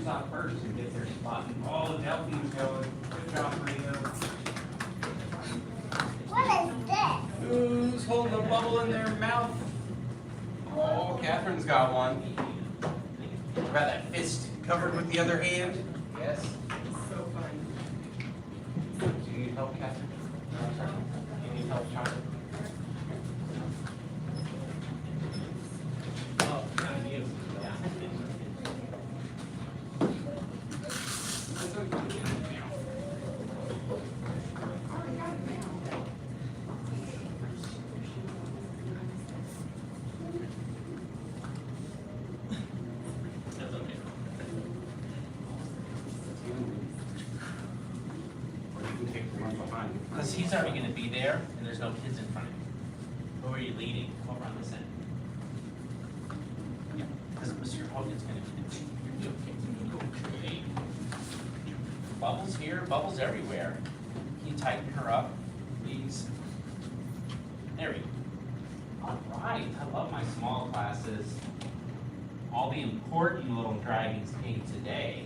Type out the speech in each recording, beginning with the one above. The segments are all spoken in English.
Catherine's on first and get their spot. And all the Delphine's going. Good job, Rio. What is this? Who's holding a bubble in their mouth? Oh, Catherine's got one. What about that fist covered with the other hand? Yes. So fun. Do you need help, Catherine? Do you need help, Charlie? Oh, not you. Yeah. Because he's already going to be there, and there's no kids in front of him. Who are you leading? Come over on this end. Yeah, because Mr. Hogan's going to be okay. Bubbles here, bubbles everywhere. Can you tighten her up, please? There we go. All right, I love my small classes. All the important little dragons came today.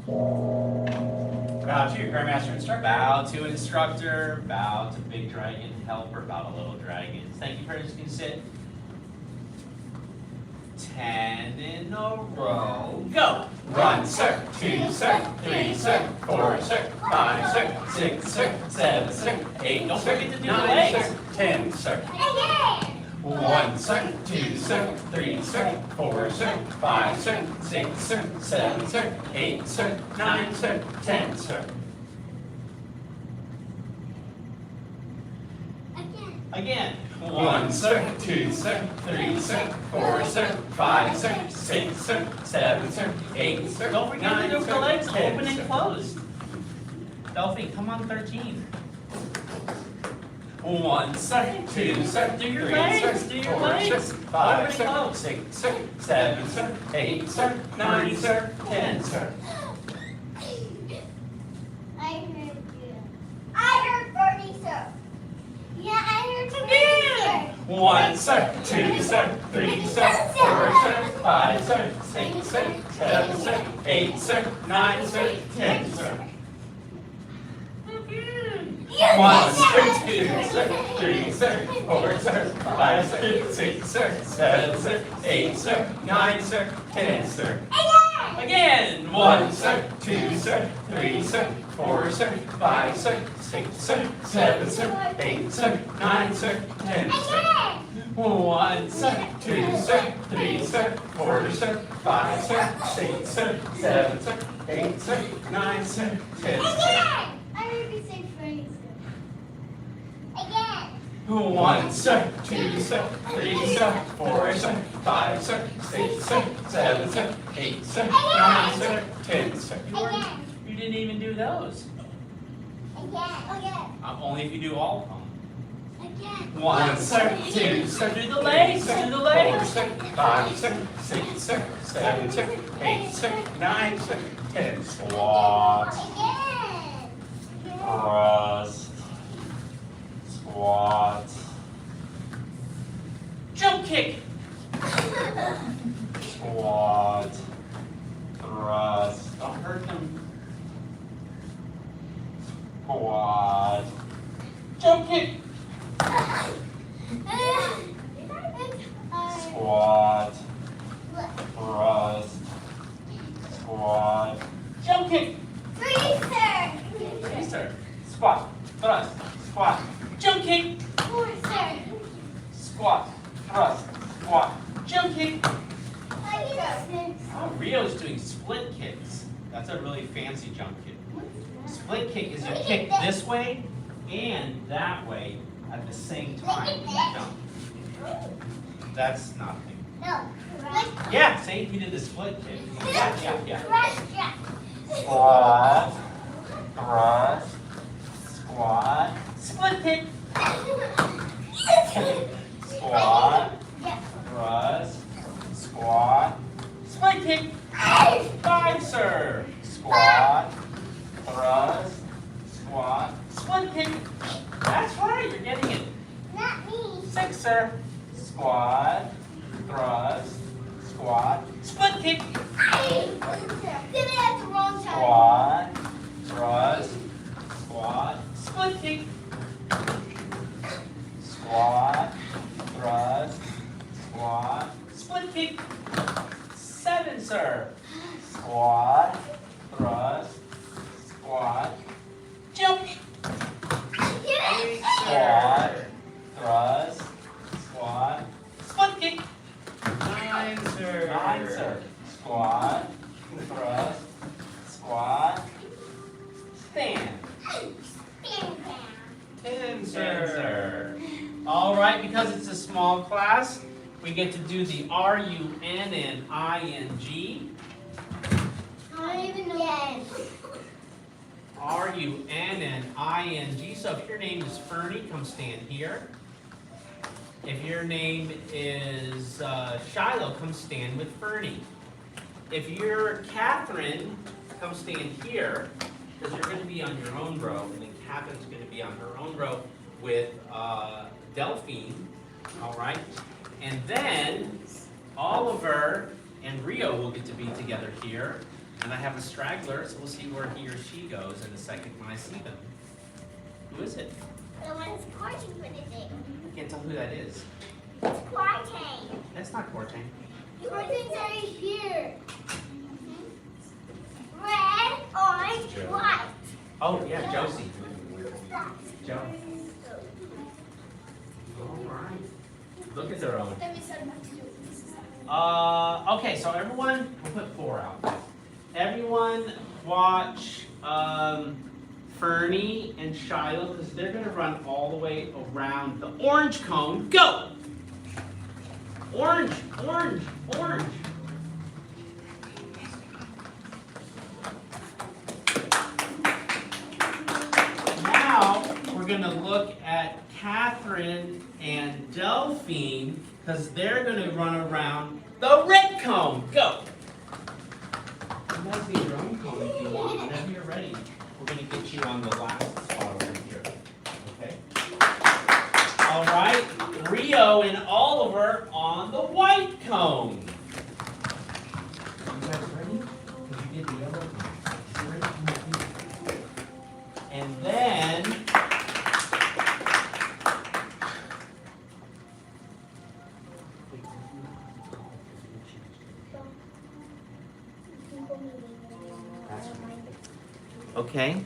Bow to your Grandmaster Instructor. Bow to instructor, bow to big dragon helper, bow to little dragons. Thank you, parents. You can sit. 10 in a row. Go! 1, sir, 2, sir, 3, sir, 4, sir, 5, sir, 6, sir, 7, sir, 8, Don't forget to do the 9, legs. sir, 10, sir. Again. 1, sir, 2, sir, 3, sir, 4, sir, 5, sir, 6, sir, 7, sir, 8, sir, 9, sir, 10, sir. Again. Again. 1, sir, 2, sir, 3, sir, 4, sir, 5, sir, 6, sir, 7, sir, 8, sir, Don't forget to 9, do the sir, legs 10, open and sir. closed. Delphine, come on 13. 1, sir, 2, sir, Do your 3, legs, sir, do your 4, legs. sir, 5, Open sir, and close. 6, sir, 7, sir, 8, sir, 9, sir, 10, sir. I heard you. I heard 30, sir. Yeah, I heard 30, sir. 1, sir, 2, sir, 3, sir, 4, sir, 5, sir, 6, sir, 7, sir, 8, sir, 9, sir, 10, sir. 1, sir, 2, sir, 3, sir, 4, sir, 5, sir, 6, sir, 7, sir, 8, sir, 9, sir, 10, sir. Again. 1, sir, 2, sir, 3, sir, 4, sir, 5, sir, 6, sir, 7, sir, 8, sir, 9, sir, 10, sir. 1, sir, 2, sir, 3, sir, 4, sir, 5, sir, 6, sir, 7, sir, 8, sir, 9, sir, 10, sir. I heard you say 30, sir. Again. 1, sir, 2, sir, 3, sir, 4, sir, 5, sir, 6, sir, 7, sir, 8, sir, 9, sir, 10, sir. You didn't even do those. Again. Only if you do all of them. 1, sir, 2, sir, Do the legs, 3, sir, do the legs. 4, sir, 5, sir, 6, sir, 7, sir, 8, sir, 9, sir, 10, squat, thrust, squat, Jump kick. squat, thrust, Don't hurt them. squat, Jump kick. squat, thrust, squat, Jump kick. Freezer. Sir. Squat. Thrust. Squat. Jump kick. Freezer. Squat. Thrust. Squat. Jump kick. Freezer. Oh, Rio's doing split kicks. That's a really fancy jump kick. Split kick is you kick this way and that way at the same time. You jump. That's nothing. No. Yeah, say if you did the split kick. Yeah. Russia. squat, thrust, squat, Split kick. squat, Yeah. thrust, squat, Split kick. Fine, sir. squat, thrust, squat, Split kick. That's right, you're getting it. Not me. 6, sir. squat, thrust, squat, Split kick. and serve. Squat, thrust, squat, jump. 8, squat, thrust, squat, split kick. 9, sir. 9, sir. Squat, thrust, squat, stand. 10, 10, sir. All right, because it's a small class, we get to do the RUNNING. I don't even know. RUNNING. So if your name is Fernie, come stand here. If your name is Shiloh, come stand with Fernie. If you're Catherine, come stand here, because you're going to be on your own row, and then Catherine's going to be on her own row with Delphine, all right? And then Oliver and Rio will get to be together here, and I have a straggler, so we'll see where he or she goes in a second when I see them. Who is it? The one's courting for the day. I can't tell who that is. It's Quartang. That's not Cortang. Quartang's right here. Red, orange, white. Oh, yeah, Josie. Joe. All right. Look at their own. Let me send that to you. Okay, so everyone, we'll put 4 out. Everyone watch Fernie and Shiloh, because they're going to run all the way around the orange cone. Go! Orange, orange, orange. Now, we're going to look at Catherine and Delphine, because they're going to run around the red cone. Go! You guys need your own cone if you want. Whenever you're ready, we're going to get you on the last spot over here. Okay? All right. Rio and Oliver on the white cone. You guys ready? Because you did the yellow cone. Ready? And then... Okay,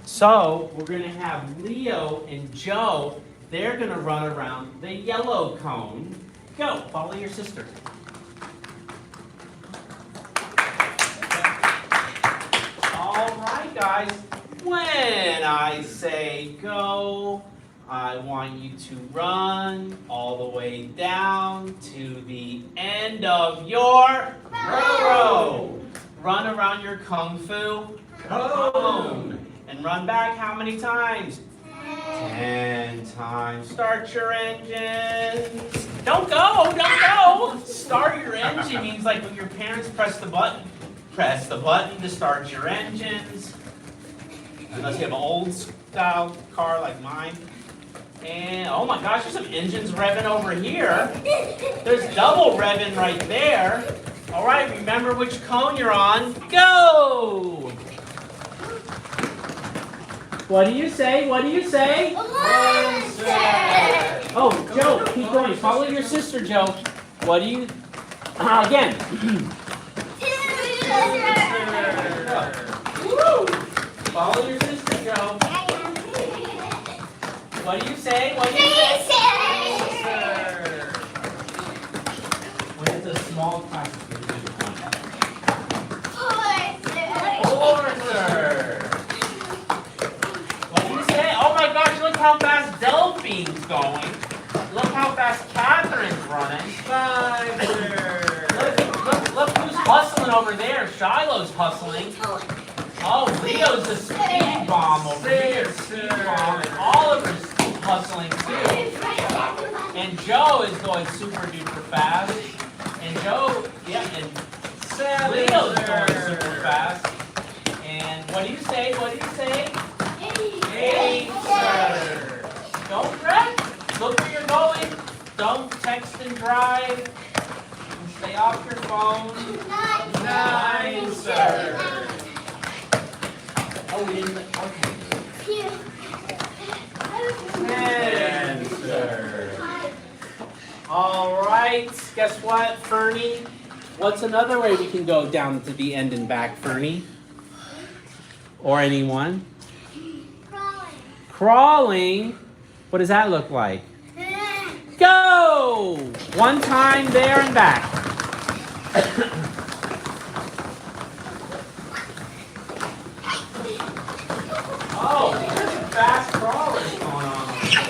so we're going to have Leo and Joe. They're going to run around the yellow cone. Go, follow your sister. All right, guys. When I say go, I want you to run all the way down to the end of your row. Run around your kung fu cone. And run back how many times? 10 times. Start your engines. Don't go, don't go. Start your engine means like when your parents press the button. Press the button to start your engines. Unless you have an old style car like mine. And oh my gosh, there's some engines revving over here. There's double revving right there. All right, remember which cone you're on. Go! What do you say? What do you say? Oh, Joe, keep going. Follow your sister, Joe. What do you... again. Woo! Follow your sister, Joe. What do you say? What do you say? When it's a small class, it's going to be Order. What do you say? Oh my gosh, look how fast Delphine's going. Look how fast Catherine's running. 5, Look who's hustling over there. Shiloh's hustling. Oh, Leo's a speed bomb over here. Speed bomb. And Oliver's hustling too. And Joe is going super duper fast. And Joe, yeah, and Leo's going super fast. And what do you say? What do you say? 8, sir. Don't wreck. Look where you're going. Don't text and drive. And stay off your phone. 9, sir. Oh, we didn't. Okay. 10, sir. All right. Guess what, Fernie? What's another way we can go down to the end and back, Fernie? Or anyone? Crawling. Crawling. What does that look like? Go! One time there and back. Oh, there's some fast crawlers going on over there.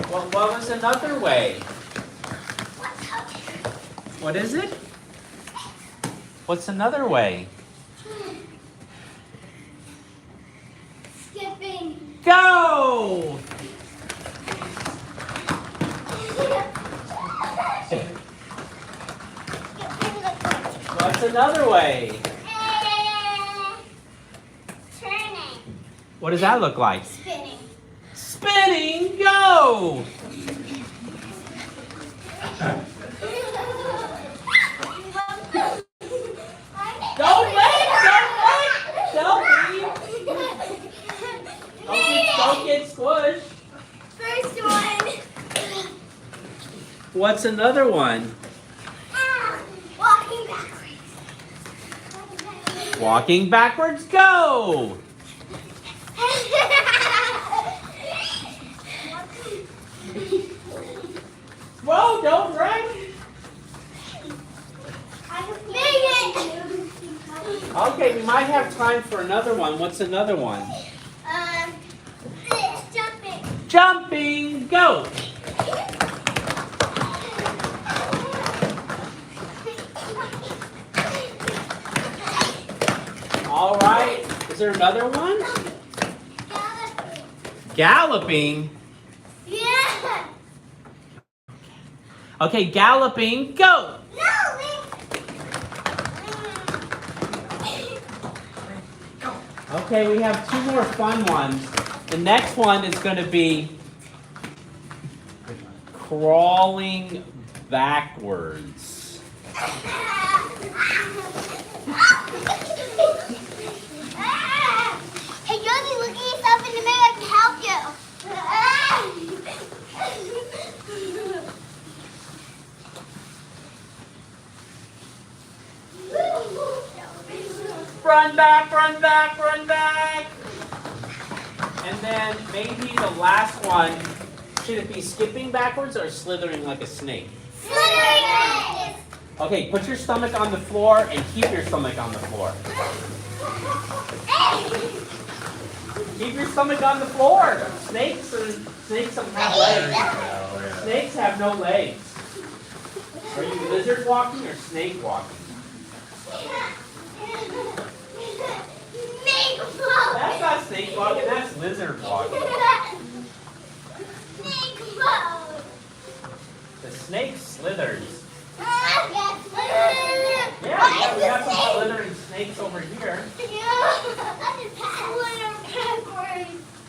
What was another way? What is it? What's another way? Skipping. Go! What's another way? Turning. What does that look like? Spinning. Spinning, go! Don't leave! Don't get squished. First one. What's another one? Walking backwards. Walking backwards, go! Whoa, don't run! Okay, we might have time for another one. What's another one? Jumping. Jumping, go! All right, is there another one? Galloping? Yeah. Okay, galloping, go! Okay, we have two more fun ones. The next one is going to be crawling backwards. Hey, you're looking yourself in the mirror. I can help you. Run back, run back, run back. And then maybe the last one, should it be skipping backwards or slithering like a snake? Slithering. Okay, put your stomach on the floor and keep your stomach on the floor. Keep your stomach on the floor. Snakes don't have legs. Snakes have no legs. Are you lizard walking or snake walking? That's not snake walking, that's lizard walking. The snake slithers. Yeah, we got some slithering snakes over here.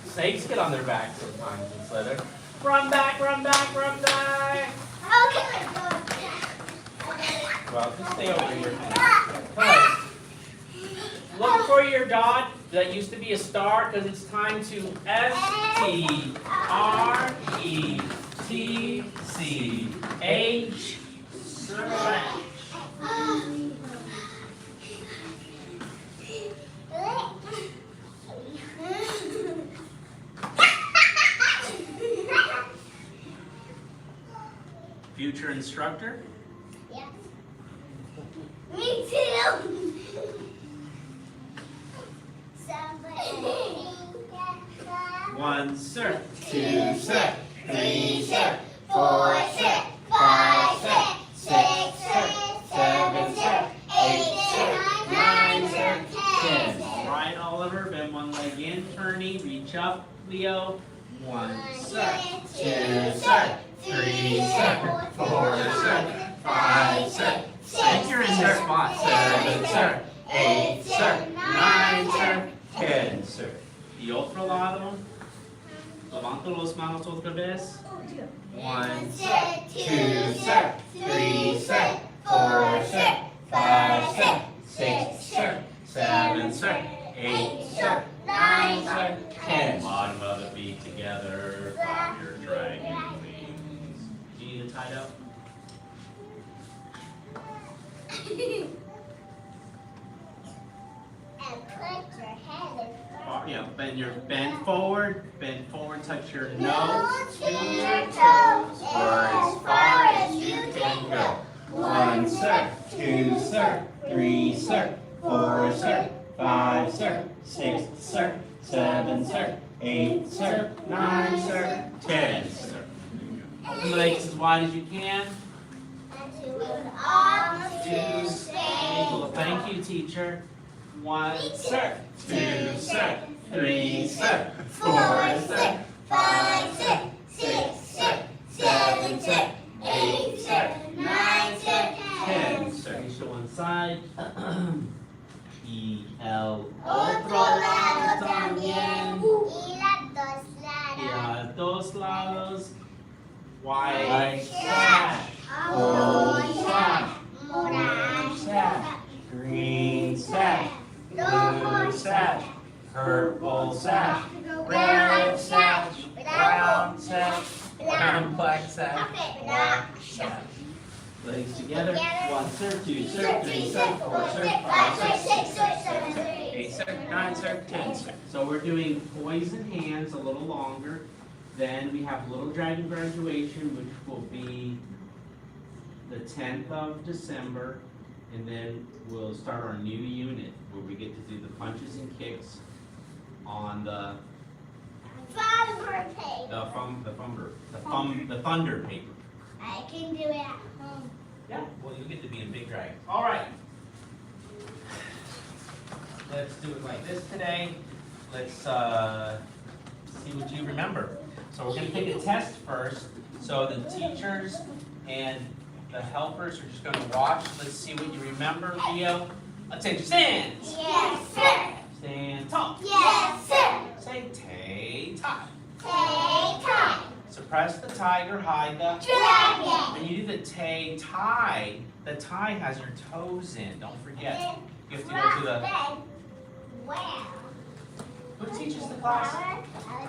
Snakes get on their backs sometimes and slither. Run back, run back, run back. Well, just stay over here. Because look for your dot that used to be a star because it's time to S-T-R-E-T-C-H stretch. Future instructor? Yes. Me too. One, sir. Two, sir. Three, sir. Four, sir. Five, sir. Six, sir. Seven, sir. Eight, sir. Nine, sir. 10. All right, Oliver, bend one leg in, turny, reach up, Leo. One, sir. Two, sir. Three, sir. Four, sir. Five, sir. Six, you're in your spot. 7, sir. 8, sir. 9, sir. 10, sir. Y otro lado. Levanto los manos otra vez. 1, sir. 2, sir. 3, sir. 4, sir. 5, sir. 6, sir. 7, sir. 8, sir. 9, sir. 10. Bottom of the feet together. Flap your dragon wings. Do you need it tied up? And put your head in front. Yeah, bend forward, touch your nose To your toes, or as far as you can go. 1 sir, 2 sir, 3 sir, 4 sir, 5 sir, 6 sir, 7 sir, 8 sir, 9 sir, 10 sir. Open the legs as wide as you can. And to an arm to Well, stay. thank you, teacher. 1 Sir, 2 sir, 3 sir, 4 sir, 5 sir, 6 sir, 7 sir, 8 sir, 9 sir, 10 10 sir. Face to one side. El Otro lado también. Y las dos lados. dos lados. White White sash. Azul sash, morado sash, green sash, blue sash, purple sash, red sash, brown sash, black sash, black sash. Legs together. Together. 1 sir, 2 sir, 3 sir, 4 sir, 5 sir, 6 sir, 7 sir, 8 sir, 9 sir, 10 sir. So we're doing poison hands a little longer. Then we have Little Dragon graduation, which will be the 10th of December. And then we'll start our new unit where we get to do the punches and kicks on the thunder paper. I can do it at home. Yeah, well, you get to be a big dragon. All right. Let's do it like this today. Let's see what you remember. So we're going to take a test first. So the teachers and the helpers are just going to watch. Let's see what you remember, Leo. Attention, stand. Yes, sir. Stand tall. Yes, sir. Say tay-tie. Take time. Suppress the tiger, hide the... Dragon. When you do the tie, the tie has your toes in. Don't forget. You have to go to the... Wow. Who teaches the class?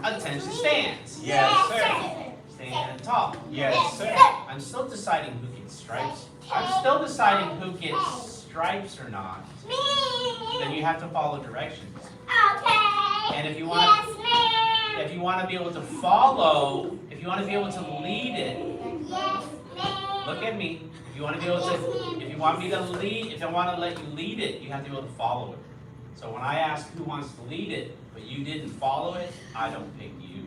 Attention, stands. Yes, sir. Stand tall. Yes, sir. I'm still deciding who gets stripes. I'm still deciding who gets stripes or not. Me. Then you have to follow directions. Okay. And if you want, Yes, ma'am. if you want to be able to follow, if you want to be able to lead it, Yes, ma'am. look at me. If you want to be able to, if you want me to lead, if I want to let you lead it, you have to be able to follow it. So when I ask who wants to lead it, but you didn't follow it, I don't pick you.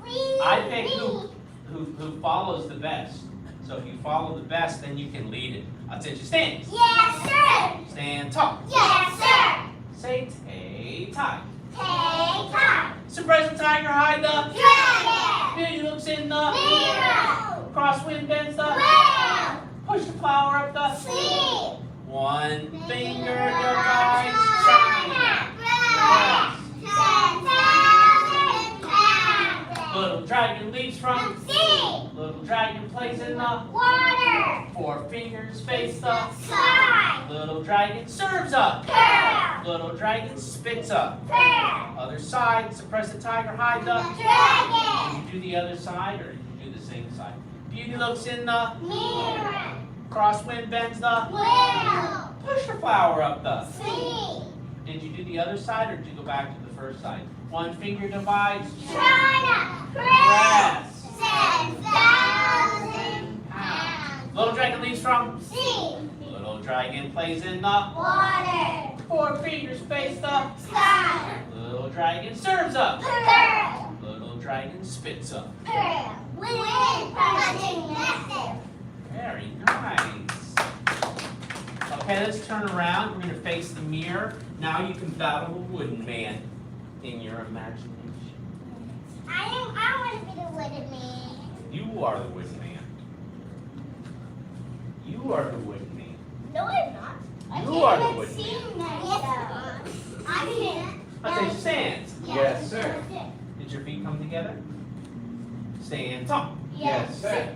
Please, I pick me. who follows the best. So if you follow the best, then you can lead it. Attention, stand. Yes, sir. Stand tall. Yes, sir. Say tay-tie. Take time. Suppress the tiger, hide the... Dragon. Beauty looks in the... Mirror. Crosswind bends the... Wow. Push the flower up the... Sleep. One finger divides China. China. 10,000 pounds. Little dragon leaps from... Sea. Little dragon plays in the... Water. 4 fingers face the... Sky. Little dragon serves up. Pearl. Little dragon spits up. Pearl. Other side, suppress the tiger, hide the... Dragon. You do the other side or you do the same side? Beauty looks in the... Mirror. Crosswind bends the... Whale. Push the flower up the... Sea. Did you do the other side or did you go back to the first side? One finger divides... China. Grass. 10,000 pounds. Little dragon leaves from... Sea. Little dragon plays in the... Water. 4 fingers face the... Sky. Little dragon serves up. Pearl. Little dragon spits up. Pearl. Wind punching master. Very nice. Okay, let's turn around. We're going to face the mirror. Now you can battle the wooden man in your imagination. I want to be the wooden man. You are the wooden man. You are the wooden man. No, I'm not. You are the wooden man. I can't. Attention, stands. Yes, sir. Did your feet come together? Stand tall. Yes, sir.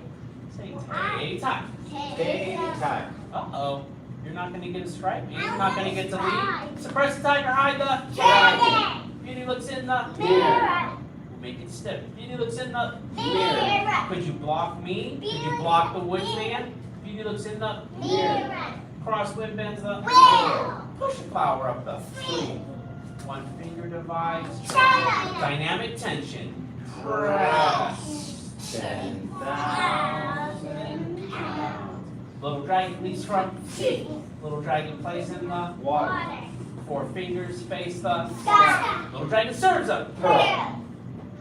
Say tay-tie. Tay-tie. Uh-oh. You're not going to get a stripe. You're not going to get to lead. Suppress the tiger, hide the... Dragon. Beauty looks in the... Mirror. Make it stiff. Beauty looks in the... Mirror. Could you block me? Could you block the wooden man? Beauty looks in the... Mirror. crosswind bends the Will. push the flower up the Sleep. one finger divides China. dynamic tension. Press. 10,000 pounds. Little dragon leaps from Sea. little dragon plays in the Water. four fingers face the Sky. little dragon serves up. Pearl.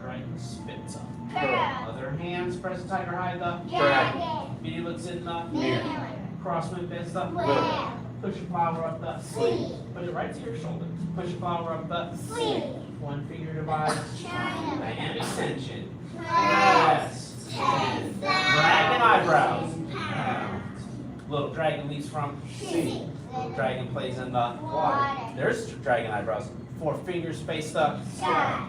Dragon spits up. Pearl. Other hands press tight or hide the Dragon. Beauty looks in the Mirror. crosswind bends the Will. push the flower up the Sleep. put it right to your shoulder. Push the flower up the Sleep. one finger divides China. dynamic tension. Press. Dragon 10,000 eyebrows. pounds. Little dragon leaps from Sea. little dragon plays in the Water. there's dragon eyebrows. Four fingers face the Sky.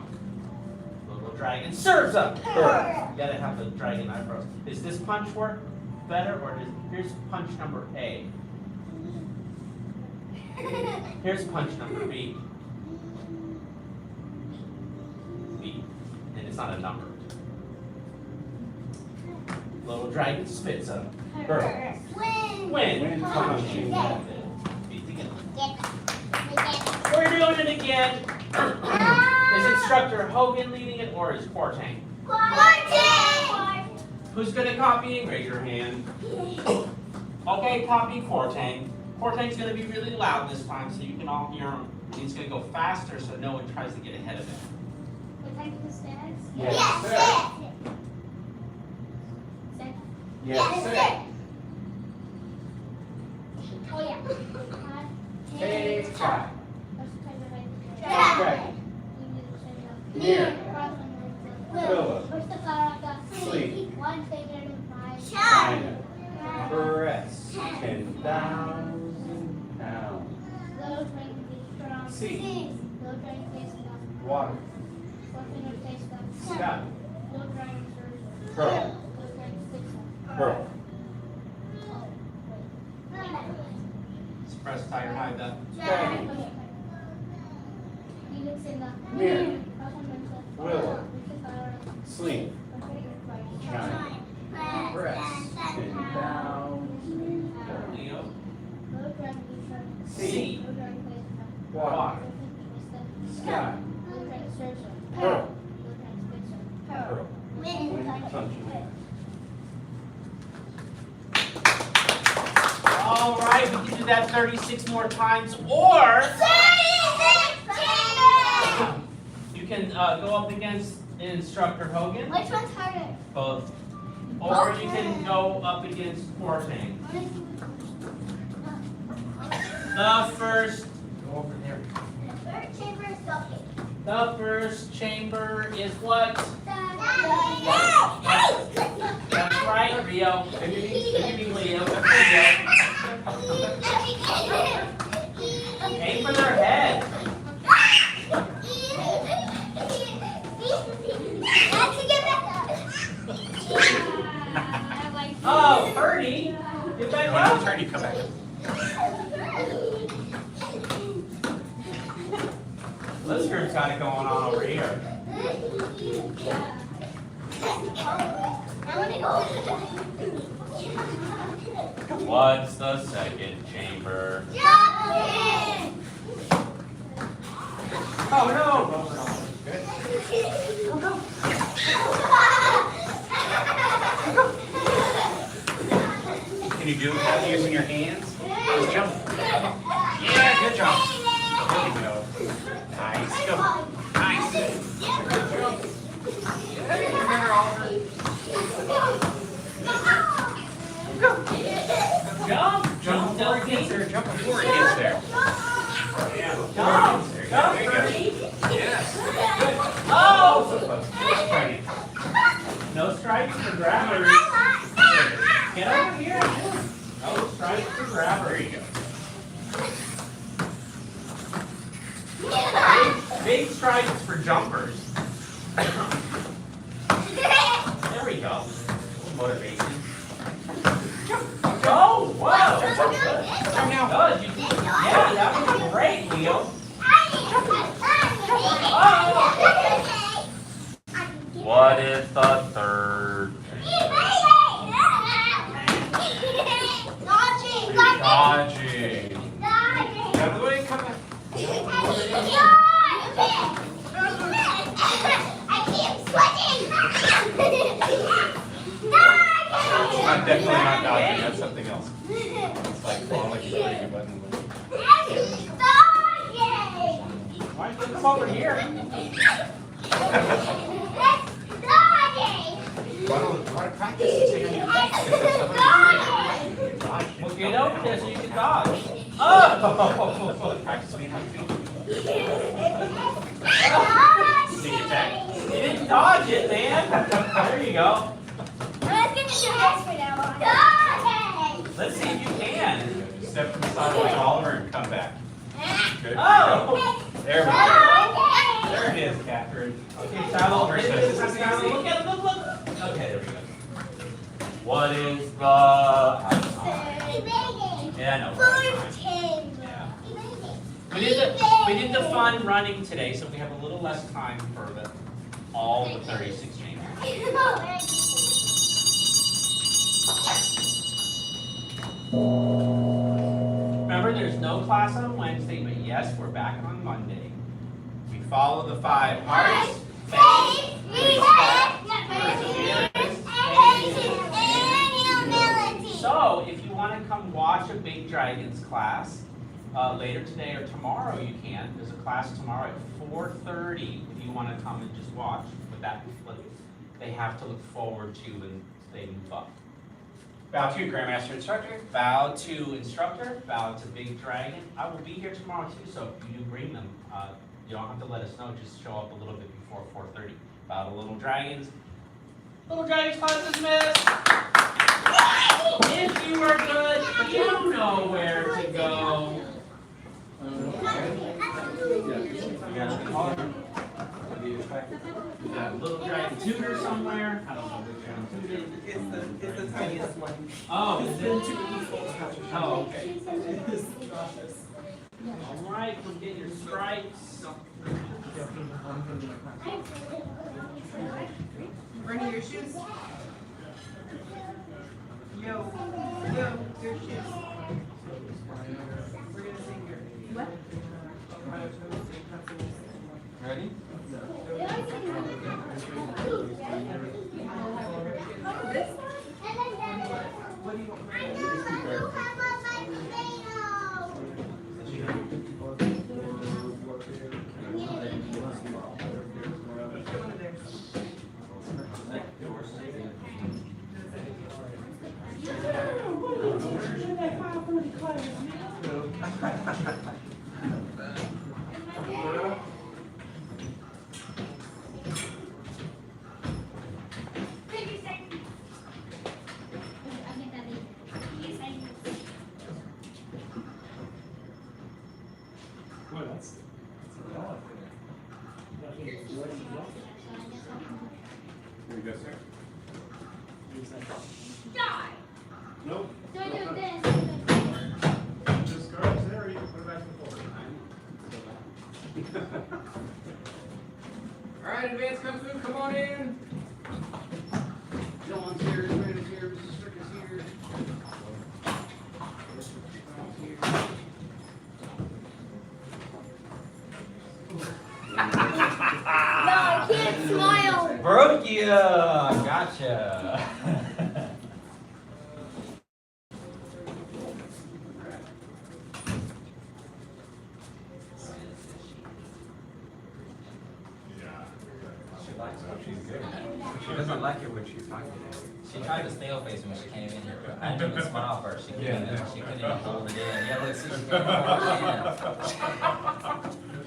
little dragon serves up. Pearl. You gotta have the dragon eyebrows. Does this punch work better or here's punch number A. Here's punch number B. B. And it's not a number. Little dragon spits up. Pearl. Swing. Win. Wind punching method. Beat together. Get. We're doing it again. Is instructor Hogan leading it or is Quartang? Who's good at copying? Raise your hand. Okay, copy Quartang. Quartang's going to be really loud this time so you can all hear him. He's going to go faster so no one tries to get ahead of him. Yes, sir. Yes, sir. Oh yeah. Take time. Dragon. Mirror. Willow. Sleep. One finger to five. China. Press. 10,000 pounds. Little dragon be strong. Sea. Little dragon face up. Water. Four finger face up. Sky. Little dragon serves. Pearl. Little dragon sticks up. Pearl. Oh, wait. Press tighter, hide the Dragon. He looks in the Mirror. Willow. Willow. Sleep. China. Press. 10,000 pounds. Leo. Little dragon be strong. Sea. Little dragon face up. Water. Sky. Little dragon serves up. Pearl. Little dragon sticks up. Pearl. Wind punching method. All right, we can do that 36 more times, or you can go up against instructor Hogan, Which one's harder? both, or you can go up against Quartang. The first, go over there. The third chamber is talking. The first chamber is what? That's right, Rio. Leo. Aim for their head. Oh, Ernie, get back up. Turn, you come back. This group's got it going on over here. What's the second chamber? Oh no! Can you do it without using your hands? Just jump. Yeah, good job. There you go. Nice. Go. Nice. Jump! Jump before it gets there. Jump before it gets there. Yeah, before it Jump! gets there. Jump, There you Ernie! go. Yes. Oh! So close. Right. No stripes for grabbers. Get over here. No stripes for grabbers. There you go. Big stripes for jumpers. There we go. Motivation. Oh, wow. Good. Good. Yeah, that was great, Leo. What is the third? Dodging. definitely not dodging, that's something else. It's like falling like you're pushing a button. Why don't you come over here? Why practice? Well, get over there so you can dodge. Oh! Practice being on feet. Sneak attack. You didn't dodge it, man. There you go. Let's see if you can. Step to the side like Oliver and come back. Good. Oh! There we go. There it is, Catherine. Okay, Shiloh, look at it, look. Okay, there we go. What is the... Yeah, I know. Yeah. We did the fun running today, so we have a little less time for all the 36 changes. Remember, there's no class on Wednesday, but yes, we're back on Monday. We follow the 5 hearts, faith, respect, perseverance, patience. So, if you want to come watch a Big Dragons class later today or tomorrow, you can. There's a class tomorrow at 4:30 if you want to come and just watch. But they have to look forward to when they move up. Bow to Grandmaster Instructor. Bow to instructor, bow to Big Dragon. I will be here tomorrow too, so if you do bring them, you don't have to let us know, just show up a little bit before 4:30. Bow to Little Dragons. Little Dragons class is missed. If you are good, you know where to go. You got a Little Dragon tutor somewhere. I don't know which one tutor. It's the tiniest one. Oh, is it? Oh, okay. It is. All right, come get your stripes. Bernie, your shoes. Yo, your shoes. We're gonna sing your. What? Ready? This one? What do you want? Here we go, sir. Die. Nope. Do I do this? Just cards there, or you can put it back and forth. All right, advanced kung fu, come on in. John's here, Brandon's here, Mrs. Strick's here. No, I can't smile. Broke ya! Gotcha. She likes what she's good. She doesn't like it when she's not good. She tried to stale face when she came in here. I didn't even smile first. She couldn't even hold it in. Yeah, let's see. She can't hold it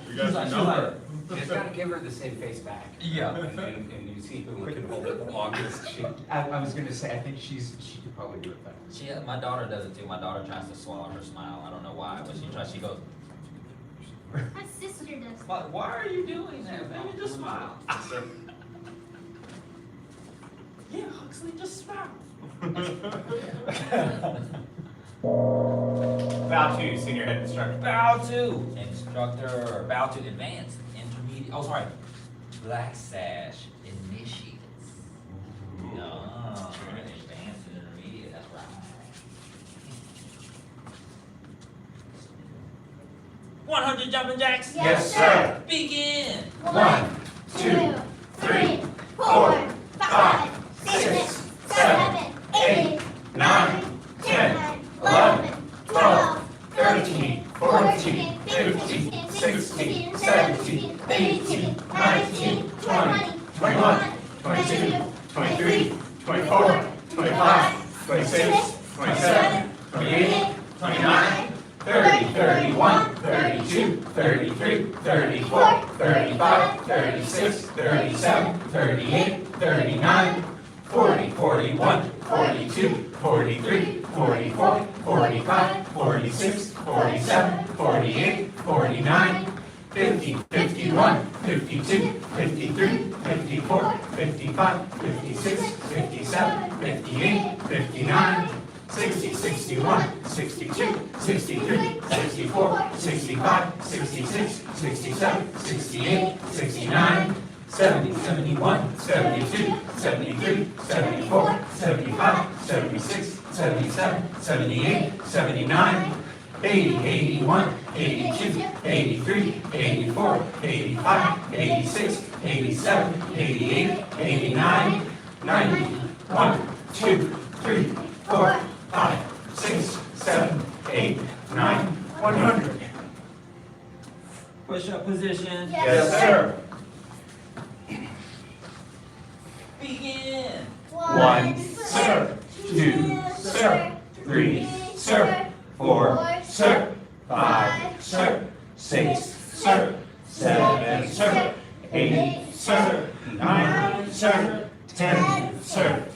You guys are number. You just gotta give her the same face back. Yeah. And you see who can hold it the longest. I was gonna say, I think she could probably do it better. My daughter does it too. My daughter tries to swallow her smile. I don't know why, but she goes, My sister does. why are you doing that, baby? Just smile. Yeah, Huxley, just smile. Bow to senior head instructor. Bow to instructor, bow to advanced, intermediate, oh, sorry, black sash, initiates. No, advanced and intermediate, that's right. 100 jumping jacks? Yes, sir. Begin. 1, 2, 3, 4, 5, 6, 7, 8, 9, 27, 28, 29, 30, 31, 32, 33, 34, 35, 36, 37, 38, 39, 40, 41, 42, 43, 44, 45, 46, 47, 48, 49, 50, 51, 52, 53, 54, 55, 56, 57, 58, 59, 60, 61, 62, 63, 64, 65, 66, 67, 68, 69, 70, 71, 72, 73, 74, 75, 76, 77, 78, 79, 80, 81, 82, 83, 84, 85, 86, 87, 88, 89, 90, 1, 2, 3, 4, 5, 6, 7, 8, 9, 100. Push-up position. Yes, sir. Begin. 1, sir. 2, sir. 3, sir. 4, sir. 5, sir. 6, sir. 7, sir. 8, sir. 9, sir. 10, sir.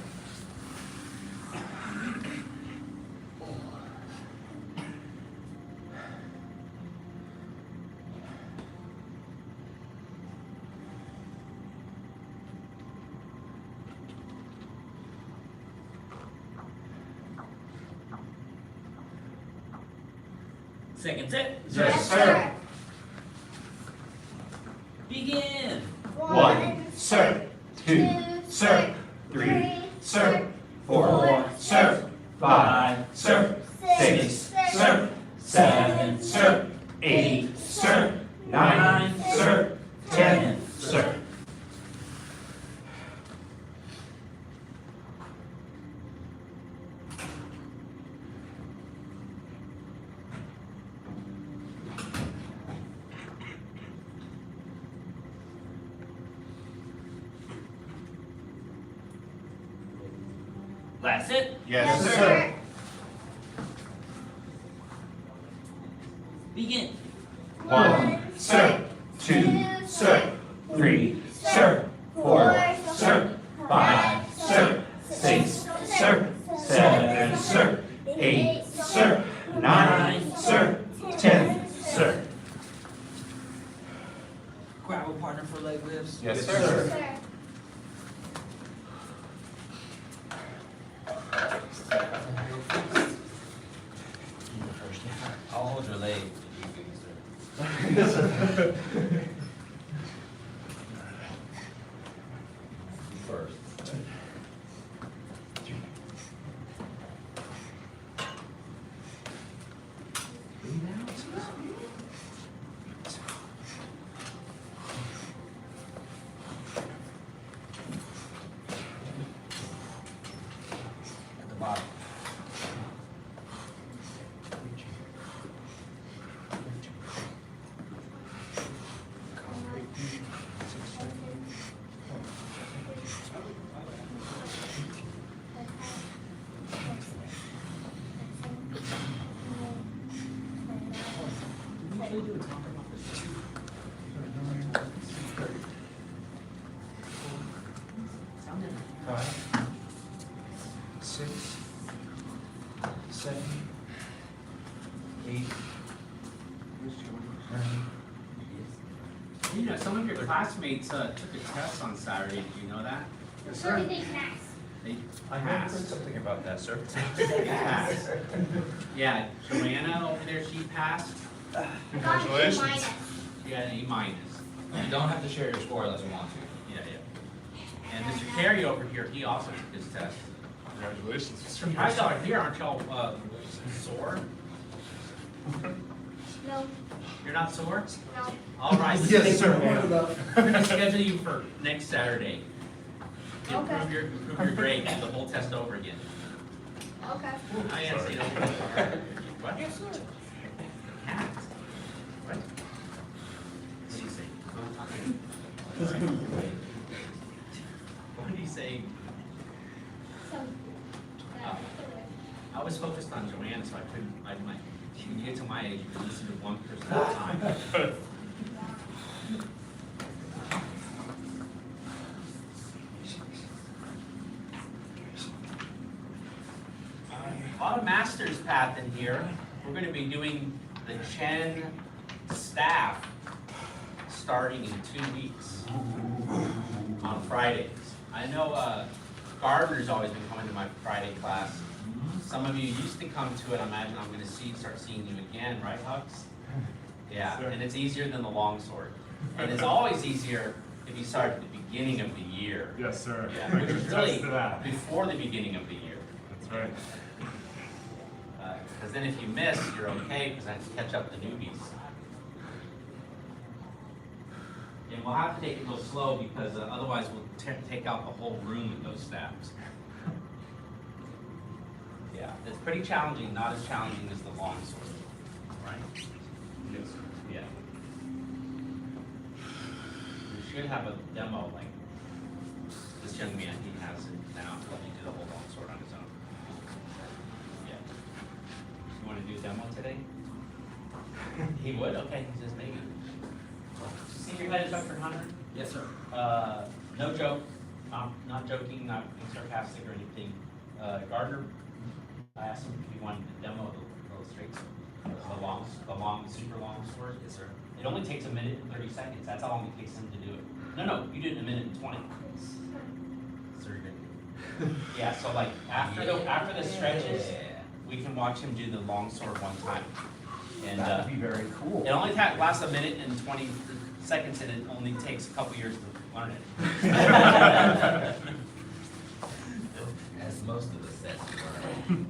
Second set. Yes, sir. Begin. 1, sir. 2, sir. 3, sir. 4, sir. 5, sir. 6, sir. 7, sir. 8, sir. 9, sir. 10, sir. Last set. Yes, sir. Begin. 1, sir. 2, sir. 3, sir. 4, sir. 5, sir. 6, sir. 7, sir. 8, sir. 9, sir. 10, sir. Grab a partner for leg lifts. Yes, sir. I'll hold your leg. First. At the bottom. Five, 6, 7, 8, 9. You know, some of your classmates took a test on Saturday, did you know that? Yes, What do sir. they pass? They I have heard passed. something about that, sir. Passed. Yeah, Joanna over there, she passed, Congratulations. she got an A-. You don't have to share your score unless you want to. Yeah, yeah. And Mr. Carey over here, he also took his test. Congratulations. You guys out here, aren't y'all, sore? No, You're not sore? no. All right. Yes, sir. We're gonna schedule you for next Saturday. To Okay. improve your grade, do the whole test over again. Okay. I answered it. What? Yes, sir. Cat. What? What do you say? What do you say? So, I was focused on Joanna, so I couldn't, when you get to my age, you can listen to one person at a time. A lot of master's path in here. We're going to be doing the Chen staff starting in 2 weeks on Fridays. I know Gardner's always been coming to my Friday class. Some of you used to come to it. I imagine I'm going to start seeing you again, right, Hugs? Yeah, and it's easier than the longsword. And it's always easier if you start at the beginning of the year. Yes, sir. Yeah, which is really Just to that. before the beginning of the year. That's right. Because then if you miss, you're okay, because I have to catch up the newbies. And we'll have to take it a little slow, because otherwise we'll take out the whole room with those staffs. Yeah, it's pretty challenging, not as challenging as the longsword, right? Yes. Yeah. We should have a demo like this young man, he has it now, let me do the whole longsword on his own. Yeah. You want to do a demo today? He would? Okay, he says maybe. Senior head instructor Hunter? Yes, sir. No joke, not joking, not being sarcastic or anything. Gardner, I asked him if he wanted to demo the illustrates, the long, super long sword. Yes, sir. It only takes 1 minute and 30 seconds. That's how long it takes him to do it. No, you did it in 1 minute and 20. Sir, you're good. Yeah, so like after the stretches, we can watch him do the long sword one time. And That would be very cool. it only lasts 1 minute and 20 seconds, and it only takes a couple years to learn it. As most of the sets were.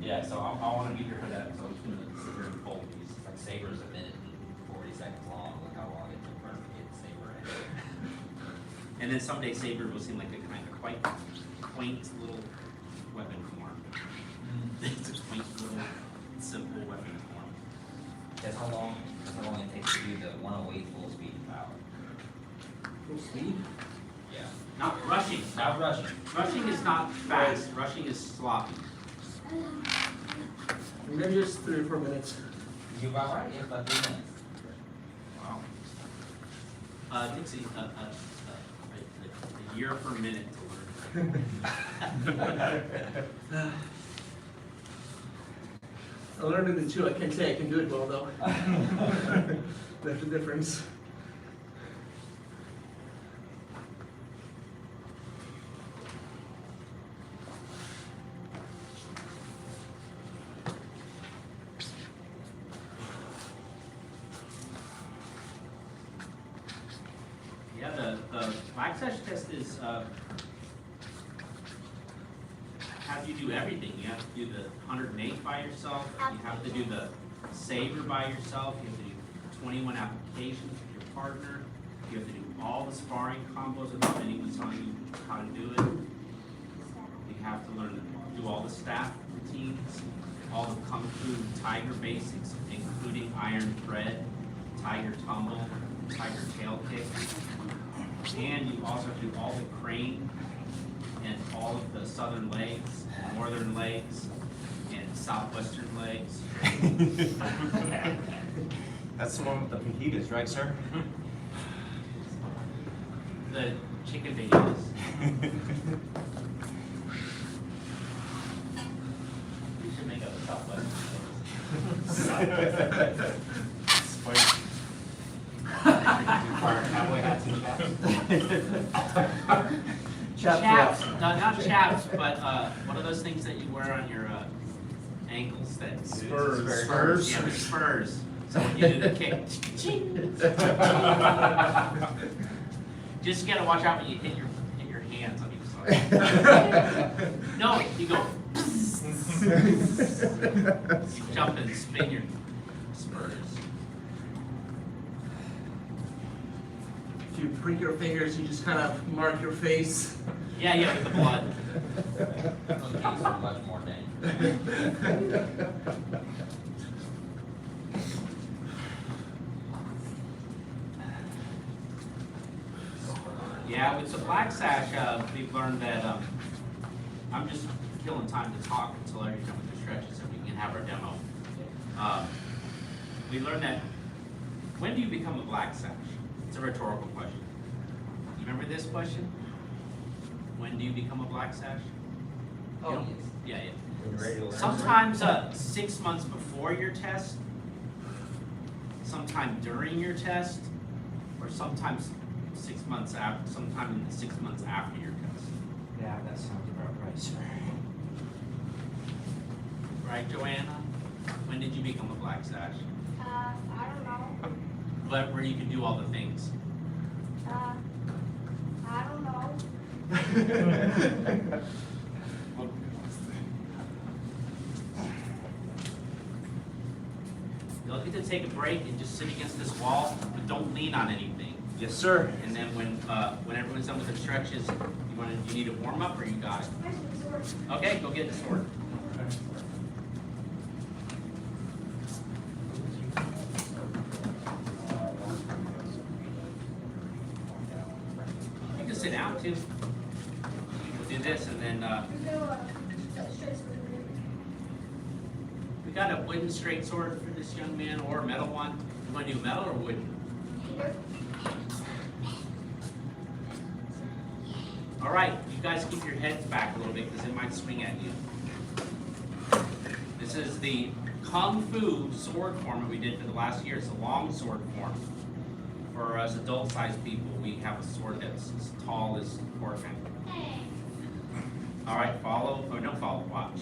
Yeah, so I want to be here for that, so I'm just going to sit here and fold these. Like Saber's 1 minute and 40 seconds long. Look how long it took for him to get Saber in. And then someday Saber will seem like a kind of quite quaint little weapon form. It's a quaint little simple weapon form. That's how long it takes to do the 108 full speed power. Full speed? Yeah. Not rushing. Not rushing. Rushing is not fast. Rushing is sloppy. Maybe just 3 or 4 minutes. You about right? Yeah, about 3 minutes. Wow. Dixie, a year per minute to learn. I learned in the 2. I can't say I can do it well though. That's the difference. Yeah, the black sash test is have you do everything. You have to do the 108 by yourself. You have to do the saber by yourself. You have to do 21 applications with your partner. You have to do all the sparring combos without anyone telling you how to do it. You have to learn to do all the staff routines, all the kung fu tiger basics, including iron thread, tiger tumble, tiger tail kick. And you also have to do all the crane and all of the southern legs, northern legs, and southwestern legs. That's the one with the fajitas, right, sir? The chicken fajitas. We should make up a southwestern legs. Cowboy hats and Chaps, no, not chaps, but what are those things that you wear on your ankles? That Spurs. Spurs? Yeah, the spurs. So when you do the kick, just gotta watch out when you hit your hands on each side. No, you go. You jump and spin your spurs. If you prick your fingers, you just kind of mark your face. Yeah, with the blood. Those geese are much more dangerous. Yeah, with the black sash, we've learned that I'm just killing time to talk until you're done with the stretches at the beginning. We learned that, when do you become a black sash? It's a rhetorical question. You remember this question? When do you become a black sash? Oh, You know? yes. Yeah. Sometimes 6 months before your test, sometime during your test, or sometimes 6 months after, sometime in the 6 months after your test. Yeah, that sounds about right, sir. Right, Joanna? When did you become a black sash? I don't know. But where you can do all the things. I don't know. You'll get to take a break and just sit against this wall, but don't lean on anything. Yes, sir. And then when everyone's done with their stretches, you need a warm up or you got it? Okay, go get the sword. You can sit down too. We'll do this and then we got a wooden straight sword for this young man or a metal one. You want to do metal or wooden? All right, you guys keep your heads back a little bit because it might swing at you. This is the Kung Fu sword form that we did for the last year. It's a long sword form. For us adult-sized people, we have a sword that's as tall as Gohring. All right, follow, or don't follow, watch.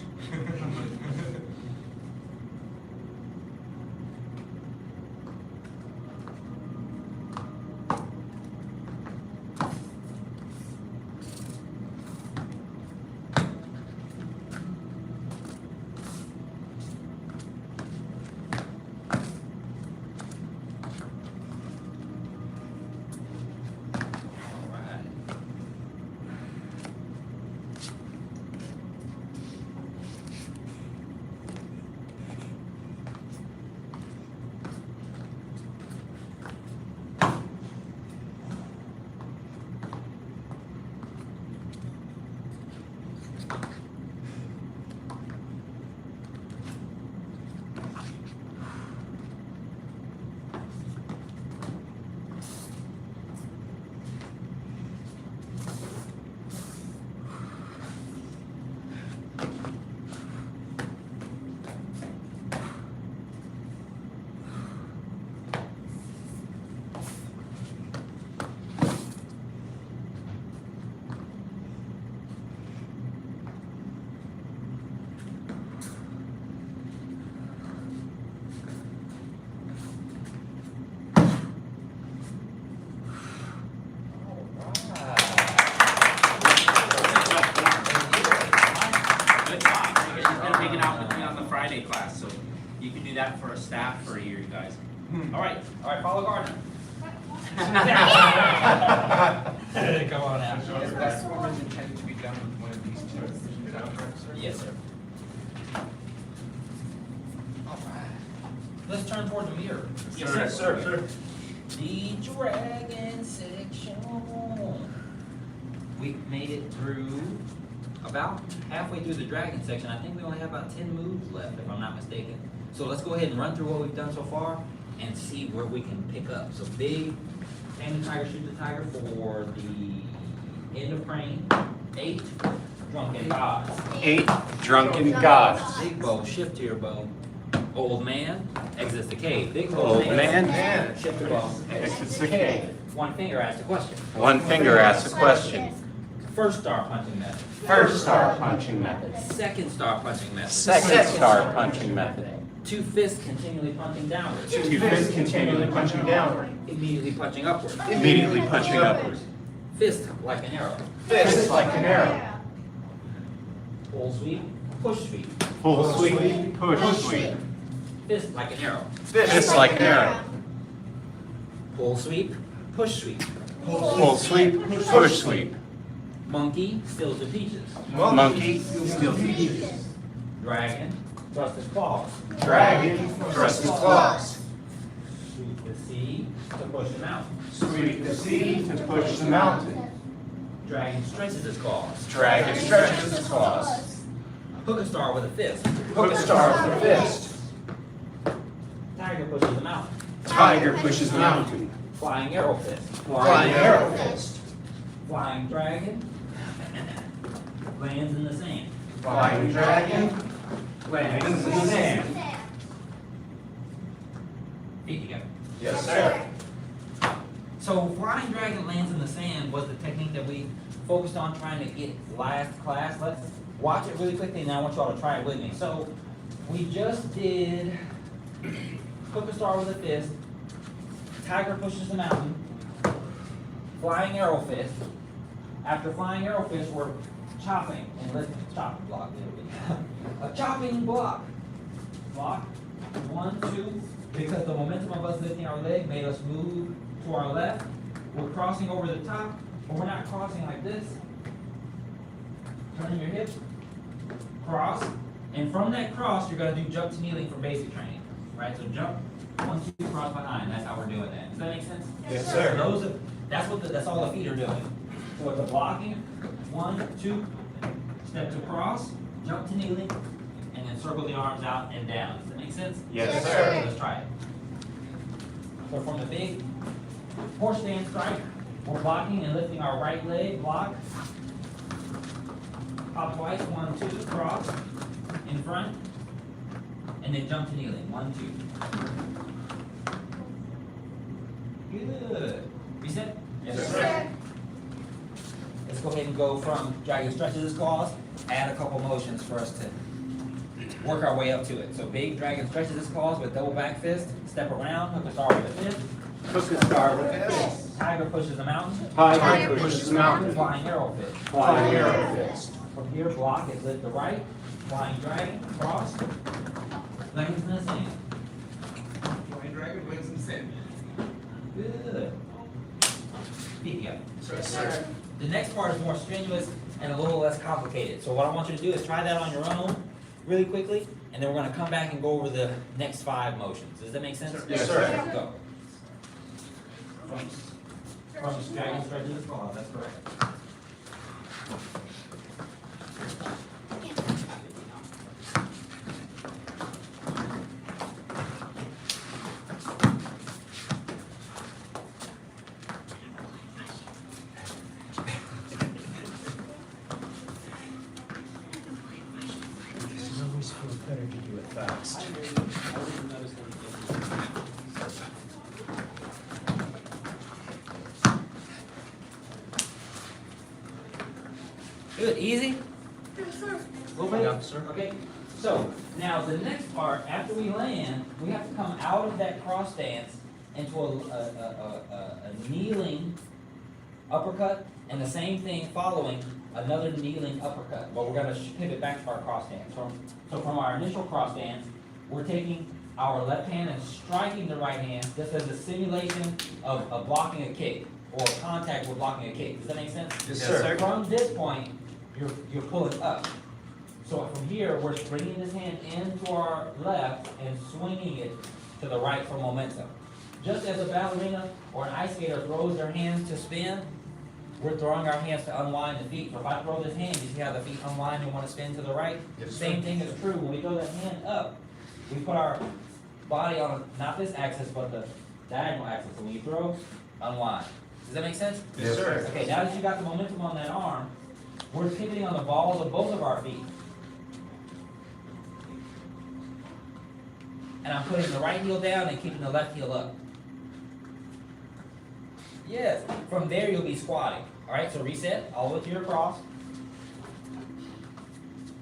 Good job. She's been hanging out with me on the Friday class, so you can do that for a staff for a year, you guys. All right, follow Gardner. Come on out. Is that sword intended to be done with one of these two? Is that correct, sir? Yes, sir. All right. Let's turn toward the mirror. Yes, sir. The dragon section. We made it through about halfway through the dragon section. I think we only have about 10 moves left, if I'm not mistaken. So let's go ahead and run through what we've done so far and see where we can pick up. So big, tame the tiger, shoot the tiger for the end of praying. 8, drunken gods. 8 drunken gods. Big bow, shift to your bow. Old man, exits the cave. Big bow, Old man, shift your bow. exits the cave. One finger asks a question. One finger asks a question. First star punching method. First star punching method. Second star punching method. Second star punching method. 2 fists continually punching downward. 2 fists continually punching downward. Immediately punching upward. Immediately punching upward. Fist like an arrow. Fist like an arrow. Pull sweep, push sweep. Full sweep, push sweep. Fist like an arrow. Fist like an arrow. Pull sweep, push sweep. Full sweep, push sweep. Monkey, still to pieces. Monkey, steals the pieces. Dragon, thrust his claws. Dragon, thrusts his claws. Sweep the sea to push him out. Sweep the sea to push the mountain. Dragon stretches his claws. Dragon stretches his claws. Hook a star with a fist. Hook a star with a fist. pushes the mountain. Tiger pushes mountain. Flying arrow fist. Flying arrow fist. Flying dragon. Lands in the sand. Flying dragon. Lands in the sand. Feet together. Yes, sir. So flying dragon lands in the sand was the technique that we focused on trying to get last class. Let's watch it really quickly and I want you all to try it with me. So we just did hook a star with a fist, tiger pushes the mountain, flying arrow fist. After flying arrow fist, we're chopping and lifting. Chopping block, there we go. A chopping block. Block. 1, 2. Because the momentum of us lifting our leg made us move to our left. We're crossing over the top, but we're not crossing like this. Turning your hips, cross, and from that cross, you're gonna do jump to kneeling for basic training, right? So jump, 1, 2, cross behind. That's how we're doing that. Does that make sense? Yes, sir. That's all the feet are doing. So it's a blocking, 1, 2, step to cross, jump to kneeling, and then circle the arms out and down. Does that make sense? Yes, sir. Okay, let's try it. So from the big horse stand strike, we're blocking and lifting our right leg, block. Hop twice, 1, 2, cross, in front, and then jump to kneeling, 1, 2. Good. Reset? Yes, sir. Let's go ahead and go from dragon stretches his claws, add a couple motions for us to work our way up to it. So big dragon stretches his claws with double back fist, step around, hook a star with a fist. Hook a star with a fist. Tiger pushes the mountain. Tiger pushes mountain. Flying arrow fist. Flying arrow fist. From here, block is lift the right, flying dragon, cross, lands in the sand. Flying dragon lands in the sand. Good. Feet together. Yes, sir. The next part is more strenuous and a little less complicated. So what I want you to do is try that on your own really quickly, and then we're gonna come back and go over the next 5 motions. Does that make sense? Yes, sir. Go. From dragon stretches his claws, that's correct. It always feels better to do it fast. Good, easy? A little bit? Yeah, sir. Okay, so now the next part, after we land, we have to come out of that cross stance into a kneeling uppercut, and the same thing following another kneeling uppercut. But we're gonna pivot back to our cross stance. So from our initial cross stance, we're taking our left hand and striking the right hand just as a simulation of blocking a kick, or contact with blocking a kick. Does that make sense? Yes, sir. From this point, you're pulling up. So from here, we're bringing this hand into our left and swinging it to the right for momentum. Just as a ballerina or an ice skater throws their hands to spin, we're throwing our hands to unwind the feet. So if I throw this hand, you see how the feet unwind and want to spin to the right? Yes, sir. Same thing is true. When we throw that hand up, we put our body on, not this axis, but the diagonal axis. So when you throw, unwind. Does that make sense? Yes, sir. Okay, now that you got the momentum on that arm, we're pivoting on the balls of both of our feet. And I'm putting the right heel down and keeping the left heel up. Yes, from there you'll be squatting. All right, so reset, all the way to your cross.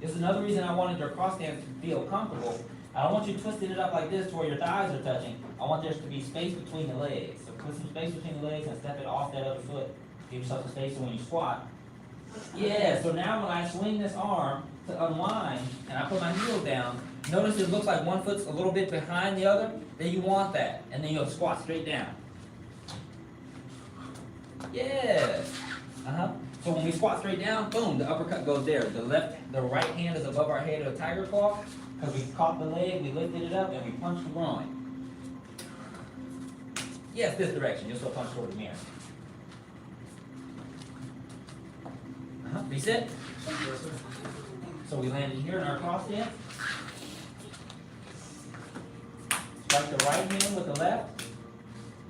This is another reason I wanted your cross stance to feel comfortable. I don't want you twisting it up like this to where your thighs are touching. I want there to be space between the legs. So put some space between the legs and step it off that other foot. Give yourself some space so when you squat. Yeah, so now when I swing this arm to unwind and I put my heel down, notice it looks like one foot's a little bit behind the other. Then you want that. And then you'll squat straight down. Yes. So when we squat straight down, boom, the uppercut goes there. The right hand is above our head of a tiger claw, because we caught the leg, we lifted it up, and we punched the groin. Yes, this direction. You'll still punch toward the mirror. Reset. So we landed here in our cross stance. strike the right hand with the left,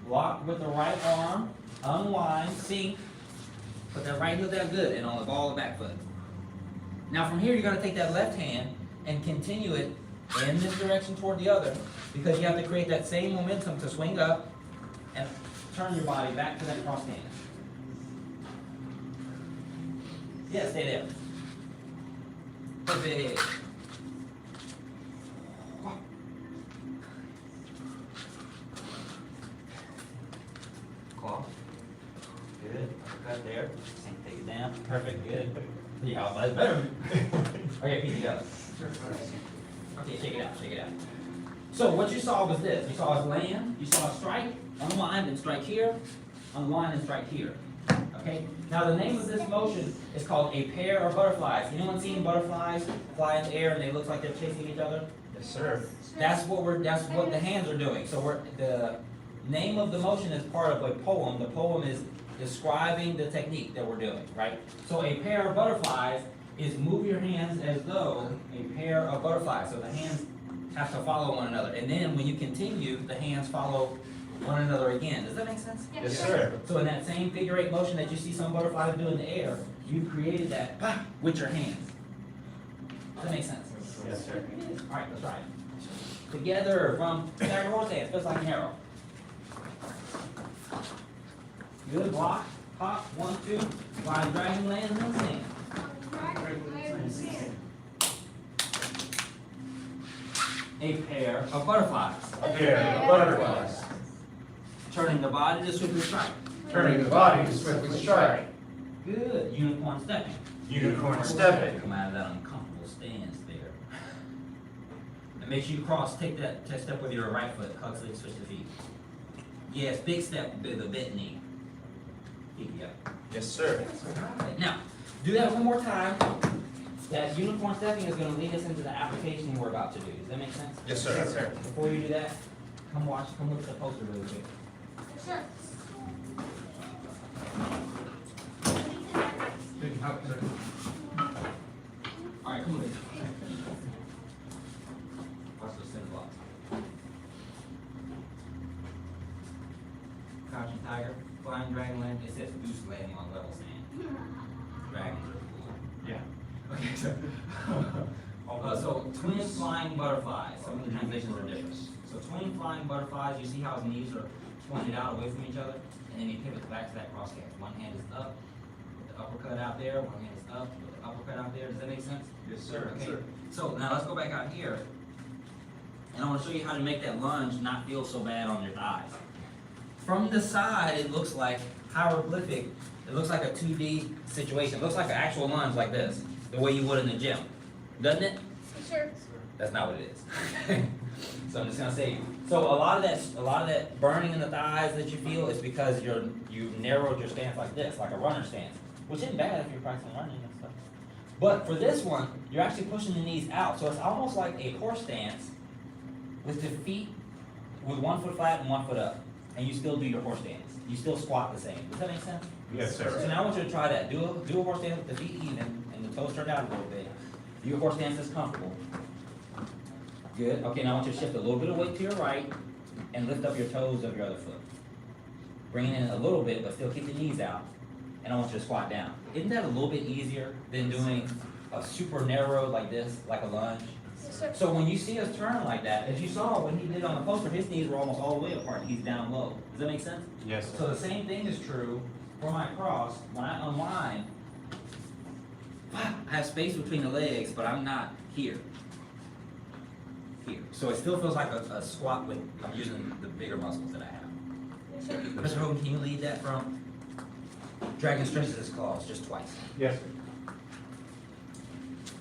lock with the right arm, unwind, sink, put that right heel down good, and on the ball of the back foot. Now from here, you're gonna take that left hand and continue it in this direction toward the other, because you have to create that same momentum to swing up and turn your body back to that cross hand. Yeah, stay there. Perfect. Claw. Good. Cut there. Sink, take it down. Perfect. Good. Yeah, that's better. Okay, piece it up. Okay, shake it out, shake it out. So what you saw was this. You saw us land, you saw us strike, unwind and strike here, unwind and strike here. Okay? Now the name of this motion is called a pair of butterflies. Anyone seen butterflies fly in the air and they look like they're chasing each other? Yes, sir. That's what the hands are doing. So the name of the motion is part of a poem. The poem is describing the technique that we're doing, right? So a pair of butterflies is move your hands as though a pair of butterflies. So the hands have to follow one another. And then when you continue, the hands follow one another again. Does that make sense? Yes, sir. So in that same figure eight motion that you see some butterflies do in the air, you created that with your hands. Does that make sense? Yes, sir. All right, let's try it. Together from stagger horse dance, just like an arrow. Good, block, hop, 1, 2, flying dragon, land, and then sing. A pair of butterflies. A pair of butterflies. Turning the body to swiftly strike. Turning the body to swiftly strike. Good, unicorn stepping. Unicorn stepping. Come out of that uncomfortable stance there. And make sure you cross, take that step with your right foot, hug sleeve, switch the feet. Yes, big step with the bent knee. Keep it up. Yes, sir. Now, do that one more time. That unicorn stepping is going to lead us into the application we're about to do. Does that make sense? Yes, sir. Yes, sir. Before you do that, come look at the poster really quick. All right, come with. Watch those center blocks. Crouching tiger, flying dragon land. It says goose landing on level sand. Dragons are cool. Yeah. Okay, so twin flying butterflies. Some of the translations are different. So twin flying butterflies, you see how his knees are pointed out away from each other, and then he pivots back to that cross hand. One hand is up, with the uppercut out there. One hand is up, with the uppercut out there. Does that make sense? Yes, sir. Okay. So now let's go back out here, and I want to show you how to make that lunge not feel so bad on your thighs. From the side, it looks like hieroglyphic. It looks like a 2D situation. It looks like an actual lunge like this, the way you would in the gym, doesn't it? Sure. That's not what it is. So I'm just gonna say, so a lot of that burning in the thighs that you feel is because you narrowed your stance like this, like a runner stance, which isn't bad if you're practicing running and stuff. But for this one, you're actually pushing the knees out, so it's almost like a horse stance with the feet with 1 foot flat and 1 foot up, and you still do your horse stance. You still squat the same. Does that make sense? Yes, So sir. now I want you to try that. Do a horse stance with the feet even and the toes turned out a little bit. Do a horse stance that's comfortable. Good. Okay, now I want you to shift a little bit of weight to your right and lift up your toes of your other foot. Bring it in a little bit, but still keep the knees out. And I want you to squat down. Isn't that a little bit easier than doing a super narrow like this, like a lunge? Yes, sir. So when you see us turn like that, as you saw when he did on the poster, his knees were almost all the way apart. He's down low. Does that make sense? Yes, So the same thing is true for my cross. When I unwind, I have space between the legs, but I'm not here. Here. So it still feels like a squat with, I'm using the bigger muscles that I have. Yes, sir. Mr. Hogan, can you lead that from? Dragon stretches his claws just twice. Yes,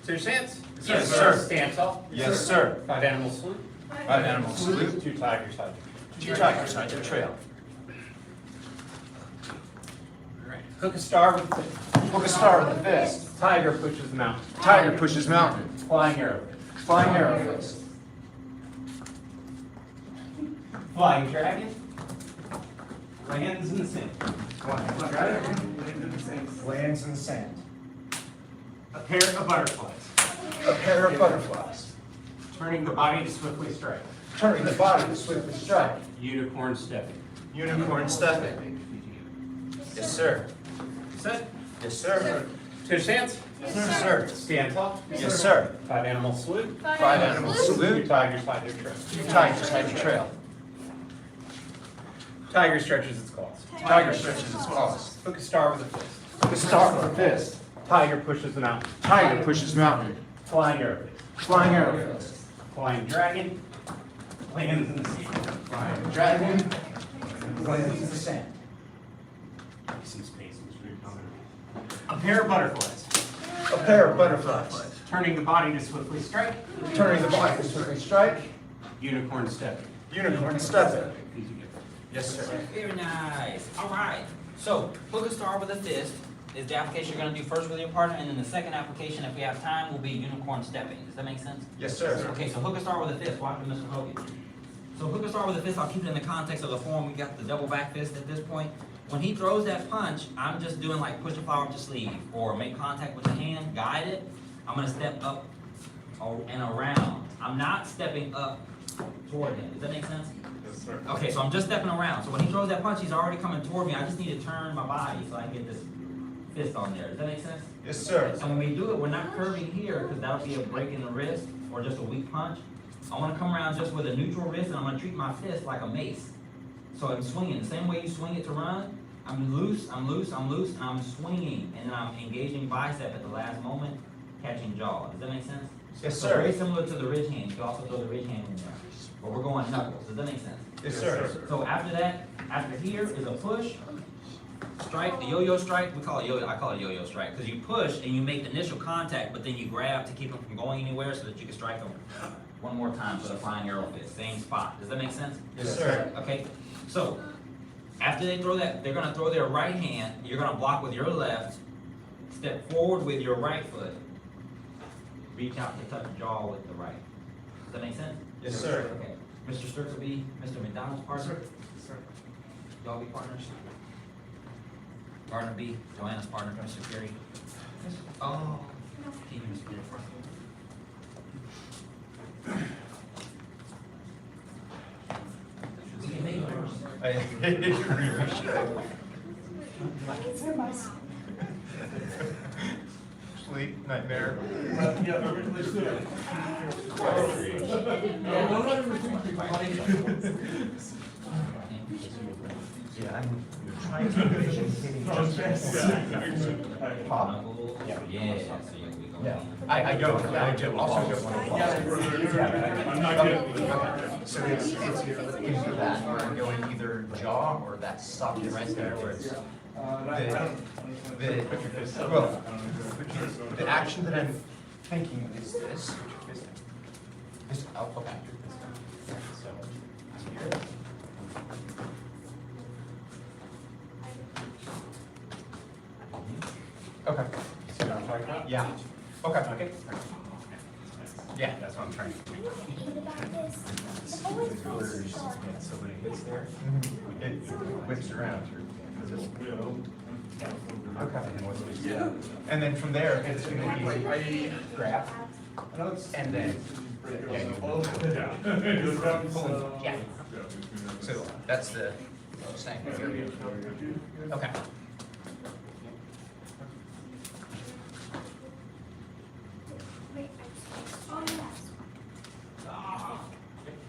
So your stance? Yes, sir. Stance up. Yes, sir. 5 animal salute. 5 animal salute. 2 tigers side. 2 tigers side to trail. Alright. Hook a star with the Hook a star with the fist. tiger pushes mountain. Tiger pushes mountain. Flying arrow. Flying arrow fist. Flying dragon. Lands in the sand. Lands in the sand. A pair of butterflies. A pair of butterflies. Turning the body to swiftly strike. Turning the body to swiftly strike. Unicorn stepping. Unicorn stepping. Yes, sir. Set. Yes, sir. Two stance. Yes, sir. Stand tall. Yes, sir. Five animal salute. Five animal Two salute. tigers slide their trail. Two tigers hide your trail. Tiger stretches its claws. Tiger stretches its claws. Hook a star with a fist. The star with a fist. Tiger pushes the mountain. Tiger pushes mountain. Flying arrow. Flying arrow fist. Flying dragon. Lands in the sea. Flying dragon. Lands in the sand. Some space in this room. A pair of butterflies. A pair of butterflies. Turning the body to swiftly strike. Turning the body to swiftly strike. Unicorn stepping. Unicorn stepping. Yes, sir. Very nice. All right. So, hook a star with a fist is the application you're gonna do first with your partner, and then the second application, if we have time, will be unicorn stepping. Does that make sense? Yes, sir. Okay, so hook a star with a fist. Watch Mr. Hogan. So hook a star with a fist, I'll keep it in the context of the form. We got the double back fist at this point. When he throws that punch, I'm just doing like push the flower up the sleeve, or make contact with the hand, guide it. I'm gonna step up and around. I'm not stepping up toward him. Does that make sense? Yes, sir. Okay, so I'm just stepping around. So when he throws that punch, he's already coming toward me. I just need to turn my body so I can get this fist on there. Does that make sense? Yes, sir. So when we do it, we're not curving here because that'll be a break in the wrist or just a weak punch. I want to come around just with a neutral wrist, and I'm going to treat my fist like a mace. So I'm swinging the same way you swing it to run. I'm loose, I'm loose, I'm loose, and I'm swinging, and then I'm engaging bicep at the last moment, catching jaw. Does that make sense? Yes, So sir. very similar to the ridge hand. You can also throw the ridge hand in there, but we're going knuckles. Does that make sense? Yes, sir. So after that, after here is a push, strike, the yo-yo strike. We call it yo-yo. I call it yo-yo strike because you push and you make initial contact, but then you grab to keep them from going anywhere so that you can strike them one more time for the flying arrow fist. Same spot. Does that make sense? Yes, sir. Okay. So after they throw that, they're gonna throw their right hand. You're gonna block with your left. Step forward with your right foot. Reach out to touch the jaw with the right. Does that make sense? Yes, sir. Okay. Mr. Sturks will be Mr. McDonald's partner. Y'all be partners. Partner B, Joanna's partner, Mr. Perry. Oh, can you Mr. Perry first? We can make it worse. Sleep, nightmare. Yeah, I'm trying to envision hitting pop. Knuckles. Yeah, so you we go. Yeah, I don't, I do, also don't want to fall. I'm not good. Okay. So it's either that, or I'm going either jaw or that socket right there where it's well, the action that I'm thinking is this. This, I'll go back to this. So, here. Okay. See what I'm talking about? Yeah. Okay. Okay. Yeah. That's what I'm trying to do. So when it hits there, it whips around. Okay. Yeah. And then from there, it's going to be grab, and then yeah. So that's the same. Okay.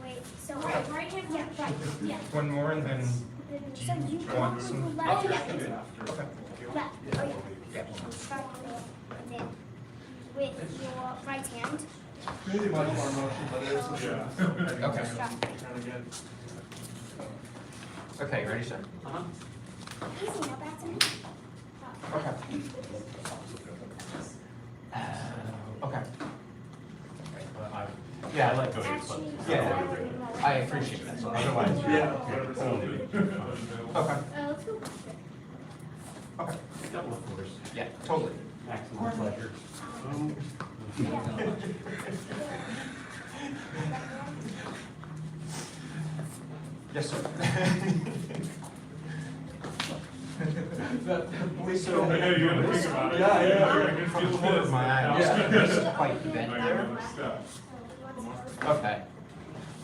Wait, so right hand, yeah, right, yeah. One more, and then So you want some? left, yeah. Okay. Left, oh yeah. Start with, then with your right hand. Maybe much more motion, but there's Okay. Stop. Okay, you ready, sir? Easy, now back to me. Okay. Okay. Yeah, I like going. Actually, Yeah, I appreciate that. Otherwise, Okay. let's go. Okay. double force. Yeah, totally. Maximum pleasure. Yes, sir. So, I know you're gonna think about it. Yeah, yeah. You're gonna From feel the corner of this. my eye, Yeah. it's quite bent there. Okay.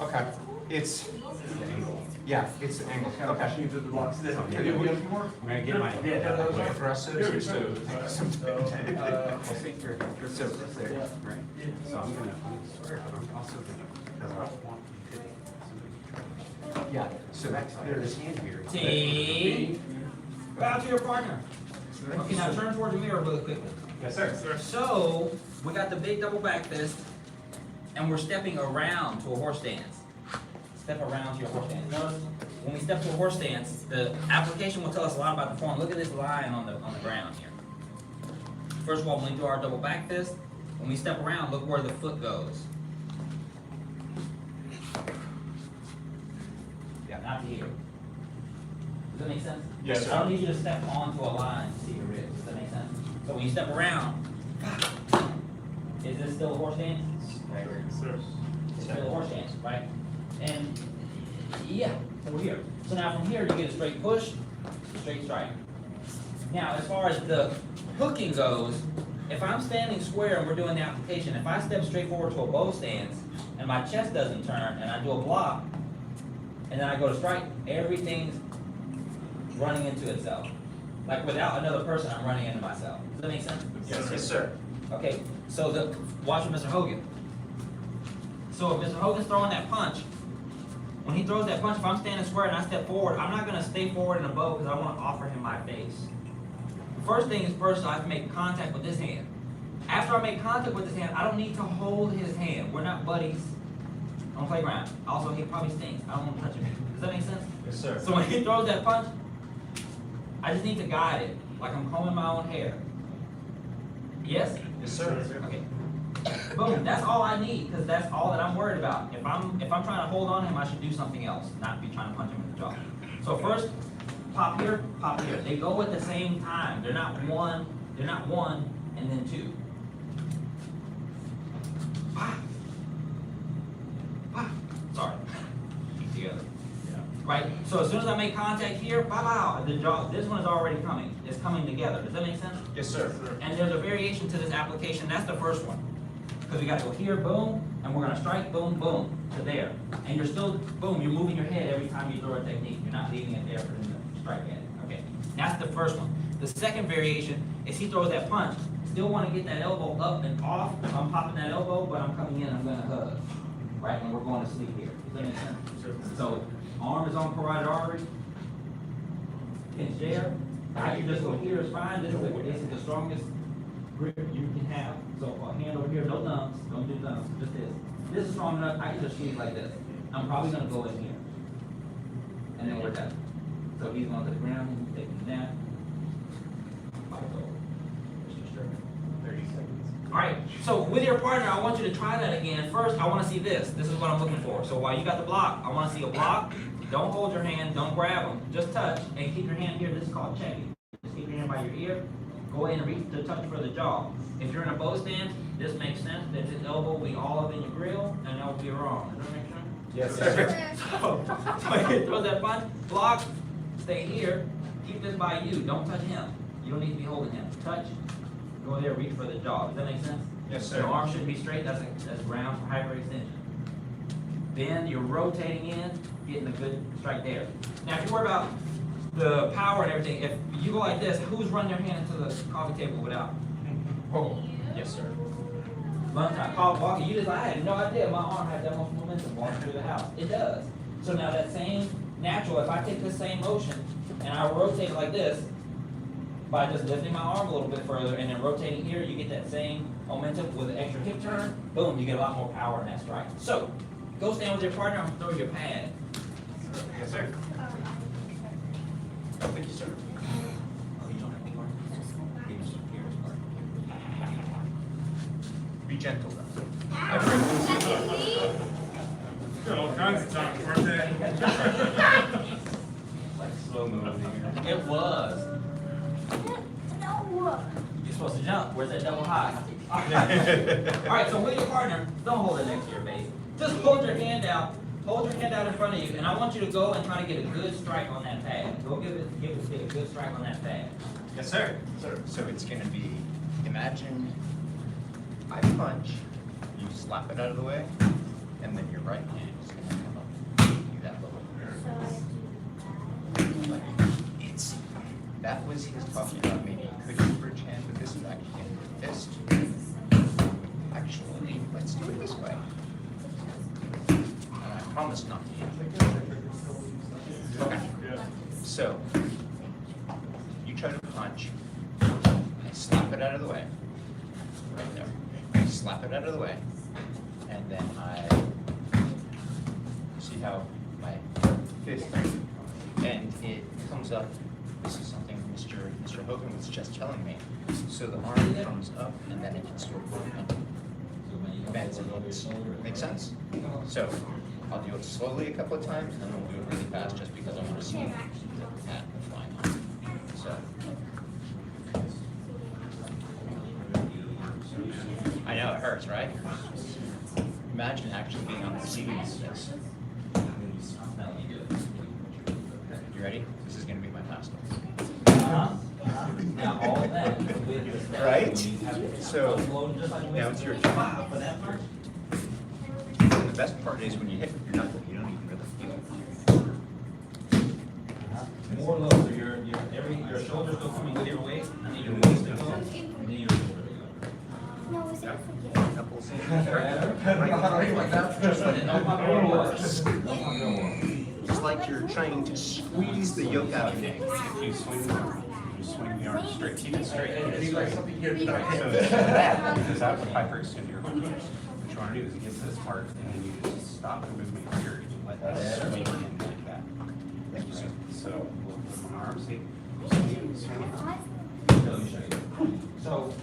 Okay. It's, yeah, it's the angle. Okay. Pushing through the blocks. Can you do it more? I'm gonna get my aggressive. Here we go. So, so there, right? So I'm gonna swear, but I'm also gonna, because I don't want you to. Yeah, so that's, there's hand here. T. Bow to your partner. Okay, now turn towards the mirror really quickly. Yes, sir. So, we got the big double back fist, and we're stepping around to a horse stance. Step around to your horse stance. Notice, when we step to a horse stance, the application will tell us a lot about the form. Look at this line on the ground here. First of all, when we do our double back fist, when we step around, look where the foot goes. Yeah. Not here. Does that make sense? Yes, sir. I don't need you to step onto a line to see your ribs. Does that make sense? So when you step around, is this still a horse stance? It's still a horse stance, right? And yeah, over here. So now from here, you get a straight push, straight strike. Now, as far as the hooking goes, if I'm standing square and we're doing the application, if I step straight forward to a bow stance and my chest doesn't turn and I do a block and then I go to strike, everything's running into itself. Like without another person, I'm running into myself. Does that make sense? Yes, sir. Okay, so watch Mr. Hogan. So if Mr. Hogan's throwing that punch, when he throws that punch, if I'm standing square and I step forward, I'm not gonna stay forward in a bow because I wanna offer him my face. The first thing is first I have to make contact with this hand. After I make contact with this hand, I don't need to hold his hand. We're not buddies on the playground. Also, he probably stinks. I don't wanna touch him. Does that make sense? Yes, sir. So when he throws that punch, I just need to guide it, like I'm combing my own hair. Yes? Yes, sir. Okay. Boom, that's all I need, because that's all that I'm worried about. If I'm trying to hold on to him, I should do something else, not be trying to punch him in the jaw. So first, pop here, pop here. They go at the same time. They're not one, and then two. Ah. Ah. Sorry. Keep together. Right? So as soon as I make contact here, bow, the jaw, this one is already coming. It's coming together. Does that make sense? Yes, sir. And there's a variation to this application. That's the first one. Because we gotta go here, boom, and we're gonna strike, boom, boom, to there. And you're still, boom, you're moving your head every time you throw a technique. You're not leaving it there for them to strike at it. Okay. That's the first one. The second variation is he throws that punch. Still wanna get that elbow up and off. I'm popping that elbow, but I'm coming in, I'm gonna hug. Right? And we're going to sleep here. Does that make sense? So, arm is on carotid artery. Pinch there. I can just go here is fine. This is the strongest grip you can have. So hand over here, no thumbs. Don't do thumbs. Just this. This is strong enough. I can just squeeze like this. I'm probably gonna go in here, and then we're done. So he's going to the ground. He's taking that. 30 seconds. All right. So with your partner, I want you to try that again. First, I want to see this. This is what I'm looking for. So while you got the block, I want to see a block. Don't hold your hand. Don't grab them. Just touch and keep your hand here. This is called checking. Just keep your hand by your ear. Go ahead and reach to touch for the jaw. If you're in a bow stance, this makes sense. That his elbow will be all up in your grill, and that will be wrong. Does that make sense? Yes, sir. So he throws that punch, block, stay here. Keep this by you. Don't touch him. You don't need to be holding him. Touch. Go there, reach for the jaw. Does that make sense? Yes, sir. Your arm should be straight. That's ground for hyperextension. Then you're rotating in, getting a good strike there. Now, if you worry about the power and everything, if you go like this, who's run their hand into the coffee table without? Oh, yes, sir. One time, walking, I had no idea my arm had that much momentum walking through the house. It does. So now that same natural, if I take this same motion and I rotate it like this, by just lifting my arm a little bit further and then rotating here, you get that same momentum with an extra hip turn. Boom, you get a lot more power in that strike. So, go stand with your partner. I'm gonna throw your pad. Yes, sir. Thank you, sir. Oh, you don't have any partner? Here's partner. Be gentle, though. Got all kinds of time, weren't they? Like slow-mo here. It was. You're supposed to jump. Where's that double high? All right, so with your partner, don't hold it next to your face. Just hold your hand out. Hold your hand out in front of you, and I want you to go and try to get a good strike on that pad. Go give it a good strike on that pad. Yes, sir. So it's gonna be, imagine I punch, you slap it out of the way, And then your right hand is gonna come up, do that little. It's, that was his talking about maybe a cushion bridge hand, but this is actually a fist. Actually, let's do it this way. And I promise not to hit. Okay. So, you try to punch, I slap it out of the way. Right there. I slap it out of the way. And then I see how my fist, and it comes up. This is something Mr. Hogan was just telling me. So the arm comes up and then it can sort of bends and looks. Make sense? So I'll do it slowly a couple of times and then we'll do it really fast just because I want to see the hat flying on. So. I know, it hurts, right? Imagine actually being on the receiving end of this. You ready? This is going to be my fast one. Now, all that with the Right? So, now it's your turn. And the best part is when you hit your knuckle, you don't even really feel it. More low, so your shoulders go coming with your weight, and then your waist to go, and then your shoulder to No, is it Knuckles. Just like you're trying to squeeze the yolk out of your neck. If you swing the arm straight, keep it straight. Keep it straight. So because that's what hyperextend your arm. What you want to do is get to this part and then you just stop the movement here. You let that swing in like that. Thank you, sir. So with my arm, see, swing, swing. So,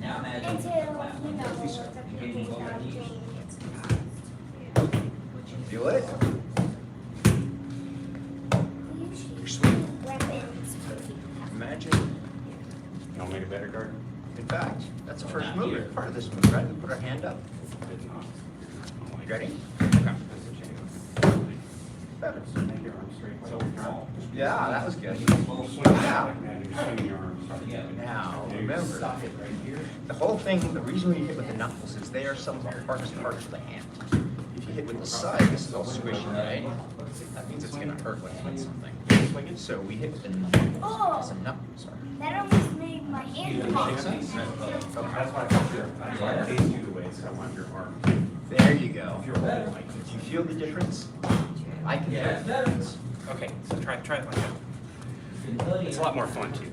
now imagine Until, engaging both knees. Feel it? You're sweet. weapons. Imagine. You want me to better guard? In fact, that's the first move, part of this move, right? We put our hand up. You ready? Okay. Better. So make your arm straight. So Yeah, that was good. swing Yeah. like that, and you're swinging your arms. Now, remember, the whole thing, the reason when you hit with the knuckles is they are some of the hardest parts of the hand. If you hit with the side, this is all squishy, right? That means it's gonna hurt when you hit something. So we hit with the knuckles. It's a knuckle, sorry. That almost made my hand pop. Makes sense? That's why I faced you the way, so I want your arm. There you go. If you're holding like Do this. you feel the difference? I can feel the difference. Okay, so try it like that. It's a lot more fun too.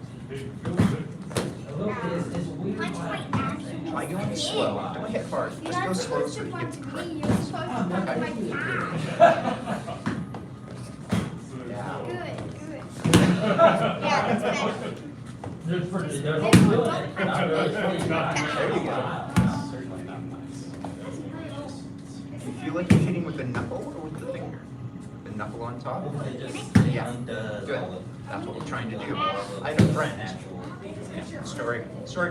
Punch my ass. Try going slow. Don't hit hard. You're Just not go slow supposed so to you punch get the me, grip. you're supposed to punch my ass. Yeah. Good, good. Yeah, that's better. There you go. Certainly not nice. Do you feel like you're hitting with the knuckle or with the finger? The knuckle on top? Yeah. Good. That's what we're trying to do. I have a friend. Yeah. Story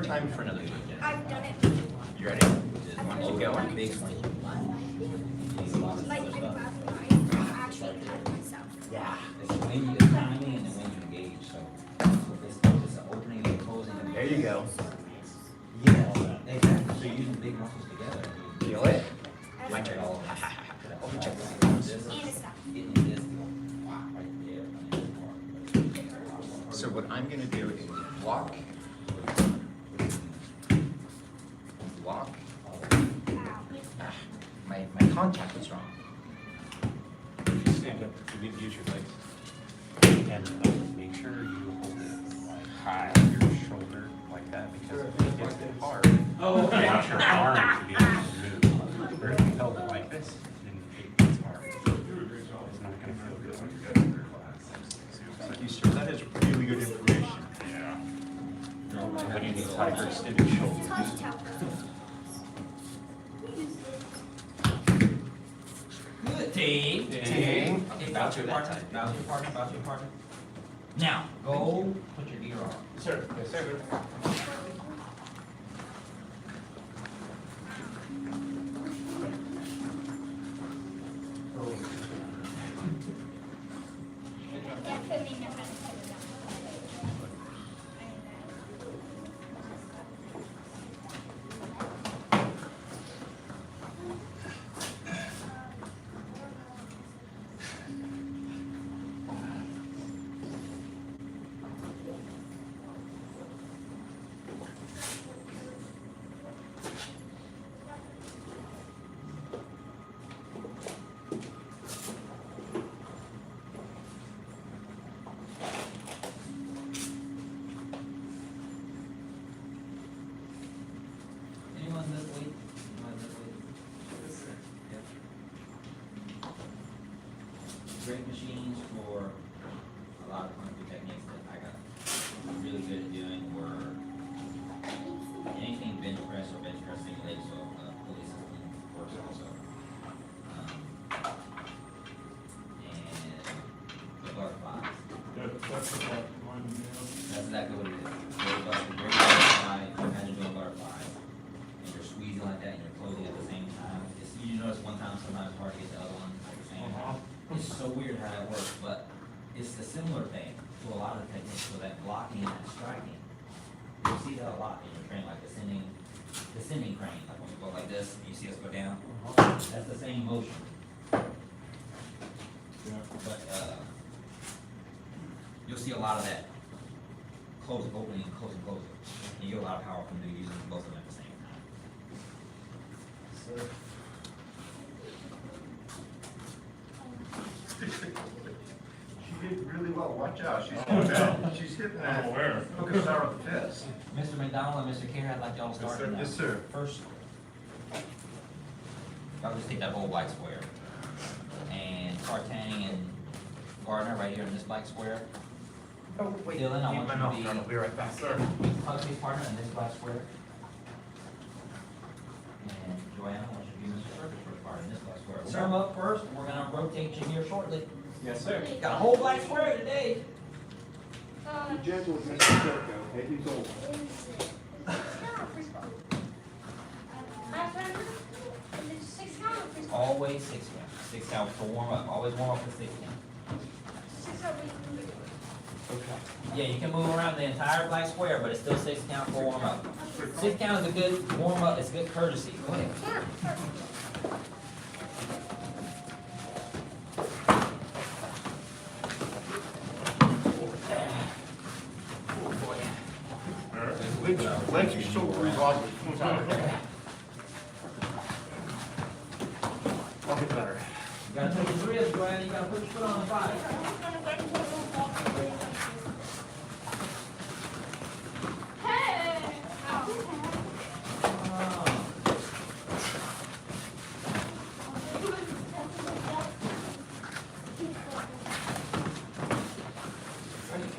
time for another time. I've done it. You ready? Want to keep going? Like, I actually cut myself. Yeah. When you get timing and then when you engage, so it's an opening and closing. There you go. Yeah, exactly. So you're using big muscles together. Feel it? That's My turn. good. Oh, check this. And it's not. So what I'm gonna do is block. Block. Ah, my contact was wrong. Stand up, you need to use your legs. And make sure you hold it like high on your shoulder like that because if it gets hard, you want your arm to be able to move. Or if you held it like this, then it gets hard. It's not gonna feel good. Thank you, sir. That is really good information. Yeah. But you need tighter extended shoulders. Touch tap. Good team. Ding. Okay, bounce your partner, bounce your partner, bounce your partner. Now, go put your gear on. Sir, yes, sir. Definitely never. great machines for a lot of kung fu techniques that I got really good at doing were anything bench press or bench press simulated, so pulley system works also. And the butterflies. That's about one, That's exactly what it is. Very butterfly, imagine doing butterflies. And you're squeezing like that and you're closing at the same time. You notice one time sometimes it's hard to get the other one at the same time. It's so weird how that works, but it's the similar thing to a lot of the techniques for that blocking and that striking. You'll see that a lot in your training, like descending crane. Like when we go like this, you see us go down. That's the same motion. But you'll see a lot of that closing, opening, closing, closing. And you get a lot of power from using both of them at the same time. So, She did really well, watch out, she's hitting that. I'm aware. Hook and star with the fist. Mr. McDonald and Mr. Carey, I'd like y'all to start. Yes, sir. First, y'all just take that whole black square. And Sartang and Gardner right here in this black square. Oh, wait. Dylan, I want you to I'll be right back. Sir. be Huxley's partner in this black square. And Joanna, I want you to be Mr. Circus' partner in this black square. We'll warm up first, we're gonna rotate you here shortly. Yes, sir. Got a whole black square today. Be gentle with Mr. Turco, okay? He's old. Always 6 count. 6 count for warm up. Always warm up with 6 count. Yeah, you can move around the entire black square, but it's still 6 count for warm up. 6 count is a good warm up. It's good courtesy. Go ahead. Legs are so broad. I'll get better. You gotta take his ribs, Joanne. You gotta put your foot on the 5.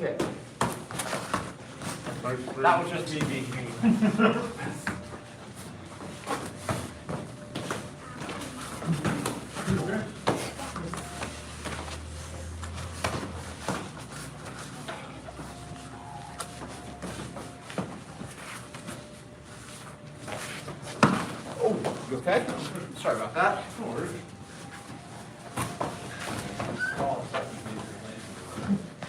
Okay. That was just me being me. Oh, you okay? Sorry about that. No worries.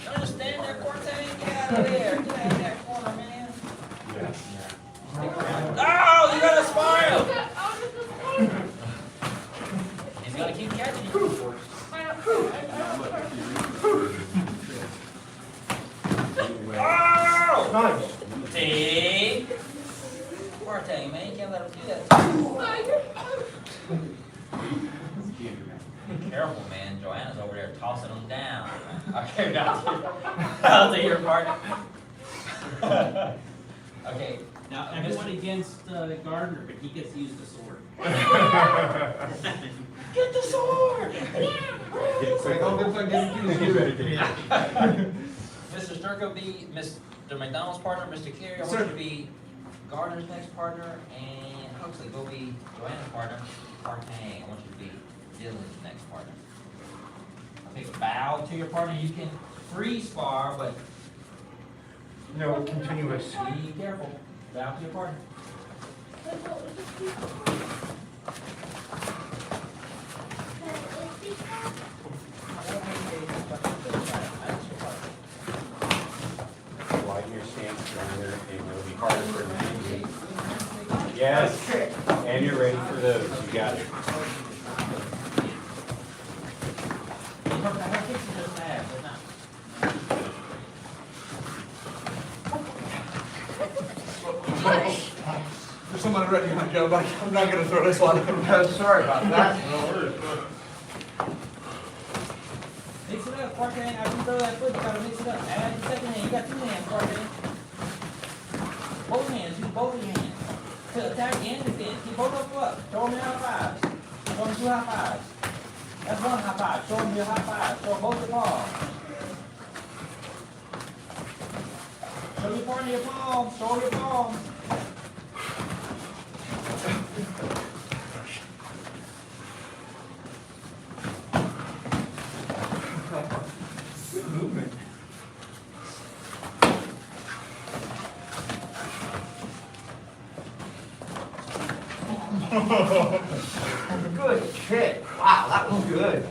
Don't just stand there, Cortez. Get out of there. Get out of that corner, man. Oh, you got a smile. He's gonna keep catching you. Oh! Nice. See? Cortez, man, you can't let him do that. Careful, man. Joanna's over there tossing them down. Okay, I'll take your part. Okay, Now, everyone against Gardner, but he gets to use the sword. get the sword! Mr. Sturko be Mr. McDonald's partner, Mr. Carey, I want you to be Gardner's next partner, and Huxley go be Joanna's partner. Parkang, I want you to be Dylan's next partner. Okay, bow to your partner. You can free spar, but No, continuous. be careful. Bow to your partner. Widen your stance around there, and it'll be harder for him to engage. Yes, and you're ready for those, you got it. Her kicks are just bad, they're not. There's somebody ready to go, but I'm not gonna throw this one. Sorry about that. Mix it up, Parkang. After you throw that foot, you gotta mix it up. Add your second hand. You got 2 hands, Parkang. Both hands. Use both of your hands. To attack and defend. Keep both of them up. Throw them in high fives. Throw them 2 high fives. That's one high five. Show them your high five. Show them both your palms. Show me part of your palms. Show them your palms. Good movement. Good kick. Wow, that was good.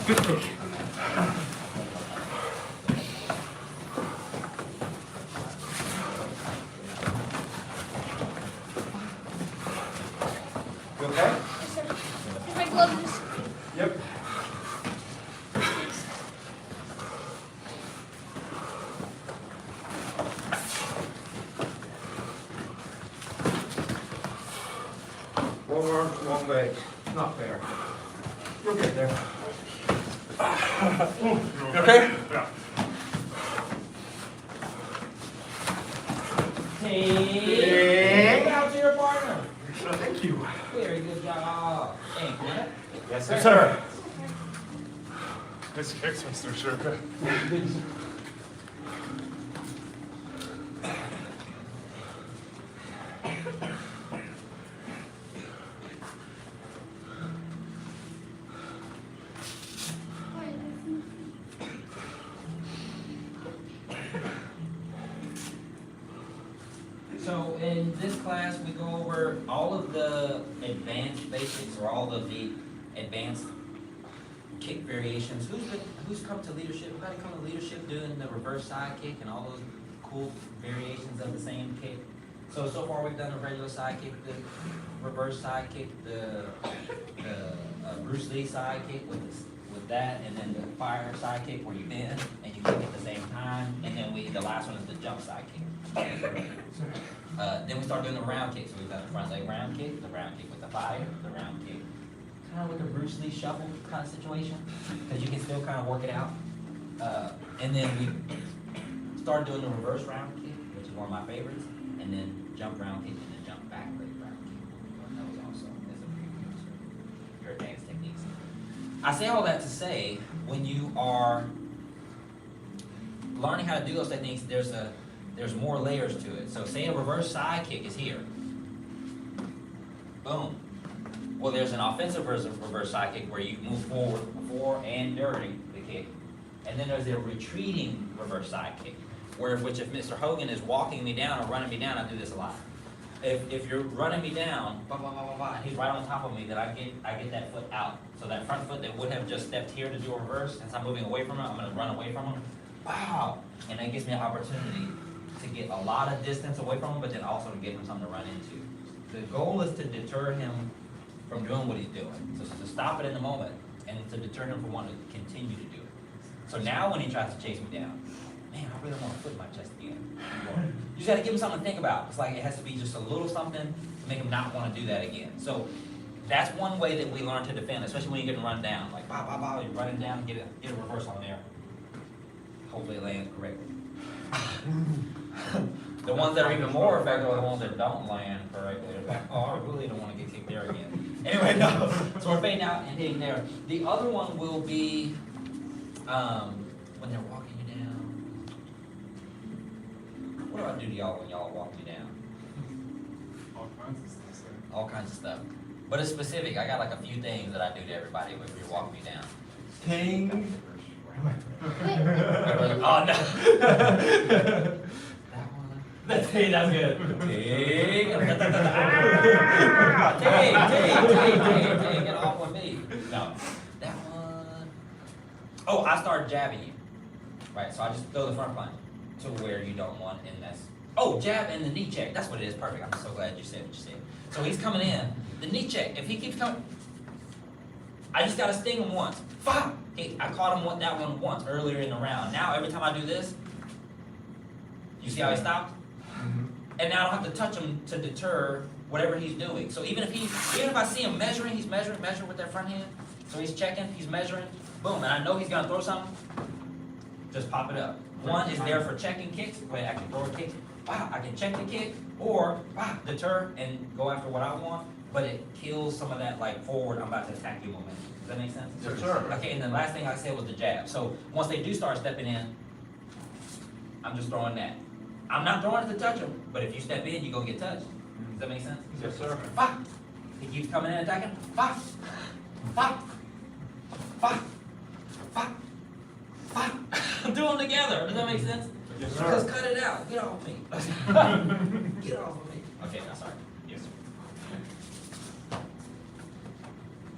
Good kick. You okay? Here's my gloves. Yep. One arm, one leg. Not fair. You'll get there. You okay? Yeah. Take out to your partner. Thank you. Very good job. Thank you. Yes, Yes, sir. Nice kicks, Mr. Sherka. So in this class, we go over all of the advanced basics or all of the advanced kick variations. Who's come to leadership? Anybody come to leadership doing the reverse side kick and all those cool variations of the same kick? So far we've done the regular side kick, the reverse side kick, the Bruce Lee side kick with that, and then the fire side kick where you bend and you kick at the same time, and then the last one is the jump side kick. Then we start doing the round kick. So we've got the front leg round kick, the round kick with the fire, the round kick, kind of like a Bruce Lee shuffle kind of situation, because you can still kind of work it out. And then we started doing the reverse round kick, which is one of my favorites, and then jump round kick and then jump back leg round kick. That was also as a precursor for your advanced techniques. I say all that to say, when you are learning how to do those techniques, there's more layers to it. So say a reverse side kick is here. Boom. Well, there's an offensive reverse side kick where you move forward before and during the kick. And then there's a retreating reverse side kick, which if Mr. Hogan is walking me down or running me down, I do this a lot. If you're running me down, blah, blah, blah, blah, blah, and he's right on top of me, then I get that foot out. So that front foot that would have just stepped here to do a reverse, since I'm moving away from him, I'm gonna run away from him. Wow! And that gives me an opportunity to get a lot of distance away from him, but then also to give him something to run into. The goal is to deter him from doing what he's doing. So to stop it in the moment, and to deter him from wanting to continue to do it. So now when he tries to chase me down, man, I really want to put my chest again. You just gotta give him something to think about. It's like it has to be just a little something to make him not want to do that again. So that's one way that we learn to defend, especially when you're getting run down. Like, bah, bah, bah, you're running down, get a reverse on there. Hopefully it lands correctly. The ones that are even more effective are the ones that don't land correctly. They're like, oh, I really don't want to get kicked there again. Anyway, no. So we're fading out and hitting there. The other one will be when they're walking you down. What do I do to y'all when y'all walk me down? All kinds of stuff, sir. All kinds of stuff. But it's specific. I got like a few things that I do to everybody when you're walking me down. Ting. Oh no. That's good. Ting. Ting. Get off on me. No. That one. Oh, I start jabbing you. Right, so I just throw the front punch to where you don't want, and that's. Oh, jab and the knee check. That's what it is. Perfect. I'm so glad you said what you said. So he's coming in. The knee check. If he keeps coming, I just gotta sting him once. Fuck! Hey, I caught him that one once earlier in the round. Now every time I do this, you see how he stopped? And now I don't have to touch him to deter whatever he's doing. So even if I see him measuring, he's measuring with that front hand. So he's checking, he's measuring, boom, and I know he's gonna throw something, just pop it up. One is there for checking kicks, where I can throw a kick, wow, I can check the kick, or wow, deter and go after what I want, but it kills some of that like forward, I'm about to attack you momentum. Does that make sense? Yes, sir. Okay, and the last thing I said was the jab. So once they do start stepping in, I'm just throwing that. I'm not throwing it to touch him, but if you step in, you're gonna get touched. Does that make sense? Yes, sir. Fuck! He keeps coming in and attacking. Fuck! Fuck! Fuck! Fuck! Fuck! Do them together. Does that make sense? Yes, Just sir. cut it out. Get off me. Get off of me. Okay, I'm sorry. Yes.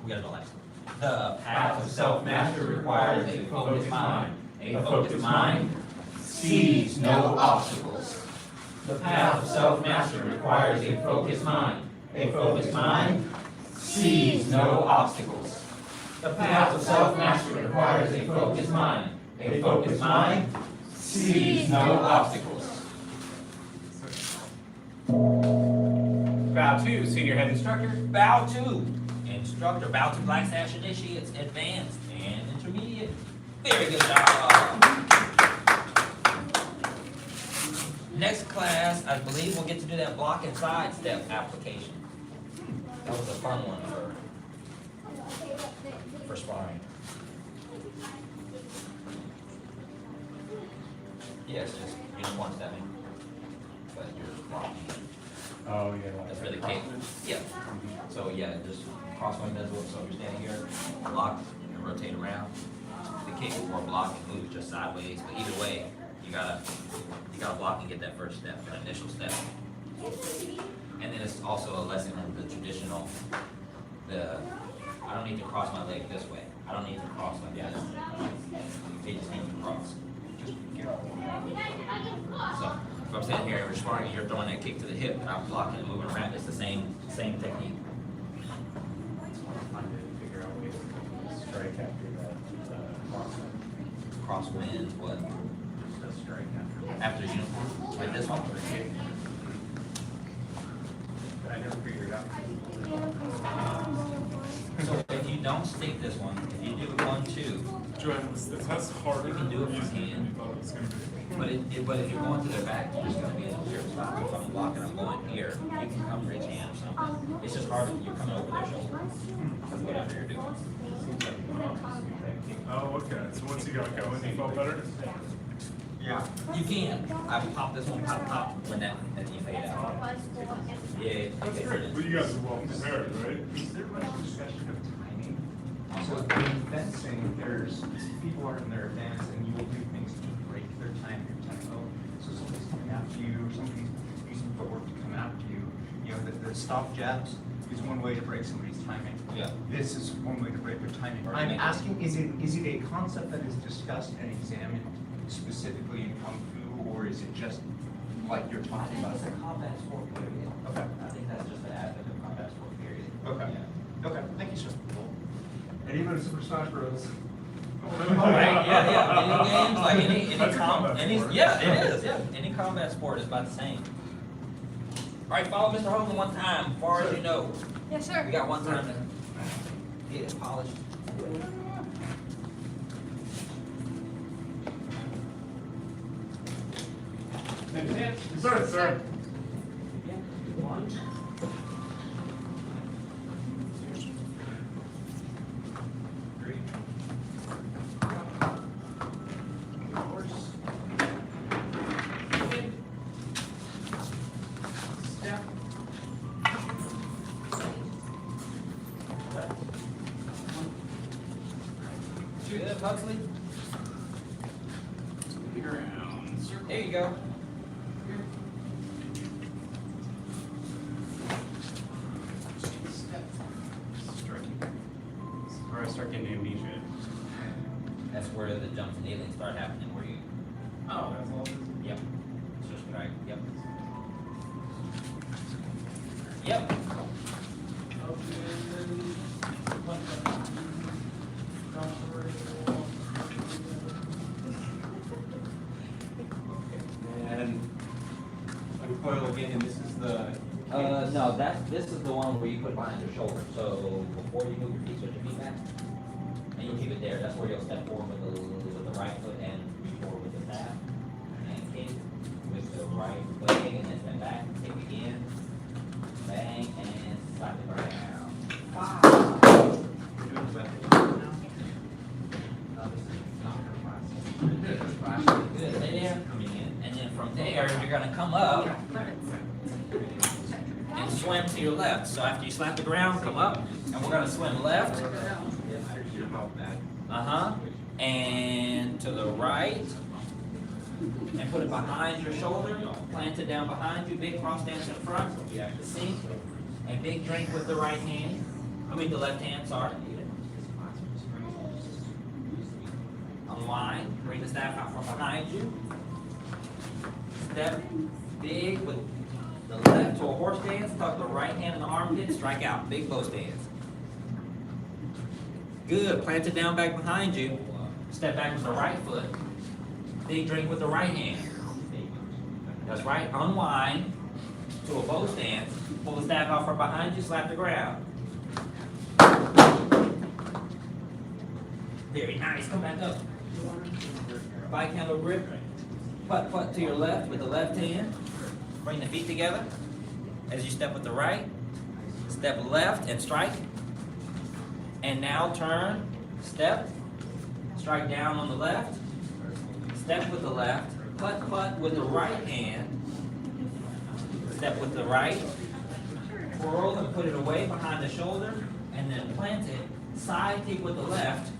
We gotta go last. The path of self-mastery requires a focused mind. A focused mind sees no obstacles. The path of self-mastery requires a focused mind. A focused mind sees no obstacles. The path of self-mastery requires a focused mind. A focused mind sees no obstacles. Bow two, senior head instructor. Bow to instructor. Bow to Black Sash Initiates, advanced and intermediate. Very good job. Next class, I believe we'll get to do that block and side step application. That was a fun one for sparring. Yes, just uniform stepping, but you're blocking. Oh, yeah. That's really kick. Yeah. So yeah, just crosswind middle. So if you're standing here, block and rotate around. The kick or block and move just sideways. But either way, you gotta block and get that first step, that initial step. And then it's also a lesson on the traditional. I don't need to cross my leg this way. I don't need to cross like that. They just need to cross. Just be careful. So if I'm standing here and we're sparring and you're throwing that kick to the hip and I'm blocking and moving around, it's the same technique. I did figure out ways to strike after that Crosswind, what? Just a strike after. After uniform? Like this one? But I never figured out. So if you don't stick this one, if you do 1, 2, Joanne, the test harder You can do it or from easier than hand. you thought it was gonna be? but if you're going to their back, you're just gonna be in a weird spot. If I'm blocking, I'm going here, you can come reach hand or something. It's just harder, you're coming over their shoulder. That's whatever you're doing. Oh, okay, so once you got going, you felt better? Yeah. You can. I pop this one, pop, when that, and you fade out. Yeah. That's great, but you guys are well prepared, right? Is there much discussion of timing? So in fencing, there's, people are in their advance and you will do things to break their time, your tempo. So somebody's coming after you, or somebody's using footwork to come after you. You know, the stop jabs is one way to break somebody's timing. Yeah. This is one way to break their timing. Or I'm make- asking, is it a concept that is discussed and examined specifically in Kung Fu, or is it just like you're I talking think about? it's a combat sport period. Okay. I think that's just an aspect of combat sport period. Okay. Yeah. Okay, thank you, sir. And even Super Smash Bros. Right, yeah. Any games, like any That's a combat sport. yeah, it is, yeah. Any combat sport is about the same. All right, follow Mr. Hogan one time, as far as you know. Yes, sir. We got one time to get it polished. Sir, sir. Good, Huxley. There you go. Striking. Or I start getting amnesia. That's where the jumps and kneeling start happening, where you, Oh, that's all it is? yep. It's just right, yep. Yep. again, and this is the. No, this is the one where you put it behind your shoulder, so before you move your feet, switch your feet back, and you'll keep it there, that's where you'll step forward with the right foot and reach forward with the staff, and kick with the right leg, and then step back, kick again, bang, and slap the ground. Good, stay there, coming in, and then from there, you're gonna come up and swim to your left. So after you slap the ground, come up, and we're gonna swim left. And to the right, and put it behind your shoulder, plant it down behind you, big cross stance in front, sink, and big drink with the right hand, the left hand, sorry. Unwind, bring the staff out from behind you. Step big with the left to a horse stance, tuck the right hand in the armpit, strike out, big bow stance. Good, plant it down back behind you. Step back with the right foot. Big drink with the right hand. That's right, unwind to a bow stance. Pull the staff out from behind you, slap the ground. Very nice, come back up. Bike handle grip. Putt to your left with the left hand. Bring the feet together. As you step with the right, step left and strike. And now turn, step, strike down on the left, step with the left, putt with the right hand, step with the right, twirl and put it away behind the shoulder, and then plant it, side kick with the left,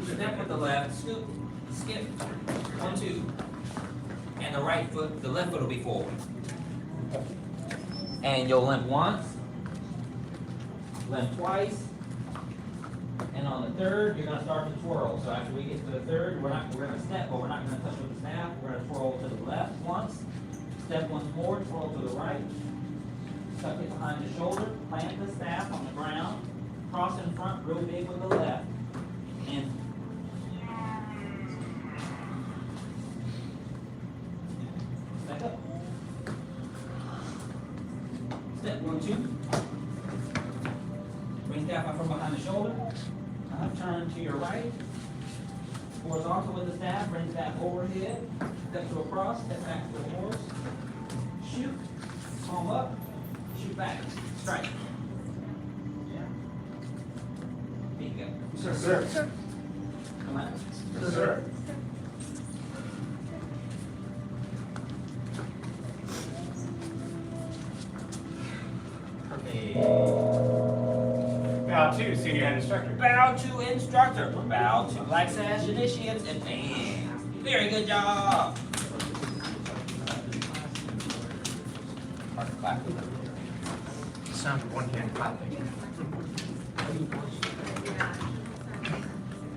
step with the left, scoop, skip, 1, 2, and the right foot, the left foot will be forward. And you'll limp once, limp twice, and on the third, you're gonna start to twirl. So after we get to the third, we're gonna step, but we're not gonna touch with the staff. We're gonna twirl to the left once, step once more, twirl to the right, tuck it behind the shoulder, plant the staff on the ground, cross in front real big with the left, and back up. Step 1, 2. Bring staff out from behind the shoulder. Turn to your right. Horizontal with the staff. Bring staff overhead. Step to a cross. Step back to a horse. Shoot. Palm up. Shoot back. Strike. Feet go. Sir. Come on. Sir. Bow to senior head instructor. Bow to instructor. Bow to Black Sash initiates and bam. Very good job. Hard to clap. Sound of one hand clapping.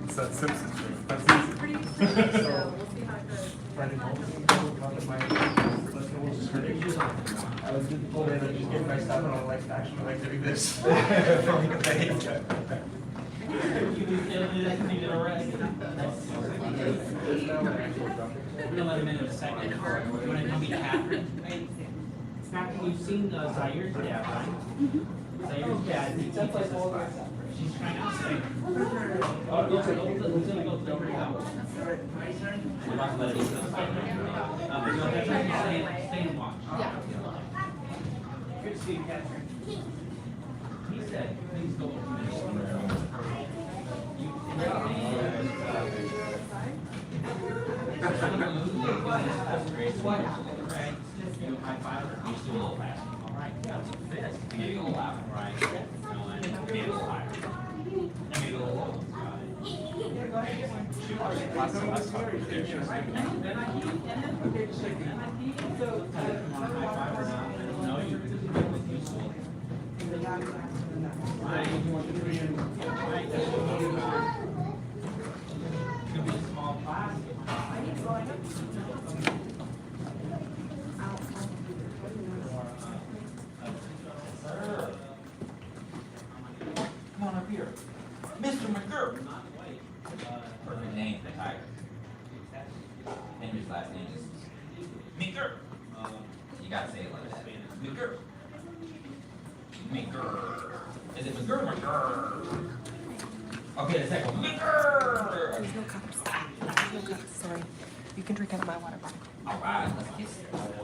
It's that Simpsons joke. That's easy. Pretty simple, so we'll see how it goes. I was just pulled in and just getting my stuff and I'm like, actually like doing this. You still do that, you need to arrest. We're gonna let him in a second. You wanna come meet Catherine? Catherine, you've seen Zaire's dad, right? Zaire's dad, he teaches us. She's trying to say. Oh, go to her house. We're not gonna let it go. Stay and watch. Yeah. Good to see you, Catherine. He said, please go. High five her. You still a little fast. All right. This. Maybe a little louder. Right. Maybe a little higher. And maybe a little lower. Come on up here. Mr. McGurk. Perfect name for Tiger. And his last name is Maker. You gotta say it like that. Maker. Maker. Is it Maker or Maker? Okay, the second one. Maker. There's no cups. There's no cups, sorry. You can drink out of my water bottle. All right, let's get started.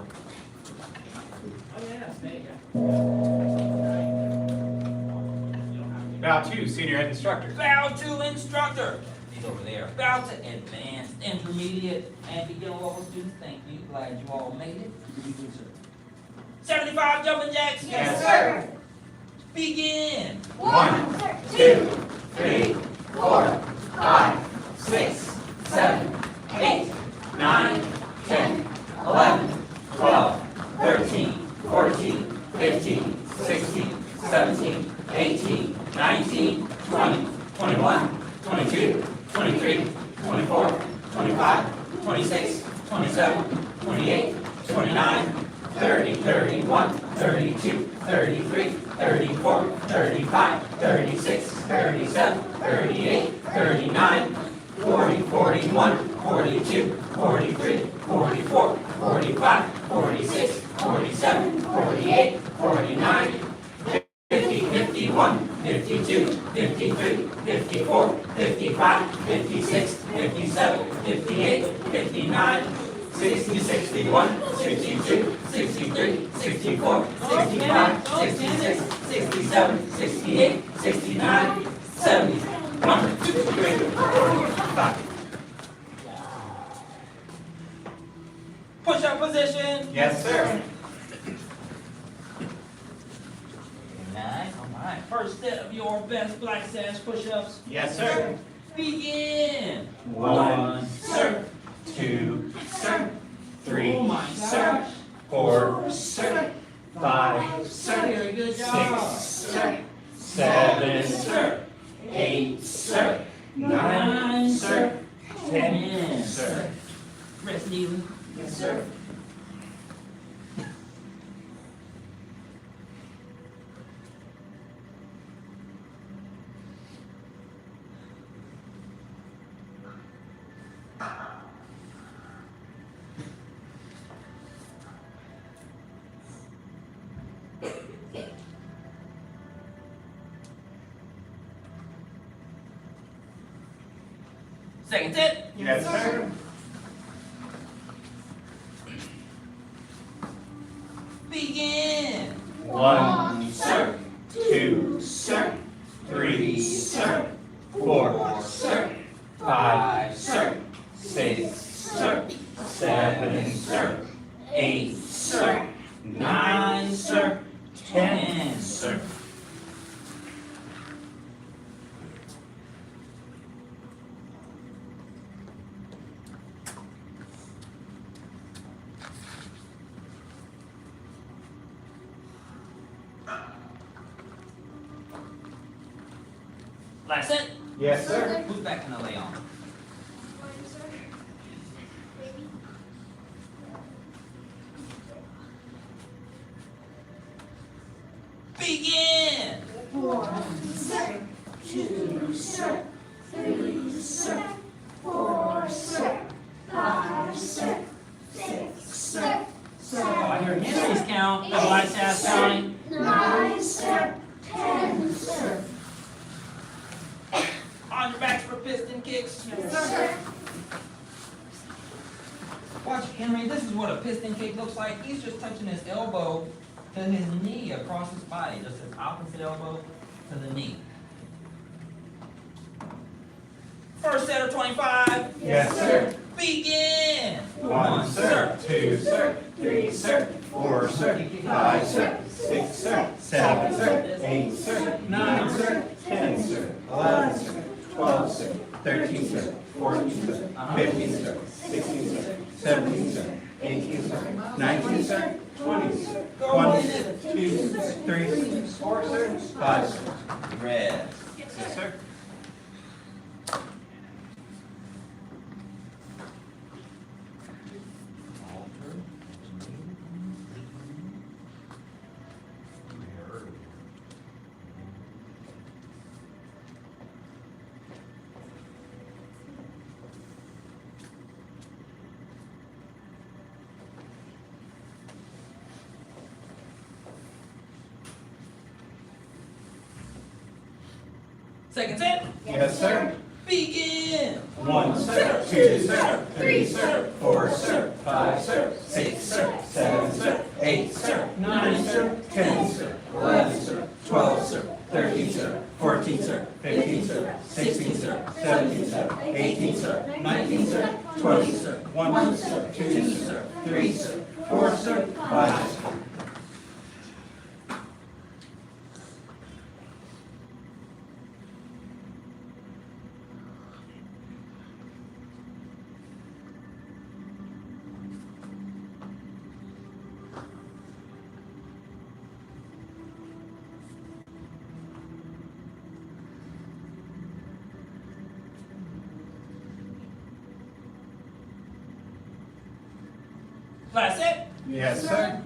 Bow to senior ed instructor. Bow to instructor. He's over there. Bow to advanced, intermediate, and beginner level students. Thank you. Glad you all made it. 75 jumping jacks. Yes, sir. Begin. 1, 2, 3, 4, 5, 6, 7, 8, 9, 10, 11, 12, 13, 14, 15, 16, 17, 18, 19, 20, 21, 22, 23, 24, 25, 26, 27, 28, 29, 30, 31, 32, 33, 34, 35, 36, 37, 38, 39, 40, 41, 42, 43, 44, 45, 46, 47, 48, 49, 50, 51, 52, 53, 54, 55, 56, 57, 58, 59, 60, 61, 62, 63, 64, 65, 66, 67, 68, 69, 70, 1, 2, 3, 4, 5. Push-up position. Yes, sir. Nice. All right. First set of your best black sash push-ups. Yes, sir. Begin. 1, sir. 2, sir. 3, Oh my sir. gosh. 4, sir. 5, sir. Very good job. 6, sir. 7, sir. 8, sir. 9, sir. 10, sir. Rest kneeling. Yes, sir. Second set. Yes, sir. Begin. 1, sir. 2, sir. 3, sir. 4, sir. 5, sir. 6, sir. 7, sir. 8, sir. 9, sir. 10, sir. Last set. Yes, sir. Who's back in the lay on? Begin. 1, sir. 2, sir. 3, sir. 4, sir. 5, sir. 6, sir. Oh, I hear Henry's count. The black sash counting. 9, sir. 10, sir. On your backs for piston kicks. Sir. Watch, Henry, this is what a piston kick looks like. He's just touching his elbow to his knee across his body. Just his opposite elbow to the knee. First set of 25. Yes, sir. Begin. 1, sir. 2, sir. 3, sir. 4, sir. 5, sir. 6, sir. 7, sir. 8, sir. 9, sir. 10, sir. 11, sir. 12, sir. 13, sir. 14, sir. 15, sir. 16, sir. 17, sir. 18, sir. 19, sir. 20, sir. 1, 2, 3, 4, sir. 5, sir. Red. Yes, sir. Second set. Yes, sir. Begin. 1, sir. 2, sir. 3, sir. 4, sir. 5, sir. 6, sir. 7, sir. 8, sir. 9, sir. 10, sir. 11, sir. 12, sir. 13, sir. 14, sir. 15, sir. 16, sir. 17, sir. 18, sir. 19, sir. 20, sir. 1, sir. 2, sir. 3, sir. 4, sir. 5, sir. Last set. Yes, sir.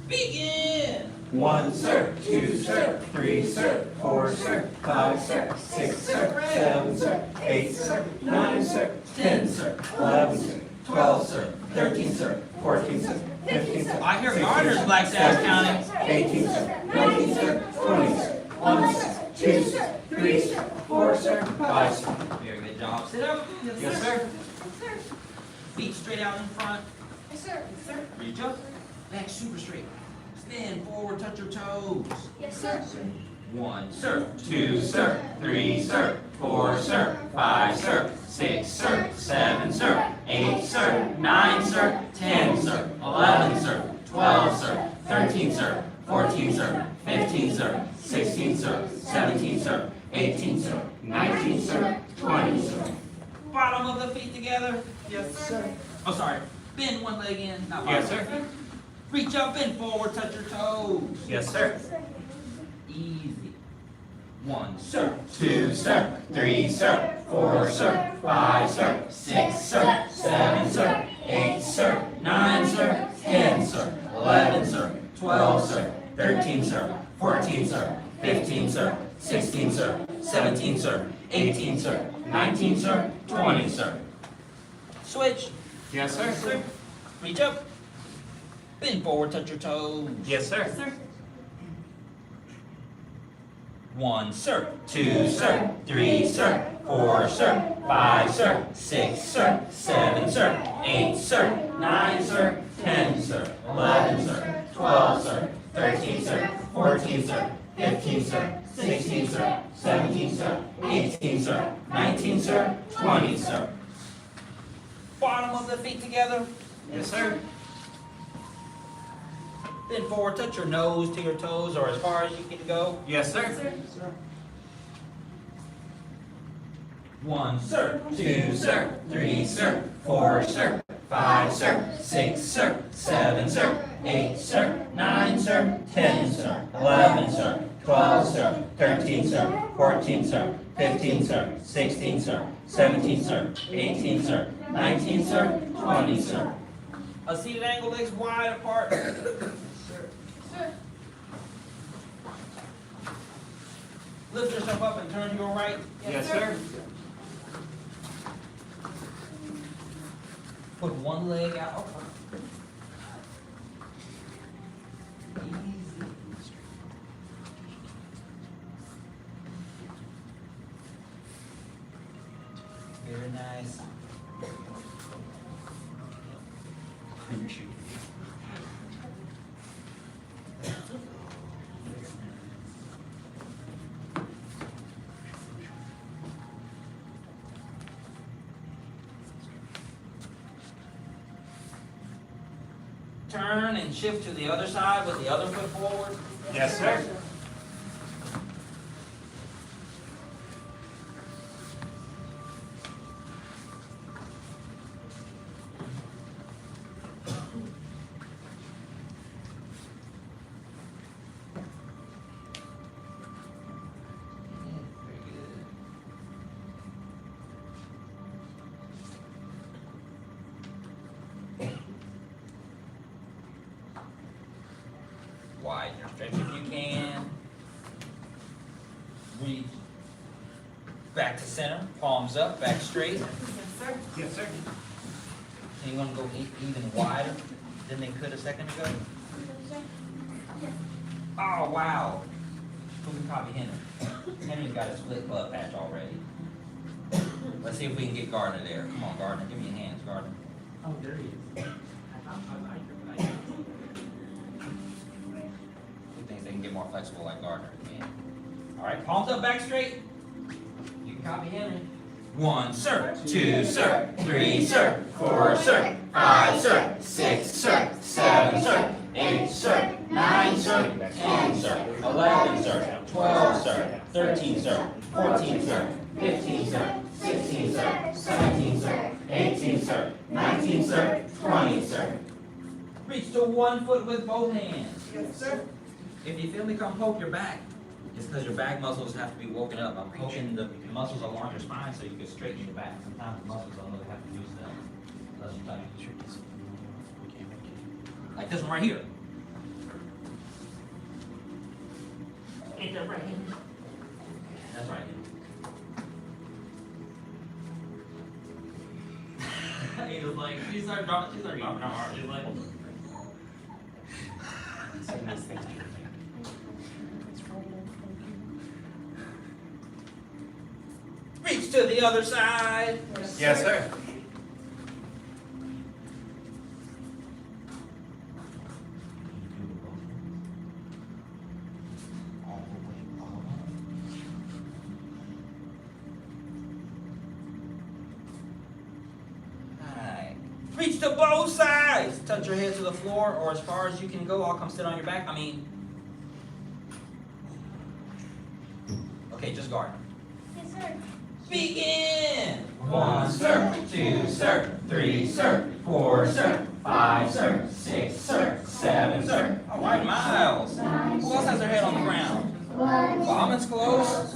Begin. 1, sir. 2, sir. 3, sir. 4, sir. 5, sir. 6, sir. 7, sir. 8, sir. 9, sir. 10, sir. 11, sir. 12, sir. 13, sir. 14, sir. 15, sir. I hear garters, Black Sass County. 18, sir. 19, sir. 20, sir. 1, sir. 2, sir. 3, sir. 4, sir. 5, sir. Very good job. Sit up. Yes, sir. Feet straight out in front. Yes, sir. Reach up. Back super straight. Stand forward, touch your toes. Yes, sir. 1, sir. 2, sir. 3, sir. 4, sir. 5, sir. 6, sir. 7, sir. 8, sir. 9, sir. 10, sir. 11, sir. 12, sir. 13, sir. 14, sir. 15, sir. 16, sir. 17, sir. 18, sir. 19, sir. 20, sir. Bottom of the feet together. Yes, sir. Oh, sorry. Bend one leg in. Not Yes, bottom. sir. Reach up, bend forward, touch your toes. Yes, sir. Easy. 1, sir. 2, sir. 3, sir. 4, sir. 5, sir. 6, sir. 7, sir. 8, sir. 9, sir. 10, sir. 11, sir. 12, sir. 13, sir. 14, sir. 15, sir. 16, sir. 17, sir. 18, sir. 19, sir. 20, sir. Switch. Yes, sir. Reach up. Bend forward, touch your toes. Yes, sir. 1, sir. 2, sir. 3, sir. 4, sir. 5, sir. 6, sir. 7, sir. 8, sir. 9, sir. 10, sir. 11, sir. 12, sir. 13, sir. 14, sir. 15, sir. 16, sir. 17, sir. 18, sir. 19, sir. 20, sir. Bottom of the feet together. Yes, sir. Bend forward, touch your nose to your toes or as far as you can go. Yes, sir. 1, sir. 2, sir. 3, sir. 4, sir. 5, sir. 6, sir. 7, sir. 8, sir. 9, sir. 10, sir. 11, sir. 12, sir. 13, sir. 14, sir. 15, sir. 16, sir. 17, sir. 18, sir. 19, sir. 20, sir. A seated angle, legs wide apart. Lift yourself up and turn to your right. Yes, sir. Put one leg out. Easy. Very nice. Turn and shift to the other side with the other foot forward. Yes, sir. Widen your stretch if you can. Reach back to center, palms up, back straight. Yes, sir. And you want to go even wider than they could a second ago? Oh, wow. Who can copy Henry? Henry's got a split club patch already. Let's see if we can get Gardner there. Come on, Gardner, give me your hands, Gardner. Oh, there he is. Who thinks they can get more flexible like Gardner can? All right, palms up, back straight. You can copy Henry. 1, sir. 2, sir. 3, sir. 4, sir. 5, sir. 6, sir. 7, sir. 8, sir. 9, sir. 10, sir. 11, sir. 12, sir. 13, sir. 14, sir. 15, sir. 16, sir. 17, sir. 18, sir. 19, sir. 20, sir. Reach to 1 foot with both hands. Yes, sir. If you feel me come poke your back, it's because your back muscles have to be woken up. I'm poking the muscles along your spine so you can straighten your back. Sometimes the muscles don't really have to use them. Unless you touch it. Like this one right here. Ain't that right? That's right. Angel's like, she started dropping her heart. She's like, Say nice things to your family. reach to the other side. Yes, sir. Alright. Reach to both sides. Touch your head to the floor or as far as you can go. I'll come sit on your back. Okay, just guard. Yes, sir. Begin! 1, sir. 2, sir. 3, sir. 4, sir. 5, sir. 6, sir. 7, sir. All right, Miles. Who else has their head on the ground? Bauman's close.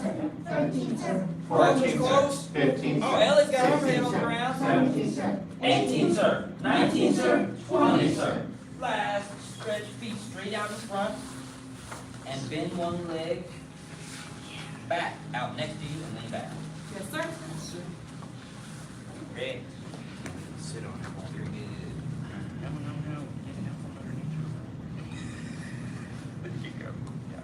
13, sir. Welch's close. 15, Oh, Ellie's got her head on the ground. 17, sir. 18, sir. 19, sir. 20, sir. Last, stretch feet straight out in front. And bend one leg back, out next to you, and lean back. Yes, sir. Great. Sit on it. Very good. No. Get it out from underneath you. There you go. Yeah.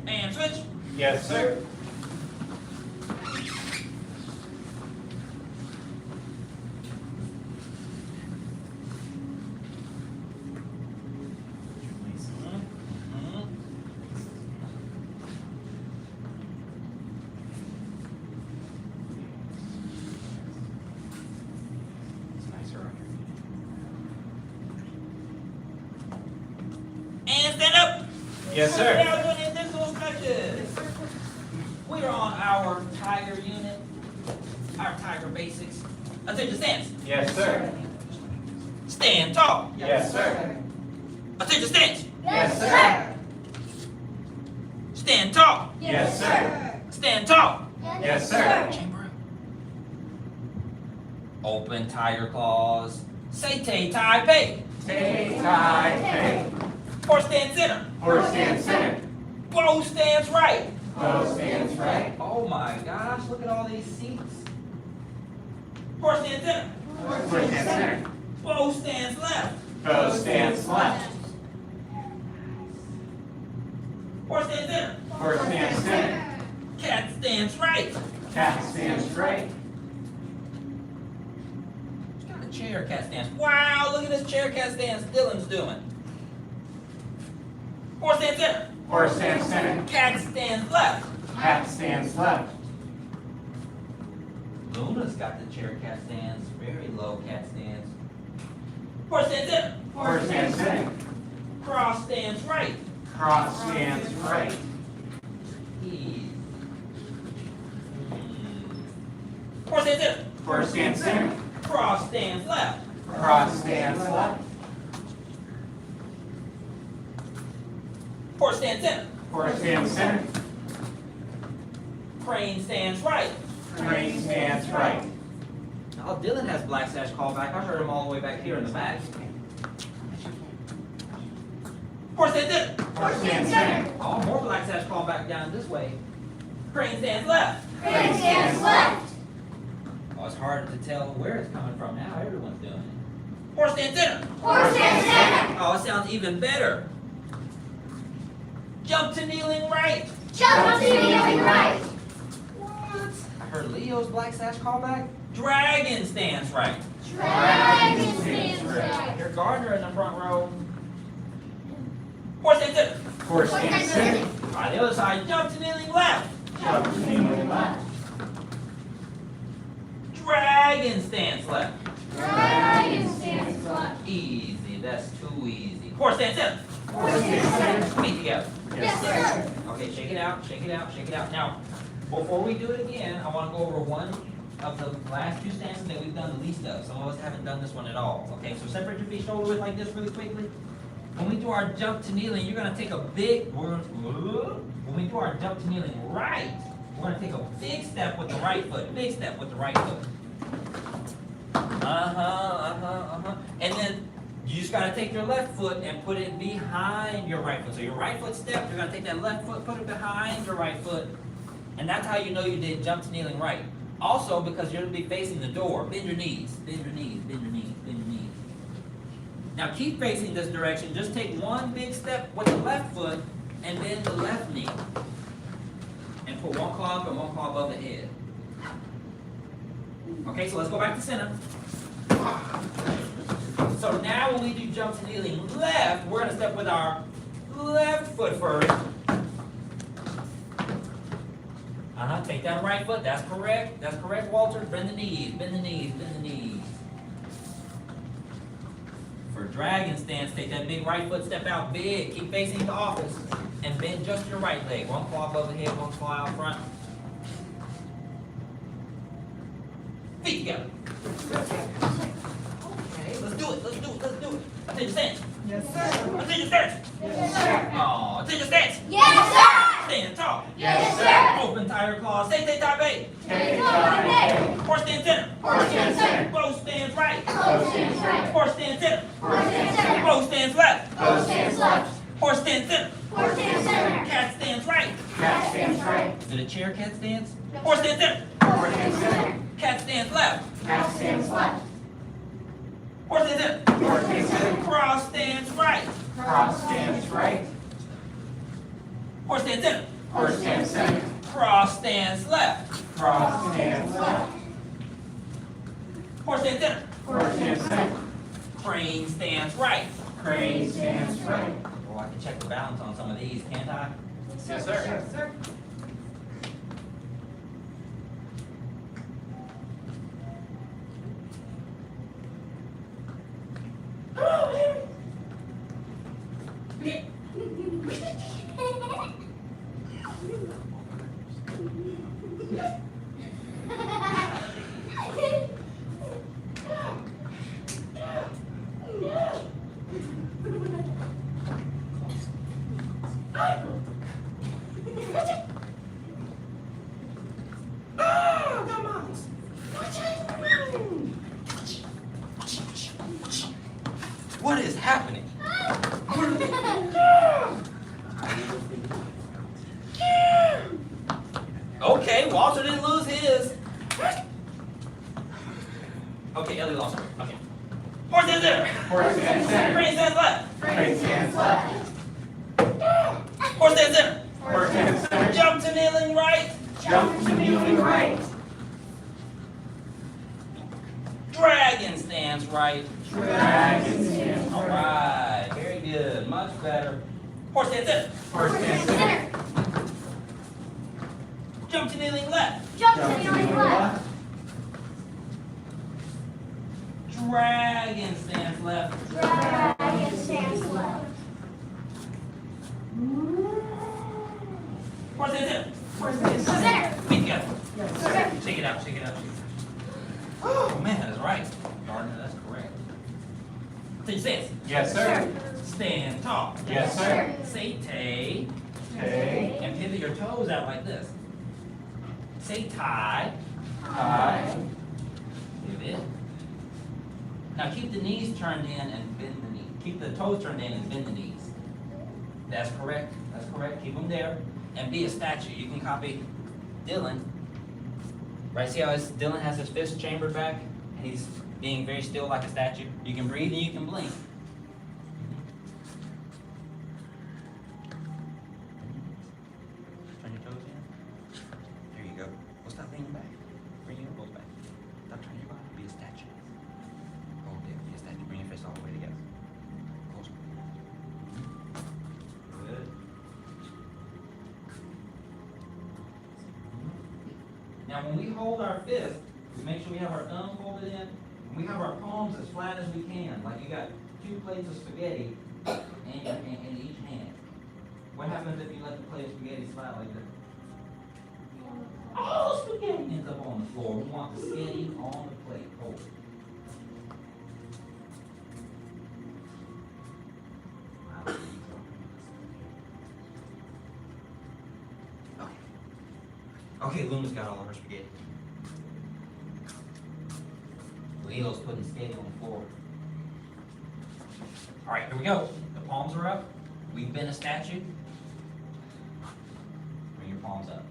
And switch. Yes, sir. It's nicer on And stand up. Yes, sir. Now doing invisible stretches. We're on our tiger unit, our tiger basics. Attention stance. Yes, sir. Stand tall. Yes, sir. Attention stance. Yes, sir. Stand tall. Yes, sir. Stand tall. Yes, sir. Chamber up. Open tiger claws. Say tay tai pei. Tay, tie, pay. Horse stand center. Horse stand center. Bow stands right. Bow stands right. Oh my gosh, look at all these seats. Horse stand center. Horse stand center. Bow stands left. Bow stands left. Horse stand center. Horse stands center. Cat stands right. Cat stands right. Who's got a chair cat stance? Wow, look at this chair cat stance Dylan's doing. Horse stands center. Horse stands center. Cat stands left. Cat stands left. Luna's got the chair cat stance, very low cat stance. Horse stands center. Horse stands center. Cross stands right. Cross stands right. Easy. Horse stands center. Horse stands center. Cross stands left. Cross stands left. Horse stands center. Horse stands center. Crane stands right. Crane stands right. Oh, Dylan has black sash callback. I heard him all the way back here in the back. Horse stands center. Horse stands center. Oh, more black sash callback down this way. Crane stands left. Crane stands left. Oh, it's hard to tell where it's coming from now. Everyone's doing it. Horse stands center. Horse stands center. Oh, it sounds even better. Jump to kneeling right. Jump to kneeling right. What? I heard Leo's black sash callback. Dragon stands right. Dragon stands right. Here, Gardner in the front row. Horse stands center. Horse stands center. All right, the other side. Jump to kneeling left. Jump to kneeling left. Dragon stands left. Dragon stands left. Easy. That's too easy. Horse stands center. Horse stands center. Feet together. Yes, sir. Okay, shake it out, shake it out, shake it out. Now, before we do it again, I want to go over one of the last two stanzas that we've done the least of. Some of us haven't done this one at all. Okay, so separate your feet shoulder width like this really quickly. When we do our jump to kneeling, you're going to take a big, when we do our jump to kneeling right, we're going to take a big step with the right foot. Big step with the right foot. And then you just got to take your left foot and put it behind your right foot. So your right foot step, you're going to take that left foot, put it behind your right foot. And that's how you know you did jump to kneeling right. Also, because you're going to be facing the door, bend your knees, bend your knees, bend your knees, bend your knees. Now keep facing this direction. Just take one big step with the left foot and bend the left knee. And put one claw up and one claw above the head. Okay, so let's go back to center. So now when we do jump to kneeling left, we're going to step with our left foot first. Take that right foot. That's correct. That's correct, Walter. Bend the knees, bend the knees, bend the knees. For dragon stance, take that big right foot, step out big. Keep facing the office. And bend just your right leg. One claw above the head, one claw out front. Feet together. Okay, let's do it, let's do it, let's do it. Attention stance. Yes, sir. Attention stance. Yes, sir. Oh, attention stance. Yes, sir. Stand tall. Yes, sir. Open tire claws. Stay type A. Take it on day. Horse stand center. Horse stands center. Bow stands right. Bow stands right. Horse stands center. Horse stands center. Bow stands left. Bow stands left. Horse stands center. Horse stands center. Cat stands right. Cat stands right. Is it a chair cat stance? Horse stands center. Horse stands center. Cat stands left. Cat stands left. Horse stands center. Horse stands center. Cross stands right. Cross stands right. Horse stands center. Horse stands center. Cross stands left. Cross stands left. Horse stands center. Horse stands center. Crane stands right. Crane stands right. Oh, I can check the balance on some of these, can't I? Yes, sir. Yes, sir. What is happening? Okay, Walter didn't lose his. Okay, Ellie lost her. Okay. Horse stands there. Horse stands center. Crane stands left. Crane stands left. Horse stands there. Horse stands center. Jump to kneeling right. Jump to kneeling right. Dragon stands right. Dragon stands All right. right, very good, much better. Horse stands there. Horse stands center. Jump to kneeling left. Jump Jump to to kneeling kneeling left. left. Dragon stands left. Dragon stands left. Force it in. Center. Feet together. Center. Shake it out, shake it out, shake it out. Oh man, that's right. Gardner, that's correct. Say stance. Yes, sir. Stand tall. Yes, sir. Say tay. Tay. And pivot your toes out like this. Say tie. Tie. Pivot. Now keep the knees turned in and bend the knee. Keep the toes turned in and bend the knees. That's correct. That's correct. Keep them there. And be a statue. You can copy Dylan. Right? See how Dylan has his fist chambered back? And he's being very still like a statue. You can breathe and you can blink. Turn your toes in. There you go. Well, stop leaning back. Bring your elbows back. Stop turning your body. Be a statue. Hold there. Be a statue. Bring your face all the way together. Closer. Good. Now, when we hold our fist, we make sure we have our thumb folded in, and we have our palms as flat as we can. Like you got 2 plates of spaghetti in each hand. What happens if you let the plate of spaghetti slide like that? All the spaghetti ends up on the floor. We want the spaghetti on the plate. Hold it. Okay, Luna's got all of her spaghetti. Leo's putting spaghetti on the floor. All right, here we go. The palms are up. We've been a statue. Bring your palms up.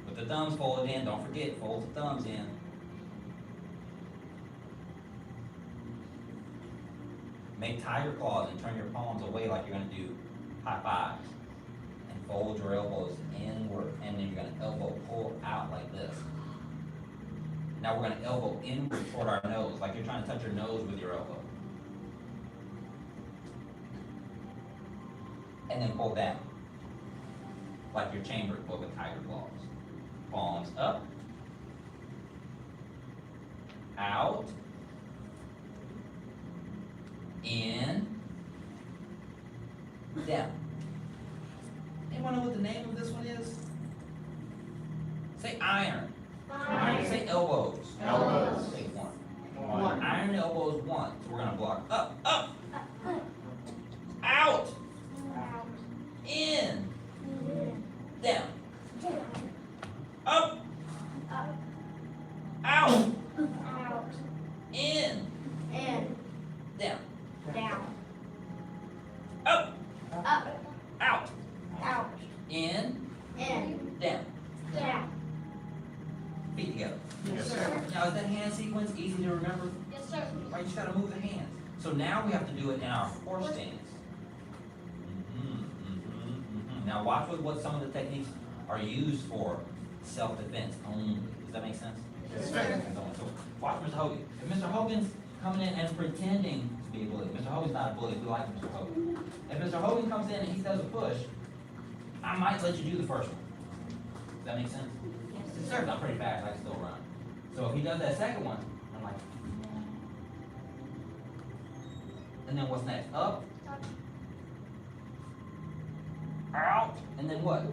With the thumbs folded in, don't forget, fold the thumbs in. Make tiger claws and turn your palms away like you're going to do high fives. And fold your elbows inward, and then you're going to elbow pull out like this. Now we're going to elbow inward toward our nose, like you're trying to touch your nose with your elbow. And then pull down, like you're chambered, but with tiger claws. Palms up, out, in, down. Anyone know what the name of this one is? Say iron. Iron. Say elbows. Elbows. Say one. One. Iron elbows one. So we're gonna block up, up, out, in, down, up, out, in, down, up, out, in, down. Feet together. Yes, sir. Now is that hand sequence easy to remember? Yes, sir. Right, you just gotta move the hands. So now we have to do it in our horse stance. Now watch what some of the techniques are used for self-defense only. Does that make sense? Yes, sir. So watch Mr. Hogan. If Mr. Hogan's coming in and pretending to be a bully, Mr. Hogan's not a bully, we like Mr. Hogan. If Mr. Hogan comes in and he does a push, I might let you do the first one. Does that make sense? Yes, sir. I'm pretty fast, I can still run. So if he does that second one, I'm like, and then what's next? Up, out, and then what?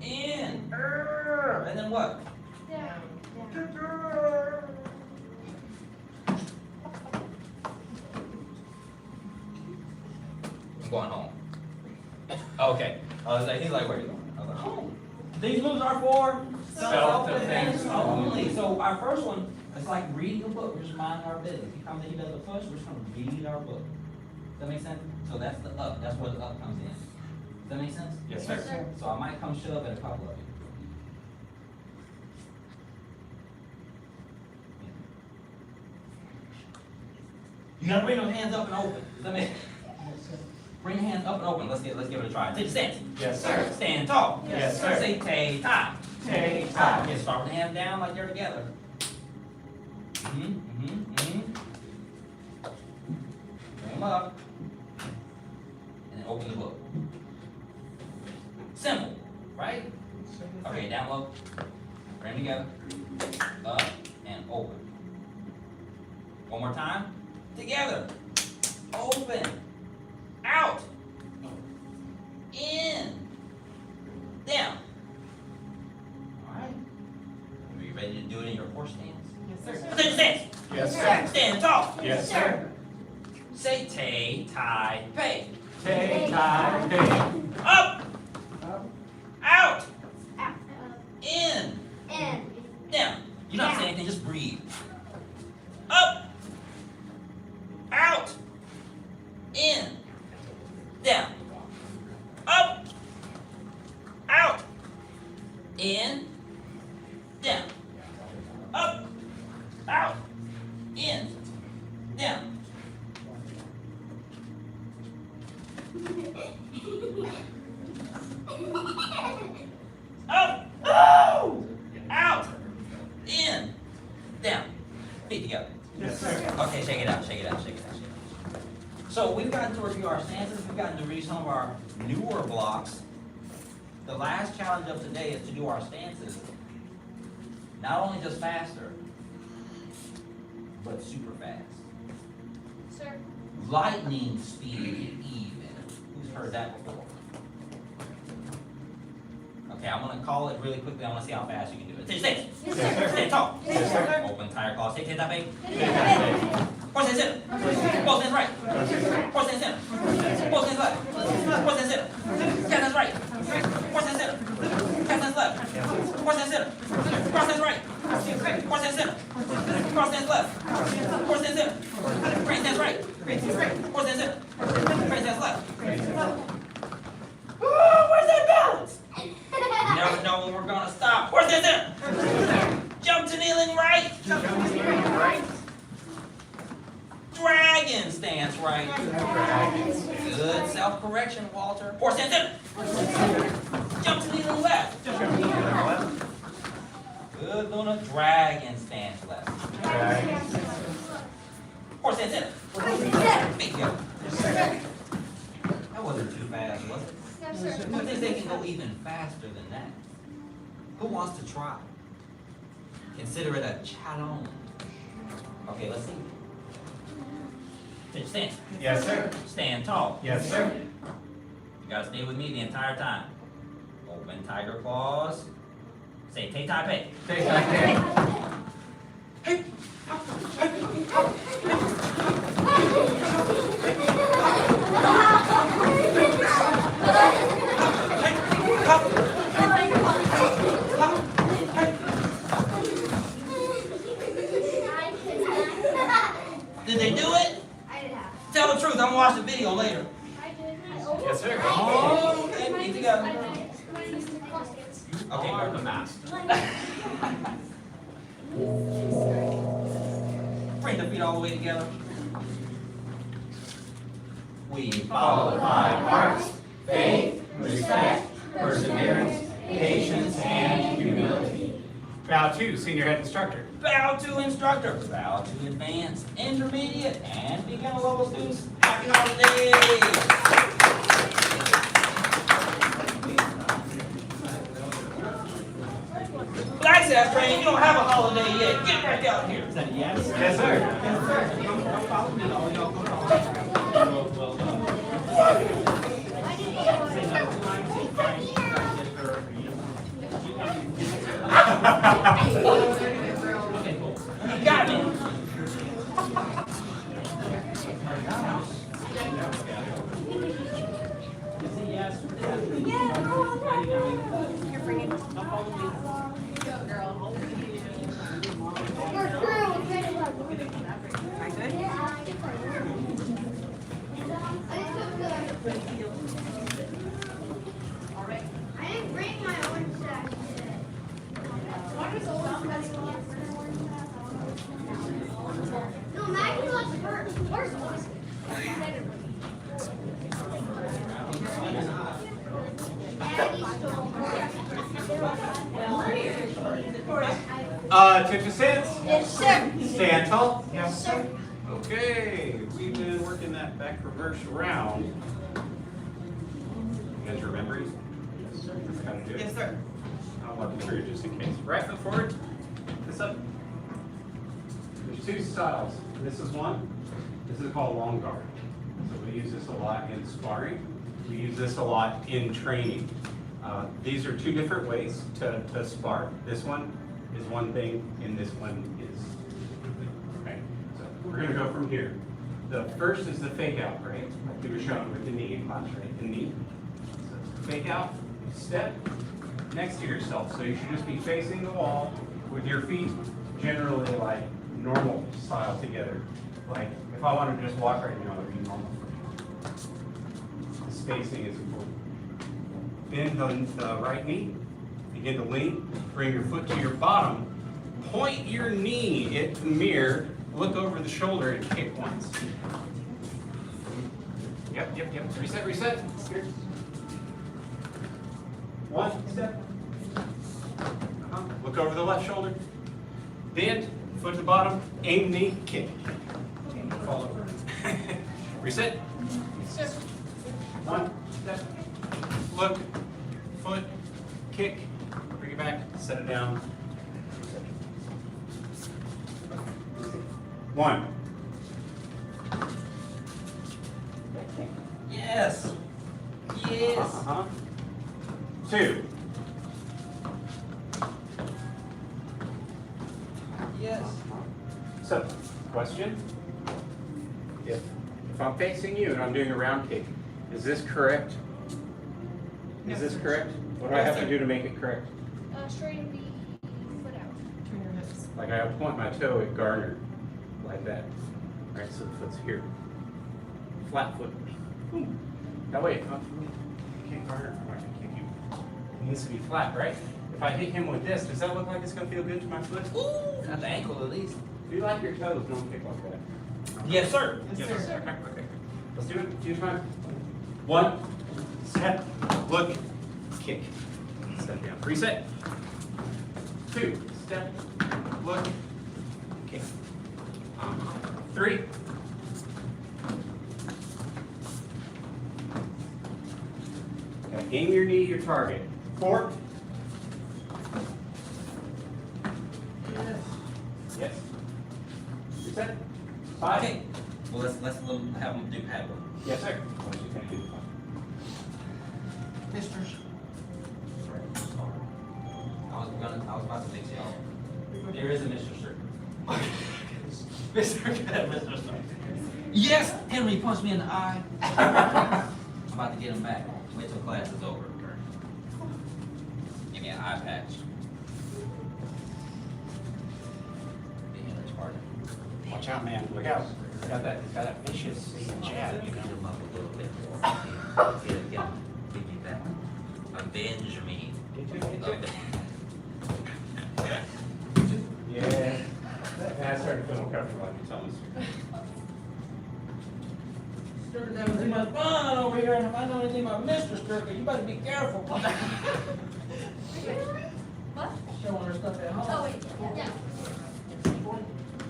In, and then what? I'm going home. Okay. He's like, where are you going? I was like, home. These moves are for Self-defense only. So our first one, it's like reading a book. We're just minding our business. He comes in, he does a push, we're just going to read our book. Does that make sense? So that's the up. That's where the up comes in. Does that make sense? Yes, sir. So I might come shove at a couple of you. You gotta bring those hands up and open. Does that make Bring your hands up and open. Let's give it a try. Take a stance. Yes, sir. Stand tall. Yes, sir. Say tay tie. Tay tie. Okay, start with the hands down like they're together. Bring them up. And then open the book. Simple, right? Okay, down low. Bring them together. Up and open. One more time. Together. Open. Out. sir. Stand tall. Yes, sir. Say tay, tie, pay. Tay, tie, pay. Up, out, Out. in, In. down. You don't have to say anything, just breathe. Up, out, in, down. Up, out, in, down. Up, out, in, down. Up, oh, out, in, down. Feet together. Yes, sir. Okay, shake it out, shake it out, shake it out, shake it out. So we've gotten to review our stances, we've gotten to read some of our newer blocks. The last challenge of today is to do our stances, not only just faster, but super fast. Sir. Lightning speed even. Who's heard that before? Okay, I'm gonna call it really quickly, I wanna see how fast you can do it. Take stance. Yes, sir. Stand tall. Yes, sir. Open tire claws, take that big. Tay, tie, pay. Horse stand center. Horse stand right. Horse stand center. Horse stand left. Horse stand center. Cat stands right. Horse stand center. Cat stands left. Horse stand center. Cross stands right. Horse stand center. Cross stands left. Horse stand center. Crane stands right. Horse stand center. Crane stands left. Ooh, where's that balance? You never know when we're gonna stop. Horse stand center. Jump to kneeling right. Dragon stance right. Good self-correction, Walter. Horse stand center. Jump to kneeling left. Good, Luna. Dragon stance left. Horse stand center. Feet together. That wasn't too fast, was it? No, sir. Who thinks they can go even faster than that? Who wants to try? Consider it a challenge. Okay, let's see. Take your stance. Yes, sir. Stand tall. Yes, sir. You gotta stay with me the entire time. Open tiger claws. Say tay tai pei. Tay, tie, pay. Did they do it? I did have. Tell the truth, I'm gonna watch the video later. I did. Yes, sir. Oh, okay, feet together. I used to cross dance. Okay, Are go. the master. Bring the feet all the way together. We Follow the 5 parts: faith, respect, perseverance, patience, and humility. Bow to senior head instructor. bow to instructor, bow to advanced, intermediate, and beginner level students. Happy holidays! Black Sabbath train, you don't have a holiday yet. Get back out here. Is that a yes? Yes, sir. Follow me, all y'all come on. Well done. Say no to mine, say Frank, okay, cool. You got me. Is it yes? You're bringing. We're through. I good? I didn't bring my orange sack today. What is orange sack? No, Maggie wants first. Where's orange? Maggie stole Attention stance. Yes, sir. Stand tall. Yes, sir. Okay, we've been working that back reverse around. You guys remember? Yes, sir. How to do it? Yes, sir. I'll walk you through just in case. Right foot forward, this up. There's 2 styles. This is one. This is called long guard. So we use this a lot in sparring. We use this a lot in training. These are 2 different ways to spar. This one is one thing, and this one is. Okay. we're gonna go from here. The first is the fake out, right? Like we were showing with the knee in class, right? The knee. So fake out, step next to yourself. So you should just be facing the wall with your feet generally like normal style together. Like if I wanted to just walk right now, it would be normal for me. The spacing is important. Bend the right knee. Begin to lean. Bring your foot to your bottom. Point your knee at the mirror. Look over the shoulder and kick once. Yep. Reset. Here. One step. Look over the left shoulder. Bend, foot to the bottom, aim knee, kick. Fall over. Reset. One step. Look, foot, kick, bring it back, set it down. One. Yes. Yes. Two. Yes. So, question? If I'm facing you and I'm doing a round kick, is this correct? Is this correct? What do I have to do to make it correct? Straighten the foot out. Turn your hips. Like I have to point my toe at Garner, like that. All right, so the foot's here. Flat foot. Boom. That way, if you kick Garner, I'm not gonna kick you. It needs to be flat, right? If I hit him with this, does that look like it's gonna feel good to my foot? Ooh, not the ankle at least. Do you like your toes? Don't kick like that. Yes, sir. Yes, sir. Okay. Let's do it. 2 times. One, step, look, kick. Step down. Reset. 2, step, look, kick. 3. Okay, aim your knee at your target. 4. Yes. Reset. 5. Okay. Well, let's have them do paddle. Yes, sir. What you can do. Misters. I was about to mix y'all. There is a Mr. Sir. Mr. Sir. Yes, Henry punched me in the eye. I'm about to get him back. Wait till class is over. Give me an eye patch. Be Henry's partner. Watch out, man. Look out. He's got that vicious jab, you Beat know. him up a little bit. Give me that. Avenge me. Yeah. I started feeling comfortable after you told me. Sturka, that was too much fun over here, and if I know anything about Mr. Sturka, you better be careful. What? Showing her stuff at home. Oh, wait, yeah. But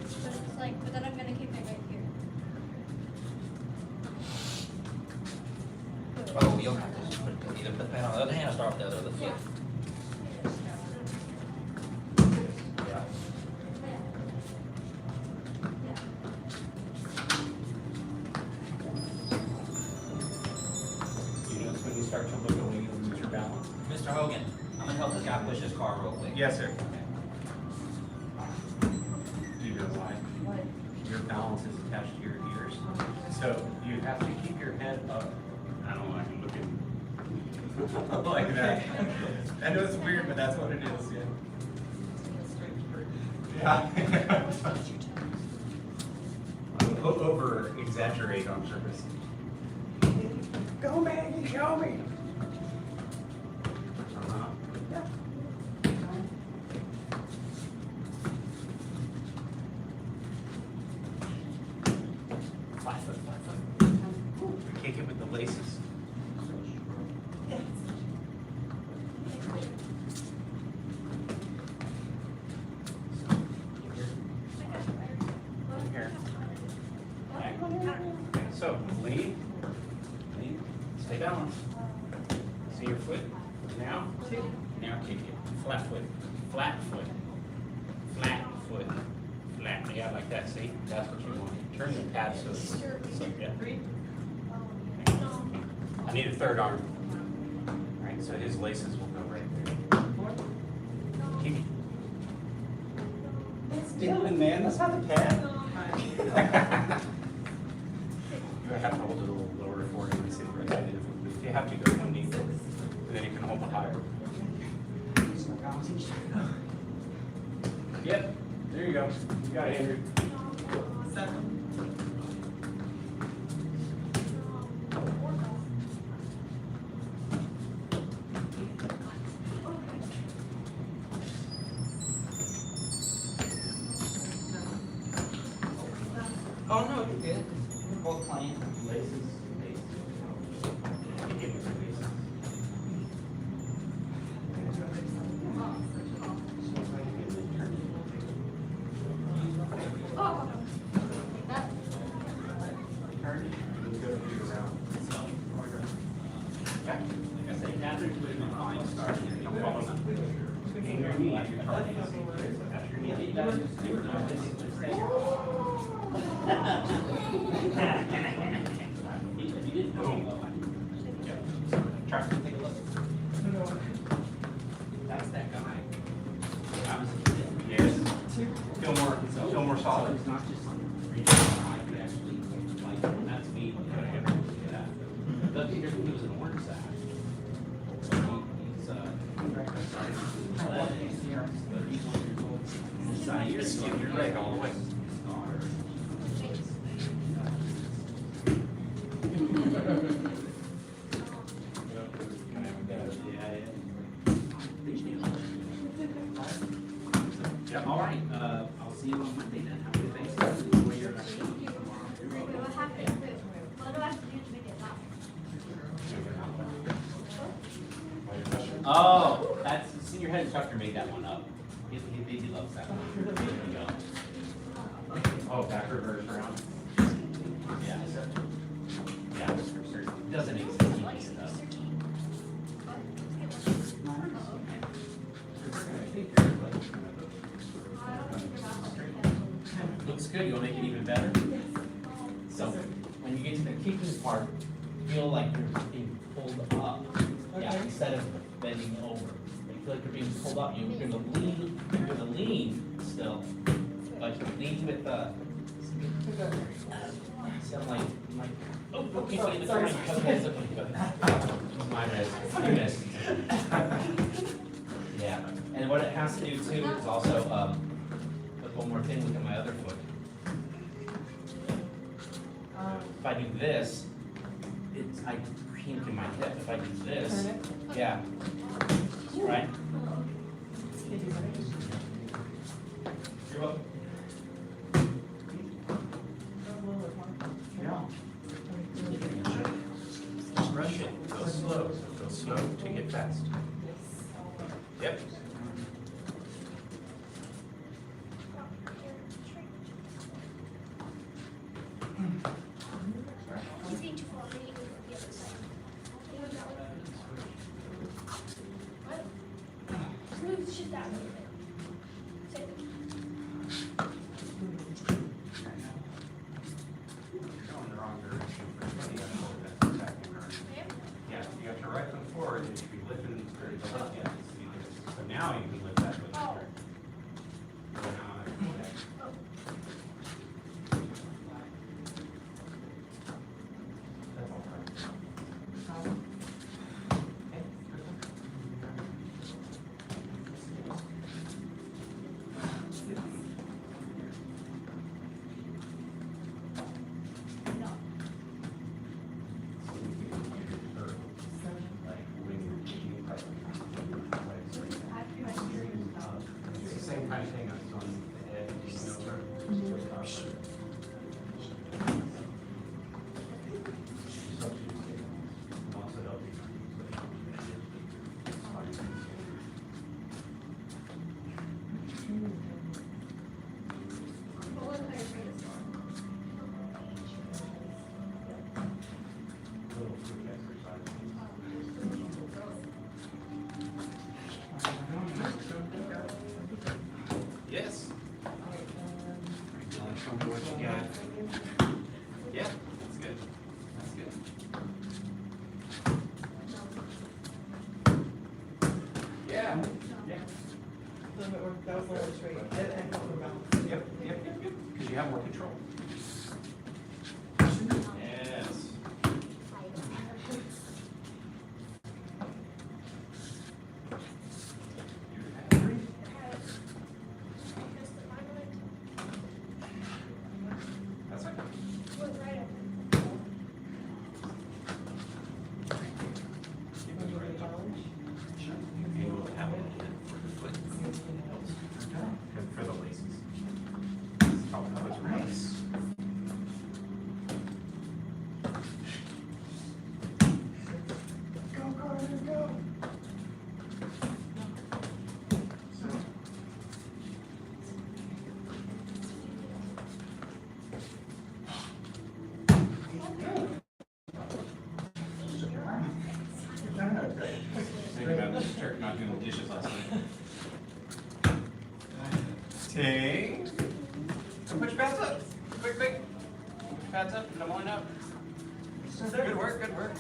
it's like, but then I'm gonna keep it right here. Oh, you'll have to either put that on the other hand or start with the other foot. You notice when you start to look away, you lose your balance? Mr. Hogan, I'm gonna help this guy push his car real quick. Yes, sir. Do you know why? Your balance is attached to your ears. So you have to keep your head up. I don't want you looking like that. I know it's weird, but that's what it is, yeah. Yeah. Over exaggerate on purpose. Go, Maggie, show me. Flat foot. Kick it with the laces. Here. Okay, so lean, stay balanced. See your foot? Now kick it. Flat foot. Flat. Yeah, like that, see? That's what you want. Turn the pad so it's like that. I need a third arm. All right, so his laces will go right there. Keep it. It's Dylan, man. That's not the pad. You have to hold it a little lower for it and see the rest of it. If you have to go one knee, and then you can hold it higher. Yep, there you go. You got it, Andrew. Oh, no, you're good. We're both playing. Try to take a look. That's that guy. I was a kid. Yes. Feel more solid. It's not just reading, I could actually, like, that's me. He was an orange sack. So he's, Just give your leg all the way. Yeah, all right, I'll see you on Monday then. Have a good day. Enjoy your What happened? What do I have to do to make it loud? Oh, that's, senior head instructor made that one up. He loves that one. There you go. Oh, back reverse around. Yeah. Yeah, for certain. It doesn't exist. He makes it up. Looks good. You want to make it even better? So when you get to the kicking part, feel like you're being pulled up. Yeah, instead of bending over. You feel like you're being pulled up. You're gonna lean still, but lean with the. So I'm like, oh, okay, so in the front, okay, it's okay, good. My miss, you missed. Yeah, and what it has to do too is also, look one more thing, look at my other foot. If I do this, I kink in my hip. If I do this, yeah, right? You're welcome. Rush it. Go slow. Go slow to get fast. Yep. He's being too far. We need to go to the other side. What? Move, shift that a little bit. Sit. You're going the wrong direction. You gotta hold that back and turn. Yeah, you got your right foot forward, and you should be lifting or the left. Yeah. So now you can lift that foot forward. That's all right. It's the same kind of thing on the head, you know, also help you. Little quick exercise. Yes. Show me what you got. Yeah, that's good. That's good. Yeah. Yeah. little bit more, that was a little straight. And help them out. Yep, because you have more control. Yes. That's okay. Sure. You will have it for the foot. And for the laces. Oh, that was nice. Go, Carter, go. Think about this jerk not doing the dishes last night. Ting. Put your pads up. Quick. Put your pads up. Come on up. Good work, good work.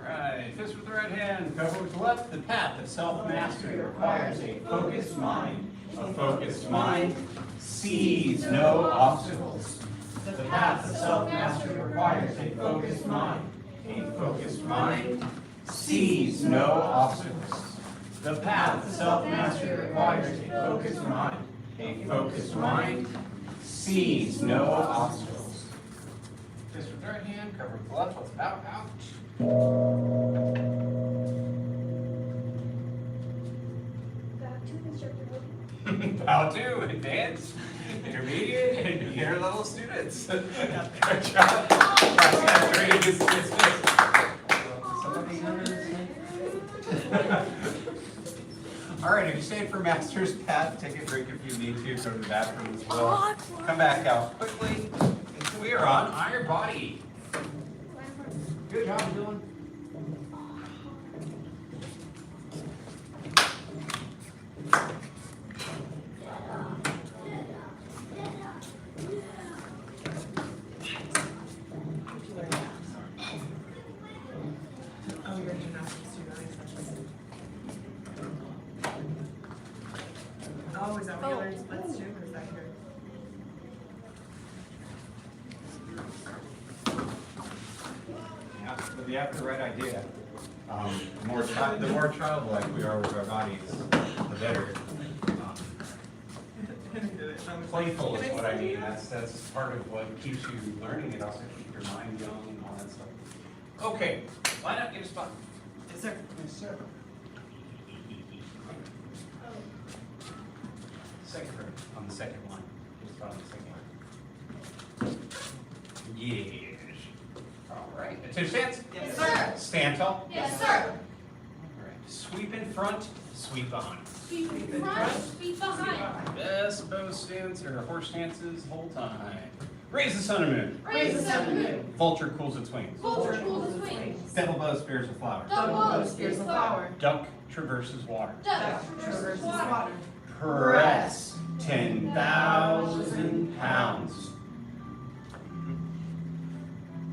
Right, fist with the right hand, cover with the left. The path of self-mastery requires a focused mind. A focused mind sees no obstacles. The path of self-mastery requires a focused mind. A focused mind sees no obstacles. The path of self-mastery requires a focused mind. A focused mind sees no obstacles. Fist with the right hand, cover with the left. Let's bow out. Bow to advanced, intermediate, and beginner level students. Good job. That's great. All right, if you stayed for master's path, take a break if you need to. Go to the bathroom as well. Come back out quickly. We are on iron body. Good job, Dylan. Oh, you're gymnastics too, nice. Oh, is that what you learned splits too, or is that here? Yeah, but you have the right idea. The more childlike we are with our bodies, the better. Playful is what I mean. That's part of what keeps you learning. It also keeps your mind young and all that stuff. Okay, line up, get a spot. Yes, sir. Yes, sir. Second row, on the second line. Just spot on the second line. Yes. All right. Attention stance? Yes, sir. Stand tall. Yes, sir. All right. Sweep in front, sweep behind. Sweep in front, sweep behind. Best bow stance or horse stances, hold time. Raise the sun and moon. Raise the sun and moon. Vulture cools its wings. Vulture cools its wings. Double bow spears a flower. Double bow spears a flower. Duck traverses water. Duck traverses water. Press 10,000 pounds.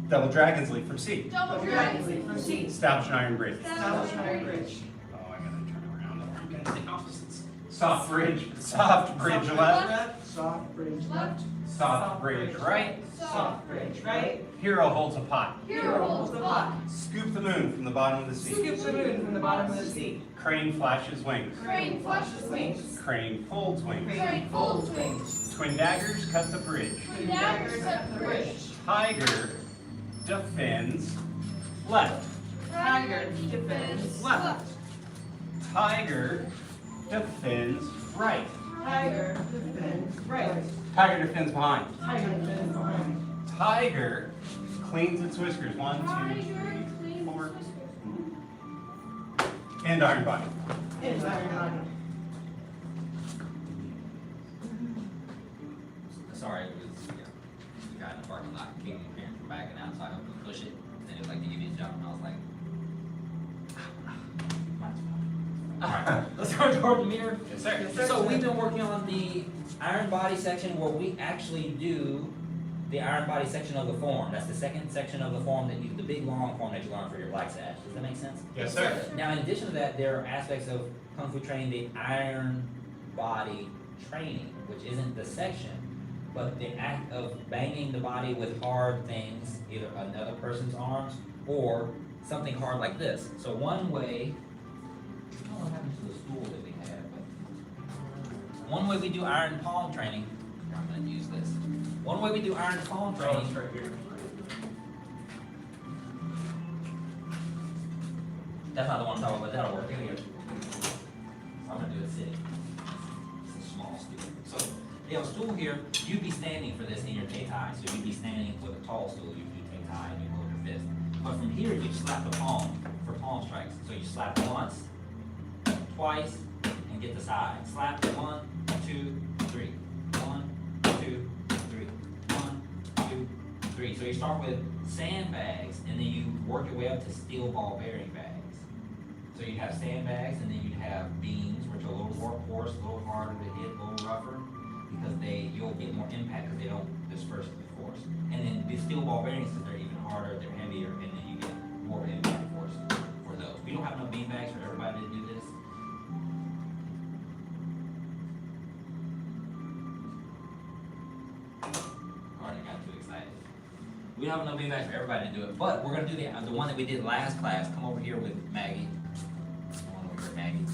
Double dragon's leap from sea. Double dragon's leap from sea. Establish an iron bridge. Establish an iron bridge. Oh, I gotta turn around. I'm gonna say opposites. Soft bridge left. Soft bridge Left. Soft bridge right. Soft bridge right. Hero holds a pot. Hero holds the pot. Scoop the moon from the bottom of the sea. Scoop the moon from the bottom of the sea. Crane flashes wings. Crane flashes wings. Crane folds wings. Crane folds wings. Twin daggers cut the bridge. Twin daggers cut the bridge. Tiger defends left. Tiger defends left. Tiger defends right. Tiger defends right. Tiger defends behind. Tiger defends behind. Tiger cleans its whiskers. 1, 2, Tiger 3, cleans 4. its whiskers. And iron body. It's iron body. Sorry, it was, the guy in the parking lot, kicking his parents from backing out, so I helped him push it, and then it was like, to give me a jump, and I was like, Alright, let's go toward the mirror. Yes, sir. So we've been working on the iron body section where we actually do the iron body section of the form. That's the second section of the form that you, the big long form that you learn for your black sash. Does that make sense? Yes, sir. Now, in addition to that, there are aspects of Kung Fu training, the iron body training, which isn't the section, but the act of banging the body with hard things, either another person's arms or something hard like this. So one way, I don't know what happened to the stool that we had, but one way we do iron palm training, I'm gonna use this. One way we do iron palm training. Right here. That's not the one I'm talking about, but that'll work. Here. I'm gonna do it sitting. It's a small stool. So, you have a stool here, you'd be standing for this in your tai. So you'd be standing with a tall stool, you do tai and you hold your fist. But from here, you slap the palm for palm strikes. So you slap once, twice, and get the side. Slap 1, 2, 3. 1, 2, 3. 1, 2, 3. So you start with sandbags, and then you work your way up to steel ball bearing bags. So you'd have sandbags, and then you'd have beams, which are a little more coarse, a little harder to hit, a little rougher, because you'll get more impact because they don't disperse the force. And then the steel ball bearings, because they're even harder, they're heavier, and then you get more impact force for those. We don't have enough beam bags for everybody to do this. Already got too excited. We don't have enough beam bags for everybody to do it, but we're gonna do the one that we did last class. Come over here with Maggie. Come on over here, Maggie.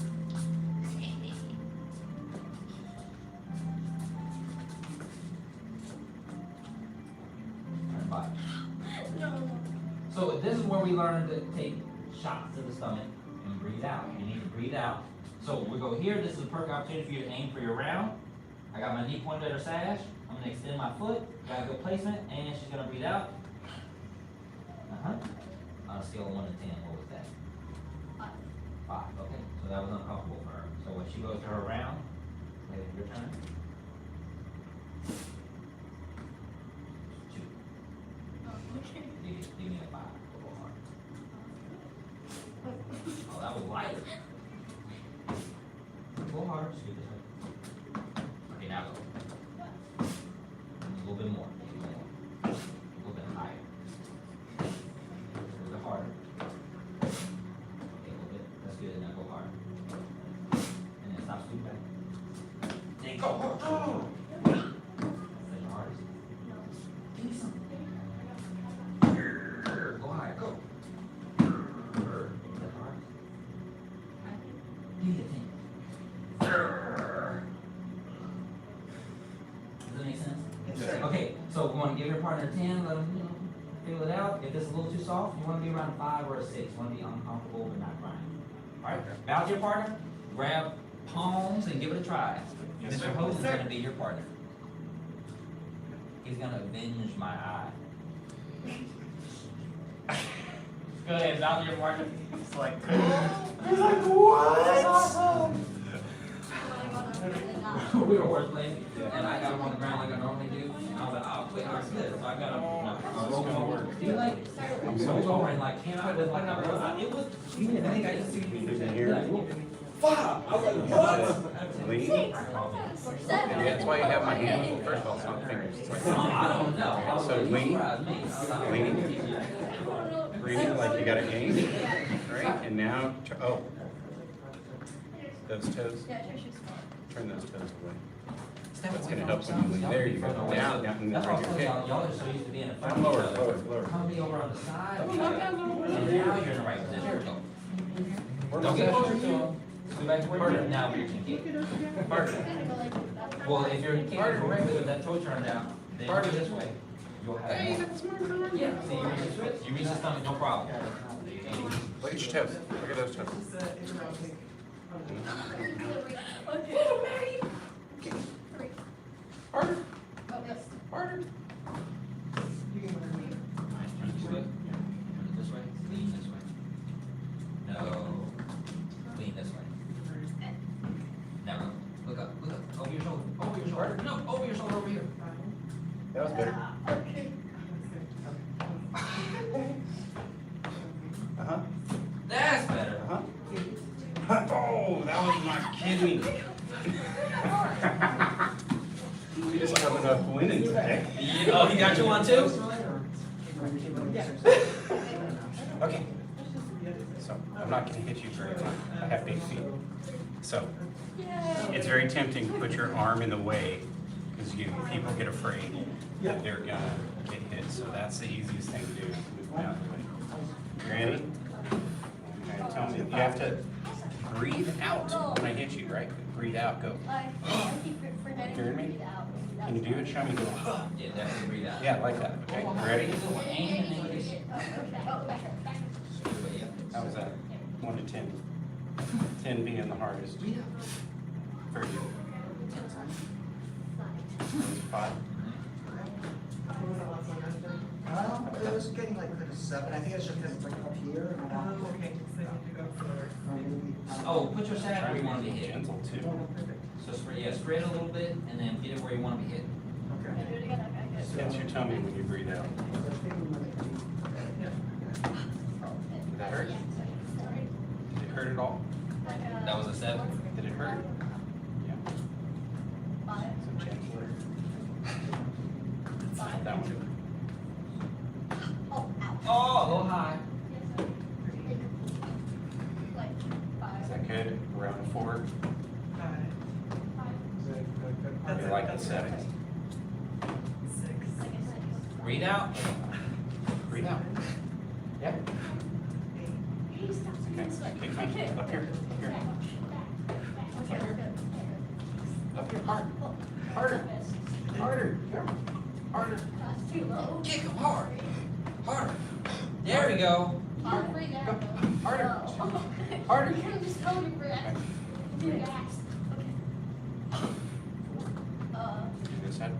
So this is where we learn to take shots to the stomach and breathe out. You need to breathe out. So we go here. This is a perfect opportunity for you to aim for your round. I got my knee pointed at her sash. I'm gonna extend my foot. Got a good placement, and she's gonna breathe out. On a scale of 1 to 10, what was that? 5. Okay. So that was uncomfortable for her. So when she goes to her round, your turn. 2. Give me a 5. Go hard. Oh, that was lighter. Go harder. Scoot this way. Okay, now go. A little bit more. A little bit higher. A little bit harder. Okay, a little bit. That's good. Now go harder. And then stop, scoot back. Then go hard. Oh. Is that your hardest? Give me something. Go higher. Go. Is that hard? Give me a 10. Does that make sense? Yes. Okay, so we want to give your partner a 10, let them feel it out. If it's a little too soft, you want to be around a 5 or a 6. You want to be uncomfortable but not crying. Alright, bow to your partner, grab palms and give it a try. Yes, Mr. sir. Host is going to be your partner. He's going to avenge my eye. Go ahead, bow to your partner. It's like, We were horseplay, and I got him on the ground like I normally do. And I was like, oh, wait, I was good. So I got him, roll him over. Do you like, roll over and like came out with like a robot. It was, you didn't think I just see you like, fuck! I was like, what? Lean. Yeah, that's why you have my hand. First of all, it's not fingers. It's like, I don't know. So lean. Lean. breathing like you got to aim. Right, and now, those toes. Turn those toes away. That's gonna help when you lean. There you go. Down, down, and That's bring what your I'm kick. saying, y'all are so used to being in front Down of each lower, other. lower, lower. Come be over on the side. And now you're in the right position. Go. Work Don't on get that. closer to him. Go back to where you're now where you can kick. Well, if you're kicking correctly with that toe turned out, then go this way. You'll have it. Yeah, see, you reach the switch, you reach the stomach, no problem. Look at your toes. Look at those toes. Harder. Harder. Turn this way. Turn it this way. Lean this way. No. Lean this way. Now look up. Look up. Over your shoulder. Over your shoulder. No, over your shoulder over here. That was better. Uh-huh. That's better. Uh-huh. Oh, not kidding. We just coming up winning today. Oh, he got you one too? Okay. So I'm not gonna hit you very much. I have big feet. So it's very tempting to put your arm in the way because people get afraid that they're gonna get hit. So that's the easiest thing to do. Is move out of the way. You ready? Okay, tell me. You have to breathe out when I hit you, right? Breathe out. Go. Hear me? Can you do it? Show me. Go. Yeah, definitely breathe out. Yeah, like that. Okay. Ready? Aim and then kiss. How was that? 1 to 10. 10 being the hardest. For you. 5. It was getting like a 7. I think it's just because it's like up here. Oh, put your side where you want to be hit. Gentle too. So spread a little bit and then get it where you want to be hit. Pinch your tummy when you breathe out. Did that hurt? Did it hurt at all? That was a 7. Did it hurt? Yeah. So gentler. That one. Oh, a little high. Is that good? Around 4? You like the 7? Breathe out. Breathe out. Yeah. Okay, come up here, up here. Up here, hard. Harder. Harder. Here. Harder. Kick him hard. Harder. There we go. Harder. Harder. Do this side.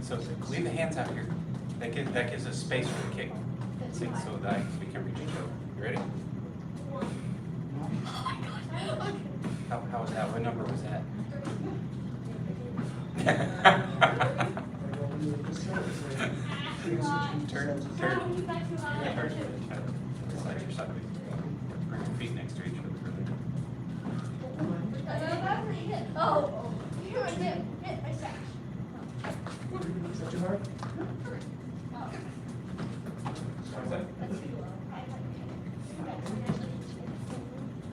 So leave the hands out here. That gives us space for the kick. See, so that we can reach each other. You ready? How was that? What number was that? Turn. Slide your side. Bring your feet next to each other. Oh, you were hit my sack. Is that too hard?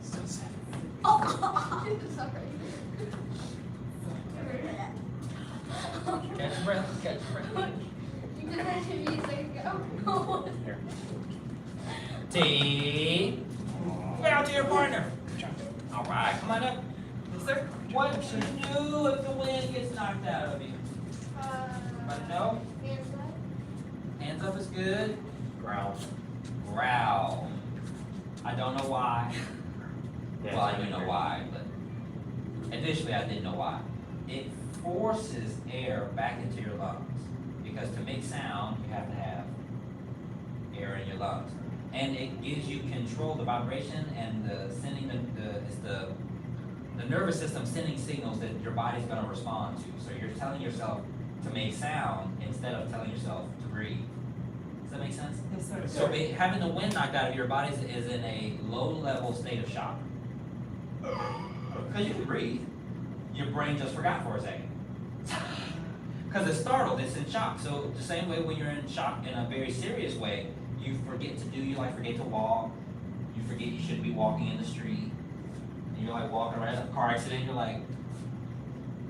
Still 7. Oh, sorry. Catch your breath. Catch your breath. You did that to me a second ago. Here. T. Get out to your partner. All right, come on up. Yes, sir. What you do if the wind gets knocked out of you? Everybody know? Hands up is good. Growl. Growl. I don't know why. Well, I do know why, but initially I didn't know why. It forces air back into your lungs because to make sound you have to have air in your lungs, and it gives you control, the vibration and the sending the nervous system sending signals that your body's going to respond to. So you're telling yourself to make sound instead of telling yourself to breathe. Does that make sense? Yes, sir. So having the wind knocked out of your body is in a low-level state of shock. Because you can breathe, your brain just forgot for a second. Because it's startled, it's in shock. So the same way when you're in shock in a very serious way, you forget to do, you like forget to walk, you forget you shouldn't be walking in the street, and you're like walking around a car accident, you're like,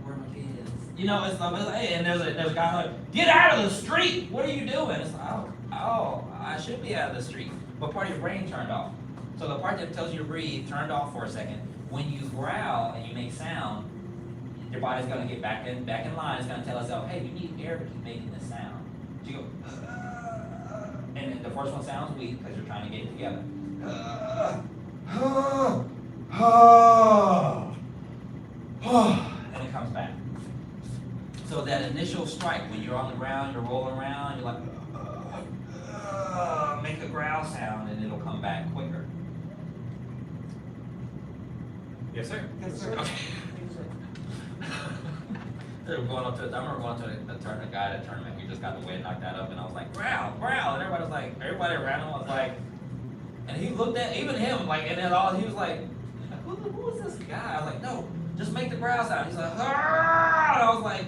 where are my kids? You know, it's like, hey, and there's a guy like, get out of the street! What are you doing? It's like, oh, I should be out of the street. But part of your brain turned off. So the part that tells you to breathe turned off for a second. When you growl and you make sound, your body's gonna get back in line. It's gonna tell itself, hey, you need air to keep making this sound. So you go, and the first one sounds weak because you're trying to get it together. And it comes back. So that initial strike, when you're on the ground, you're rolling around, you're like, make a growl sound, and it'll come back quicker. Yes, sir. Yes, sir. Okay. I remember going to a guy at a tournament, he just got the wind knocked out of him, and I was like, growl, growl, and everybody around him was like, And he looked at, even him, like, and then all, he was like, who is this guy? I was like, no, just make the growl sound. He's like, "Arr!" And I was like,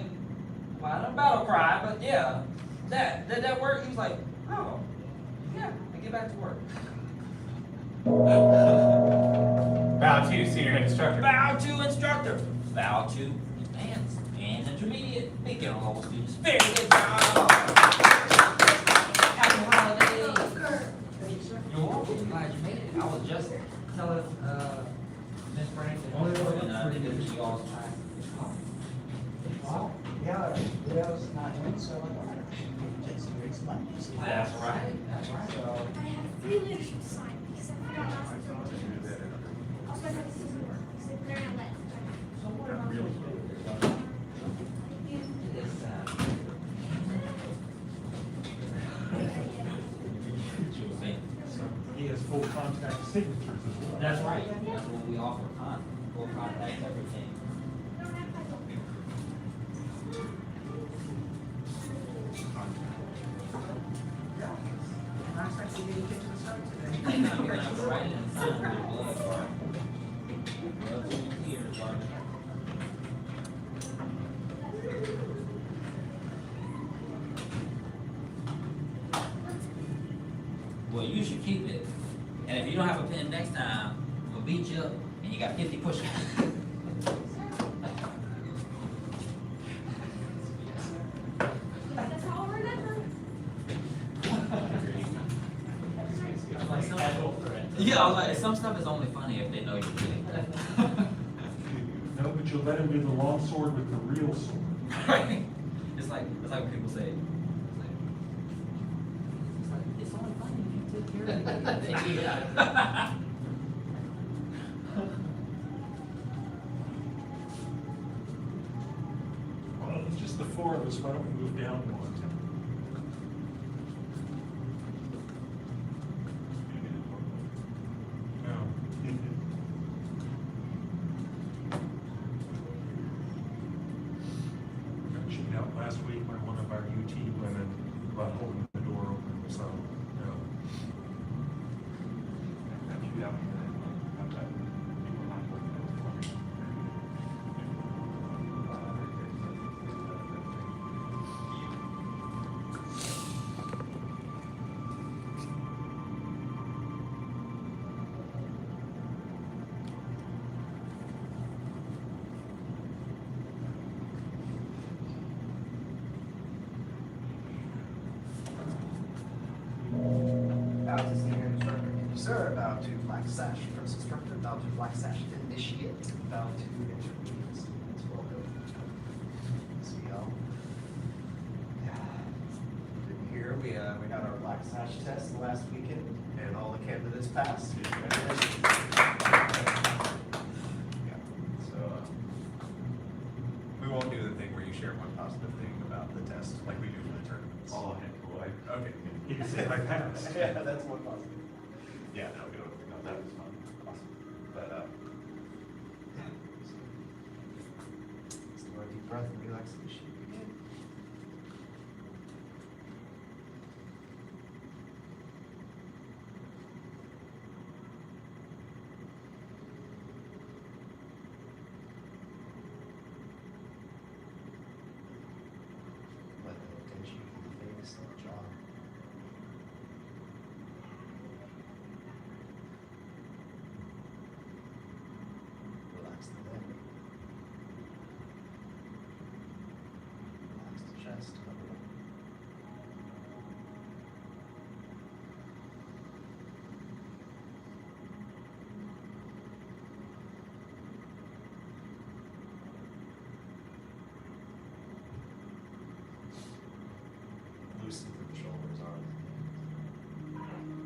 well, I don't battle cry, but yeah, that work? He was like, oh, yeah, I get back to work. Bow to senior head instructor. Bow to instructor. Bow to advanced and intermediate beginner level students. Very good job. Happy holidays. You're welcome. Glad you made it. I was just telling Miss Branson and they did you all's time. Well, yeah, Leo's not in, so it takes 2 weeks Monday. That's right. That's right. So, I have 3 leadership signs because if I don't ask them to do this, I'll spend like 6 work. So they're gonna let. So what about you? It is He has full contact signatures as well. That's right. That's what we offer, full contact, everything. Not expecting you to get to the start today. You're gonna have to write it and sign it with your blood, Bart. Blood, sweat, and tears, Bart. Well, you should keep it. And if you don't have a pen next time, I'm gonna beat you up and you got 50 push-ups. That's all I remember. Yeah, I was like, some stuff is only funny if they know you're kidding. No, but you'll let him do the long sword with the real sword. Right? It's like when people say, it's only funny if you take care of it. Yeah. Well, it's just the 4 of us, why don't we move down one? No. Got cheated out last week by one of our UT women about holding the door open, so, no. Got you out outside. People not working out for me. bow to senior instructor. Thank you, sir. Bow to black sash. First instructor. Bow to black sash. Initiate. Bow to intermediate students. Welcome. See y'all. Here we got our black sash test last weekend, and all the candidates passed. Congratulations. Yeah, so, we won't do the thing where you share one positive thing about the test like we do for the tournaments. Oh, heck, boy. Okay. You can say I passed. Yeah, that's one positive. Yeah, no, we don't, no, that was fun, awesome, but, Yeah. Let's do our deep breath and relaxation. Begin. Let the tension in the face and the jaw. Relax the neck. Relax the chest. Loosen the shoulders, arms, and hands.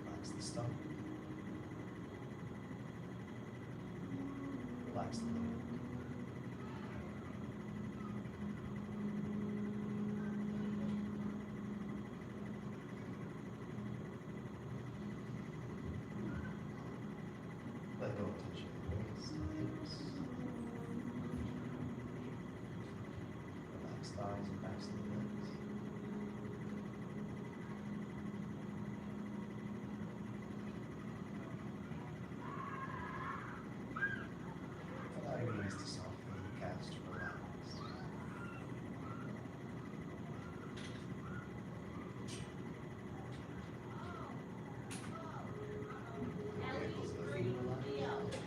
Relax the stomach. Relax the lower. Let go of tension in the waist, hips. Relax thighs and backs of the legs. Allow your knees to soften, calves to relax. Ankles of the feet relax.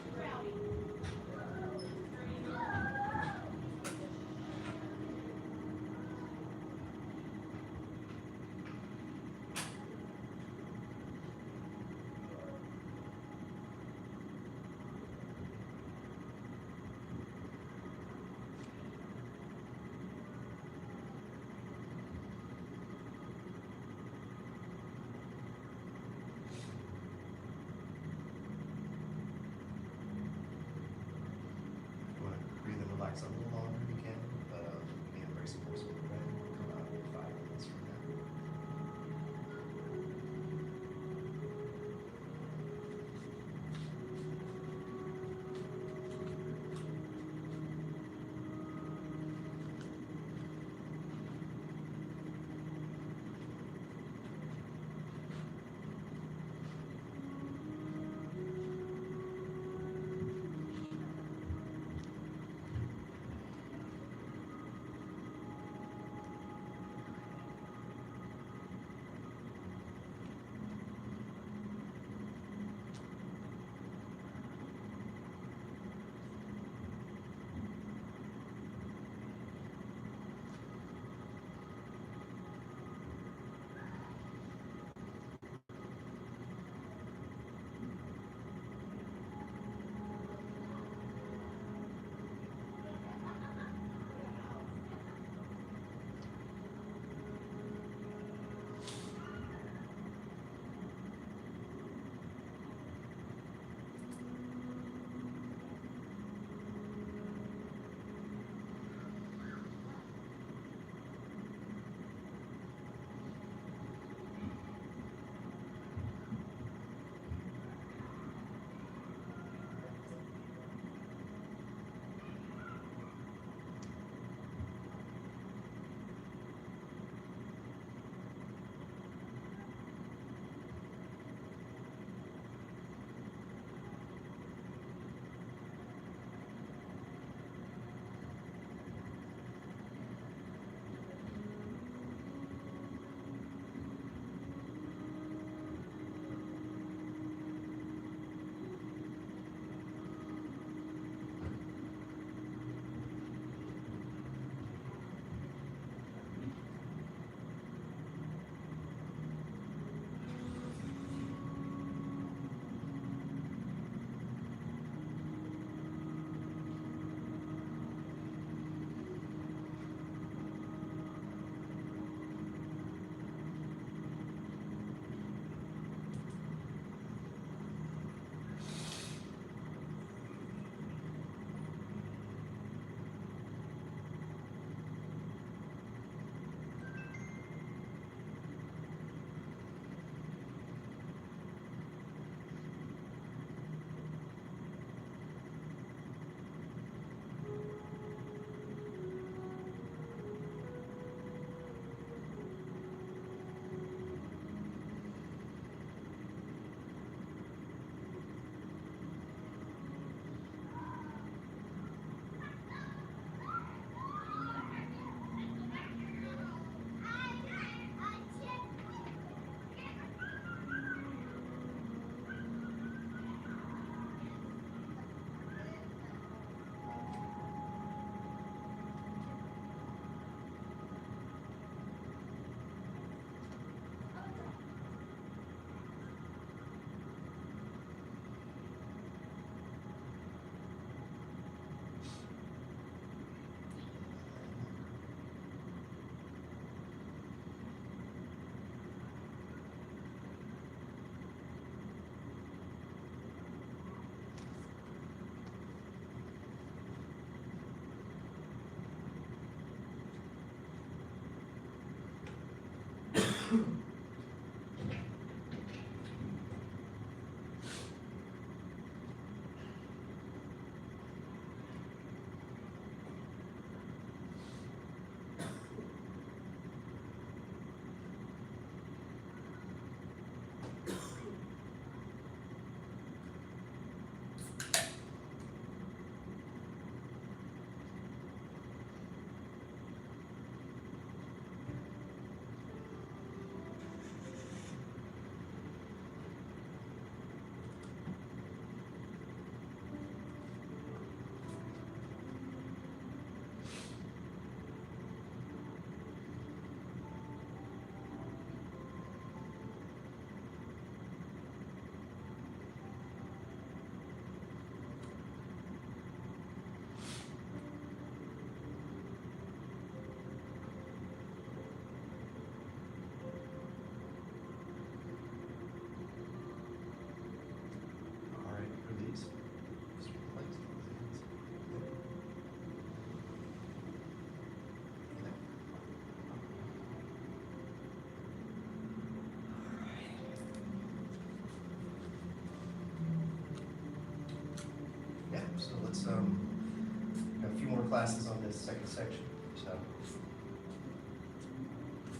classes on this second section, so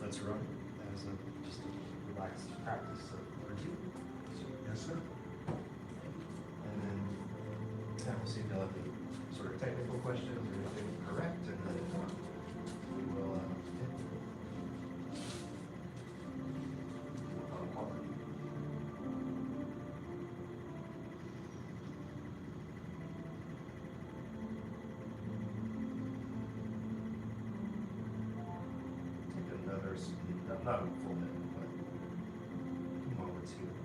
let's run as just a relaxed practice of review. Yes, sir. And then we'll see if you'll have any sort of technical questions or anything correct, and then we will, call it. Take another, not a full minute, but moments here.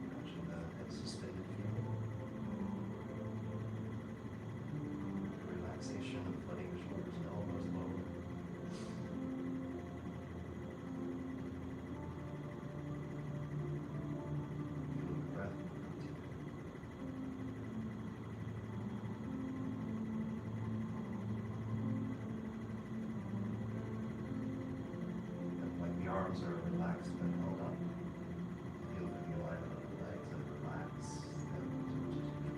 Imagine the head suspended here. Relaxation, letting the shoulders and elbows lower. Feel the breath. And like the arms are relaxed and held up. Feel the alignment of the legs and relax them as much as you can.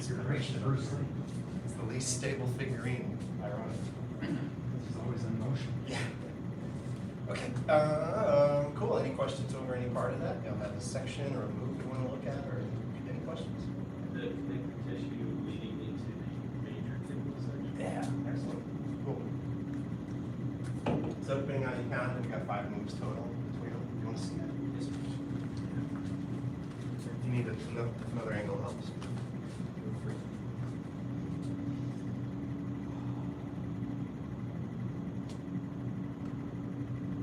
consideration. It's the least stable figurine, ironic. It's always in motion. Yeah. Okay, cool. Any questions over any part of that? Y'all have a section or a move you want to look at, or any questions? The connective tissue leading into the major kidney section. Yeah, excellent. Cool. So depending on how you count, we've got 5 moves total between them. You want to see that? Yes, sir. If you need another angle helps. Feel free.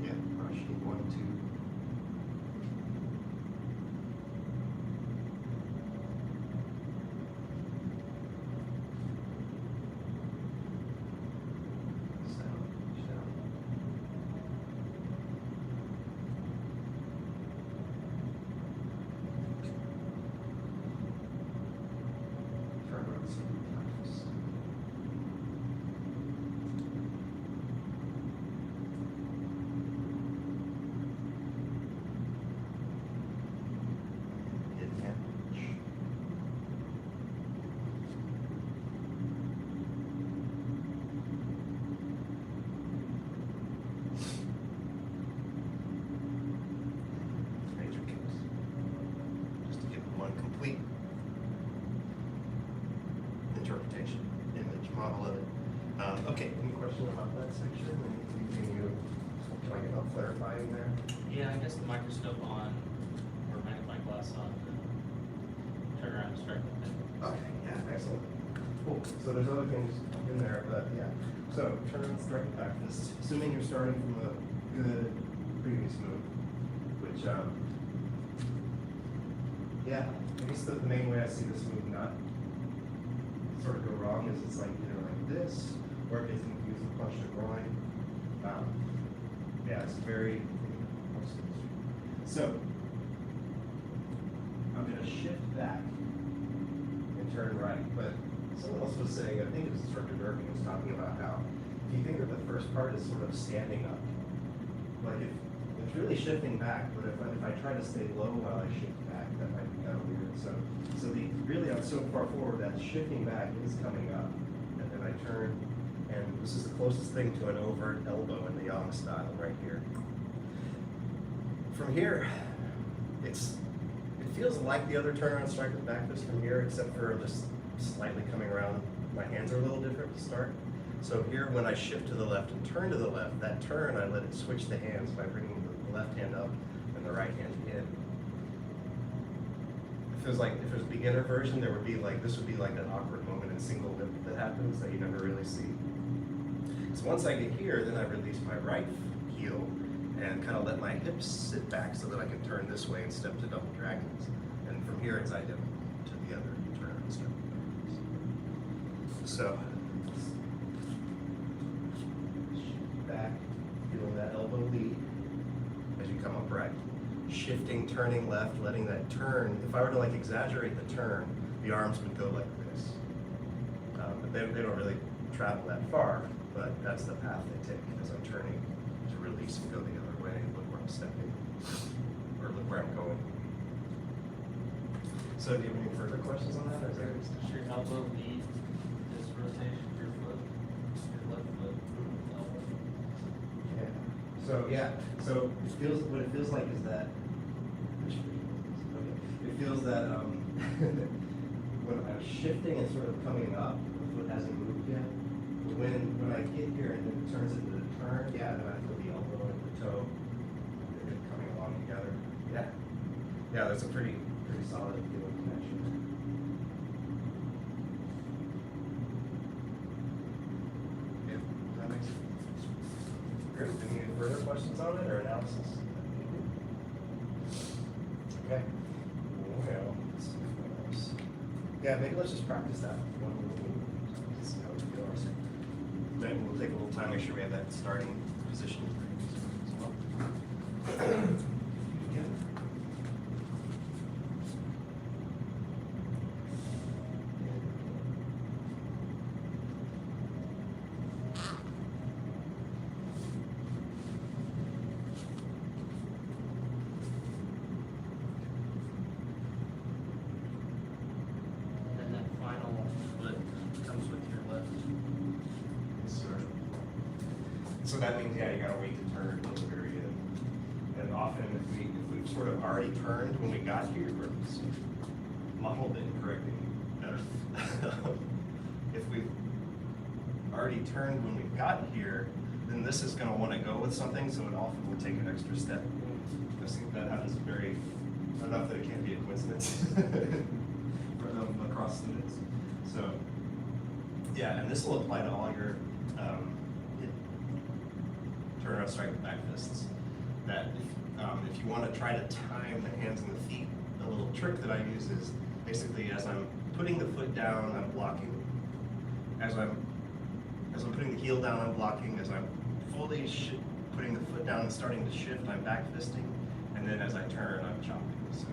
Yeah, brush. 1, 2. Turn around sometimes. Hit damage. Major kicks. Just to give one complete interpretation, image, model of it. Okay, any questions about that section? Anything you, can I get help clarifying there? Yeah, I guess the microscope on, or magnifying glass on, turn around and strike the thing. Okay, yeah, excellent. Cool. So there's other things in there, but yeah. So turn and strike back. This, assuming you're starting from a good previous move, which, yeah, I guess the main way I see this move not sort of go wrong is it's like either like this, or it gets confused with punch to groin. Yeah, it's very. So I'm gonna shift back and turn right, but someone else was saying, I think it was Instructor Durkin was talking about how if you think that the first part is sort of standing up, like if it's really shifting back, but if I try to stay low while I shift back, that might be kind of weird. So really I'm so far forward that shifting back is coming up, and then I turn, and this is the closest thing to an overt elbow in the Yang style right here. From here, it feels like the other turnaround strike with back fist from here, except for just slightly coming around. My hands are a little different to start. So here, when I shift to the left and turn to the left, that turn, I let it switch the hands by bringing the left hand up and the right hand in. It feels like if there's a beginner version, there would be like, this would be like that awkward moment in single whip that happens that you never really see. So once I get here, then I release my right heel and kind of let my hips sit back so that I can turn this way and step to double dragons. And from here, it's identical to the other turn and step. So, back, feeling that elbow lead as you come upright. Shifting, turning left, letting that turn. If I were to like exaggerate the turn, the arms would go like this. But they don't really travel that far, but that's the path they take as I'm turning to release and go the other way. Look where I'm stepping, or look where I'm going. So do you have any further questions on that? Or is that Does your elbow lead this rotation of your foot, your left foot, elbow? Yeah. So yeah. So what it feels like is that. Okay. It feels that when I'm shifting and sort of coming up, the foot hasn't moved yet. But when I get here and then it turns into the turn, yeah, then I feel the elbow and the toe coming along together. Yeah. Yeah, that's a pretty solid feeling connection. Yeah, that makes sense. Great. Any further questions on it or analysis? Okay. Well, let's see what else. Yeah, maybe let's just practice that one little move. See how we go. Maybe we'll take a little time, make sure we have that starting position as well. Yeah. And then that final So that means, yeah, you gotta wait to turn until the very end. And often if we've sort of already turned when we got here, muffled it correctly better. If we've already turned when we got here, then this is gonna wanna go with something, so it often will take an extra step. I think that happens enough that it can't be a coincidence across students. So, yeah, and this will apply to all your turn around, strike, back fists. That if you want to try to time the hands and the feet, the little trick that I use is basically as I'm putting the foot down, I'm blocking. As I'm putting the heel down, I'm blocking. As I'm fully putting the foot down and starting to shift, I'm back fisting. And then as I turn, I'm chopping. So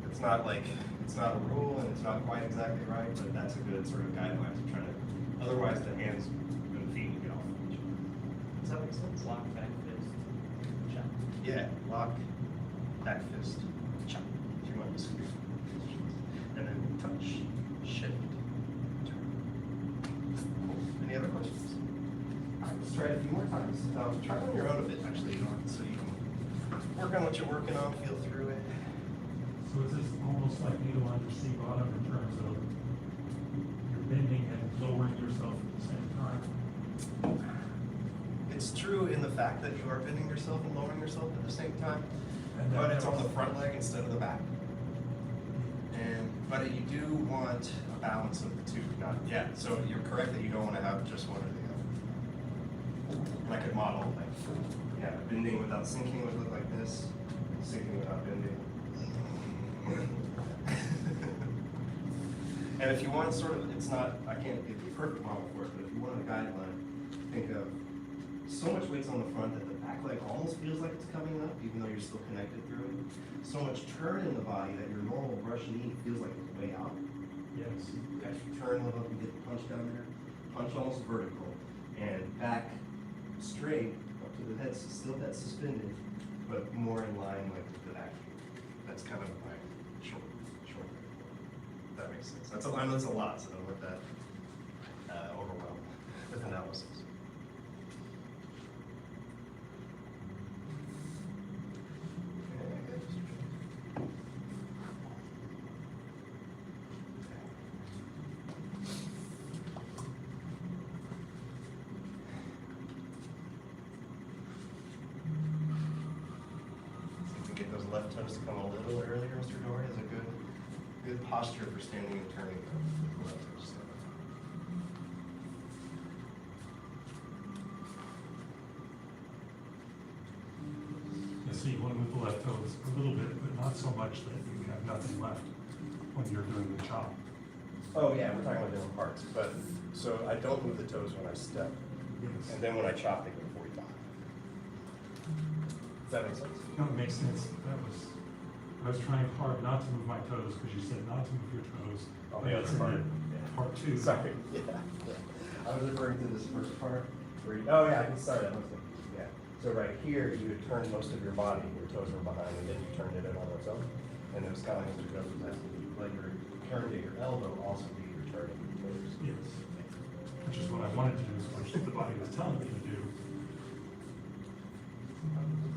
it's not a rule and it's not quite exactly right, but that's a good sort of guideline to try to, otherwise the hands and feet will get off of each other. Does that make sense? Lock, back fist, chop. Yeah, lock, back fist, chop, if you want to disagree. And then touch, shift, turn. Cool. Any other questions? All right, let's try it a few more times. Try it on your own a bit, actually, so you can work on what you're working on, feel through it. So is this almost like needle under sea bottom in terms of you're bending and lowering yourself at the same time? It's true in the fact that you are bending yourself and lowering yourself at the same time, And but then it's on the front leg instead of the back. But you do want a balance of the two, not, yeah, so you're correct that you don't want to have just one or the other. And I could model, like, yeah, bending without sinking would look like this, sinking without bending. And if you want sort of, it's not, I can't give you a perfect model for it, but if you want a guideline, think of so much weight's on the front that the back leg almost feels like it's coming up, even though you're still connected through it. So much turn in the body that your normal brush knee feels like it's way out. Yes. You actually turn a little, you get the punch down there, punch almost vertical, and back straight up to the head, still that suspended, but more in line like with the back. That's kind of my short. If that makes sense. I know it's a lot, so don't let that overwhelm with analysis. Get those left toes to come a little earlier, Mr. Doherty, is a good posture for standing and turning the left toes. So you want to move the left toes a little bit, but not so much that you have nothing left when you're doing the chop. Oh yeah, we're talking about different parts, but so I don't move the toes when I step, Yes. and then when I chop, they go 45. Does that make sense? No, it makes sense. I was trying hard not to move my toes because you said not to move your toes. Oh, But yeah, it's that's in part. the part two. Sorry. Yeah. I was referring to this first part. Oh yeah, I can start it. Yeah. So right here, you had turned most of your body. Your toes were behind, and then you turned it in on its own. And it was kind of like Mr. Jones was asking you, let your turn to your elbow also be your turn to your toes. Yes. Which is what I wanted to do, is what the body was telling me to do.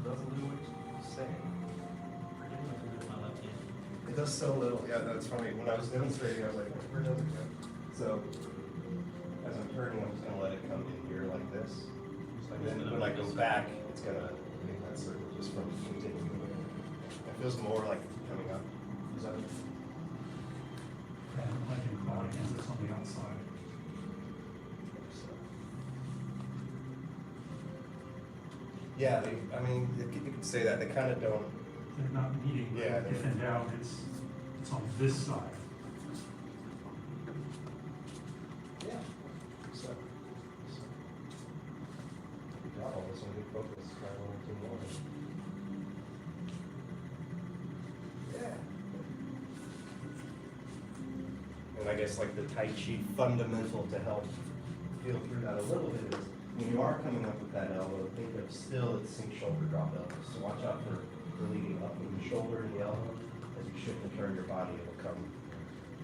Doesn't do what you're saying. My left hand. It does so little. Yeah, that's funny. When I was demonstrating, I was like, where does it go? So as I'm turning, I'm just gonna let it come in here like this. And then when I go back, it's gonna make that circle just from continuing. It feels more like coming up. Is that? And I can call it because it's on the outside. Yeah, I mean, you could say that. They kind of don't. They're not meeting, but Yeah, if in doubt, it's on this side. Yeah. So. Good job on this one. Good focus. Try one or two more. Yeah. And I guess like the Tai Chi fundamental to help feel through that a little bit is when you are coming up with that elbow, think of still it's sink shoulder drop elbow. So watch out for leading up with the shoulder and the elbow. As you shift and turn your body, it will come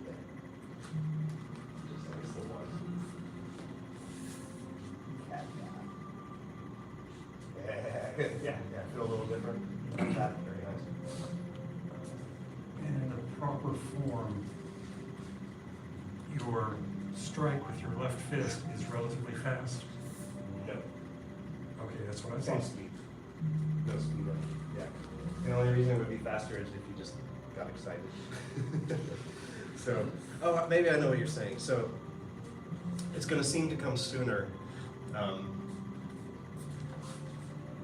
there. Just like it's the one. Cat Yeah, feel a little different. That, very nice. And in the proper form, your strike with your left fist is relatively fast. No. Okay, that's what I Same thought. speed. No speed up. Yeah. The only reason it would be faster is if you just got excited. So, oh, maybe I know what you're saying. So, it's going to seem to come sooner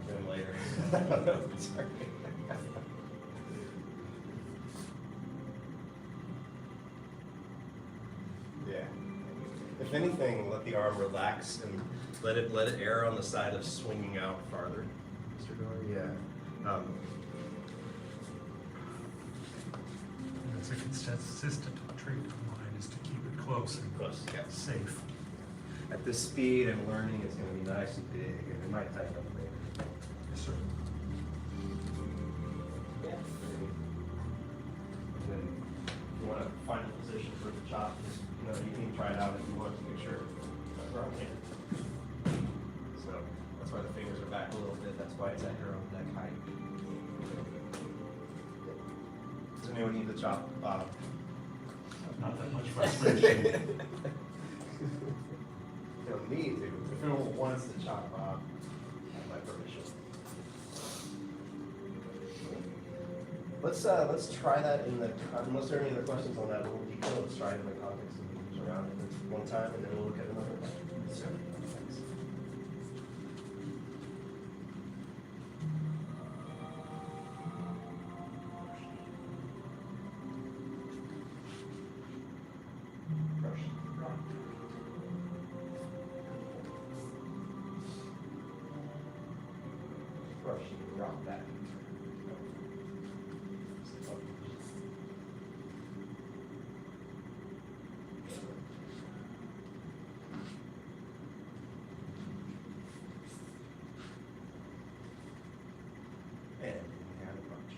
than later. Sorry. Yeah. If anything, let the arm relax and let it err on the side of swinging out farther, Mr. Gohring. Yeah. That's a consistent trait of mine, is to keep it close and Close, yeah. safe. At this speed and learning, it's going to be nice and big, and it might tighten up later. Yes, sir. Yeah. And then if you want to find a position for the chop, just, you can try it out if you want to make sure. That's where I'm here. So that's why the fingers are back a little bit. That's why it's at your own neck height. Does anyone need the chop? Not that much frustration. You don't need to. If anyone wants to chop off, have my permission. Let's try that in the, unless there are any other questions on that little detail, let's try it in the context of moving around one time and then we'll look at another. Yes, sir. Thanks. Brush. Brush, rock back. And hand punch.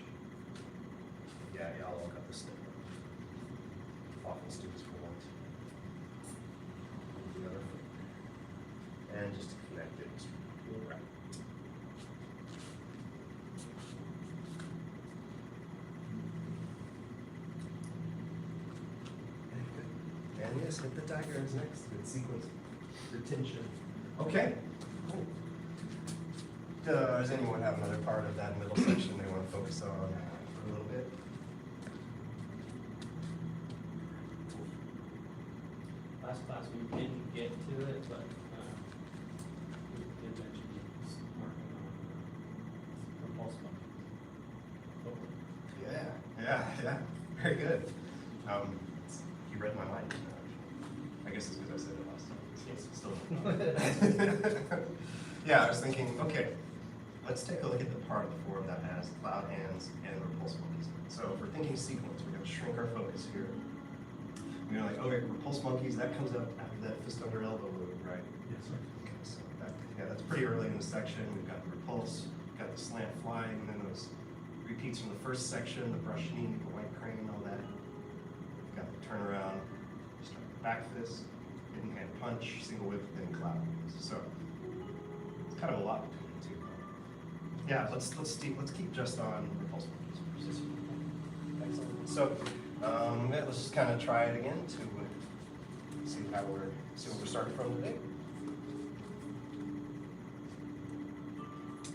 Yeah, I'll look up the stick. Often students will want the other foot. And just to connect it, just pull right. And yes, hit the diagrams next. Good sequence. Retention. Okay. Cool. Does anyone have another part of that middle section they want to focus on for a little bit? Last class, we didn't get to it, but we did mention working on repulse bumping. Yeah. Very good. You read my mind. I guess it's because I said it last time. Yes, still. Yeah, I was thinking, okay, let's take a look at the part of the form that has cloud hands and repulse monkeys. So if we're thinking sequence, we're going to shrink our focus here. We're going to okay, repulse monkeys, that comes up after that fist under elbow move, right? Yes, sir. Okay, so that's pretty early in the section. We've got the repulse, we've got the slant flying, and then those repeats from the first section, the brush knee, the white crane, all that. We've got the turnaround, start the back fist, hidden hand punch, single whip, then cloud. So it's kind of a lot between the two. Yeah, let's keep just on repulse monkeys. Excellent. So yeah, let's just kind of try it again to see what we're starting from today.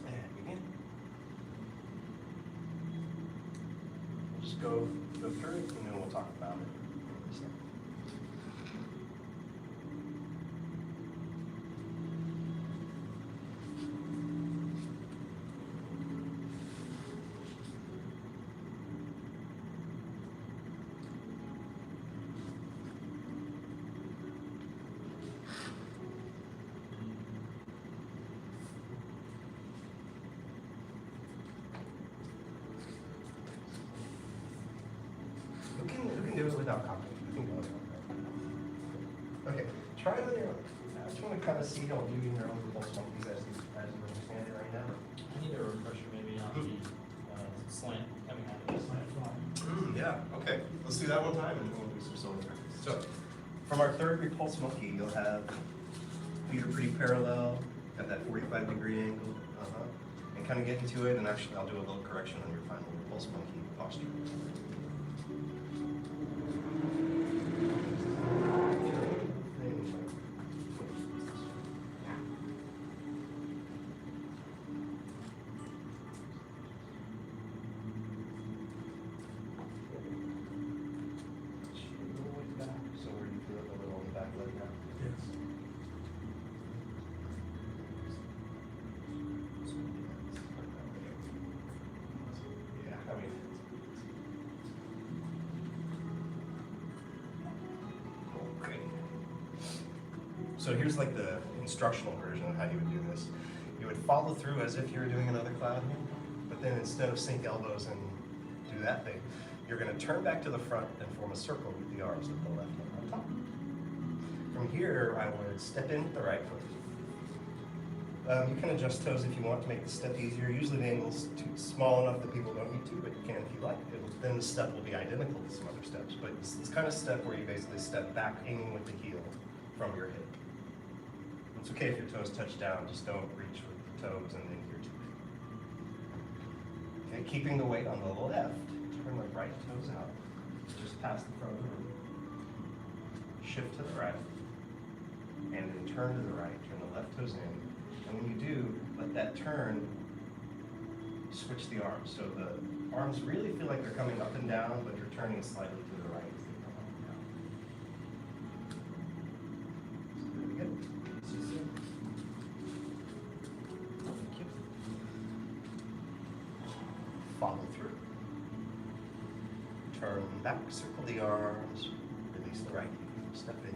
And begin. We'll just go through it and then we'll talk about it. Who can do it without copying? Who can do it? Okay, try it on your own. I just want to kind of see how you and your own repulse monkeys as you understand it right now. I need a refresher maybe on the slant coming out of this. Slant fly. Yeah, okay. Let's do that one time and then we'll do some solo practice. So, from our third repulse monkey, you'll have feet are pretty parallel, got that 45-degree angle. and kind of get into it, and actually I'll do a little correction on your final pulse monkey posture. So where do you feel it a little on the back leg now? Yes. Yeah, I mean. Okay. So here's like the instructional version of how you would do this. You would follow through as if you were doing another cloud here, but then instead of sink elbows and do that thing, you're going to turn back to the front and form a circle with the arms with the left hand on top. From here, I would step in with the right foot. You can adjust toes if you want to make the step easier. Usually the angle's too small enough that people don't need to, but you can if you like. Then the step will be identical to some other steps, but it's this kind of step where you basically step back, aiming with the heel from your hip. It's okay if your toes touch down, just don't reach with the toes and then your too big. Okay, keeping the weight on the left, turn the right toes out, just past the front of the room. Shift to the right, and then turn to the right, turn the left toes in. And when you do, let that turn, switch the arms. So the arms really feel like they're coming up and down, but you're turning slightly to the right as they come up and down. So really good. See you soon. Thank you. Follow through. Turn back, circle the arms, release the right, step in,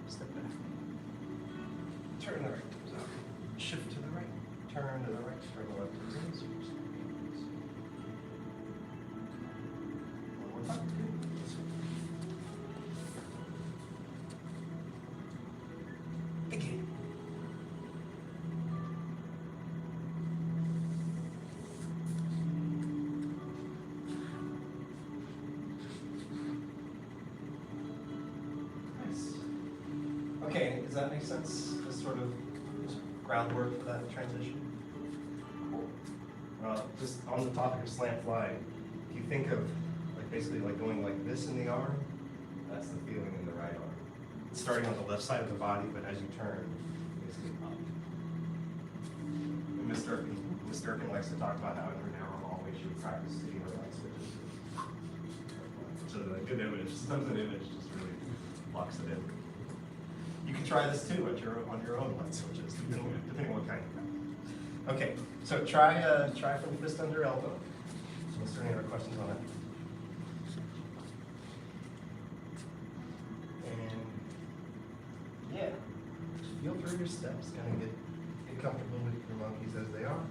step back. Turn the right toes out. Shift to the right, turn to the right, turn the left toes in, switch. One more time. Begin. Nice. Okay, does that make sense? This sort of groundwork for that transition? Cool. Just on the topic of slant flying, if you think of like basically like going like this in the arm, that's the feeling in the right arm. It's starting on the left side of the body, but as you turn, basically up. And Ms. Durkin likes to talk about how in her now always she would practice sitting her light switches. So the good image, sometimes an image just really locks it in. You can try this too on your own light switches, depending on what kind you have. Okay, so try from fist under elbow. So is there any other questions on that? And yeah, just feel through your steps, kind of get comfortable with your monkeys as they are.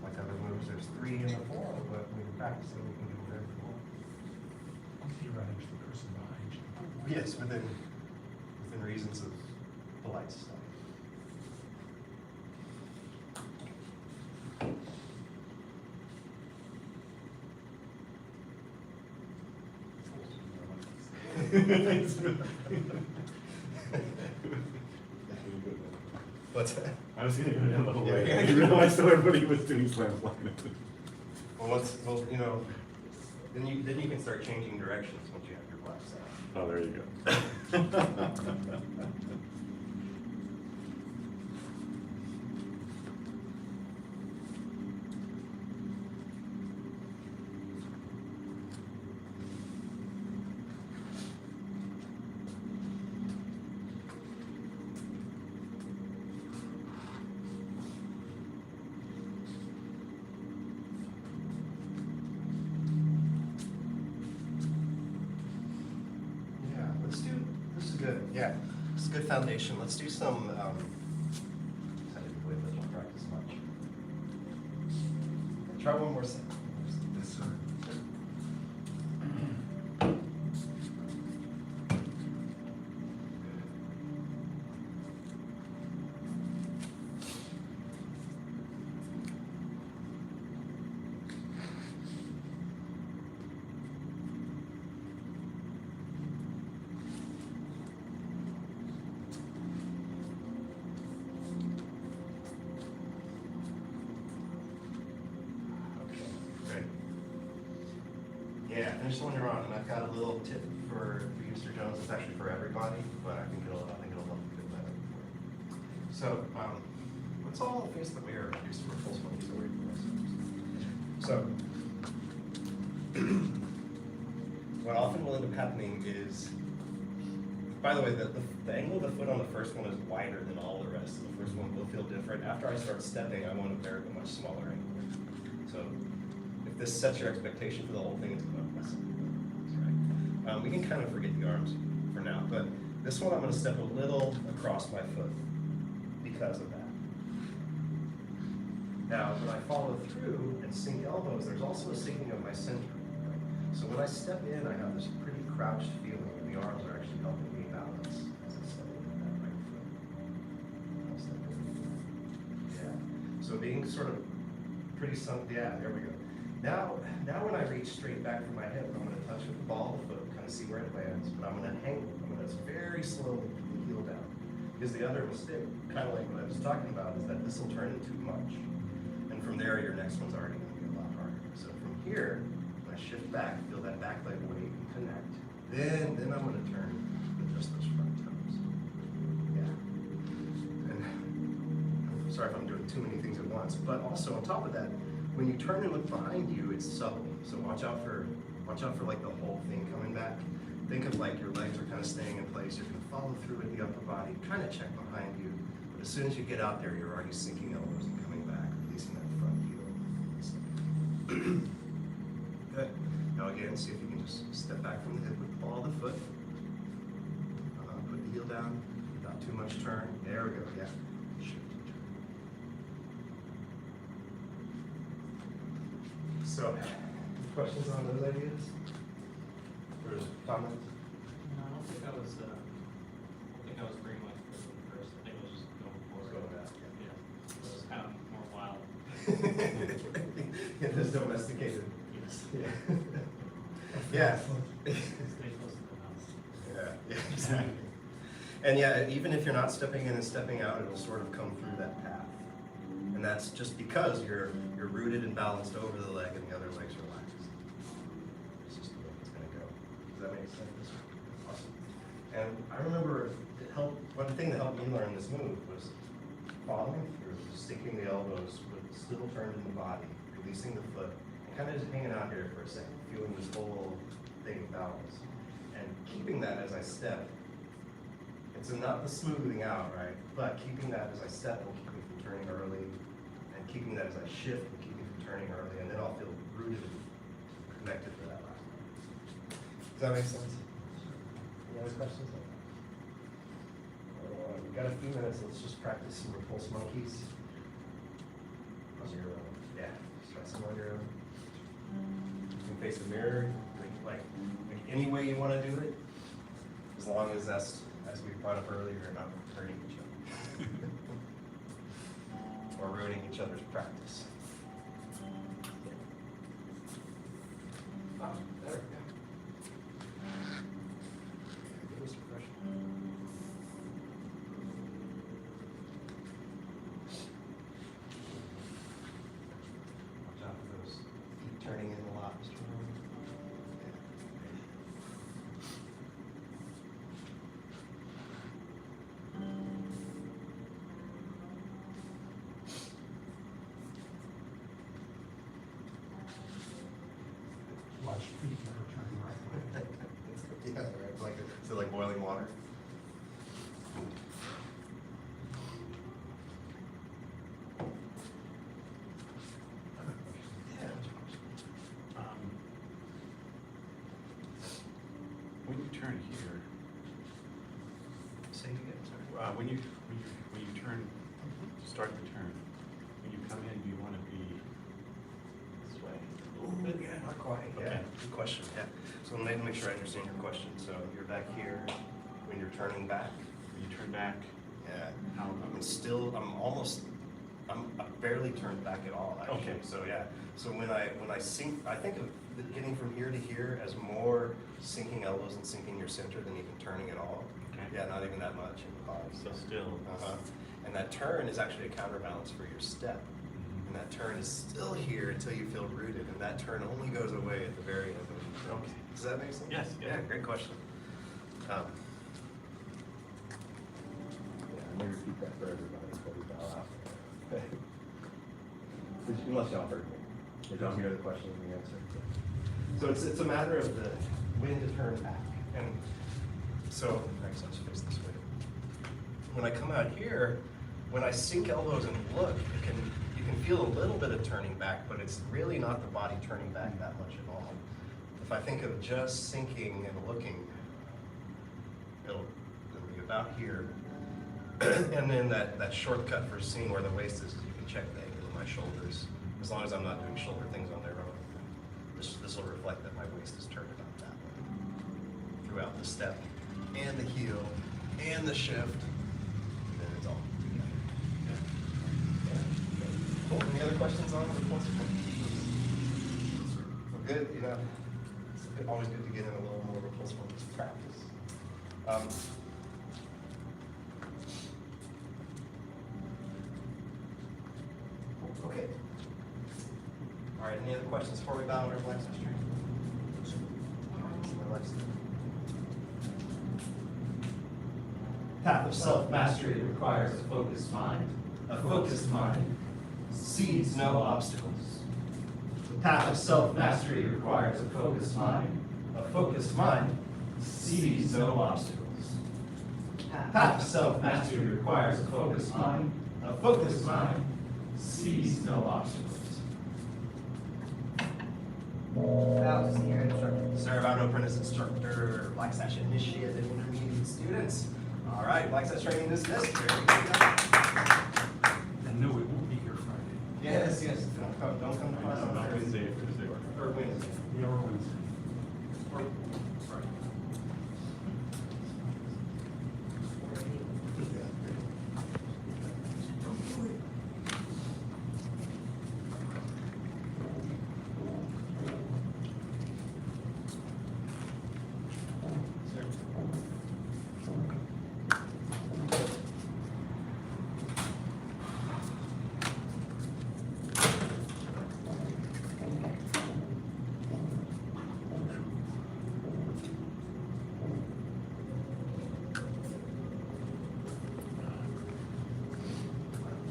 Like other moves, there's 3 in the form, but when you're practicing, you can do whatever you want. You're right, the person behind you. Yes, within reasons of polite society. What's that? I was gonna go down the whole way. Yeah. I didn't realize so everybody was doing slam flying. Well, you know, then you can start changing directions once you have your black set. Oh, there you go. Yeah, this is good. Yeah, this is a good foundation. Let's do some, I didn't believe that I'll practice much. Try one more set. Yes, sir. finish the one you're on, and I've got a little tip for Mr. Jones. It's actually for everybody, but I think it'll help you get that. So, let's all face the mirror and do some full monkeys away from ourselves. So, what often will end up happening is, by the way, the angle of the foot on the first one is wider than all the rest. The first one will feel different. After I start stepping, I want a very much smaller angle. So, if this sets your expectation for the whole thing, it's going to mess up. That's right. We can kind of forget the arms for now, but this one I'm going to step a little across my foot because of that. Now, when I follow through and sink elbows, there's also a sinking of my center. Right? So when I step in, I have this pretty crouched feeling, and the arms are actually helping me balance as I step in that right foot. I'll step in. Yeah. So being sort of pretty sunk, yeah, there we go. Now when I reach straight back from my hip, I'm going to touch with the ball of the foot, kind of see where it lands, but I'm going to hang, I'm going to very slowly put the heel down. Because the other mistake, kind of like what I was talking about, is that this will turn into too much. And from there, your next one's already going to be a lot harder. So from here, when I shift back, feel that back leg weight and connect. Then I'm going to turn with just those front toes. Yeah. And I'm sorry if I'm doing too many things at once, but also on top of that, when you turn and look behind you, it's subtle. So watch out for like the whole thing coming back. Think of like your legs are kind of staying in place. You're going to follow through with the upper body, kind of check behind you. But as soon as you get out there, you're already sinking elbows and coming back, releasing that front heel. Good. Now again, see if you can just step back from the hip with the ball of the foot. Put the heel down, not too much turn. There we go, yeah. Shift and turn. So, questions on those ideas? Or comments? No, I don't think I was bringing my foot first. I think I was just going forward. Go with that, Yeah. It was kind of more wild. Yeah, just domesticated. Yes. Yeah. Yeah. Stay close to the house. Yeah, exactly. And yeah, even if you're not stepping in and stepping out, it'll sort of come through that path. And that's just because you're rooted and balanced over the leg and the other leg's relaxed. It's just the way it's gonna go. Does that make sense? Awesome. And I remember one thing that helped me learn this move was following through, sinking the elbows, but still turned in the body, releasing the foot, and kind of just hanging out here for a second, feeling this whole thing of balance. And keeping that as I step. It's not the smoothing out, right? But keeping that as I step will keep me from turning early, and keeping that as I shift will keep me from turning early, and then I'll feel rooted and connected for that last one. Does that make sense? Any other questions? We've got a few minutes, let's just practice some repulse monkeys. On your own. Yeah, just try some on your own. You can face the mirror, like any way you want to do it, as long as that's, as we brought up earlier, not hurting each other. Or ruining each other's practice. Ah, there we go. Give us a fresh one. Watch out for those feet turning in a lot, Mr. Rowan. Watch feet never turn right way. Yeah, right. Like, is it like boiling water? Yeah. When you turn here, Say it again, sorry. when you turn, start the turn, when you come in, do you want to be this way? Ooh, yeah, not quite. Yeah, Okay. good question. Yeah. So let me make sure I understand your question. So you're back here when you're turning back. When you turn back, Yeah. how? I'm barely turned back at all, actually. Okay. So yeah. So when I sink, I think of getting from here to here as more sinking elbows and sinking your center than even turning at all. Okay. Yeah, not even that much in the body. So still. Uh-huh. And that turn is actually a counterbalance for your step. And that turn is still here until you feel rooted, and that turn only goes away at the very end of the turn. Okay. Does that make sense? Yes, Yeah, great question. Yeah, let me repeat that for everybody before we bow out. Unless y'all heard me. Did y'all hear the question and the answer? So it's a matter of the when to turn back. And so, actually, let's face this way. When I come out here, when I sink elbows and look, you can feel a little bit of turning back, but it's really not the body turning back that much at all. If I think of just sinking and looking, it'll be about here. And then that shortcut for seeing where the waist is, you can check the angle of my shoulders. As long as I'm not doing shoulder things on their own, this will reflect that my waist is turned about that way. Throughout the step, and the heel, and the shift, and then it's all together. Cool, any other questions on the points? Well, good, you know, it's always good to get in a little more of a pulse points practice. Okay. All right, any other questions before we bow and relax our street? Path of self-mastery requires a focused mind. A focused mind sees no obstacles. The path of self-mastery requires a focused mind. A focused mind sees no obstacles. Path of self-mastery requires a focused mind. A focused mind sees no obstacles. Now, senior instructor. Servando apprentice instructor, Black Sash initiate and intermediate students. All right, Black Sash training dismissed. Very good. And no, it won't be here Friday. Yes, yes. Don't come to class on Not Thursday. Wednesday, Thursday. Or Wednesday. Yeah, or Wednesday. Or Friday.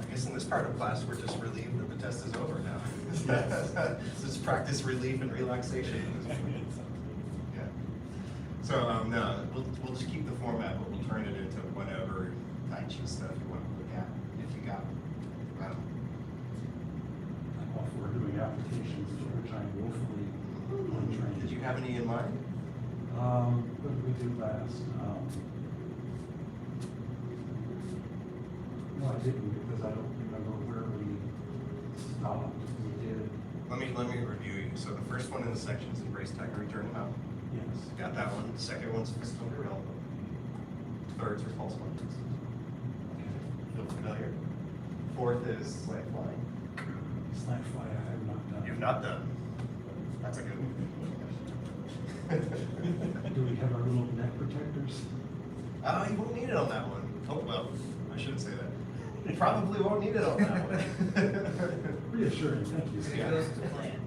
I guess in this part of class, we're just relieved that the test is over now. This is practice relief and relaxation. Yeah. So no, we'll just keep the format, but we'll turn it into whatever Tai Chi stuff you want to look at, if you got it. While we're doing applications, which I'm woefully untrained. Did you have any in mind? What did we do last? No, I didn't, because I don't remember where we stopped. We did, Let me review you. So the first one in the section is embrace tiger, return to mountain. yes. Got that one. The second one's fist under elbow. Thirds are pulse points. Feel familiar? Fourth is slant flying. Slack fly, I have not done. You've not done. That's a good one. Do we have our little neck protectors? Oh, you won't need it on that one. Oh, well, I shouldn't say that. You probably won't need it on that one. Reassuring, thank you. Yeah. Goes to plan.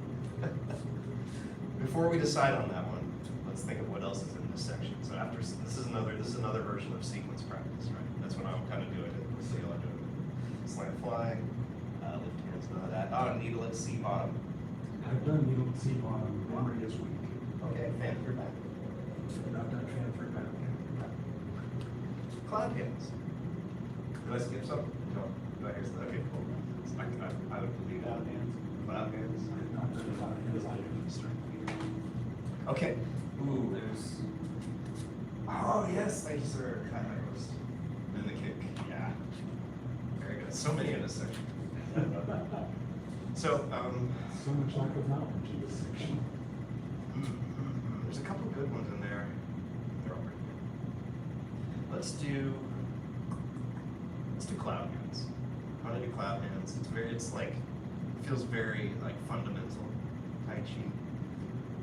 Before we decide on that one, let's think of what else is in this section. So after, this is another version of sequence practice, right? That's what I'm kind of doing it. So you'll do it. Slant fly, lift hands, none of that. Needle at C bottom. I've done needle and seam on memory this week. Okay, fan through back. Not done transfer back. Cloud hands. Did I skip something? No. Did I hear something? Okay, cool. So I would believe that. Cloud hands. I've not done a lot of hands like strength. Okay. Ooh, there's. Oh yes, thank you, sir. High roast. And the kick. Yeah. Very good. So many in this section. So So much lack of knowledge in this section. there's a couple good ones in there. They're all pretty good. Let's do cloud hands. I want to do cloud hands. It's like, it feels very like fundamental Tai Chi.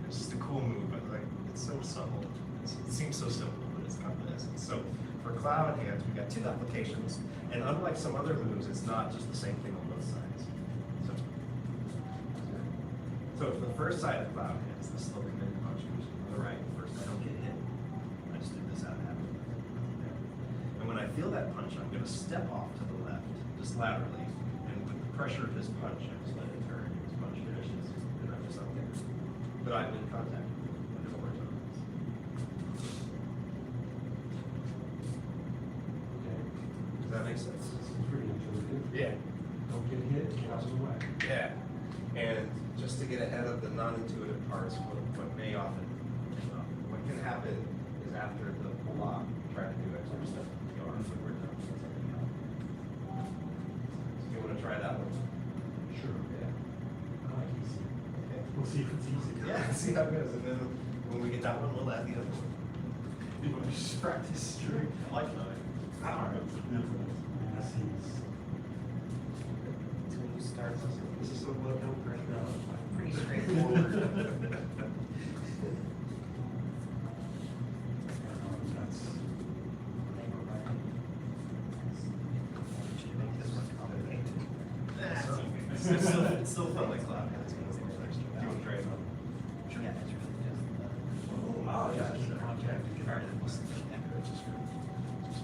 It's just a cool move, but like it's so subtle. It seems so simple, but it's not this. So for cloud hands, we've got two applications, and unlike some other moves, it's not just the same thing on both sides. So for the first side of cloud hands, the slow committed punch moves. the right first. I don't get hit. I just did this out of habit. And when I feel that punch, I'm gonna step off to the left, just laterally. And with the pressure of his punch, I just let it turn. His punch finishes, and I'm just up there. But I'm in contact with the horizontal. Does that make sense? It's pretty intuitive. Yeah. Don't get hit, get out of the way. Yeah. And just to get ahead of the non-intuitive parts, what may often, what can happen is after the block, try to do extra stuff with the arms that we're done. So you want to try that one? Sure. Yeah. I like easy. Okay. We'll see if it's easy. Yeah, see how it goes. And then when we get that one, we'll add the other one. You want to just practice straight. I like that. All right. This is. Until you start, This is so low, no pressure. pretty straightforward. That's. Should make this one complicated. It's still fun like clapping. Do you want to try it on? Yeah, it's really just. Oh, yeah. Keep contact to get out of the way.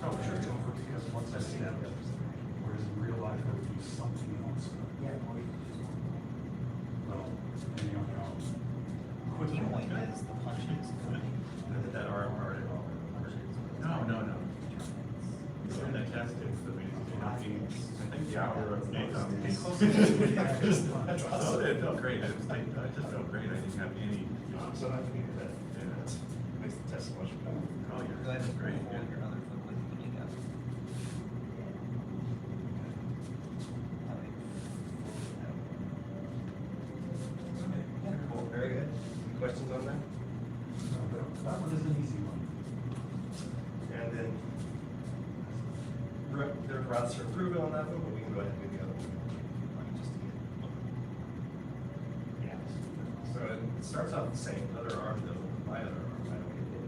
Oh, sure, it's over because once I see that, whereas in real life, I would do something else. Yeah. Well, depending on how quick. The point is the punches. Hit that arm hard at all. No. It's in the test, it's the I think the hour of makeup. Oh, it felt great. I just felt great. I didn't have any. I'm so happy to hear that. Yeah. Makes the test so much better. Oh, Go yeah, ahead and great. hold your other foot with when you go. Cool, very good. Any questions on that? That one is an easy one. And then, there's routes for improvement on that one, but we can go ahead and do the other one. Just to get- Yeah. So it starts off the same, other arm though, my other arm, I don't get hit.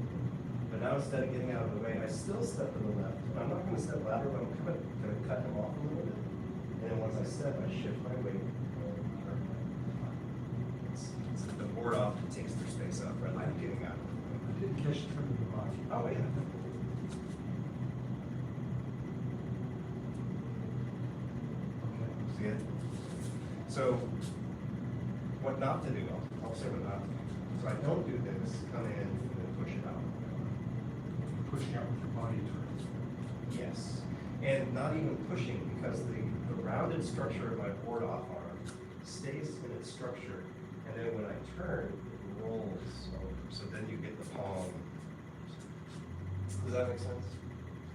But now instead of getting out of the way, I still step to the left. I'm not gonna step lateral, but I'm gonna cut him off a little bit. And then once I step, I shift my weight. It's the board off takes their space up rather than getting out. I did catch it from the body. Oh, yeah. Okay. See it? So, what not to do, I'll say what not to do. So I don't do this, come in and then push it out. Pushing out with your body turns. Yes. And not even pushing, because the rounded structure of my board off arm stays in its structure, and then when I turn, it rolls over. So then you get the palm. Does that make sense?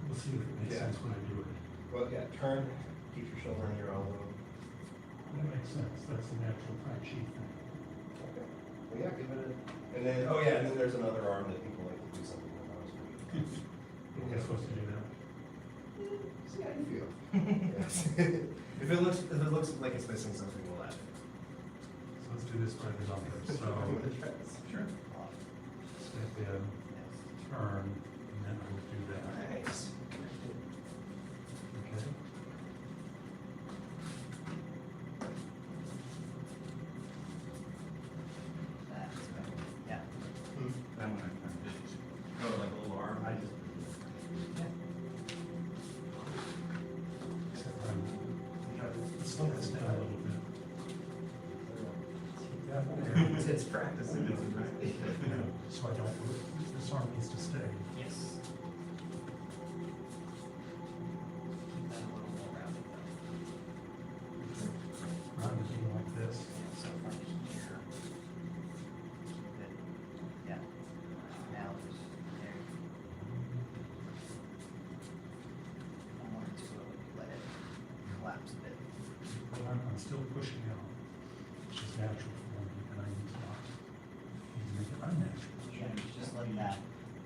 We'll see if it makes Yeah. sense when I do it. Well, yeah, turn, keep your shoulder on your elbow. That makes sense. That's the natural Tai Chi thing. Okay. Well, yeah, give it a, and then, oh yeah, and then there's another arm that people like to do something with. Am I supposed to do that? See how you feel. Yes. If it looks like it's missing something, we'll add it. So let's do this by the numbers. So Sure. step in, turn, and then we'll do that. Nice. Okay. That's better. Yeah. That one I did. Oh, like a little arm, I just. Slow this down a little bit. Keep that there. It's practicing. So I don't, this arm needs to stay. Yes. Keep that a little more rounded though. Round it like this. Yeah, so from here. Good. Yeah. Now just there. One or two, let it collapse a bit. But I'm still pushing out, which is natural for me, and I need to make it unnatural. Yeah, just like that,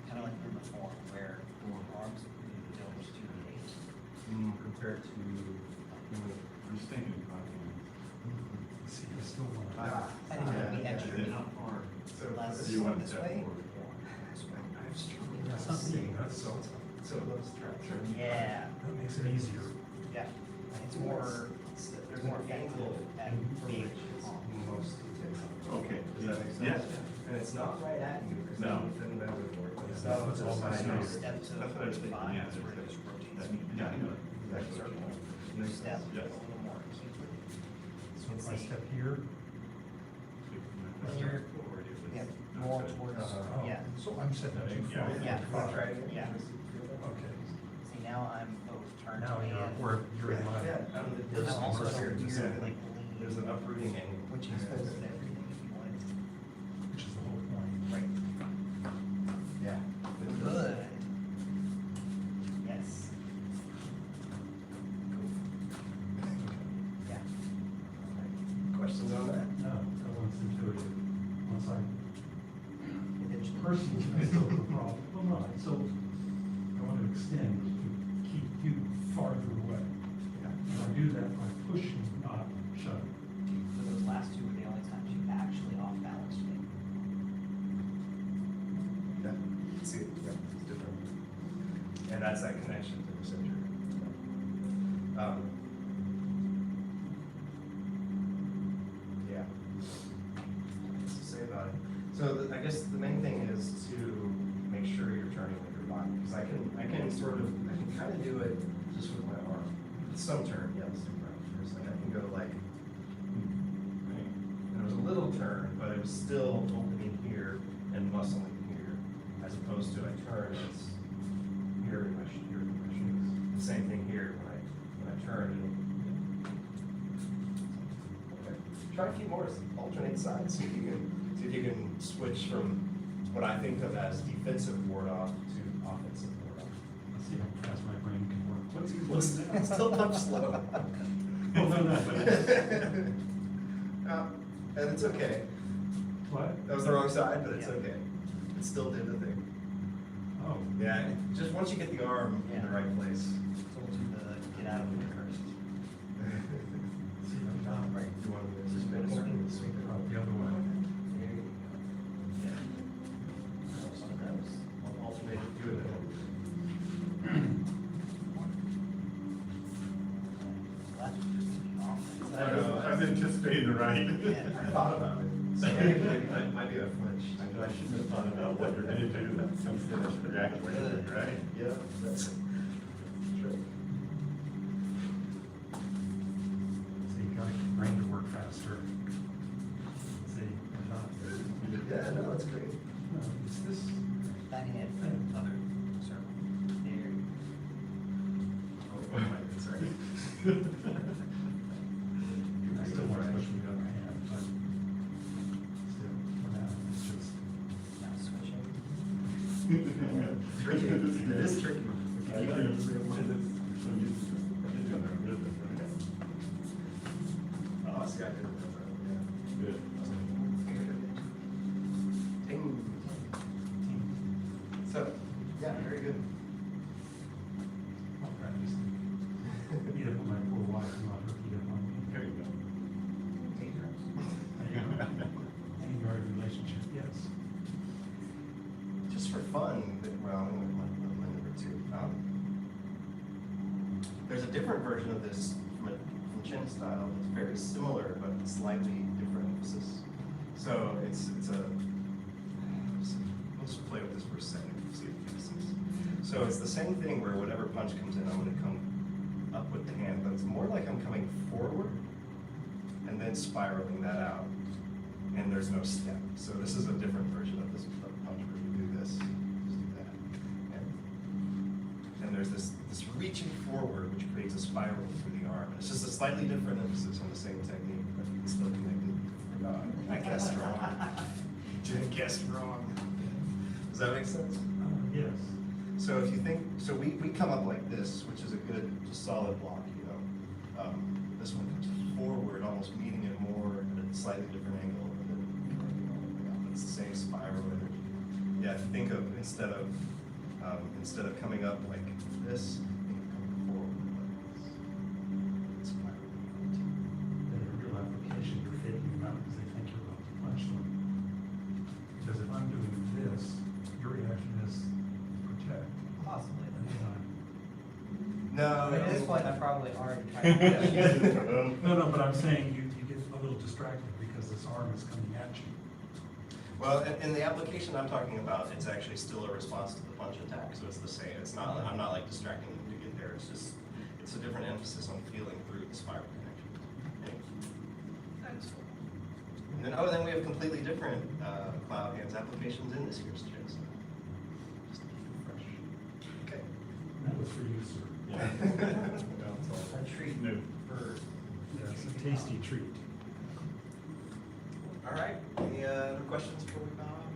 kind of like in the form where your arms don't just do the eight. Compared to. I'm just thinking about See, I still want to. I think it'd be extra. So Less Do you want this that way. forward? This way. That's not me, that's, So those structure. Yeah, that makes it easier. yeah. It's more, There's more an effective angle at being calm. most. Okay. Does that make sense? Yeah. And it's not right at you, because No. then that would work, but it's not on the side. Step to That's what I was thinking, 5, yeah. that's where it just rotates. Yeah, I know. Right circle. You step a Yes. little more. Keep it. So if I step here, When you're, yeah, more towards, oh, yeah. so I'm setting it too far. Yeah. That's right. Yeah. Okay. See, now I'm both turned Now to you're, and. where you're in line. Yeah, There's also here, here, like, there's an uprooting angle. which exposes everything if you wanted to. Which is the whole point. Right. Yeah. Good. Yes. Yeah. Questions on that? No, that one's intuitive. Once I Eventually. personally solve the problem, well, no, so I want to extend to keep you farther away. And I do that by pushing, not shoving. So those last two were the only times you actually off balanced me. Yeah. See, yeah, it's different. And that's that connection to the center. Yeah. What's to say about it? So I guess the main thing is to make sure you're turning with your body, because I can kind of do it just with my arm. Some turn, yes, like I can go like, right? And it was a little turn, but it was still opening here and muscling here, as opposed to I turn, it's here in my shins. The same thing here when I turn. Okay. Try a few more, alternate sides, see if you can switch from what I think of as defensive ward off to offensive ward off. Let's see how fast my brain can work. What's he Well, still punch slow. Oh, no, no. And it's okay. What? That was the wrong side, but it's Yeah. okay. It still did the thing. Oh. Yeah, just once you get the arm in the right place. So we'll do the get out of the way first. See, I'm down. Right, you want to just make it Sweep it out the other way. There you go. Yeah. So that was, I'll alternate a few of them. Left was just off. I was anticipating the right. I thought about it. So it might be a flinch. I shouldn't have thought about what you're gonna do, that's something I should react to, right? Yeah, that's true. See, you gotta get your brain to work faster. See, I'm not. Yeah, no, that's great. No, it's this. That hand, other circle. There. Oh, sorry. I still want to push with the other hand, but still, for now, it's just. Now switching. Tricky. It is tricky. I know, you're so used to it. I did it on the rhythm, right? Oh, see, I did it. Yeah. Good. Ting. So, yeah, very good. I'll practice. Beat up on my poor wife, and not her beat up on me. There you go. Any married relationship, yes. Just for fun, well, I'm gonna my number two. There's a different version of this from Chin style. It's very similar, but slightly different emphasis. So it's a. Let's just play with this for a second. See if it makes sense. So it's the same thing where whatever punch comes in, I'm going to come up with the hand, but it's more like I'm coming forward and then spiraling that out, and there's no step. So this is a different version of this punch where you do this, just do that, and there's this reaching forward, which creates a spiral through the arm. It's just a slightly different emphasis on the same technique, but it's still connected. I guessed wrong. Didn't guess wrong. Does that make sense? Yes. So if you think, so we come up like this, which is a good, just solid block, you know. This one comes forward, almost meeting it more at a slightly different angle, and then it's the same spiral energy. Yeah, think of instead of coming up like this, think of coming forward like this. Spiral. In a real application, you're faking them out because they think you're about to punch them. Because if I'm doing this, your reaction is protect. Possibly. And then No, At this point, I'm probably already trying to. no, but I'm saying you get a little distracted because this arm is coming at you. Well, in the application I'm talking about, it's actually still a response to the punch attack, so it's the same. It's not, I'm not like distracting them to get there. It's just, it's a different emphasis on feeling through the spiral connection. That's cool. And then, then we have completely different Cloud Hands applications in this year's JIT. So just fresh. Okay. That was for you, sir. A treat No. for. Yes, a tasty treat. All right. Any other questions before we bow out?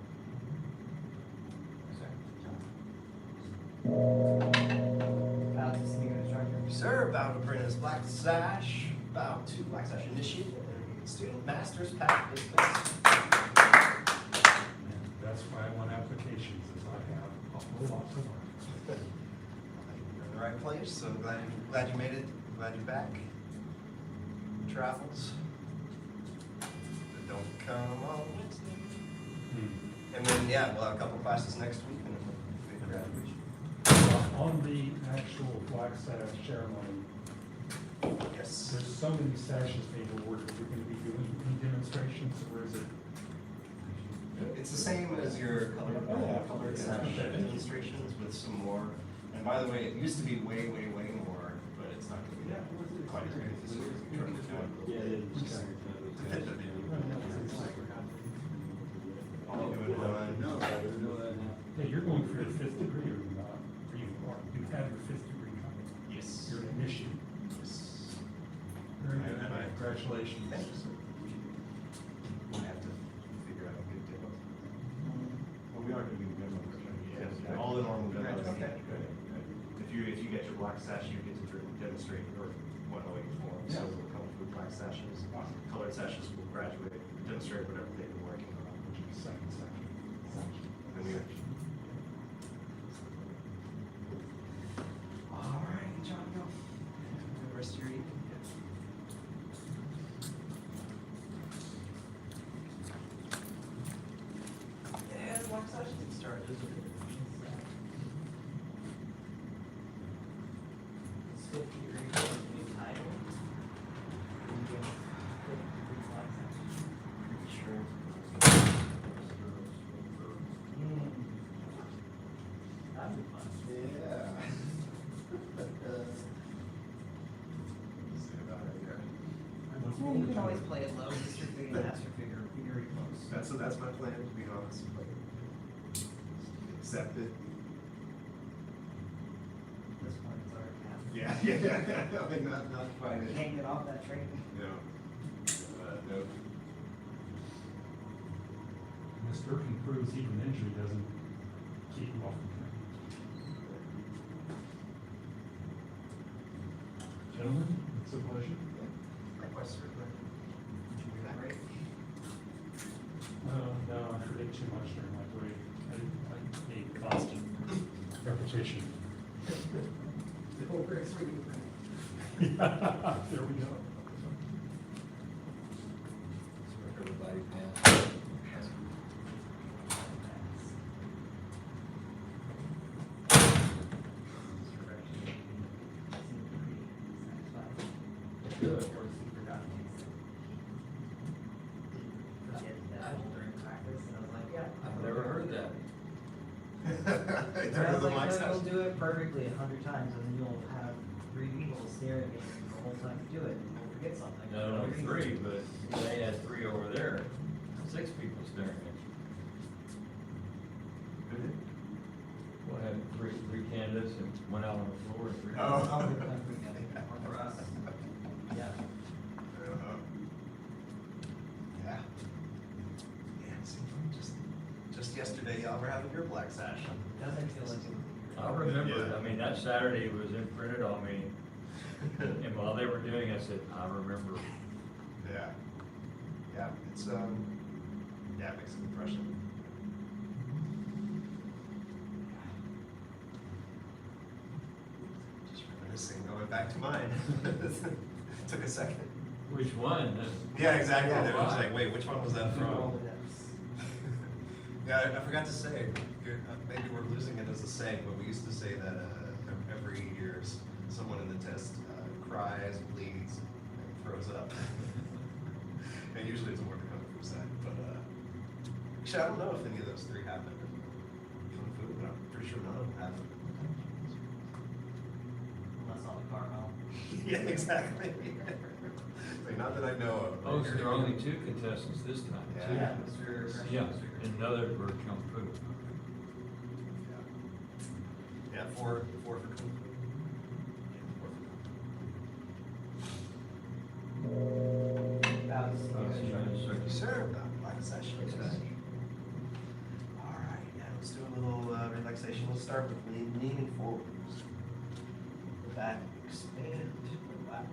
About to see you instructor. Sir, bow to bring his black sash. Bow to black sash initiate. And student master's pack dismissed. And that's why I want applications, is I have a whole lot to learn. You're in the right place, so glad you made it. Glad you're back. Travels. But don't come on Wednesday. And then, yeah, we'll have a couple classes next week and then we'll do graduation. On the actual black sash ceremony, Yes. there's so many sashes being awarded, you're gonna be doing any demonstrations, or is it? It's the same as your colored sash demonstrations with some more. And by the way, it used to be way, way, way more, but it's not going to be quite as good as this year. We trimmed it down a little bit. To fit the video. All you would run. Hey, you're going for your 5th degree, or not? Or you've had your 5th degree coming? Yes. You're an initiate. Yes. Very good. And I- Congratulations. Thank you, sir. We'll have to figure out a good demo. Well, we are going to be demo. Yeah, all the normal demos. Okay, good. If you get your black sash, you get to demonstrate your 108 form. So Yeah. we'll come through black sashes. Colored sashes will graduate, demonstrate whatever they've been working on. Which is the second section. And we All right, John, go. Have the rest of your evening. Yeah, the black sash did start. It's 50 degrees, new title. And you get 50 degree black sash. Pretty sure. That'd be fun. Yeah. See about it here. Well, you can always play it low, Mr. Fig and Master Figure, very close. That's my plan, to be honest. Like, accept it. This one is our path. Yeah. I mean, not fight it. Can't get off that train. No. Nope. Miss Durkin proves even injury doesn't keep you off the train. Gentlemen, it's a pleasure. Likewise, sir. Did you do that right? No, I forget too much during my break. I need constant repetition. The whole break's reading. Yeah, there we go. Everybody pass. Good. During practice, and I was like, yeah. I've never heard that. And I was like, no, you'll do it perfectly 100 times, and then you'll have 3 people staring at you the whole time you do it, and you'll forget something. Not only 3, but they had 3 over there, 6 people staring at you. Well, I had three candidates and went out on the floor and 3. Oh. For us. Yeah. Yeah. Yeah, it seems like just yesterday y'all were having your black sash. Doesn't feel like it. I remember, Yeah. I mean, that Saturday was imprinted on me, and while they were doing it, I said, I remember. Yeah. Yeah, it's, yeah, it makes an impression. Just reminiscing, going back to mine. Took a second. Which one? Yeah, exactly. Oh, I was wow. like, wait, which one was that from? Yeah, I forgot to say, maybe we're losing it as a saying, but we used to say that every year someone in the test cries, bleeds, and throws up. And usually it's more the coming from side, but Actually, I don't know if any of those three have been kung fu, but I'm pretty sure none of them have. Unless on the car home. Yeah, exactly. Like, not that I know of. Oh, so there are only two contestants this time, too? Yeah. Yeah, and another were kung fu. Yeah, four for kung fu. Sure, about relaxation. All right, now let's do a little relaxation. We'll start with leaning forwards. The back expand, relax.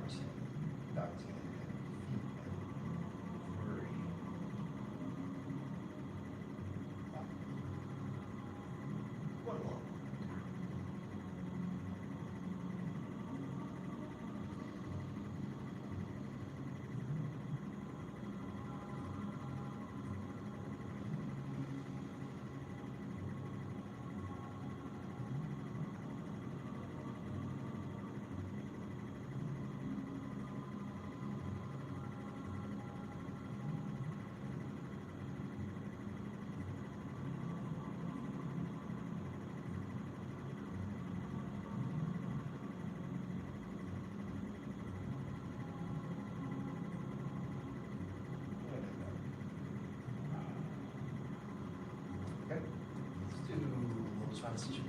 arms bouncing and feet and worry. One more. Okay, let's do a little transition.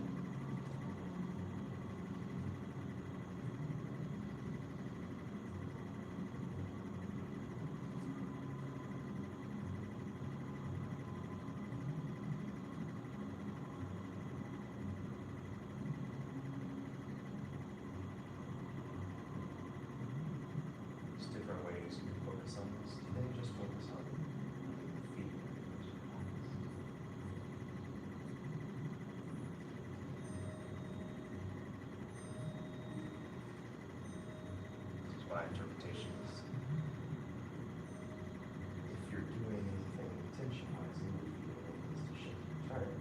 There's different ways you can focus on this. Today, just focus on the feet. This is my interpretation is if you're doing anything intention-wise in your feet, it needs to shift and turn.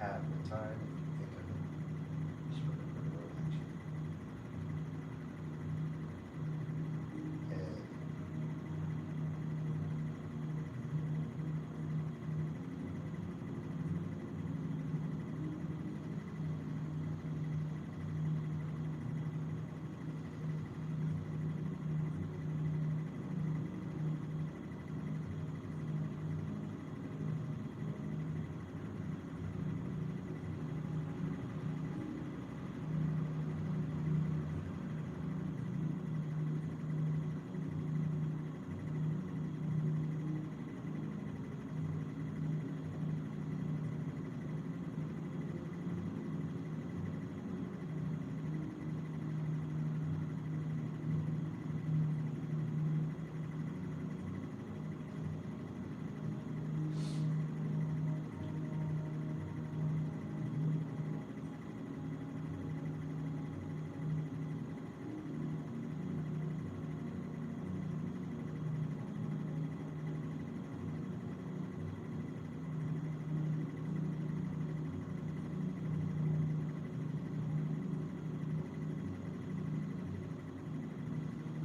Have the time, think of it. Just remember to relax you. And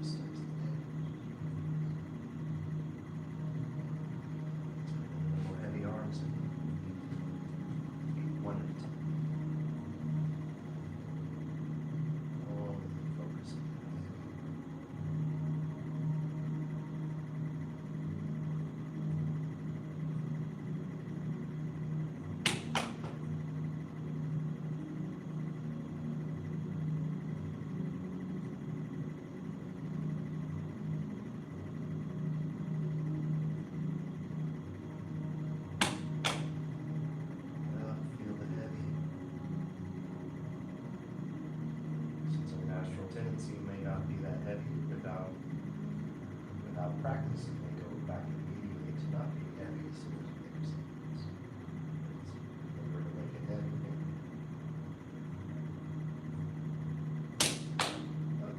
starts the day. More heavy arms and feet, one at a time. Only focus on the heavy. Feel the heavy. Since our natural tendency may not be that heavy without practice, it may go back immediately to not being heavy as soon as we get ourselves. Remember to make it heavy. Up.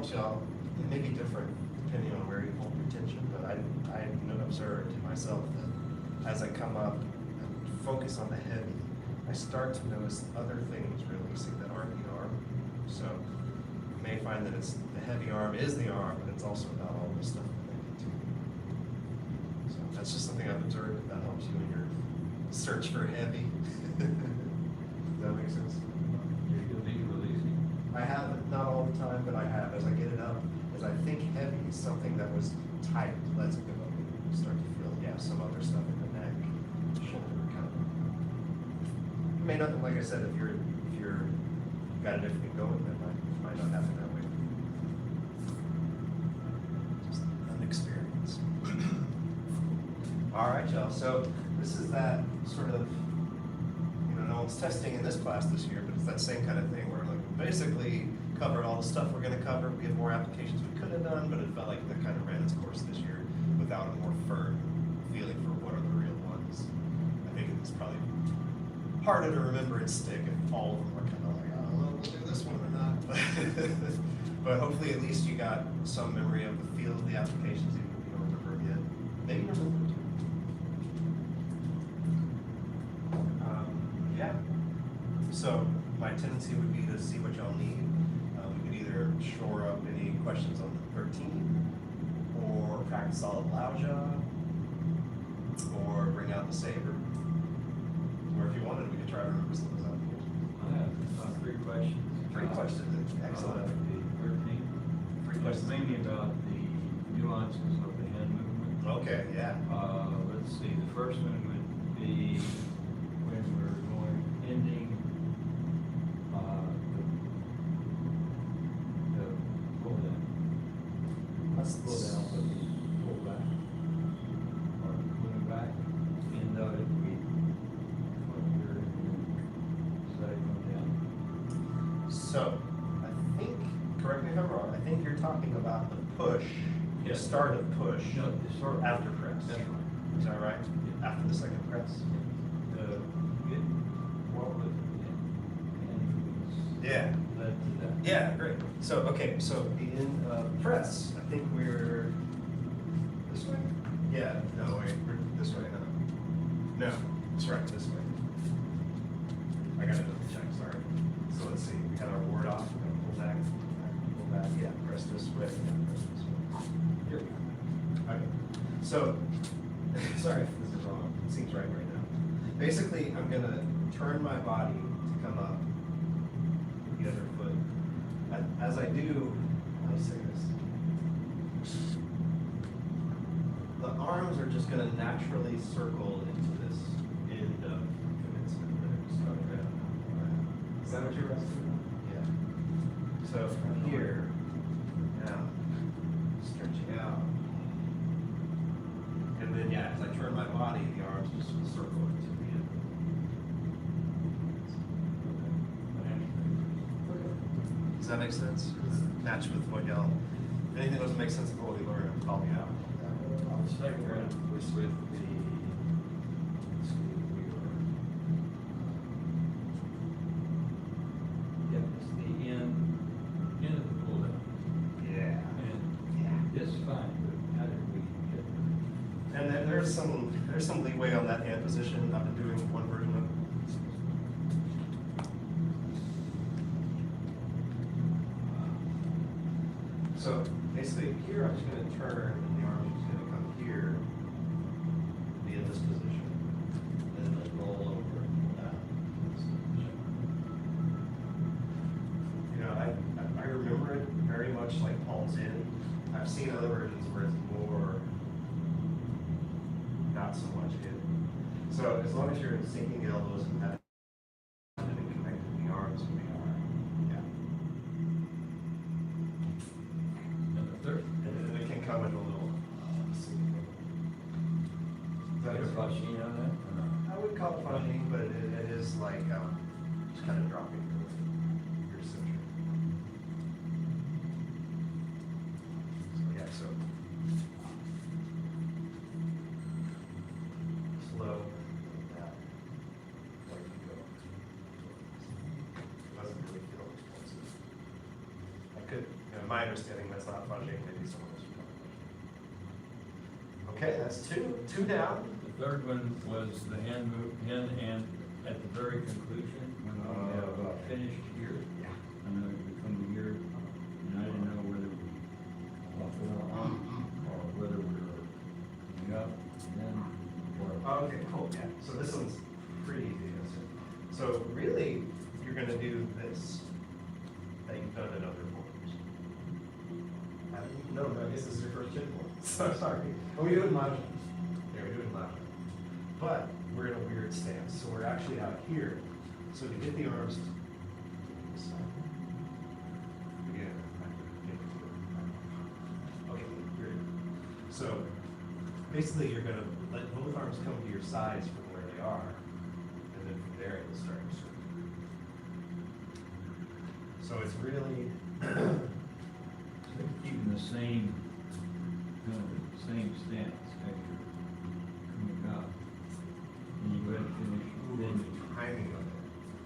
helps y'all. It may be different depending on where you hold your tension, but I observed myself that as I come up and focus on the heavy, I start to notice other things releasing that aren't the arm. So you may find that it's the heavy arm is the arm, but it's also not all the stuff connected to it. So that's just something I've observed that helps you in your search for heavy. Does that make sense? You're gonna be releasing. I have, not all the time, but I have. As I get it up, as I think heavy, something that was tight lets it go. You start to feel, yeah, some other stuff in the neck, shoulder, kind of. You may not, like I said, if you're got a different going, then it might not happen that way. Just an experience. All right, y'all. So this is that sort of, no one's testing in this class this year, but it's that same kind of thing where like basically covered all the stuff we're going to cover. We have more applications we could have done, but it felt like that kind of ran its course this year without a more firm feeling for what are the real ones. I think it's probably harder to remember and stick if all of them are kind of like, I don't know if we'll do this one or not. But hopefully at least you got some memory of the feel of the applications, even if you don't remember them yet. Maybe you remember them too. Yeah. So my tendency would be to see what y'all need. We could either shore up any questions on the 13, or practice all of Lauja, or bring out the saber. Or if you wanted, we could try to remember some of those applications. I have 3 questions. 3 questions. Excellent. The 13. 3 questions. Mainly about the nuances of the hand movement. Okay, yeah. Let's see, the first one would be when we're ending the pull down. Let's Pull down, but pull back. Or pulling back. End of it, when we're setting them down. So, I think, correct me if I'm wrong, I think you're talking about the push, the Yes. start of push No, the sort of. after press. That's right. Is that right? After the second press? What was it? Yeah. Led to that. Yeah, great. So, okay, so in press, I think we're this way? Yeah, no, wait, we're this way, no. No, that's right, this way. I gotta double check, sorry. So let's see, we had our ward off, we're gonna pull back, yeah, press this way, yeah, press this way. Here we go. Okay, so, sorry if this is wrong, it seems right now. Basically, I'm gonna turn my body to come up the other foot. As I do, let me say this. The arms are just gonna naturally circle into this end of commencement. Is that what you're asking? Yeah. So from here, now, stretching out. And then, yeah, as I turn my body, the arms just will circle into the end. Does that make sense? Does it match with what y'all, if anything doesn't make sense of what we learned, call me out. The second one was with the, let's see, we were, yeah, it's the end of the pull down. Yeah. And it's fine, but how did we get there? And then there's some leeway on that hand position. I've been doing one version of it. So basically here I'm just going to turn and the arm's just going to come here, be in this position, and then roll over and pull down. You know, I remember it very much like palms in. I've seen other versions where it's more, not so much in. So as long as you're sinking the elbows and having and connecting the arms will be all right. Yeah. And the third, And it can come in a little. is that a machine on that? Or not? I would call it funny, but it is like just kind of dropping your center. So yeah, so slow that like you go. It doesn't really feel responsive. I could, in my understanding that's not fudging, maybe someone else should. Okay, that's two down. The third one was the hand move, and at the very conclusion, when we have finished here. Yeah. And then we come to here, and I didn't know whether we were on or whether we were coming up, then, or. Okay, cool, yeah. So this one's pretty easy to answer. So really, you're gonna do this, that you've done in other forms. Haven't you? No, I guess this is your first chin form. So sorry. Oh, we do it in Mahjong. Yeah, we do it in Mahjong. But we're in a weird stance, so we're actually out here. So to get the arms to this side. Again, okay, great. So basically you're gonna let both arms come to your sides from where they are, and then from there you'll start your circle. So it's really Keeping the same, you know, the same stance as you're coming up. And you had to finish, then the timing of it.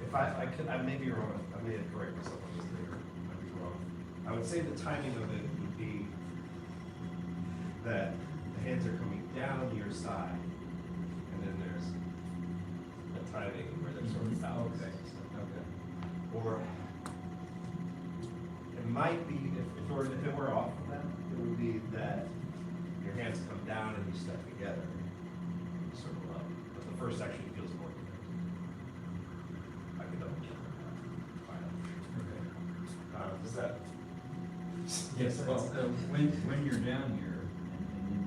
If I may be wrong, I may have corrected myself on this later, I might be wrong. I would say the timing of it would be that the hands are coming down your side, and then there's a timing where they're sort of out. Okay, okay. Or it might be, if it were off of that, it would be that your hands come down and you step together, and you circle up. But the first section feels more different. I can double check that. Okay. Does that? Yes, well, when you're down here, and then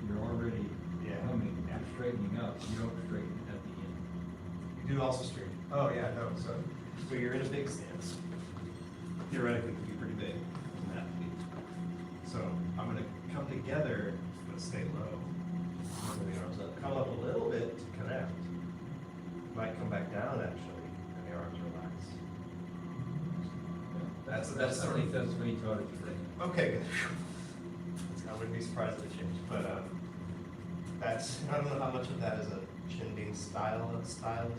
you're already Yeah. coming, you're straightening up, you don't straighten at the end. You do also straighten. Oh, yeah, no, so you're in a big stance. Theoretically, it could be pretty big in that feet. So I'm gonna come together, but stay low. Pull the arms up. Come up a little bit to connect. Might come back down actually, and the arms relax. That's I sort think of, that's what he taught us today. okay, good. I wouldn't be surprised if it changed, but that's, I don't know how much of that is a Chin stylism. That's probably what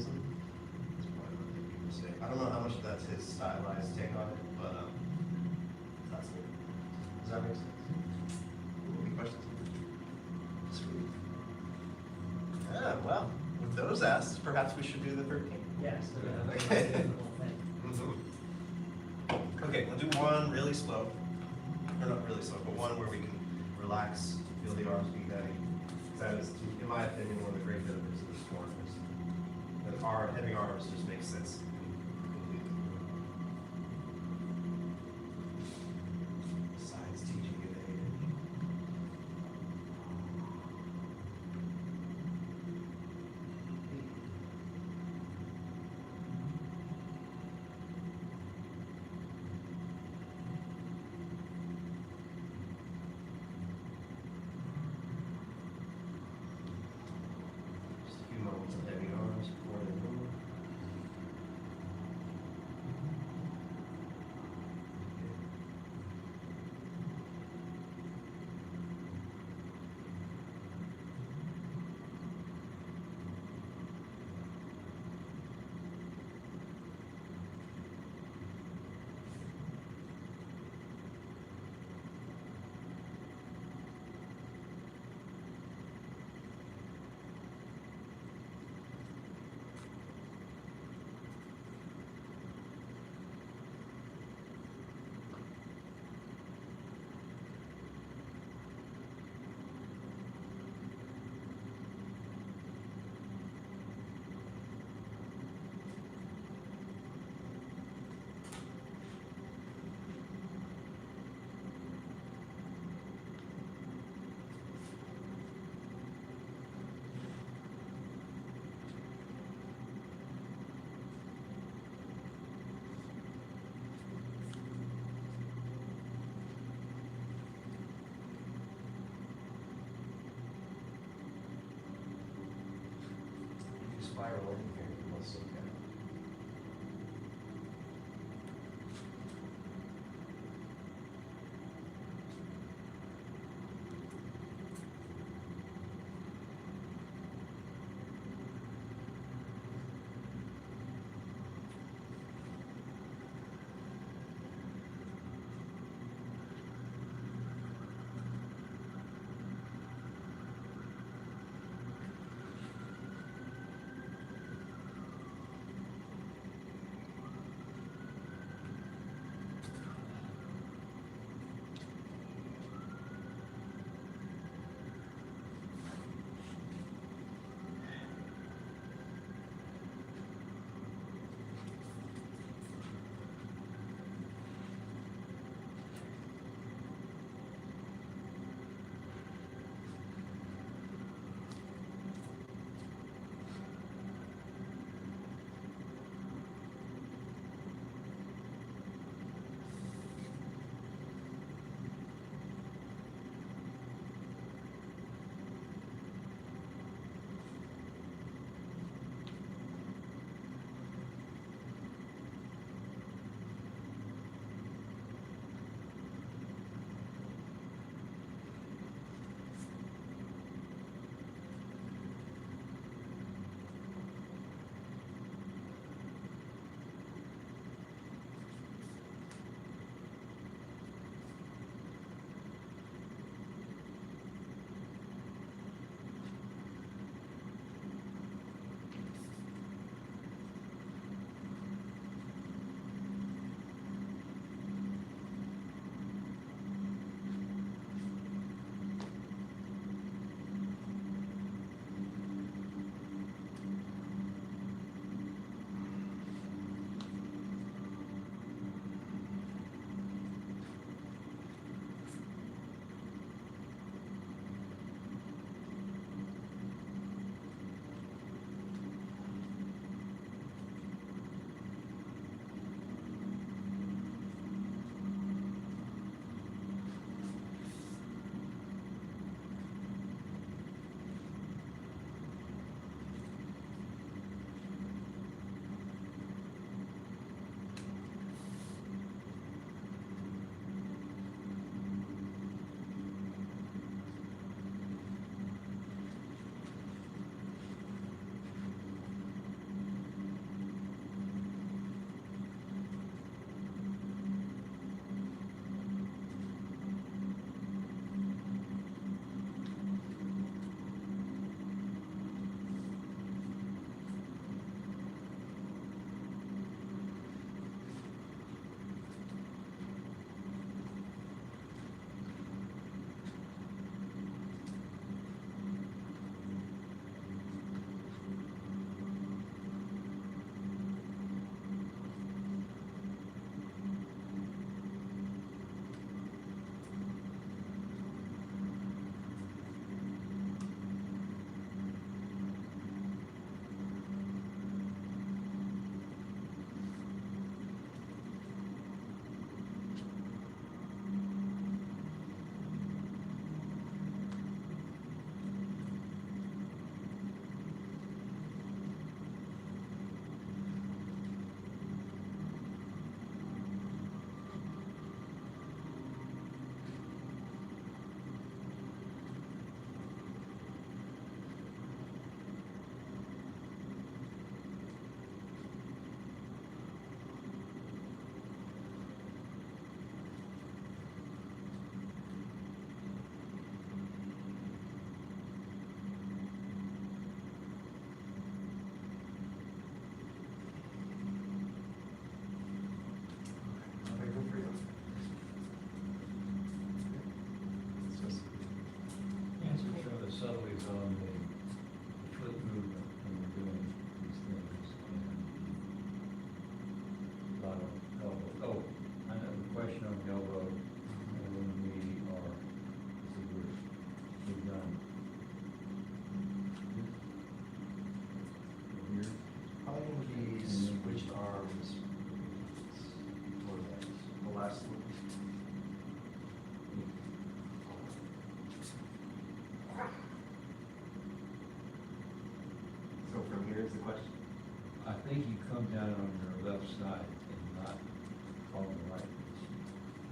people say. I don't know how much of that's his stylized take on it, but that's it. Does that make sense? Any questions? Sweet. Yeah, well, with those asked, perhaps we should do the 13. Yes. Okay. Okay, we'll do one really slow, or not really slow, but one where we can relax, feel the arms be heavy. That is, in my opinion, one of the great benefits of this form is that our heavy arms just make sense completely. Besides teaching you the Just a few moments of heavy arms before they move. If you spiral in here, you must look at it.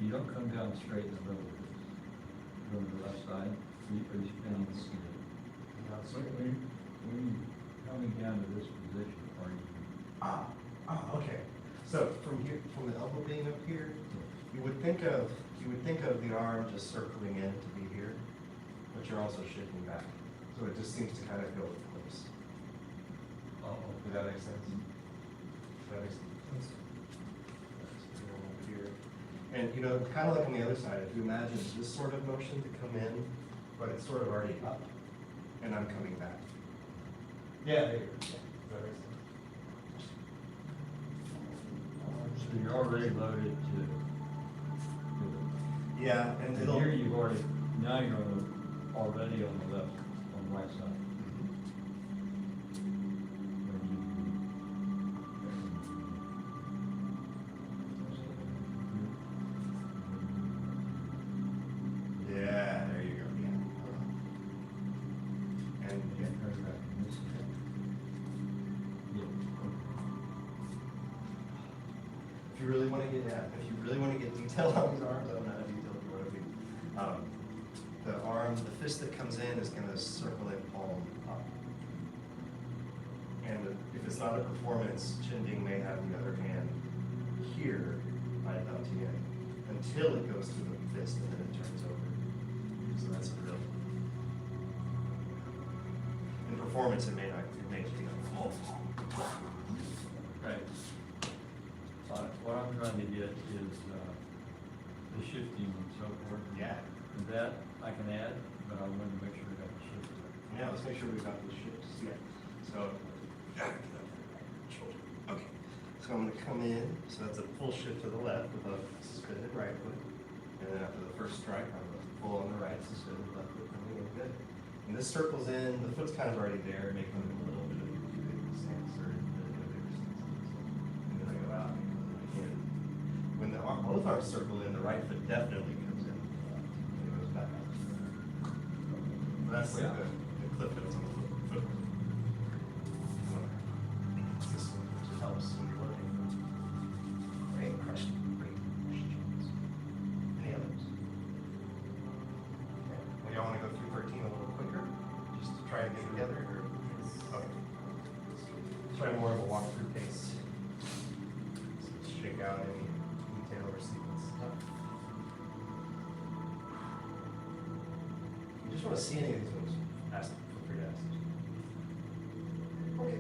You don't come down straight in the middle. Go to the left side, or you spin on the seat. When you coming down to this position, are you? Okay. So from here, from the elbow being up here, you would think of the arm just circling in to be here, but you're also shifting back. So it just seems to kind of go with place. Does that make sense? Does that make sense? That's over here. And you know, kind of like on the other side, if you imagine this sort of motion to come in, but it's sort of already up, and I'm coming back. Yeah, there you go. Yeah. Does that make sense? So you're already loaded to. Yeah, and it'll. Here you've already, now you're already on the left, on the right side. Yeah, there you go. Yeah. And yeah, Turn back in this way. if you really want to get detail on these arms, I don't know how detailed you want to be. The arm, the fist that comes in is going to circle in palm up. And if it's not a performance, Chin-Ding may have the other hand here by Dao Tian until it goes through the fist and then it turns over. So that's a real. In performance, it may not. It may just be like. Right. What I'm trying to get is, the shifting and so forth. Yeah. And that I can add, but I wanted to make sure we got the shift. Yeah, let's make sure we've got the shifts. Yeah. So, shoulder. Okay. So I'm going to come in. So that's a full shift to the left with a suspended right foot. And then after the first strike, I'm going to pull on the right, suspended left foot coming in. Good. And this circles in. The foot's kind of already there, making a little bit of a bigger stance or a bigger stance. And then I go out and come in. When both arms circle in, the right foot definitely comes in. And it goes back out. That's like the clip that's on the foot. This just helps when you're working. Great questions. Any others? Okay. Well, y'all want to go through 13 a little quicker? Just to try to get together? Or? Okay. Let's try more of a walkthrough pace. Let's shake out any detail or sequence stuff. You just want to see any of these moves, feel free to ask. Okay.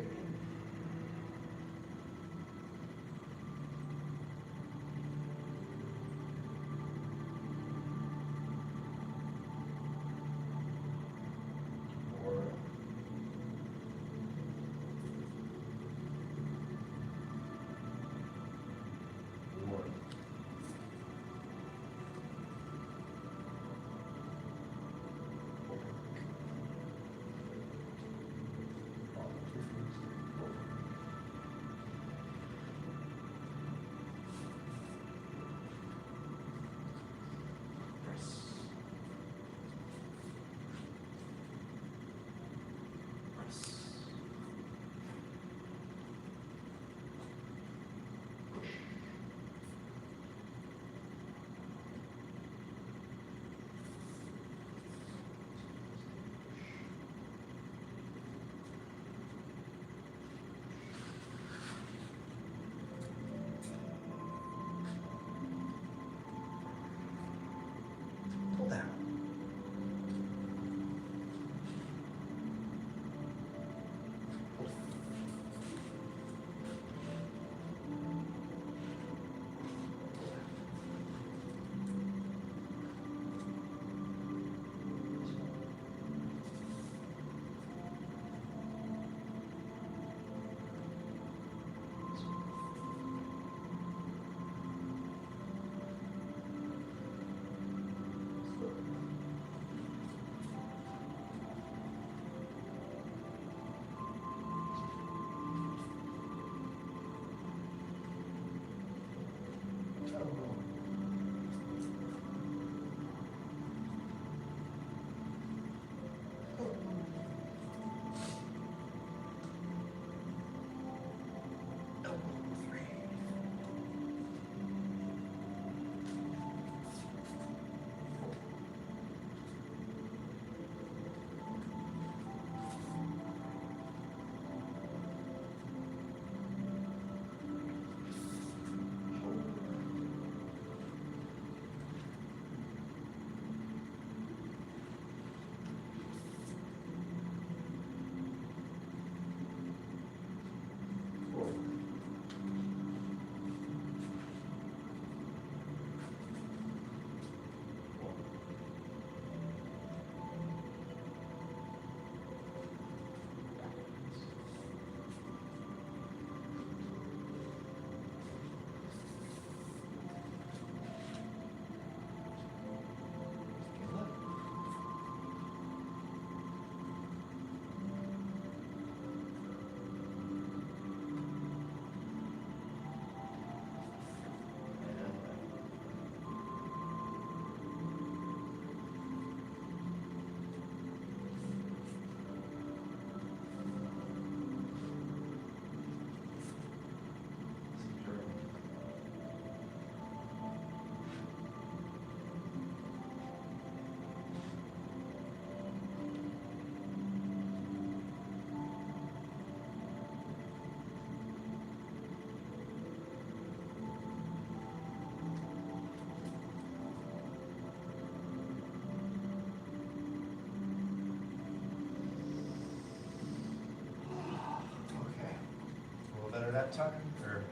that time, or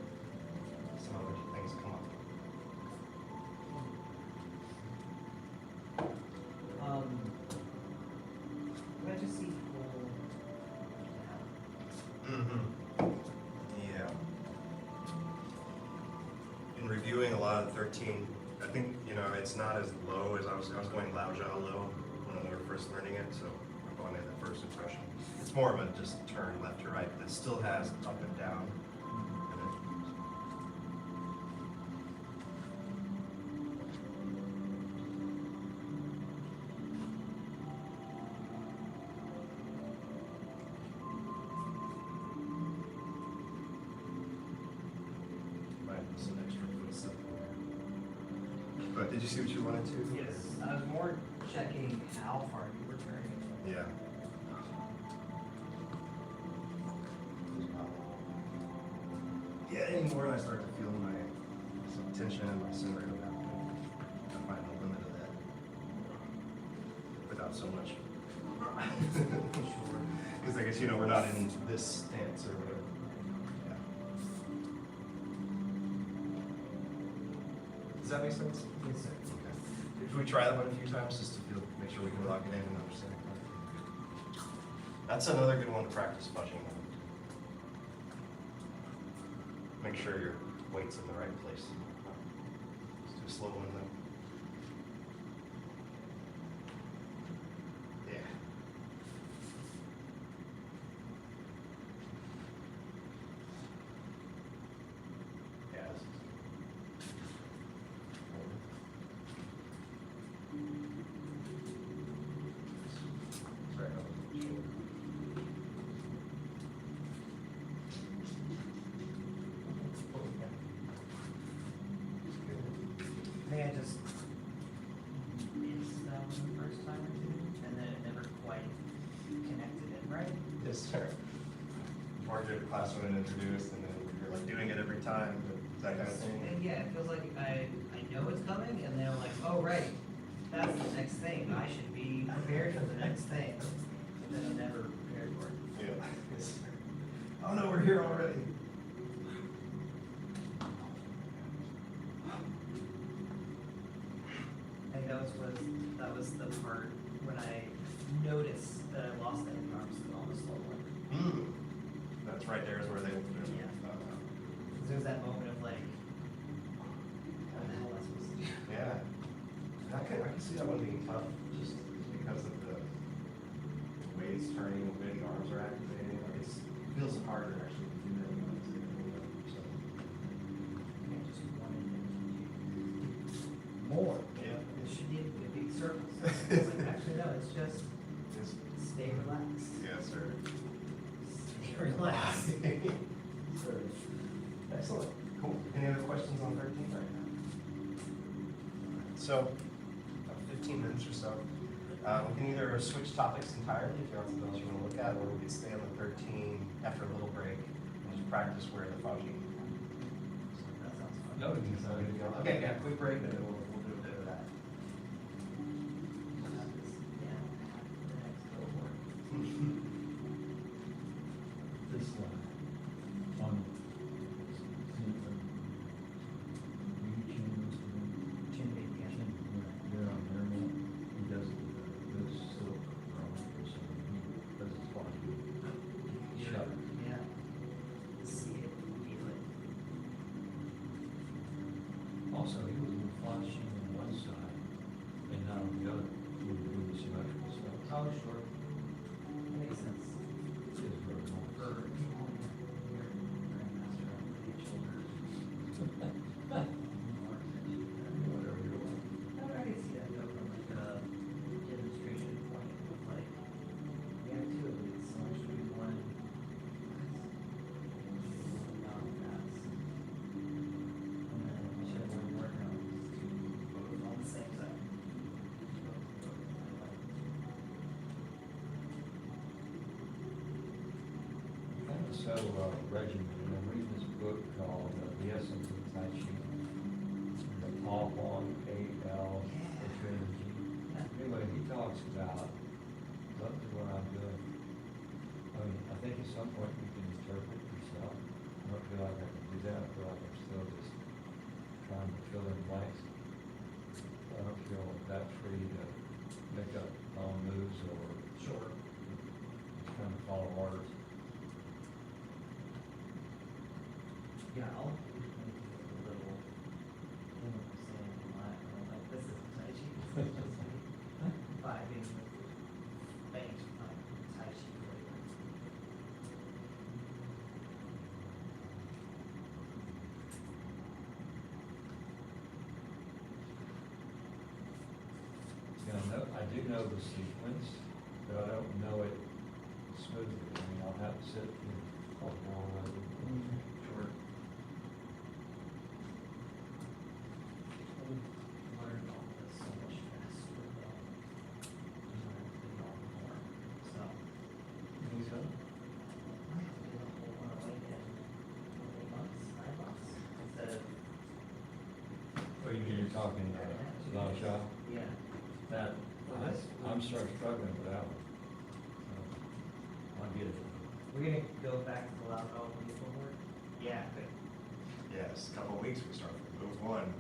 some other things come up? I just see people. Yeah. In reviewing a lot of 13, I think, you know, it's not as low as I was going Lao Jiao low when we were first learning it, so I'm going at the first impression. It's more of a just turn left to right, but it still has up and down. Might have some extra footstep there. But did you see what you wanted to? Yes, I was more checking how far you were turning. Yeah. Yeah, anymore I start to feel some tension in my center of that. I find the limit of that. Without so much. Because I guess, you know, we're not in this stance or whatever. Yeah. Does that make sense? Yes, sir. Okay. If we try that one a few times, just to feel, make sure we can lock it in and understand. That's another good one to practice fudging on. Make sure your weight's in the right place. Just do a slow one though. Yeah. Yeah, this is Sorry, I was shoulder. I think I just missed that one the first time or two, and then it never quite connected in right. Yes, sir. Marked it classroom and introduced, and then you're like doing it every time, that kind of thing. And yeah, it feels like I know it's coming, and then I'm like, oh, right, that's the next thing. I should be prepared for the next thing. And then I'm never prepared for it. Yeah. Yes, sir. Oh no, we're here already. I think that was the part when I noticed that I lost that arms on the slow one. That's right there is where they. Yeah. There was that moment of like, what the hell am I supposed to do? Yeah. And I can see that one being tough, just because of the way it's turning, the way the arms are activating. Like it feels harder actually to do that. So. Okay, just one more. Yeah. It should be a big circle. So it's like, actually, no, it's just Yes. stay relaxed. Yes, sir. Stay relaxed. Sir. Excellent. Cool. Any other questions on 13 right now? So, about 15 minutes or so. We can either switch topics entirely if you have something else you want to look at, or we can stay on the 13 after a little break and just practice where the fudging. That sounds fun. No, okay, yeah, quick break, and then we'll do a bit of that. Yeah. The next cohort. This on Chin baby, yeah. there on there, he does this silk from, so he does his body. Shut. Yeah. See it, feel it. Also, he was a little flashy on one side and not on the other. He was doing the symmetrical stuff. Oh, sure. That makes sense. It's very nice. For people in your grandmaster, I think shoulders. Whatever you want. I can see that though from like a demonstration point of like, we have two of these, so I should be one. Not fast. And then whichever one you're working on is two, both on the same side. Kind of so regimen, and I'm reading this book called The Essence of Tai Chi. The Paul Wong, A.L. Trinity. Anyway, he talks about, up to what I'm doing. I mean, I think at some point you can interpret yourself. I don't feel like fill in blanks. I don't feel that free to make up own moves or Sure. just kind of follow orders. Yeah, I'll do a little, saying, like, this is Tai Chi, this is just me. Vibing with banks, Tai Chi flavor. You know, I do know the sequence, but I don't know it smoothly. I mean, I'll have to sit and follow along with it. Sure. Learned all this so much faster though. Learned it all more, so. You think so? I have to do the whole one like in 8 months, 9 months, instead of. Oh, you mean you're talking, Lao Sha? Yeah. That, I'm struggling with that one. So, I'll get it. We're gonna go back to the loud dog homework? Yeah, good. Yes, a couple of weeks we start with move one,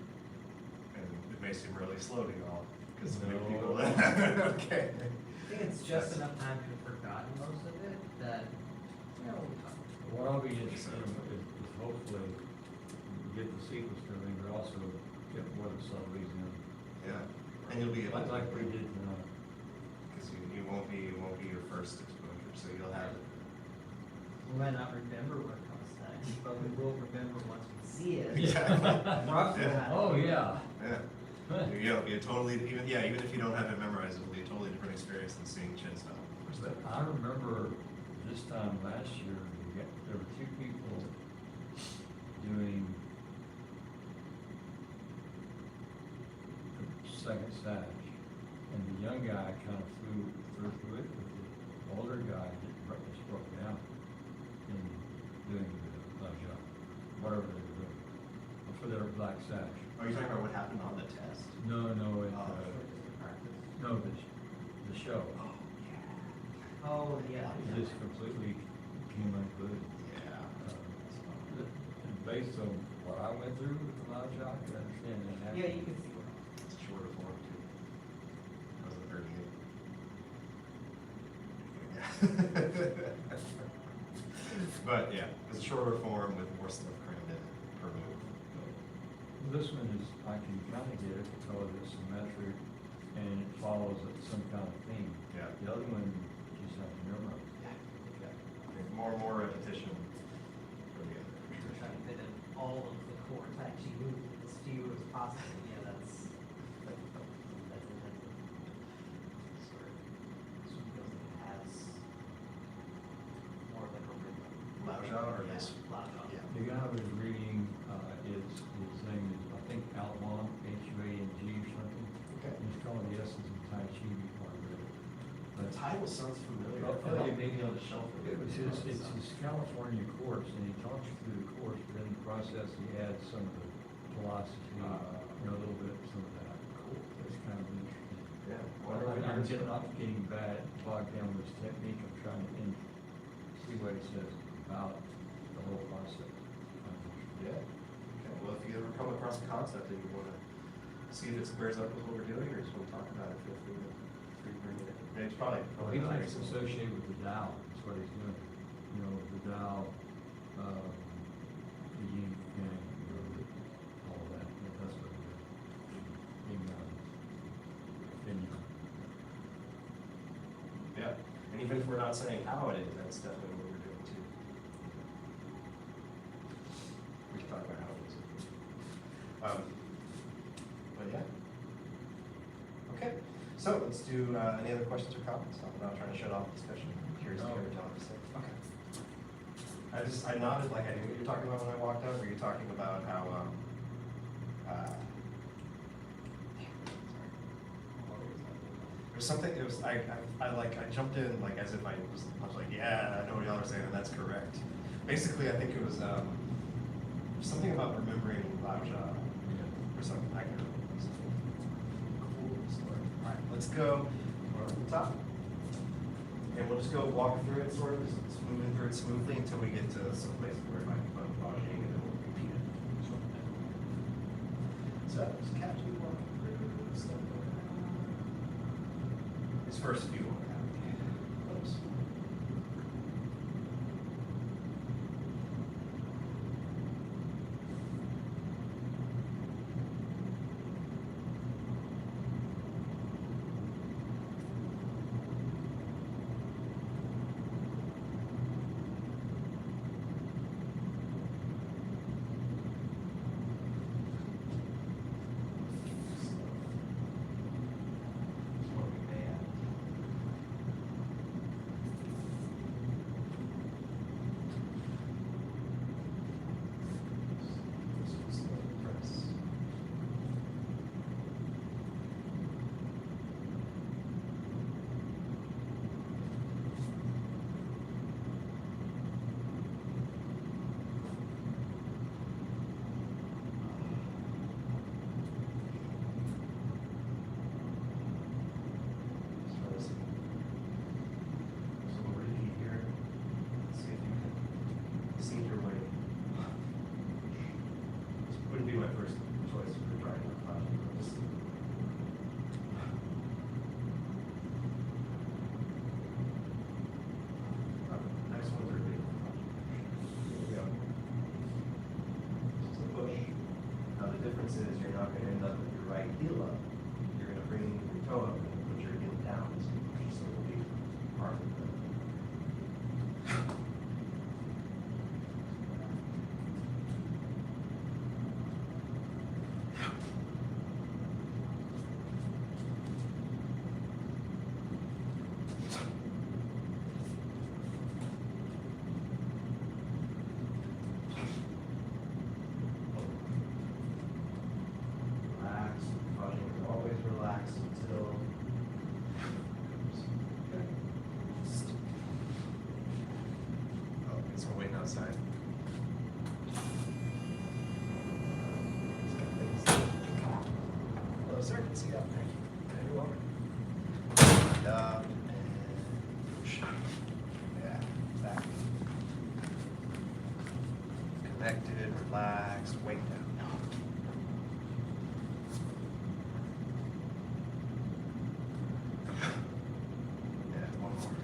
and it may seem really slow to y'all, because so many No. people, okay. I think it's just enough time to have forgotten most of it, that, you know, What I'll be interested in is hopefully get the sequence going, but also get more of the subtleties in. Yeah, and you'll be able to. Like we did tonight. Because you won't be your first exposure, so you'll have it. we might not remember what comes next, but we will remember once we see it. Yeah. Roughly Yeah. that. Oh, yeah. Yeah. It'll be a totally, even if you don't have it memorized, it'll be a totally different experience than seeing Chin style. But I remember this time last year, there were two people doing the second stage, and the young guy kind of flew through it, but the older guy just broke down in doing the job, whatever they were doing, for their black sash. Are you talking about what happened on the test? No, it, Oh. no, the show. Oh, yeah. It just completely came unglued. Yeah. Based on what I went through with the loud shot, I can understand that happening. Yeah, you can see what. It's a shorter form too. I was at 38. But yeah, it's a shorter form with more stuff crammed in per move. This one is, I can kind of get it because it's symmetric and it follows some kind of theme. Yeah. The other one, you just have to memorize. Yeah. I think more and more repetition for the other. We're trying to fit in all of the core Tai Chi moves as few as possible. Yeah, that's intensive. Sorry. This one feels like it has more like a rhythm. Lao Jia or Yeah, this? Lao Jia. Yeah. The guy I was reading, his name is, I think, Outlaw, Huang or something. Okay. He's called The Essence of Tai Chi before I read it. The But title sounds familiar. Oh, I feel like it may be on the shelf. it was it's his California course, and he talks you through the course, but in the process, he adds some of the philosophy, a little bit of some of that. Cool. It's kind of interesting. Yeah. I'm getting bogged down with his technique. I'm trying to see what he says about the whole process. Yeah. Okay. Well, if you ever come across a concept and you want to see if it squares up with what we're doing, or just want to talk about it, feel free to bring it in. And it's probably. Well, he likes to associate with the Tao. That's what he's doing. You know, the Tao, the yin yang, all of that. That's what he's doing. Yeah. And even if we're not saying how it is, that's definitely what we're doing too. We can talk about how it is. But yeah. Okay. So let's do any other questions or comments? I'm not trying to shut off the discussion. I'm curious to hear what y'all have to say. Okay. I nodded like I knew what you were talking about when I walked up. Were you talking about how there's something, it was, I jumped in like as if I was like, yeah, I know what y'all are saying, and that's correct. Basically, I think it was something about remembering Lao Jia or something. I can't remember. It was a cool story. All right, let's go from the top. And we'll just go walk through it, sort of, just moving through it smoothly until we get to some places where it might be fun pausing, and then we'll repeat it. first few. Oops. Outside. Hello, sir. Good to see you out there. Yeah, you're welcome. And up and push. Yeah, back. Connected, relaxed, weight down. Yeah, one more.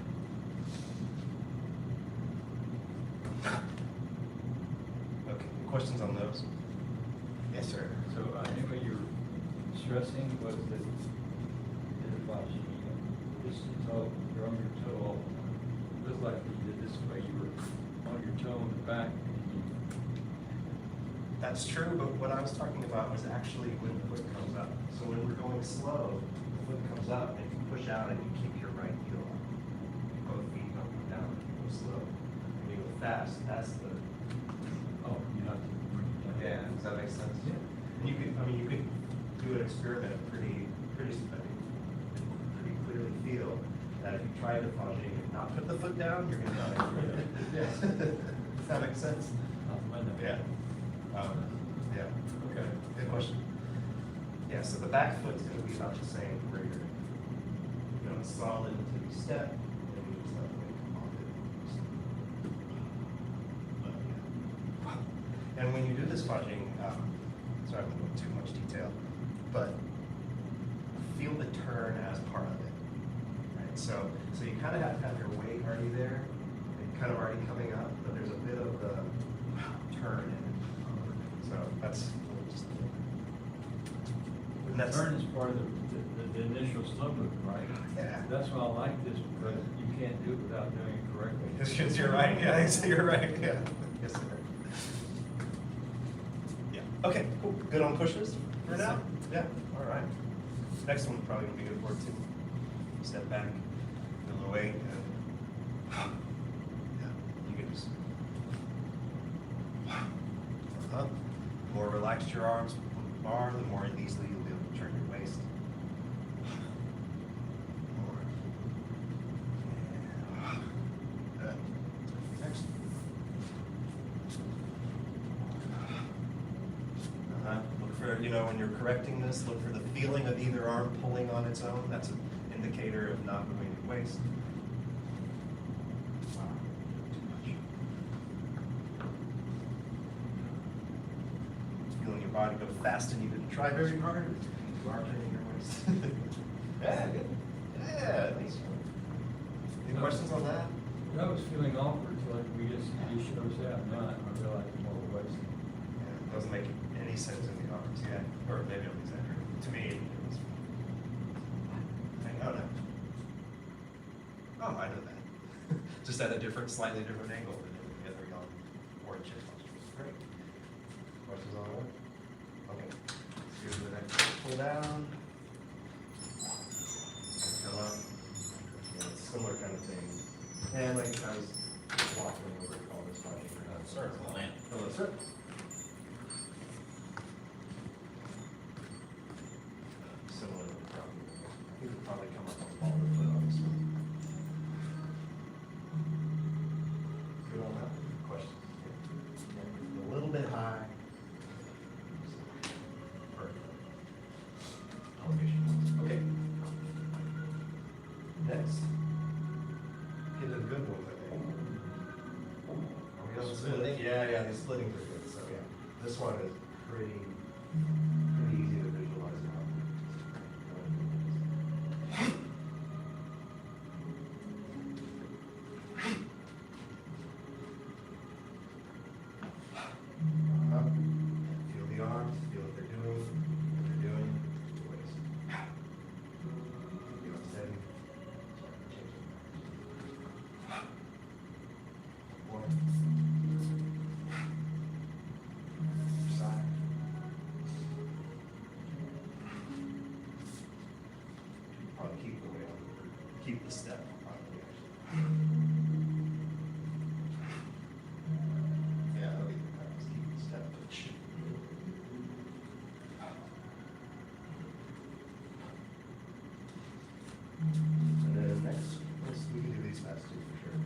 Okay, questions on those? Yes, sir. So I think what you're stressing was that this toe, you're on your toe all the time. It looks like you did this way, you were on your toe in the back. That's true, but what I was talking about was actually when the foot comes up. So when we're going slow, the foot comes up, and if you push out and you keep your right heel up, both feet up and down, and you go slow. When you go fast, that's the. Oh, you have to bring it down. Yeah, does that make sense? Yeah. And you could, I mean, you could do an experiment pretty clearly feel that if you try to fudging and not put the foot down, you're gonna die. Yeah. Does that make sense? Yeah. Yeah. Okay. Good question. Yeah, so the back foot's going to be about the same where you're solid until you step, and you just let the weight come off it. And when you do this fudging, sorry, I won't go into too much detail, but feel the turn as part of it. Right? So you kind of have to have your weight already there, and kind of already coming up, but there's a bit of the turn in it. So that's just. The turn is part of the initial stomach movement, right? Yeah. That's why I like this, because you can't do it without doing it correctly. Because you're right, yeah, you're right, yeah. Yes, sir. Yeah, okay, cool. Good on pushes for now? Yeah, all right. Next one probably will be good for it too. Step back, a little weight, and yeah, you can just. The more relaxed your arms are, the more easily you'll be able to turn your waist. More. Yeah. Good. Next. Look for, when you're correcting this, look for the feeling of either arm pulling on its own. That's an indicator of not moving your waist. Feeling your body go fast and you didn't try very hard. You are turning your waist. Yeah, good. Yeah, nice. questions on that? I was feeling awkward till like we just, he shows that and I realized more was. Yeah, it doesn't make any sense in the arms, yeah, or maybe I'm exaggerating. To me, it was. Oh, no. Oh, I know that. Just at a different, slightly different angle than the other young orange chipmunks. Great. Questions on that? Okay. Let's go to the next pull down. Come up. Yeah, it's a similar kind of thing. And like I was walking over to call this one. Circle lamp. Hello, sir. Similar to the problem. I think it'll probably come up on all the foot on this one. Good on that? Questions? Yeah. A little bit high. Perfect. Elevation. Okay. Next. Get to the good ones, I think. Are we on the splitting? Yeah, the splitting are good. So yeah, this one is pretty easy to visualize now. Feel the arms, feel what they're doing, the waist. Feel it steady. One. Side. Probably keep the weight on, keep the step probably actually. Yeah, that'll be the practice, keep the step pitch. And then next, we can do these fast too for sure.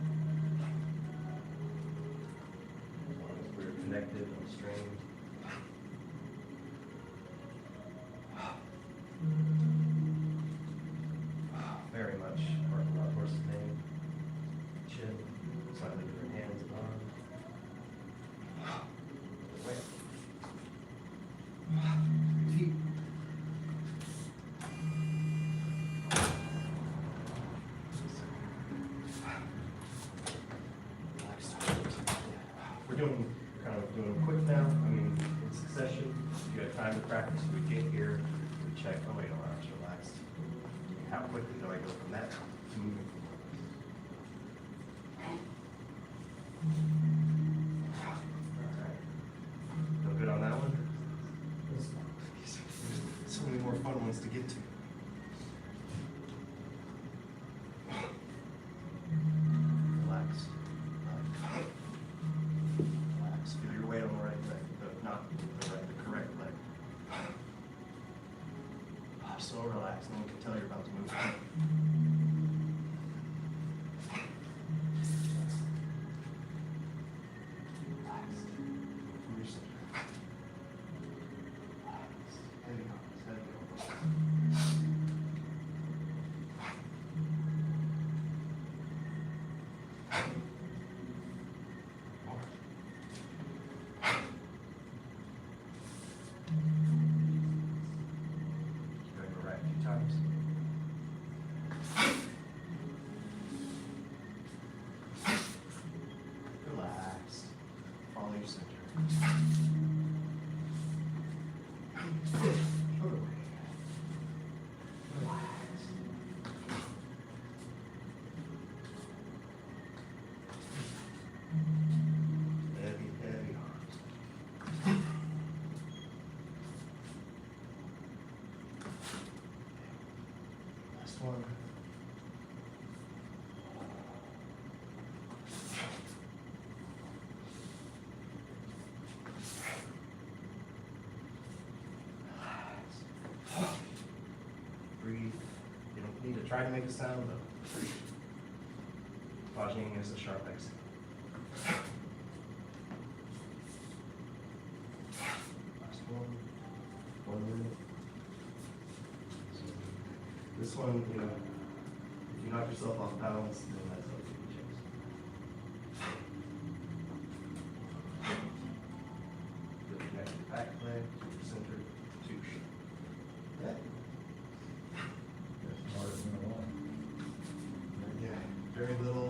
As long as we're connected and strained. Very much part of our horse's name. Chin, slightly different hands and arms. Wait. Feet. We're doing them quick now. I mean, in succession. If you had time to practice, we'd get here, we'd check, oh wait, no, I was relaxed. How quickly do I go from that to moving forward? Alright. Feel good on that one? So many more fun ones to get to. Relax. Relax. Feel your weight on the right leg, but not the right, the correct leg. So relaxed, no one can tell you're about to move. Relaxed. From your center. Relaxed. Heavy arms, heavy elbows. More. Going to right a few times. Relax. Follow your center. Put away. Relax. Heavy, heavy arms. Last one. Relax. Breathe. You don't need to try to make a sound, but breathe. Pausing is a sharp exhale. Last one. 1 minute. This one, you know, if you knock yourself off balance, then that's how you change. Good, connect your back leg to your center, to your shoulder. Yeah. That's harder than I want. Yeah, very little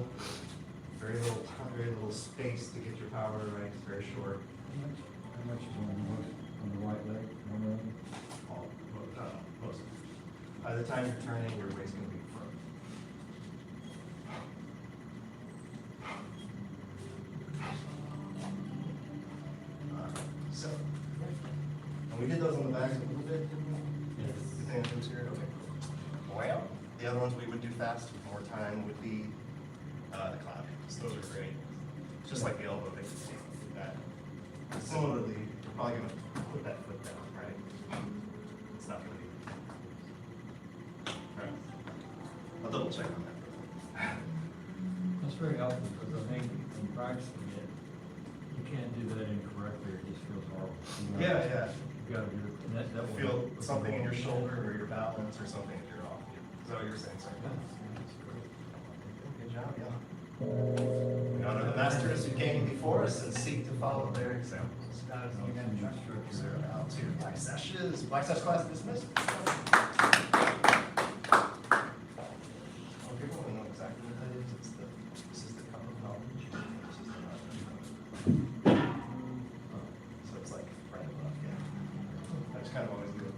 space to get your power, right? It's very short. How much is on the right leg? Most. By the time you're turning, your weight's going to be firm. So, and we did those on the backs a little bit, didn't we? Yes. You think it was here? Okay, cool. Well, the other ones we would do fast with more time would be the cloud. So those are great. Just like the elbow, they can see that. Similarly, you're probably going to put that foot down, right? It's not going to be. All right. I'll double check on that. That's very helpful, because I think in practicing it, you can't do that incorrectly, it just feels horrible. Yeah. You gotta do it, and that will Feel help. something in your shoulder or your balance or something if you're off. Is that what you're saying, sir? That's great. Good job, yeah. We honor the masters who came before us and seek to follow their examples. Sir, now to Black Sashes. Black Sash class dismissed. Okay, well, we know exactly what that is. This is the cup of knowledge. This is the so it's like right above, yeah. I just kind of always do it.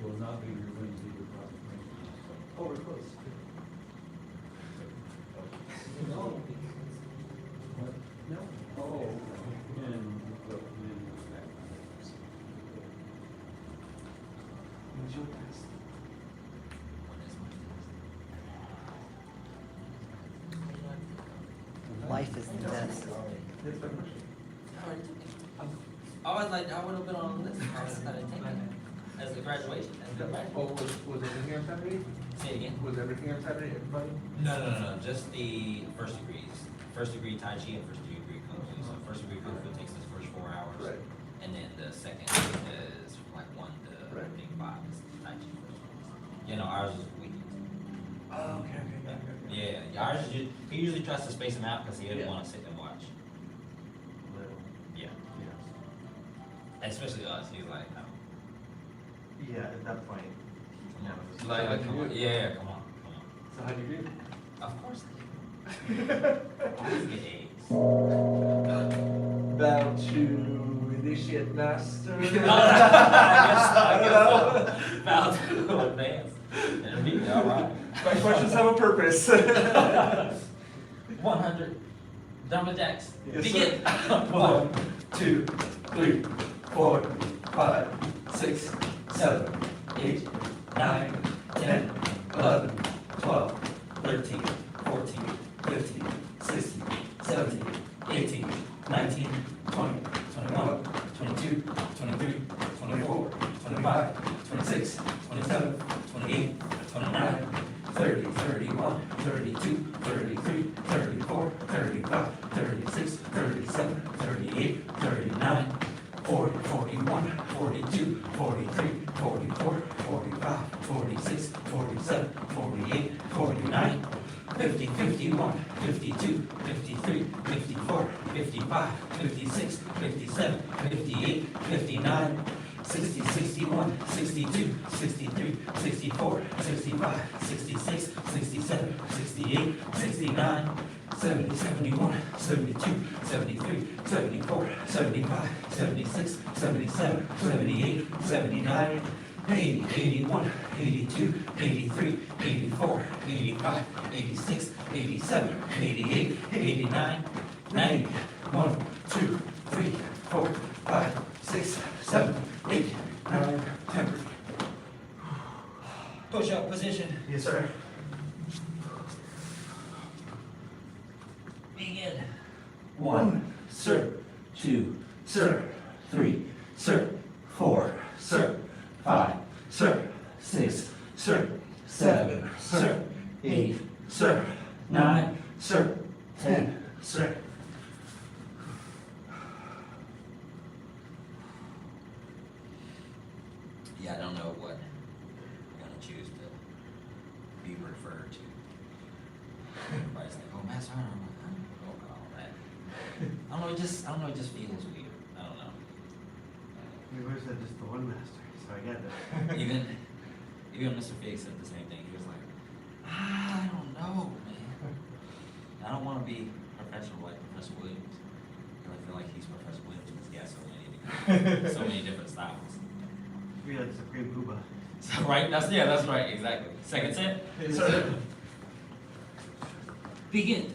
Will not be your Wednesday, your proclamation. Oh, we're close. No. No. Oh, and, When's your test? Life is the best. I would have been on this, I was gonna take it as a graduation, as a graduate. Was everything on Saturday? Say it again? Was everything on Saturday, everybody? No, just the first degrees. First degree Tai Chi and first degree Kung Fu. So first degree Kung Fu takes us first 4 hours. Right. And then the second is from like 1 to I Right. think 5 is Tai Chi first. You know, ours is weekends. Oh, okay. Yeah, ours is, he usually tries to space them out because he didn't want to sit and watch. Yeah. Especially us, he's like, no. Yeah, at that point. Like, come on, yeah, come on. So how'd you do? Of course I do. Always get A's. Bow to initiate master. I guess so. Bow to advance. And me, all right. My questions have a purpose. 100. Done with Dex. Yes, Begin. 1, 2, 3, 4, 5, 6, 7, 8, 9, 10, 11, 12, 13, 14, 15, 16, 17, 18, 19, 20, 21, 22, 23, 24, 25, 26, 27, 28, 29, 30, 31, 32, 33, 34, 35, 36, 37, 38, 39, 40, 41, 42, 43, 44, 45, 46, 47, 48, 49, 50, 51, 52, 53, 54, 55, 56, 57, 58, 59, 60, 61, 62, 63, 64, 65, 66, 67, 68, 69, 70, 71, 72, 73, 74, 75, 76, 77, 78, 79, 80, 81, 82, 83, 84, 85, 86, 87, 88, 89, 90, 1, 2, 3, 4, 5, 6, 7, 8, 9, 10. Push up position. Yes, sir. Begin. 1, sir. 2, sir. 3, sir. 4, sir. 5, sir. 6, sir. 7, sir. 8, sir. 9, sir. 10, sir. Yeah, I don't know what I'm gonna choose to be referred to. Everybody's like, oh, Master Hunter. I'm like, I don't know about all that. I don't know, it just feels weird. I don't know. We wish that just the one master, so I get that. Even Mr. Fig said the same thing. He was like, I don't know, man. I don't wanna be Professor like Professor Williams. I feel like he's Professor Williams because he has so many different styles. You're like Supreme Booba. So, right, that's right, exactly. Second set. Yes, sir. Begin.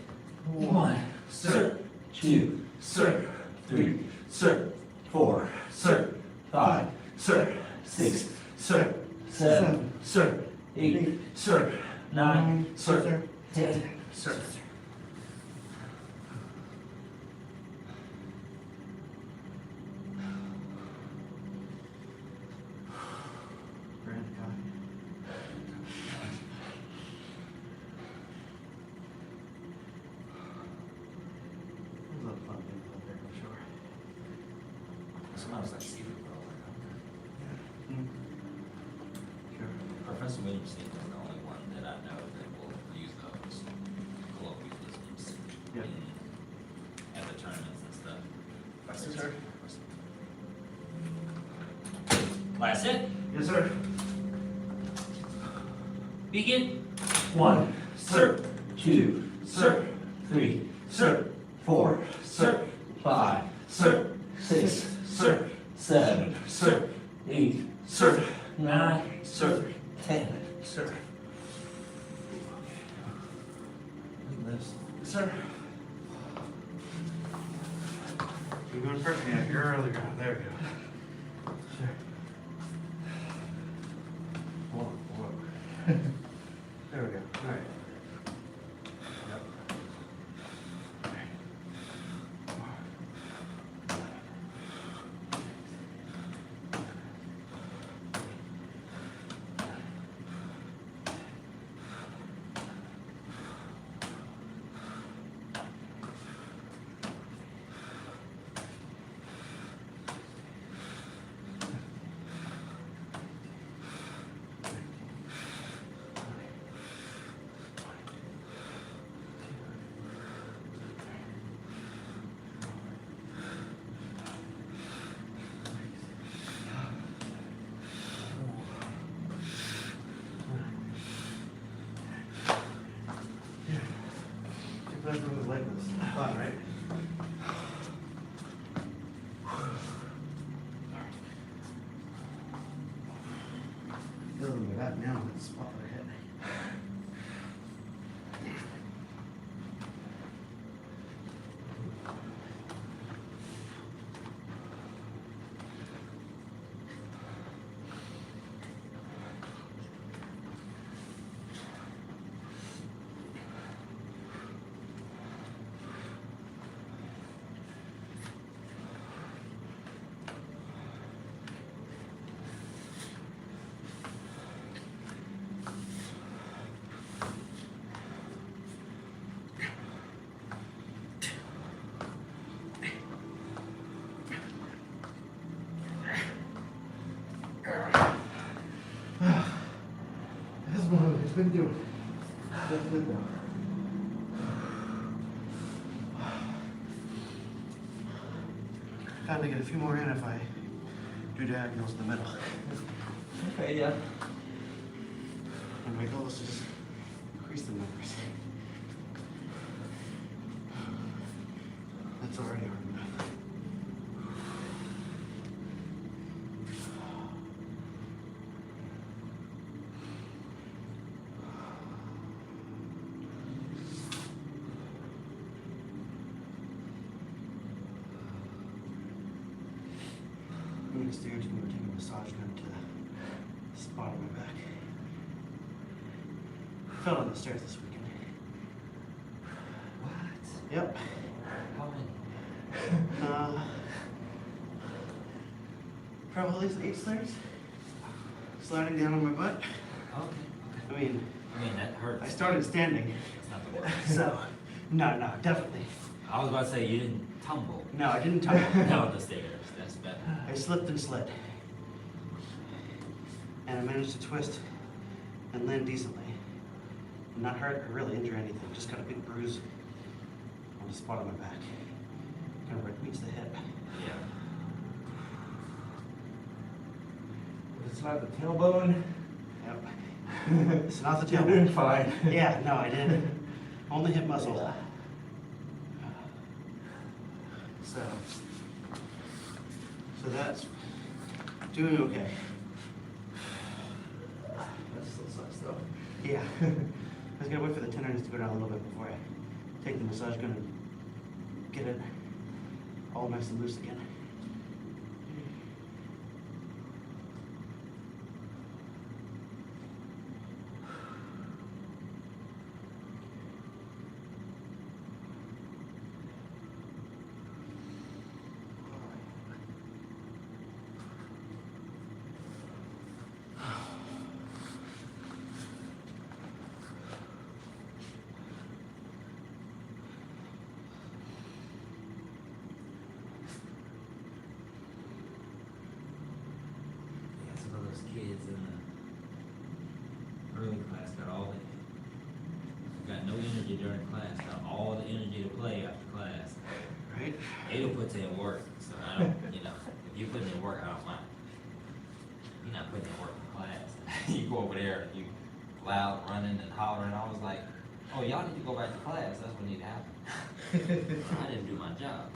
1, sir, 2, sir, 3, sir, 4, sir, 5, sir, 6, sir, 7, sir, 8, sir, 9, sir, 10, sir. Brand coffee. There's a lot of fun things out there, I'm sure. Sometimes I see it, but I'm like, Sure. Professor Williams seems like the only one that I know that will use those colloquialisms Yeah. at the tournaments and stuff. Yes, sir. Last set. Yes, sir. Begin. 1, sir, 2, sir, 3, sir, 4, sir, 5, sir, 6, sir, 7, sir, 8, sir, 9, sir, 10, sir. Look at this. Sir. You're going first, yeah, you're earlier, there we go. Sure. Whoa. There we go, all right. Yep. That's what it was like this. Fun, right? Feeling that now, it's spot that I hit. This is what it's been doing. That's good though. Time to get a few more in if I do diagonals in the middle. Okay, yeah. And my goal is to just increase the numbers. That's already hard enough. I'm gonna stay until we're taking a massage gun to the spot on my back. Fell on the stairs this weekend. What? Yep. How many? Probably at least 8 stairs. Sliding down on my butt. Okay. I mean, that hurts. I started standing. It's not the worst. So, no, definitely. I was about to say you didn't tumble No, I didn't tumble. down the stairs. That's better. I slipped and slid. And I managed to twist and land decently. And not hurt or really injure anything. Just got a big bruise on the spot on my back. Kind of right meets the hip. Yeah. It's not the tailbone. Yep. It's not the You're doing tailbone. fine. Yeah, no, I did. Only hip muscle. So that's doing okay. That still sucks though. Yeah. I was gonna wait for the tenderness to go down a little bit before I take the massage gun and get it all nice and loose again. Yeah, some of those kids in the early class got no energy during class, got all the energy to play after class. Right? Ada puts in work, so I don't, you know, if you put in work, I don't mind. You're not putting in work in class. You go over there, you loud running and hollering. I was like, oh, y'all need to go back to class. That's what need to happen. I didn't do my job.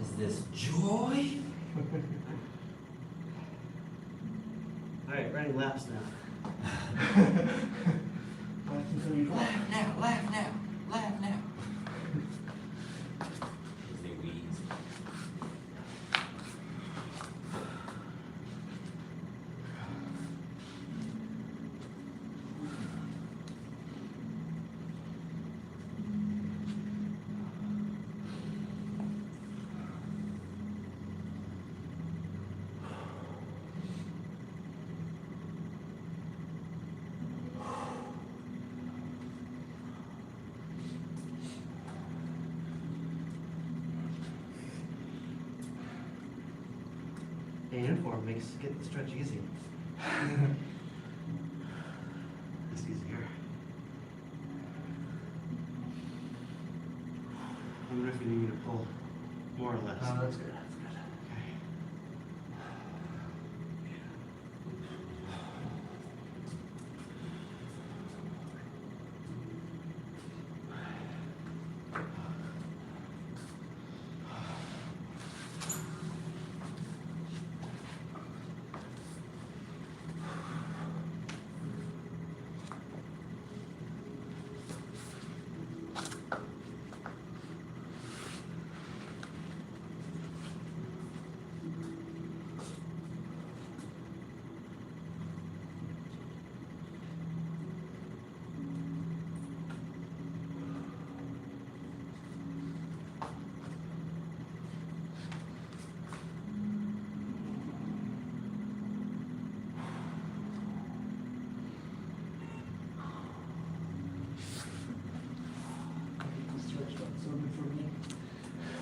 Is this joy? All right, running laps now. Laugh now, laugh now, laugh now. Is there weeds? The uniform makes getting the stretch easy. It's easier. I wonder if you need me to pull more or less. No, that's good. Okay.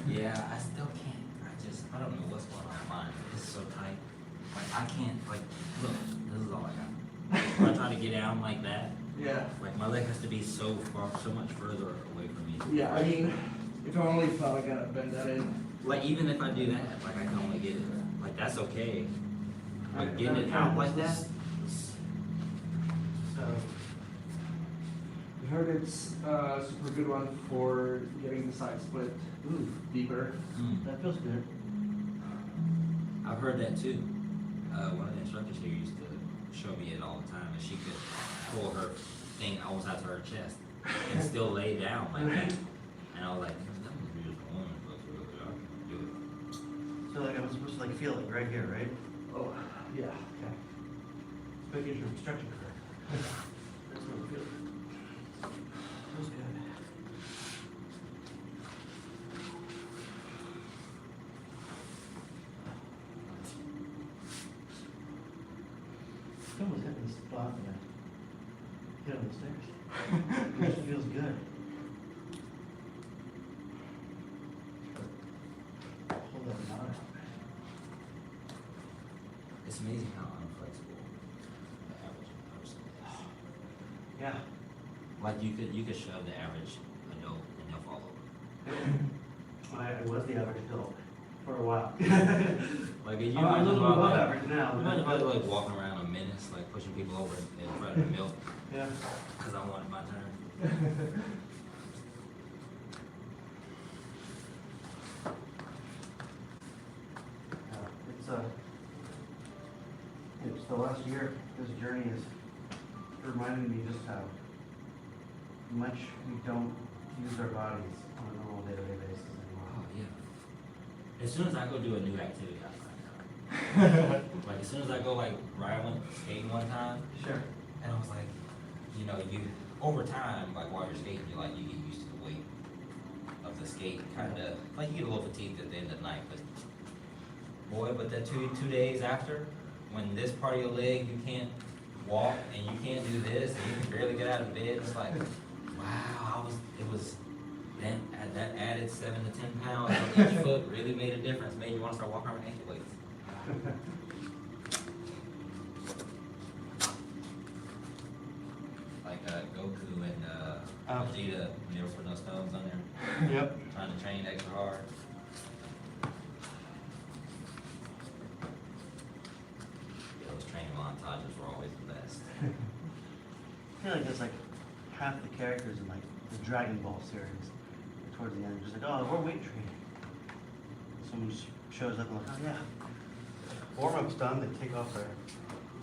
Yeah, I still can't. I don't know what's going on in mine. It's so tight. Like, I can't, like, look, this is all I got. When I try to get down like that, Yeah. like, my leg has to be so much further away from me. Yeah, I mean, if I only thought I gotta bend that in. Like, even if I do that, like, I can only get it, like, that's okay. Like, getting it out like that, So, I heard it's a super good one for getting the side split deeper. That feels good. I've heard that too. One of the instructors here used to show me it all the time, and she could pull her thing almost out to her chest and still lay down like that. And I was like, that must be just a woman, but I can do it. So like I'm supposed to like feel it right here, right? Oh, yeah. Okay. It's making sure I'm stretching correct. That's what I'm feeling. Feels good. It almost hit the spot when I get on the stairs. It just feels good. Hold that knot. It's amazing how unflexible the average person is. Yeah. Like you could shove the average adult and they'll fall over. I was the average adult for a while. Like you I'm a little about, above like, average now. imagine if I was like walking around a menace, like pushing people over in front of the milk, Yeah. because I wanted my turn. it's the last year, this journey has reminded me just how much we don't use our bodies on a normal day-to-day basis anymore. Oh, yeah. As soon as I go do a new activity, I like as soon as I go like I went skating one time, Sure. and I was like, you know, you over time, like while you're skating, you get used to the weight of the skate, kind of like you get a little fatigued at the end of the night, but boy, but that two days after, when this part of your leg you can't walk and you can't do this and you can barely get out of bed, it's like, wow, that added 7 to 10 pounds on each foot really made a difference. Made you want to start walking around with ankle weights. Like Goku and Vegeta, when they were putting those stones on there, Yep. trying to train extra hard. Yeah, those training montages were always the best. I feel like it's like half the characters in like the Dragon Ball series. Towards the end, just like, oh, we're weight training. Someone just shows up and like, oh yeah. Warm-up's done, they take off their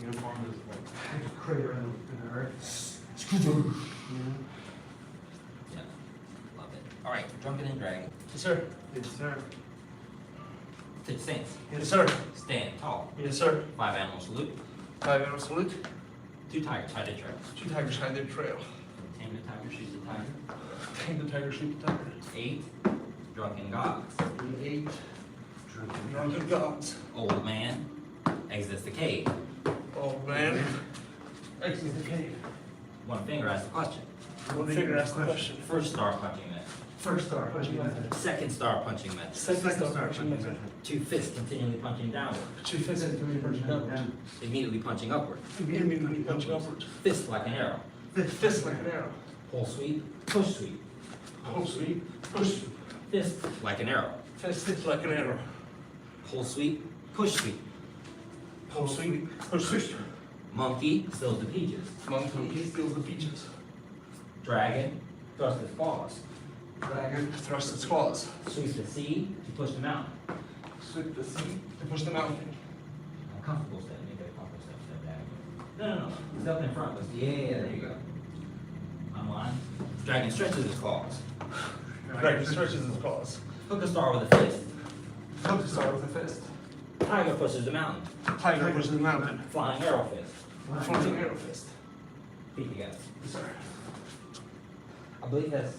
uniform, there's like a crater in the earth. Yeah, love it. All right, drunken and dragon. Yes, sir. Yes, sir. Take stance. Yes, sir. Stand tall. Yes, sir. 5 animal salute. 5 animal salute. 2 tigers hide their trail. 2 tigers hide their trail. Tame the tiger, shoot the tiger. Tame the tiger, shoot the tiger. 8 drunken gods. 8 drunken gods. Old man exits the cave. Old man exits the cave. 1 finger asks the question. 1 finger asks the question. First star punching method. First star punching method. Second star punching method. Second star punching method. 2 fists continually punching downward. 2 fists continually punching downward. Immediately punching upward. Immediately punching upward. Fist like an arrow. Fist like an arrow. Pull sweep. Push sweep. Pull sweep. Push. Fist like an arrow. Fist like an arrow. Pull sweep. Push sweep. Pull sweep. Push sweep. Monkey steals the peaches. Monkey steals the peaches. Dragon thrusts its paws. Dragon thrusts its claws. Sweep the sea to push the mountain. Sweep the sea to push the mountain. Uncomfortable step. Make that a comfortable step. Step back. No. Step in front. Yeah, there you go. Unwind. Dragon stretches its claws. Dragon stretches its claws. Hook a star with a fist. Hook a star with a fist. Tiger pushes the mountain. Tiger pushes the mountain. Flying arrow fist. Flying arrow fist. Feet together. Yes, sir. I believe that's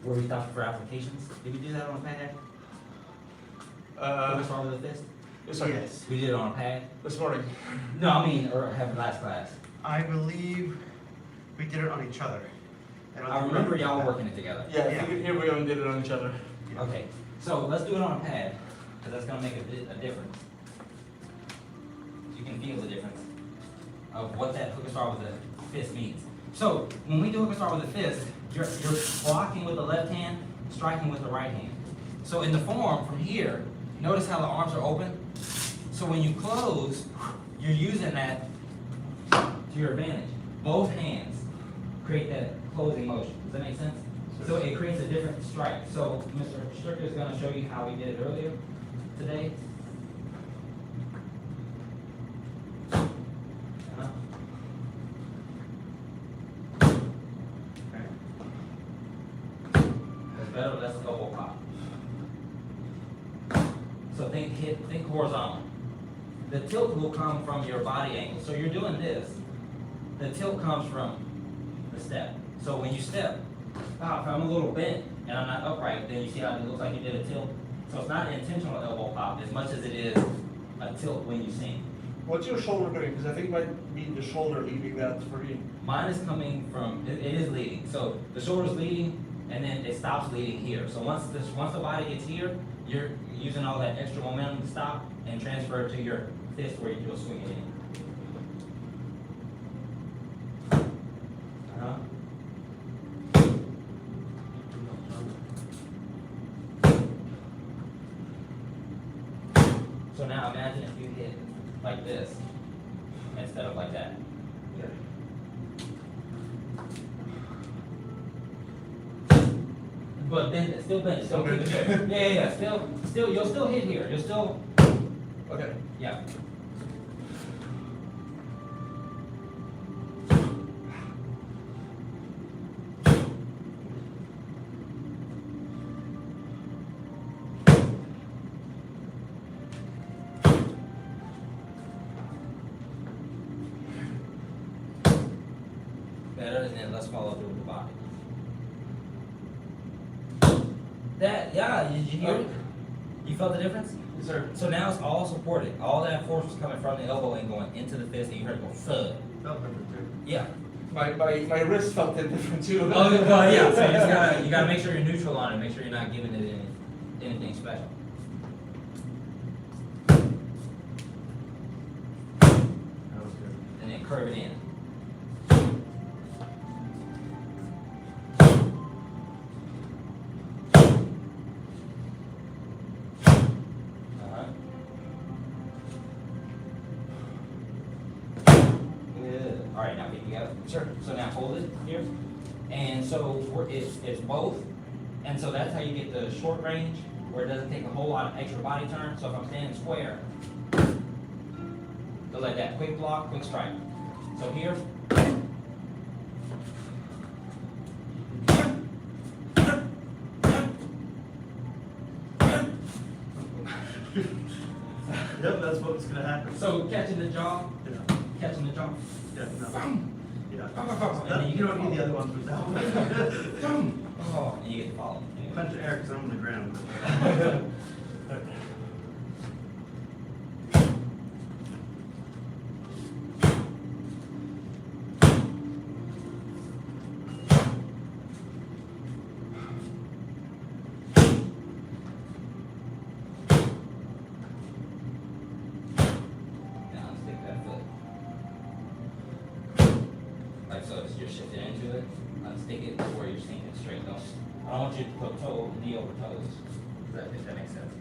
where we stopped for applications. Did we do that on a pad? Hook a star with a fist? Yes, sir. Yes. We did it on a pad? This morning. No, I mean, or have last class. I believe we did it on each other. I remember y'all working it together. Yeah, here we go and did it on each other. Okay, so let's do it on a pad, because that's gonna make a difference. You can feel the difference of what that hook a star with a fist means. So, when we do hook a star with a fist, you're blocking with the left hand, striking with the right hand. So in the form, from here, notice how the arms are open? So when you close, you're using that to your advantage. Both hands create that closing motion. Does that make sense? So it creates a different strike. So Mr. Stricker is going to show you how we did it earlier today. That's better. That's a double pop. So think horizontal. The tilt will come from your body angle. So you're doing this. The tilt comes from the step. So when you step, if I'm a little bent and I'm not upright, then you see how it looks like you did a tilt. So it's not an intentional elbow pop as much as it is a tilt when you sing. What's your shoulder doing? Because I think it might be the shoulder leading that for me. Mine is coming from, it is leading. So the shoulder's leading and then it stops leading here. So once the body gets here, you're using all that extra momentum to stop and transfer it to your fist where you do a swing it in. So now imagine if you hit like this instead of like that. But bend it, still bend it, still keep it there. Yeah, still, you'll still hit here. You'll still. Okay. Yeah. Better, and then let's follow through with the body. That, yeah, did you hear it? You felt the difference? Yes, sir. So now it's all supported. All that force was coming from the elbow and going into the fist, and you heard it go thud. Felt different too. Yeah. My wrist felt it different too. Oh, well, yeah. So you gotta make sure you're neutral on it. Make sure you're not giving it anything special. That was good. And then curve it in. Good. All right, now get together. Sure. So now hold it here. And so it's both. And so that's how you get the short range where it doesn't take a whole lot of extra body turn. So if I'm standing square, go like that. Quick block, quick strike. So here. Yep, that's what's gonna happen. So catching the jaw, Yeah, catching the jaw. yeah, no. Yeah. And then You don't need the other ones without. Oh, and you get to follow. Punch the air because I'm on the ground. Now stick that foot. Like so, as you're shifting into it, stick it to where you're standing straight. I don't want you to put knee over toes. If that makes sense.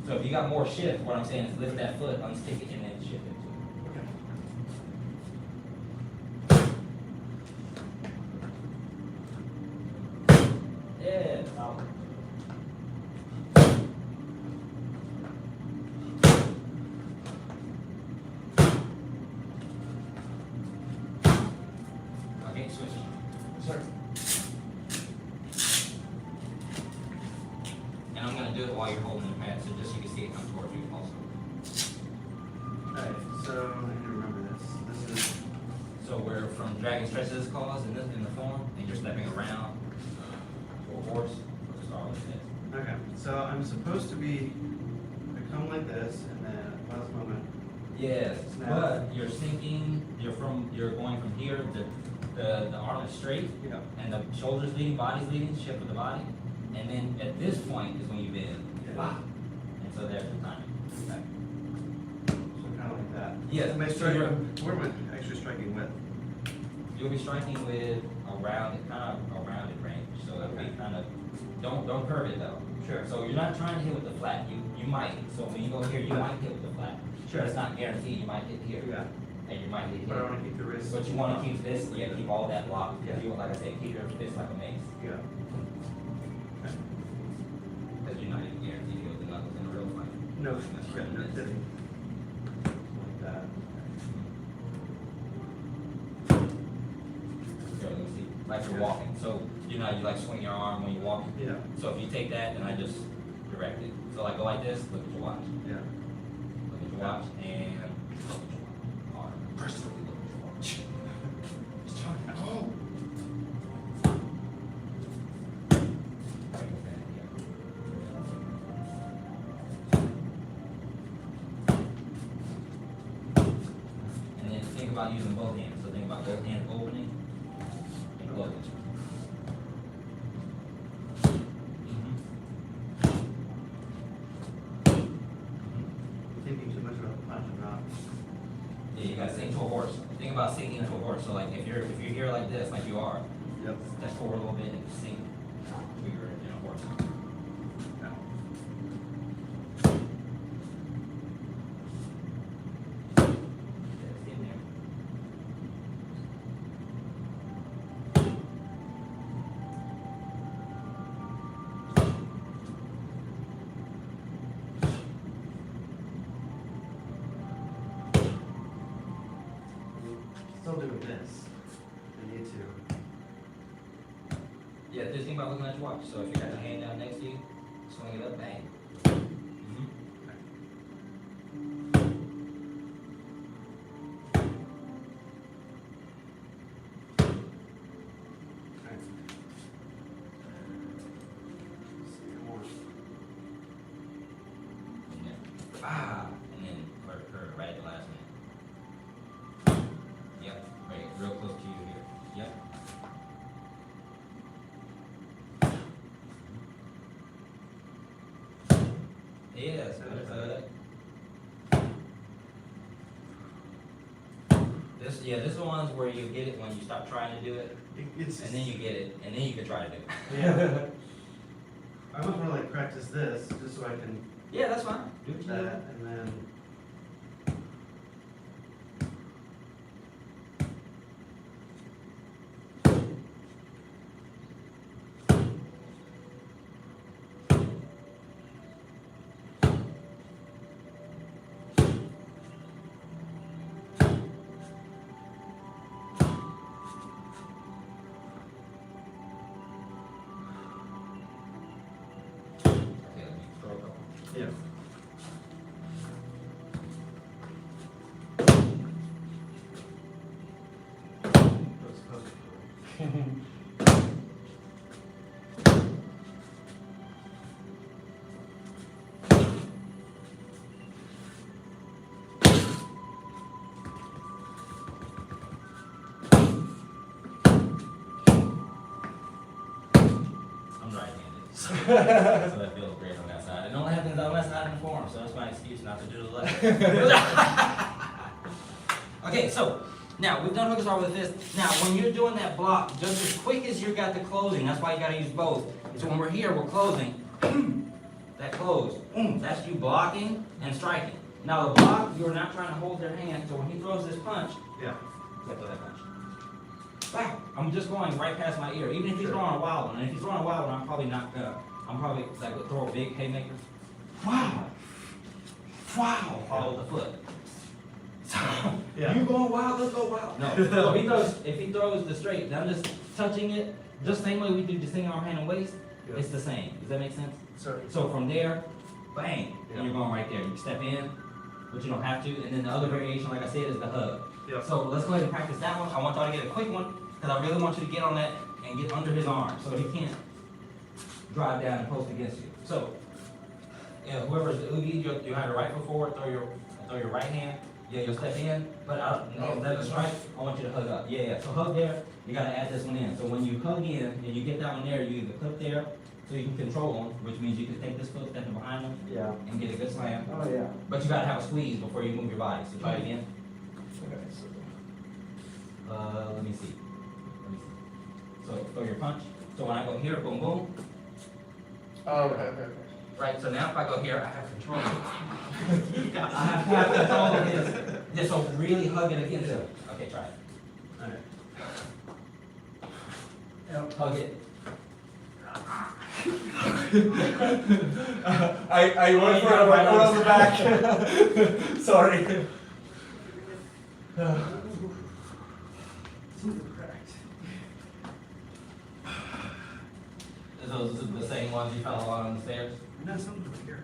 So if you got more shift, what I'm saying is lift that foot, unstick it, and then shift into it. Yeah, solid. Okay, switch. Sir. And I'm gonna do it while you're holding the pad, so just so you can see it come towards you also. Alright, so I need to remember this. This is, So we're from dragon stretches cause in the form, and you're stepping around to a horse. We'll start with this. okay, so I'm supposed to be, I come like this, and then at the last moment, Yes, Snap. but you're sinking. You're going from here. The arm is straight, yeah, and the shoulders leading, body's leading, shift with the body, and then at this point is when you bend. Yeah. And so there's the timing. Okay. so kind of like that. Yes, Am I so striking, you're- where am I actually striking with? You'll be striking with a rounded, kind of a rounded range. So it'll be kind of, don't curve it though. Sure. So you're not trying to hit with the flat. You might. So when you go here, you might hit with the flat. Sure. But it's not guaranteed. You might hit here. Yeah, And you might hit but I here. want to keep the wrist. But you want to keep this, yeah, keep all that locked. Yeah. You want, like I said, keep your fist like a mace. Yeah. Because you're not even guaranteed to hit with the knuckles in a real fight. No, yeah, no kidding. Like that. Here, let me see. Like you're walking. So you know, you like swing your arm when you walk. Yeah, So if you take that and I just direct it. So like go like this, look at your watch. yeah. Look at your watch and look at your watch. Hard. Personally look at your watch. Just trying to go. And then think about using both hands. So think about both hands opening and closing. Thinking too much about the punch and not. Yeah, you gotta sink to a horse. Think about sinking into a horse. So like if you're here like this, like you are, Yep. step forward a little bit and sink. We were in a horse. Yeah. That's in there. still doing this. I need to. Yeah, just think about looking at your watch. So if you got your hand down next to you, swing it up, bang. Mhm. And then, and then her right at the last minute. Yep, right, real close to you here. Yep. Yes, good. This is the ones where you get it when you stop trying to do it, It's and then you get it, and then you can try to do it. Yeah. I almost want to like practice this just so I can Yeah, that's fine. Do what do you do. that and then. Okay, let me throw a couple. Yeah. I'm right-handed, so that feels great on that side. It only happens on that side in the form, so that's my excuse not to do the left. Okay, so now we've done hooks with this. Now, when you're doing that block, just as quick as you got the closing, that's why you gotta use both. So when we're here, we're closing. That close, that's you blocking and striking. Now the block, you're not trying to hold their hand, so when he throws this punch, Yeah. you have to throw that punch. Wow, I'm just going right past my ear. Even if he's throwing a wild one, and if he's throwing a wild one, I'm probably not gonna. I'm probably like would throw a big haymaker. Wow, wow, follow the foot. So Yeah. you going wild? Let's go wild. No, so if he throws the straight, I'm just touching it, just same way we do the single arm, hand, and waist. Yeah. It's the same. Does that make sense? Sorry. So from there, bang, Yeah. and you're going right there. You step in, but you don't have to. And then the other variation, like I said, is the hug. Yeah. So let's go ahead and practice that one. I want y'all to get a quick one, because I really want you to get on that and get under his arm so he can't drive down and post against you. So, whoever's the oogie, you have your right foot forward, throw your right hand. Yeah, you'll step in, but instead of strike, I want you to hug up. Yeah. So hug there, you gotta add this one in. So when you hug in and you get that one there, you either clip there so you can control them, which means you can take this foot, step in behind them, Yeah. and get a good slam. Oh, yeah. But you gotta have a squeeze before you move your body. So try it again. Okay, so. Let me see. So throw your punch. So when I go here, boom, boom. Oh, okay. Right, so now if I go here, I have control. I have control of his. Just so really hug it against him. Okay, try it. Alright. Yep. Hug it. I went for it right on the back. Sorry. Super cracked. Those are the same ones you fell along on the stairs? No, something over here.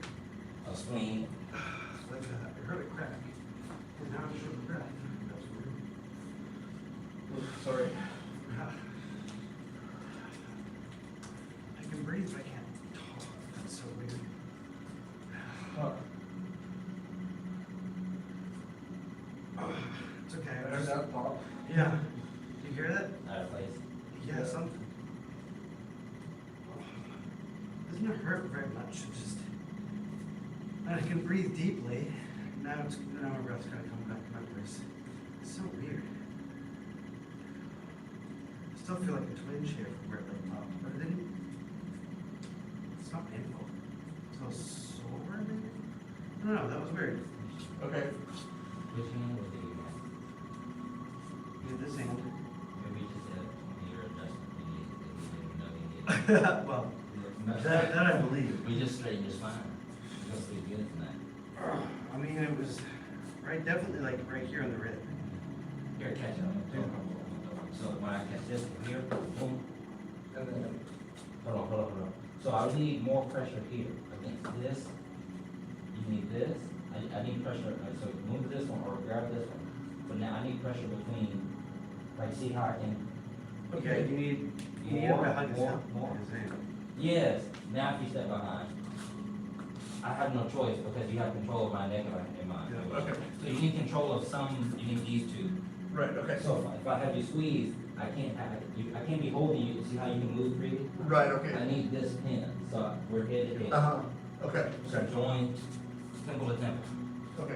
A spleen. It's like I heard it crack. And now I'm sure the crack. That's weird. Sorry. I can breathe, but I can't talk. That's so weird. It's okay. There's that pop. Yeah. You hear that? Out of place. Yeah, something. Doesn't it hurt very much? It just, and I can breathe deeply. Now my breath's kind of coming back to my place. It's so weird. I still feel like a twinge here from where it like popped, but it didn't. It's not painful. It's a little sore, maybe. I don't know. That was weird. Okay. Which hand was it you Did this hand. Maybe just said your adjustment you need, that you didn't know you needed. Well, that I believe. We just straightened your spine. You're gonna sleep good tonight. I mean, it was right, definitely like right here in the rib. Here, catch it. So when I catch this from here, boom, And then, hold on. So I need more pressure here against this. You need this. I need pressure, so move this one or grab this one. But now I need pressure between, like, see how I can. Okay, you need it behind his hand. His hand. Yes, now if you step behind, I have no choice because you have control of my neck and my. Yeah, okay. So you need control of some, you need these two. Right, okay. So if I have you squeeze, I can't be holding you, see how you can move freely? Right, I okay. need this pin, so we're head to head. Uh-huh, okay, So okay, join temple to temple. okay.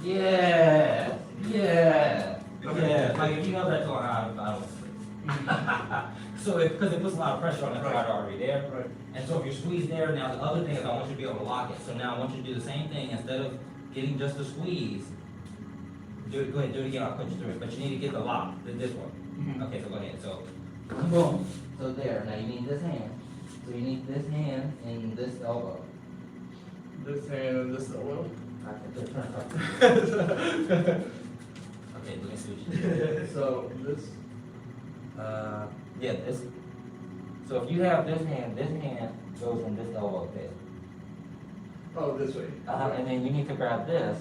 Yeah, yeah, Okay. yeah. Like if you know that going, I don't. So because it puts a lot of pressure on the Right. carotid artery there. Right. And so if you squeeze there, now the other thing is I want you to be able to lock it. So now I want you to do the same thing instead of getting just the squeeze. Do it. Go ahead, do it again. I'll put you through it. But you need to get the lock. This one. Mhm. Okay, so go ahead. So boom. So there. Now you need this hand. So you need this hand and this elbow. This hand and this elbow. I can turn it up. Okay, let me see what you do. So this, Yeah, this. So if you have this hand goes in this elbow pit. oh, this way. And then you need to grab this.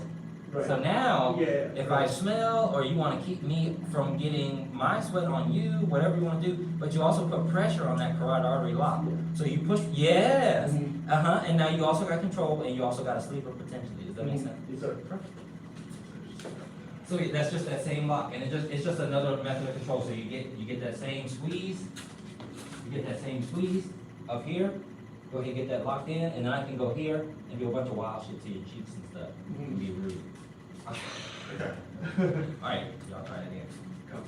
Right. So now, Yeah, if right. I smell or you want to keep me from getting my sweat on you, whatever you want to do, but you also put pressure on that carotid artery lock. So you push, yes. Mhm. And now you also got control and you also got a sleeper potentially. Does that make sense? Yes, sir. So that's just that same lock, and it's just another method of control. So you get that same squeeze, up here. Go ahead and get that locked in, and then I can go here and do a bunch of wild shit to your cheeks and stuff. And be rude. Okay. All right, y'all try it again. Come.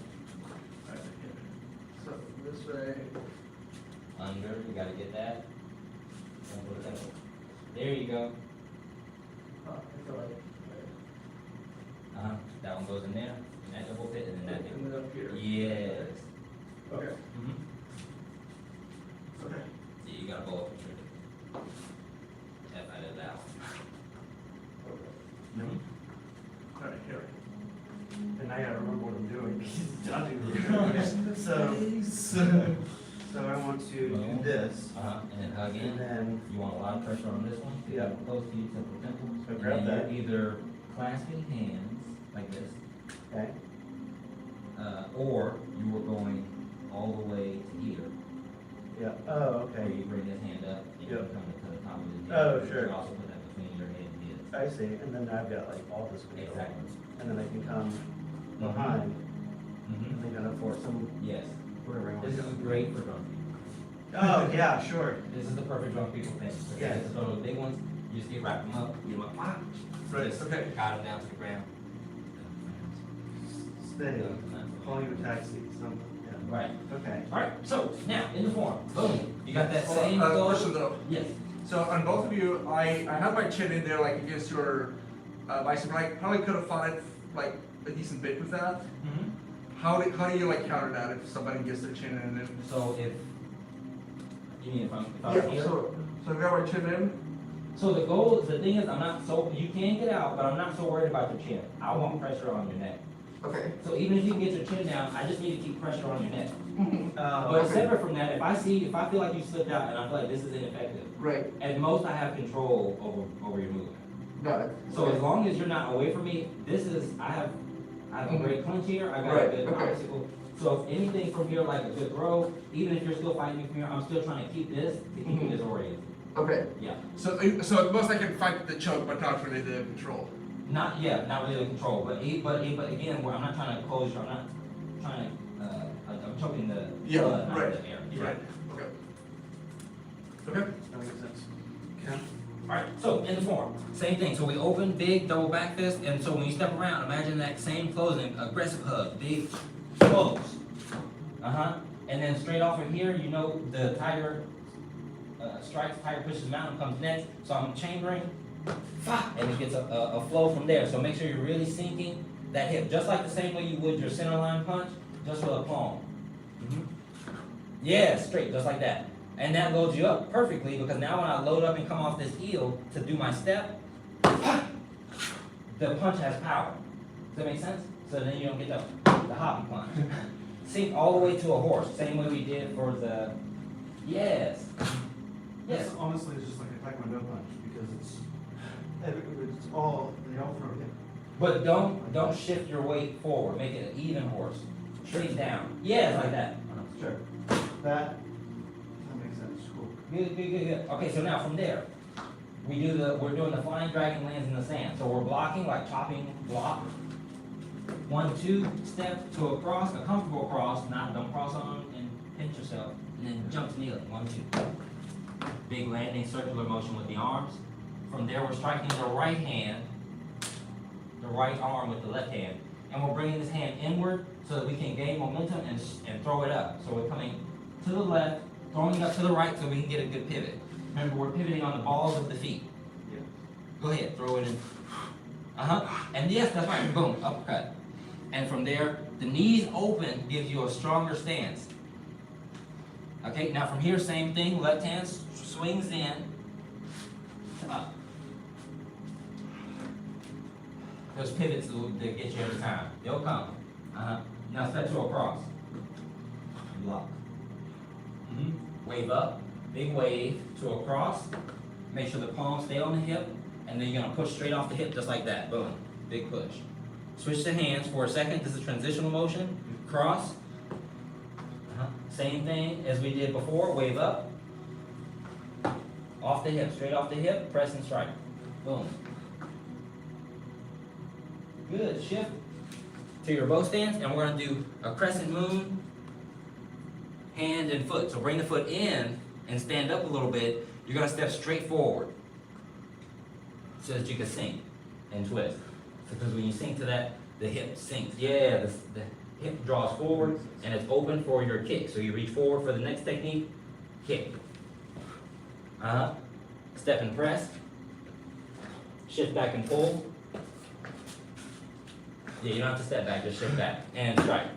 Alright, so this way. Under, you gotta get that. And put it that way. There you go. I feel like. That one goes in there, and that double fit, and then that. And then up here. Yes. Okay. Okay. Yeah, you gotta go up and trigger. That is out. Alright, here. And I gotta remember what I'm doing. So I want to do this, And then hug in. and then, You want a lot of pressure on this one? Yeah. Close to you, temple, temple. So And grab then that. you're either clasping hands like this, okay, or you were going all the way to here, yeah, oh, where okay, you bring this hand up and you Yep. come to the top of his head. Oh, but sure. You also put that between your head and his. I see, and then I've got like all this control. Exactly. And then I can come behind, Mm-hmm. and then for some, Yes. whatever I want This to is do. great for drunk people. Oh, yeah, sure, This is the perfect drunk people thing. So Yes. This is one of those big ones. You just get wrap them up, get them up, pop. Right, Just okay. guide them down to the ground. steady, call you a taxi, something, yeah, Right. okay. All right. So now in the form, boom. You got that same Question though. Yes. So on both of you, I have my chin in there like against your bicep. I probably could have fought it like a decent bit with that. Mm-hmm. How do you like counter that if somebody gets their chin in? And So if you mean if I yeah. was here? So I got my chin in. So the thing is, I'm not so, you can get out, but I'm not so worried about your chin. I want pressure on your neck. Okay. So even if you can get your chin down, I just need to keep pressure on your neck. But Okay. separate from that, if I feel like you slipped out and I feel like this is ineffective, Right. at most I have control over your movement. Got it. So as long as you're not away from me, I have a great clinch here, I got Right, a good okay. obstacle. So if anything from here, like a good throw, even if you're still fighting me from here, I'm still trying to keep this to keep you disoriented. Okay. Yeah. So at most I can fight the choke, but not really the control. Not really the control, but again, where I'm not trying to close you, I'm not trying to, I'm choking the Yeah, blood out right, of the air. Right. Okay. Okay. That makes sense. Okay. Alright, so in the form, same thing. So we open, big, double back fist, and so when you step around, imagine that same closing, aggressive hug, big, close. And then straight off of here, you know the tiger strikes, tiger pushes mountain, comes next. So I'm chambering, and it gets a flow from there. So make sure you're really sinking that hip, just like the same way you would your center line punch, just with a palm. Yeah, straight, just like that. And that loads you up perfectly because now when I load up and come off this heel to do my step, the punch has power. that make sense? So then you don't get the hoppy plunge. Sink all the way to a horse, same way we did for the, yes. Yes. This honestly is just like a taekwondo punch because it's all, they all throw it. But don't shift your weight forward, make it an even horse. Straight down. Yeah, like that. Sure. That makes sense, cool. Good. Okay, so now from there, we're doing the flying dragon lands in the sand. So we're blocking, like chopping block. 1, 2 step to a cross, a comfortable cross, don't cross on and pinch yourself. And then jump to kneeling, 1, 2. Big landing, circular motion with the arms. From there, we're striking the right hand, the right arm with the left hand. And we're bringing this hand inward so that we can gain momentum and throw it up. So we're coming to the left, throwing it up to the right so we can get a good pivot. Remember, we're pivoting on the balls of the feet. Yeah. Go ahead, throw it in. And yes, that's right, boom, uppercut. And from there, the knees open gives you a stronger stance. Okay, now from here, same thing, left hand swings in, up. Those pivots that get you every time. They'll come. Now step to a cross. Block. Wave up, big wave to a cross. Make sure the palms stay on the hip, and then you're gonna push straight off the hip just like that. Boom, big push. Switch to hands for a second. This is transitional motion. Cross. Same thing as we did before. Wave up. Off the hip, straight off the hip. Press and strike. Boom. Good. Shift to your bow stance, and we're going to do a crescent moon, hand and foot. So bring the foot in and stand up a little bit. You're going to step straight forward so that you can sink and twist. Because when you sink to that, the hip sinks. Yeah, the hip draws forward and it's open for your kick. So you reach forward for the next technique, kick. Step and press. Shift back and pull. Yeah, you don't have to step back, just shift back. And strike.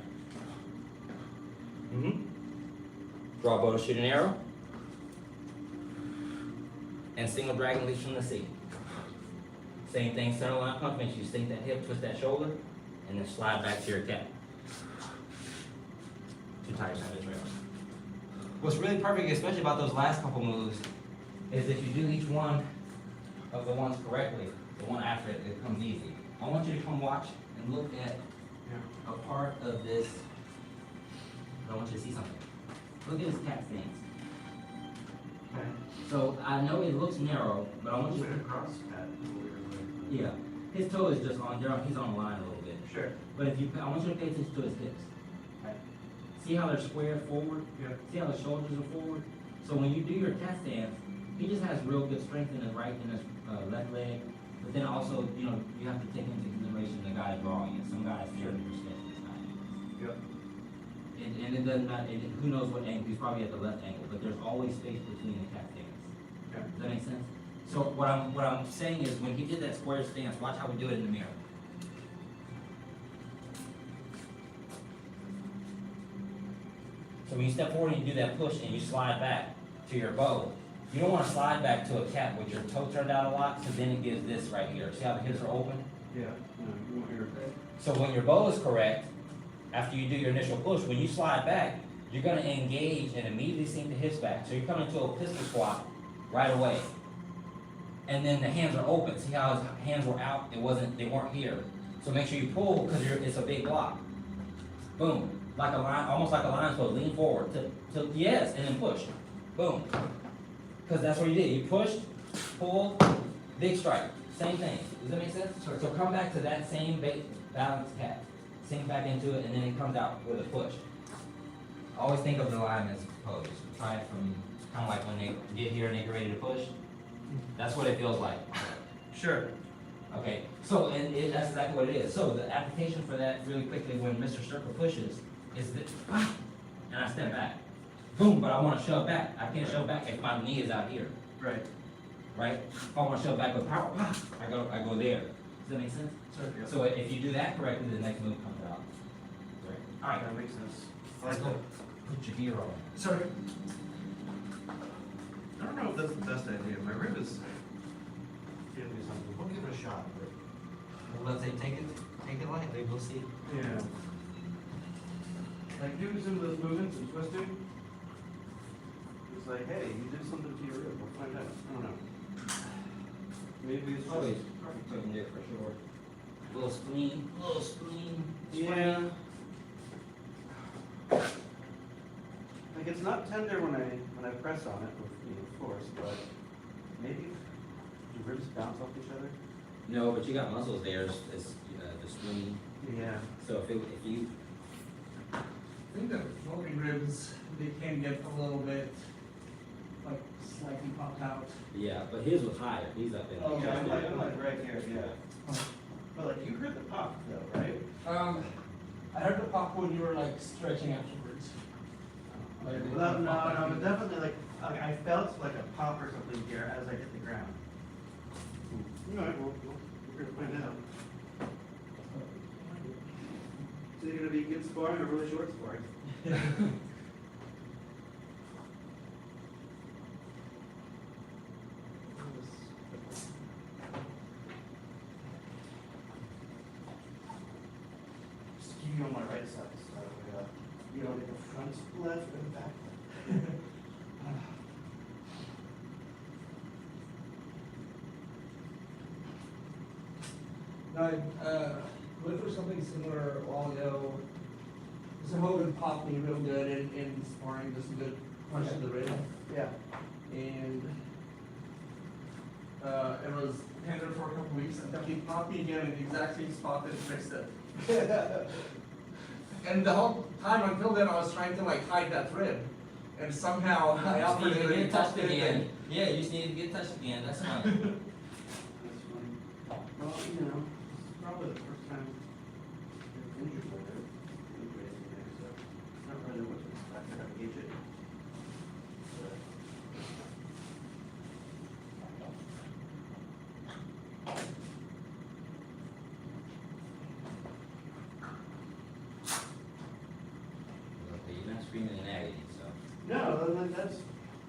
Draw a bow to shoot an arrow. And single dragon leaps from the sea. Same thing, center line punch, make sure you sink that hip, twist that shoulder, and then slide back to your cat. 2 times out of trail. What's really perfect, especially about those last couple moves, is if you do each one of the ones correctly, the one after it, it comes easy. I want you to come watch and look at a part of this. I want you to see something. Look at his cat stance. Okay. So I know it looks narrow, but I want you to cross that. Yeah, his toe is just on there. He's on the line a little bit. Sure. But I want you to pay attention to his hips. Okay. See how they're squared forward? Yeah. See how the shoulders are forward? So when you do your cat stance, he just has real good strength in his right and his left leg. But then also, you have to take into consideration the guy drawing it. Some guys carry your stance this time. Yep. And it does not. Who knows what angle? He's probably at the left angle. But there's always space between the cat stance. Okay. Does that make sense? So what I'm saying is when he did that square stance, watch how we do it in the mirror. So when you step forward and you do that push and you slide back to your bow, you don't want to slide back to a cat with your toe turned out a lot, because then it gives this right here. See how the hips are open? Yeah. No, you want your So when your bow is correct, after you do your initial push, when you slide back, you're going to engage and immediately sink the hips back. So you're coming to a pistol squat right away. And then the hands are open. See how his hands were out? They weren't here. So make sure you pull because it's a big block. Boom. Like a line, almost like a line pose. Lean forward. Yes, and then push. Boom. Because that's what you did. You pushed, pulled, big strike. Same thing. Does that make sense? So come back to that same balanced cat. Sink back into it, and then it comes out with a push. Always think of the lineman's pose. Try it from kind of like when they get here and they get ready to push. That's what it feels like. Sure. Okay, so that's exactly what it is. So the application for that really quickly when Mr. Circle pushes is that, and I step back. Boom, but I want to shove back. I can't shove back if my knee is out here. Right. Right? If I want to shove back with power, I go there. Does that make sense? Sure. Yeah. So if you do that correctly, the next move comes out. Great. All right, That makes sense. let's go. Put your gear on. Sorry. I don't know if that's the best idea. My rib is giving me something. We'll give it a shot. Let's say take it take it lightly, we'll see. Yeah. Like doing some of those movements and twisting. It's like, hey, you did something to your rib. We'll find out. I don't know. Maybe it's Always just. putting it for sure. Little spleen, little spleen. Yeah. Like it's not tender when I press on it with force, but maybe the ribs bounce off each other. No, but you got muscles there, it's the spleen. Yeah. So if you, I think that floating ribs, they can get a little bit, like, slightly popped out. yeah, but his was higher, he's up in. Oh, yeah, I'm like right here, yeah. But like you heard the pop though, right? I heard the pop when you were like stretching afterwards. Well, no, but definitely like I felt like a pop or something here as I hit the ground. All right, well, we're gonna find out. Is it gonna be good sparring or really short sparring? Just keep you on my right side, so you don't get the front left or the back left. No, I went through something similar a while ago. So Hogan popped me real good in sparring, just a good punch to the rib. Yeah. And it was tender for a couple weeks, and then he popped me again in the exact same spot that he fixed it. And the whole time until then, I was trying to like hide that rib. And somehow I You just offered need it to and get touched popped it again. and- Yeah, you just need to get touched again, that's fine. That's funny. Well, you know, it's probably the first time you're injured with it. So not really what to expect or how to gauge it. But- Okay, you're not screaming in agony, so. No, that's.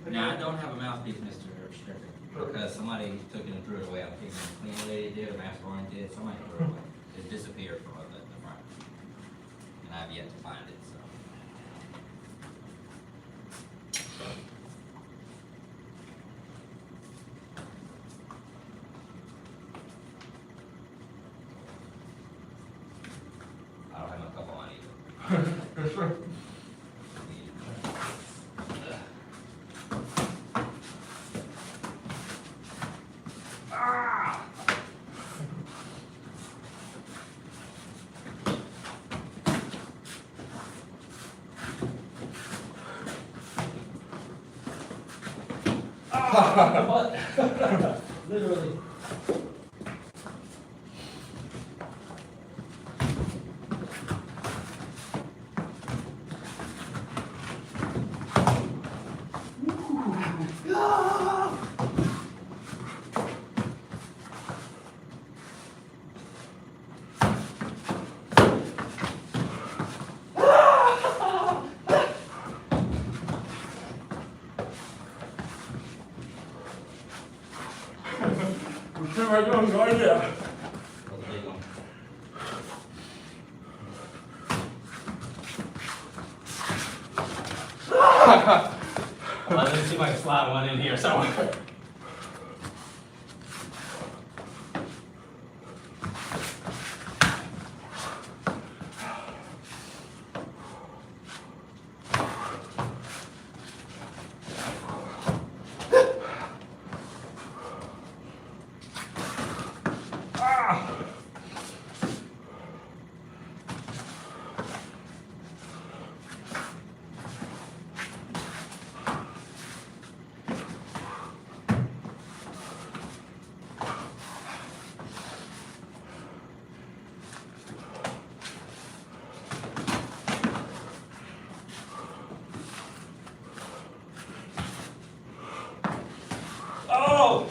Now, I don't have a mouthpiece, Mr. Stricker, because somebody took it and threw it away. I'm thinking a clean lady did, a master oriented did, somebody threw it away. It disappeared from the front. And I've yet to find it, so. I don't have a couple on either. Literally. I don't know idea. What's the big one? Let me see if I can slide one in here somewhere. Oh!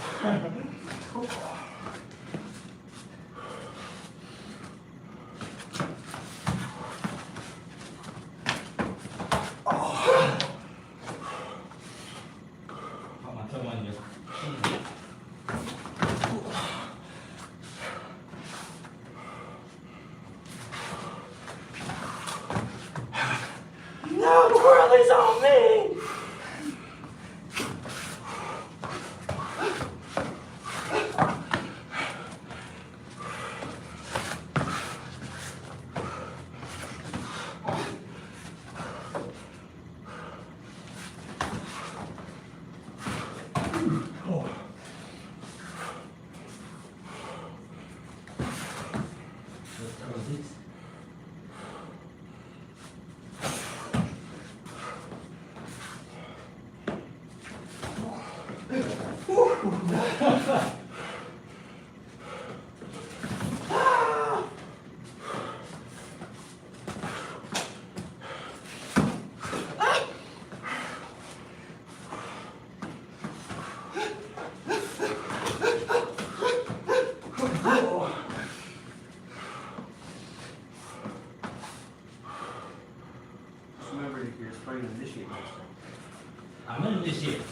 Release. Just remember, you're spraying an initiate master. I'm gonna initiate.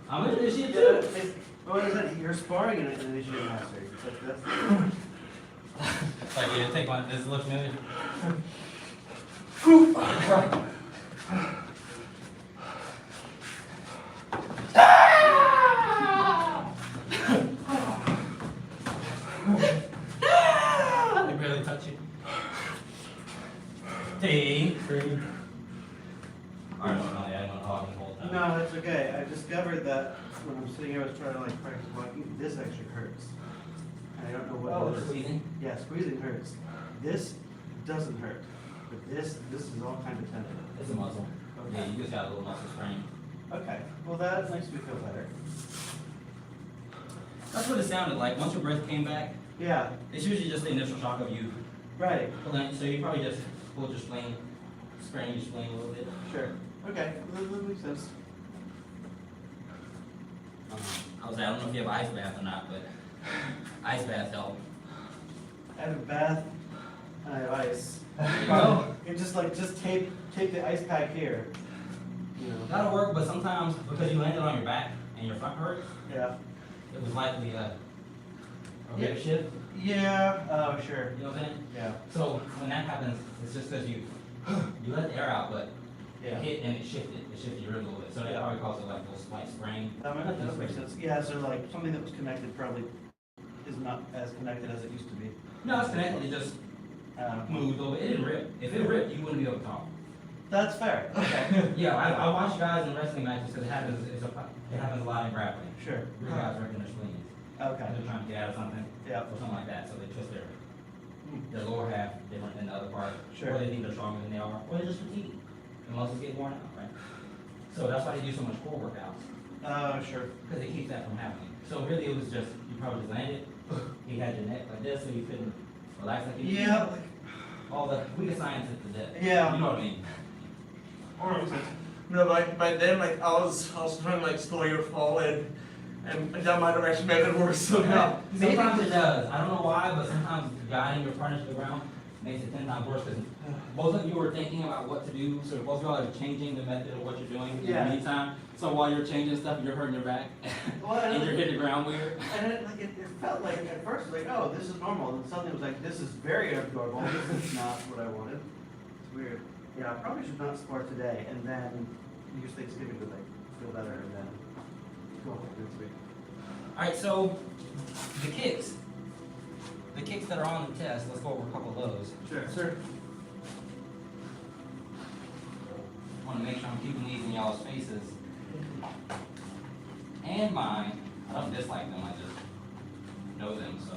I'm gonna initiate Yeah, too. what is that? You're sparring an initiate master. It's like that's. Like, yeah, take one. Does it look familiar? They barely touch you. Three. Alright, no, yeah, I don't talk the whole time. No, that's okay. I discovered that when I'm sitting here, I was trying to like practice walking. This actually hurts. And I don't know what Oh, it is. squeezing? Yeah, squeezing hurts. This doesn't hurt, but this is all kind of tender. It's a muscle. Okay. Yeah, you just got a little muscle strain. Okay. Well, that makes me feel better. That's what it sounded like. Once your breath came back, Yeah. it's usually just the initial shock of you Right. pulling. So you probably just pulled your spleen, sprained your spleen a little bit. Sure. Okay. That makes sense. I was like, I don't know if you have ice bath or not, but ice bath help. I have a bath and I have ice. There you go. And just tape the ice pack here. You know. That'll work, but sometimes because you landed on your back and your front hurts, Yeah. it was likely a Yeah. rib shift. Yeah. Oh, sure. You know what I'm saying? Yeah. So when that happens, it's just because you let the air out, but Yeah. it hit and it shifted your rib a little bit. So that Yeah. probably caused it like a little slight sprain. That makes sense. Yeah, so like something that was connected probably is not as connected as it used to be. No, it's connected. It just moved a little bit. It didn't rip. If it ripped, you wouldn't be able to talk. That's fair. Okay. Yeah, I watch guys in wrestling matches because it happens. It happens a lot in grappling. Sure. Real guys wrecking their spleens. Okay. They're trying to get out of something Yeah. or something like that, so they twist their lower half different than the other part. Sure. Or they think they're stronger than they are, or they're just fatigued. The muscles get worn out, right? So that's why they do so much core workouts, Sure. because it keeps that from happening. So really, it was just you probably just landed. You had your neck like this, so you couldn't relax like you. Yeah. All the we can science it to death. Yeah. You know what I mean? No, like by then, like I was trying to like slow your fall and that might have actually made it worse. So now, Sometimes it does. I don't know why, but sometimes guiding your partner to the ground makes it 10 times worse because both of you were thinking about what to do. So both of y'all are changing the method of what you're doing in Yeah. the meantime. So while you're changing stuff, you're hurting your back Well, and you're hitting the ground weird. And it felt like at first like, oh, this is normal, and suddenly it was like, this is very abnormal. This is not what I wanted. It's weird. Yeah, I probably should not sport today, and then use Thanksgiving to like feel better, and then go next week. All right, so the kicks that are on the test, let's go over a couple of those. Sure. Sure. I want to make sure I'm keeping these in y'all's faces and mine. I don't dislike them, I just know them, so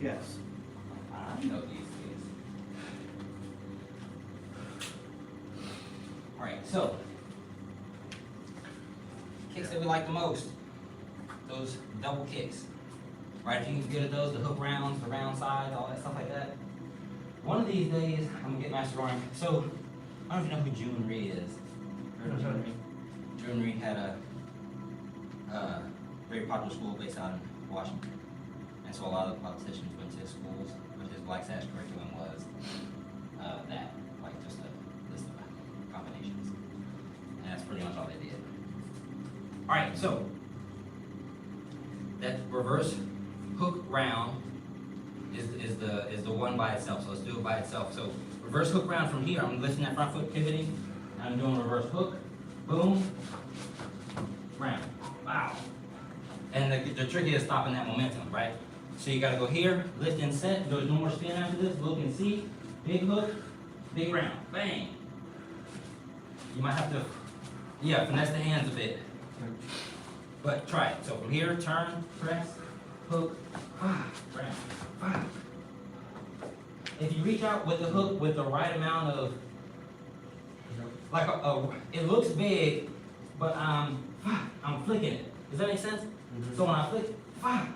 Yes. I know these things. All right, so kicks that we like the most, those double kicks. Right, if you can get good at those, the hook rounds, the round sides, all that stuff like that. One of these days, I'm gonna get Master Gohring. So, I don't know if you know who June Reed is. Heard of June Reed? June Reed had a very popular school based out in Washington. And so a lot of the politicians went to his schools, which his Black Sash curriculum was that, like just a list of combinations. And that's pretty much all they did. All right, so that reverse hook round is the one by itself. So let's do it by itself. So reverse hook round from here. I'm lifting that front foot, pivoting. I'm doing reverse hook, boom, round. Wow. And the trick is stopping that momentum, right? So you gotta go here, lift and set. There's no more spin after this. Look and see. Big hook, big round. Bang. You might have to, yeah, finesse the hands a bit. But try it. So from here, turn, press, hook, round. if you reach out with the hook with the right amount of, like it looks big, but I'm flicking it. Does that make sense? So when I flick,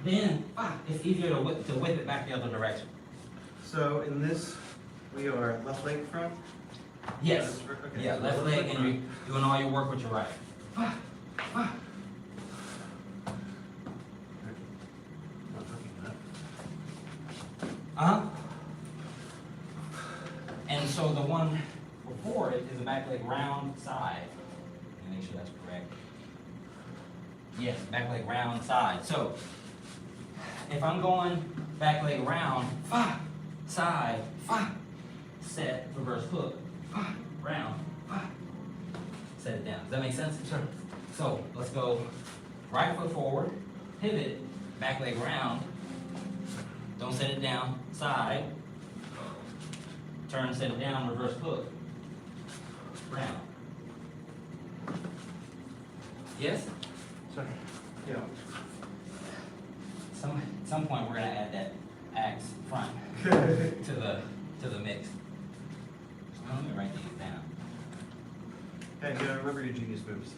then it's easier to whip it back the other direction. So in this, we are left leg front? Yes. Okay. Yeah, left leg, and you're doing all your work with your right. And so the one before it is a back leg round side. Let me make sure that's correct. Yes, back leg round side. So if I'm going back leg round, side, set, reverse hook, round, set it down. Does that make sense? Sure. So let's go right foot forward, pivot, back leg round, don't set it down, side, turn, set it down, reverse hook, round. Yes? Sorry. Yeah. At some point we're gonna add that axe front to the mix. Let me write these down. Hey, you gotta remember your genius moves.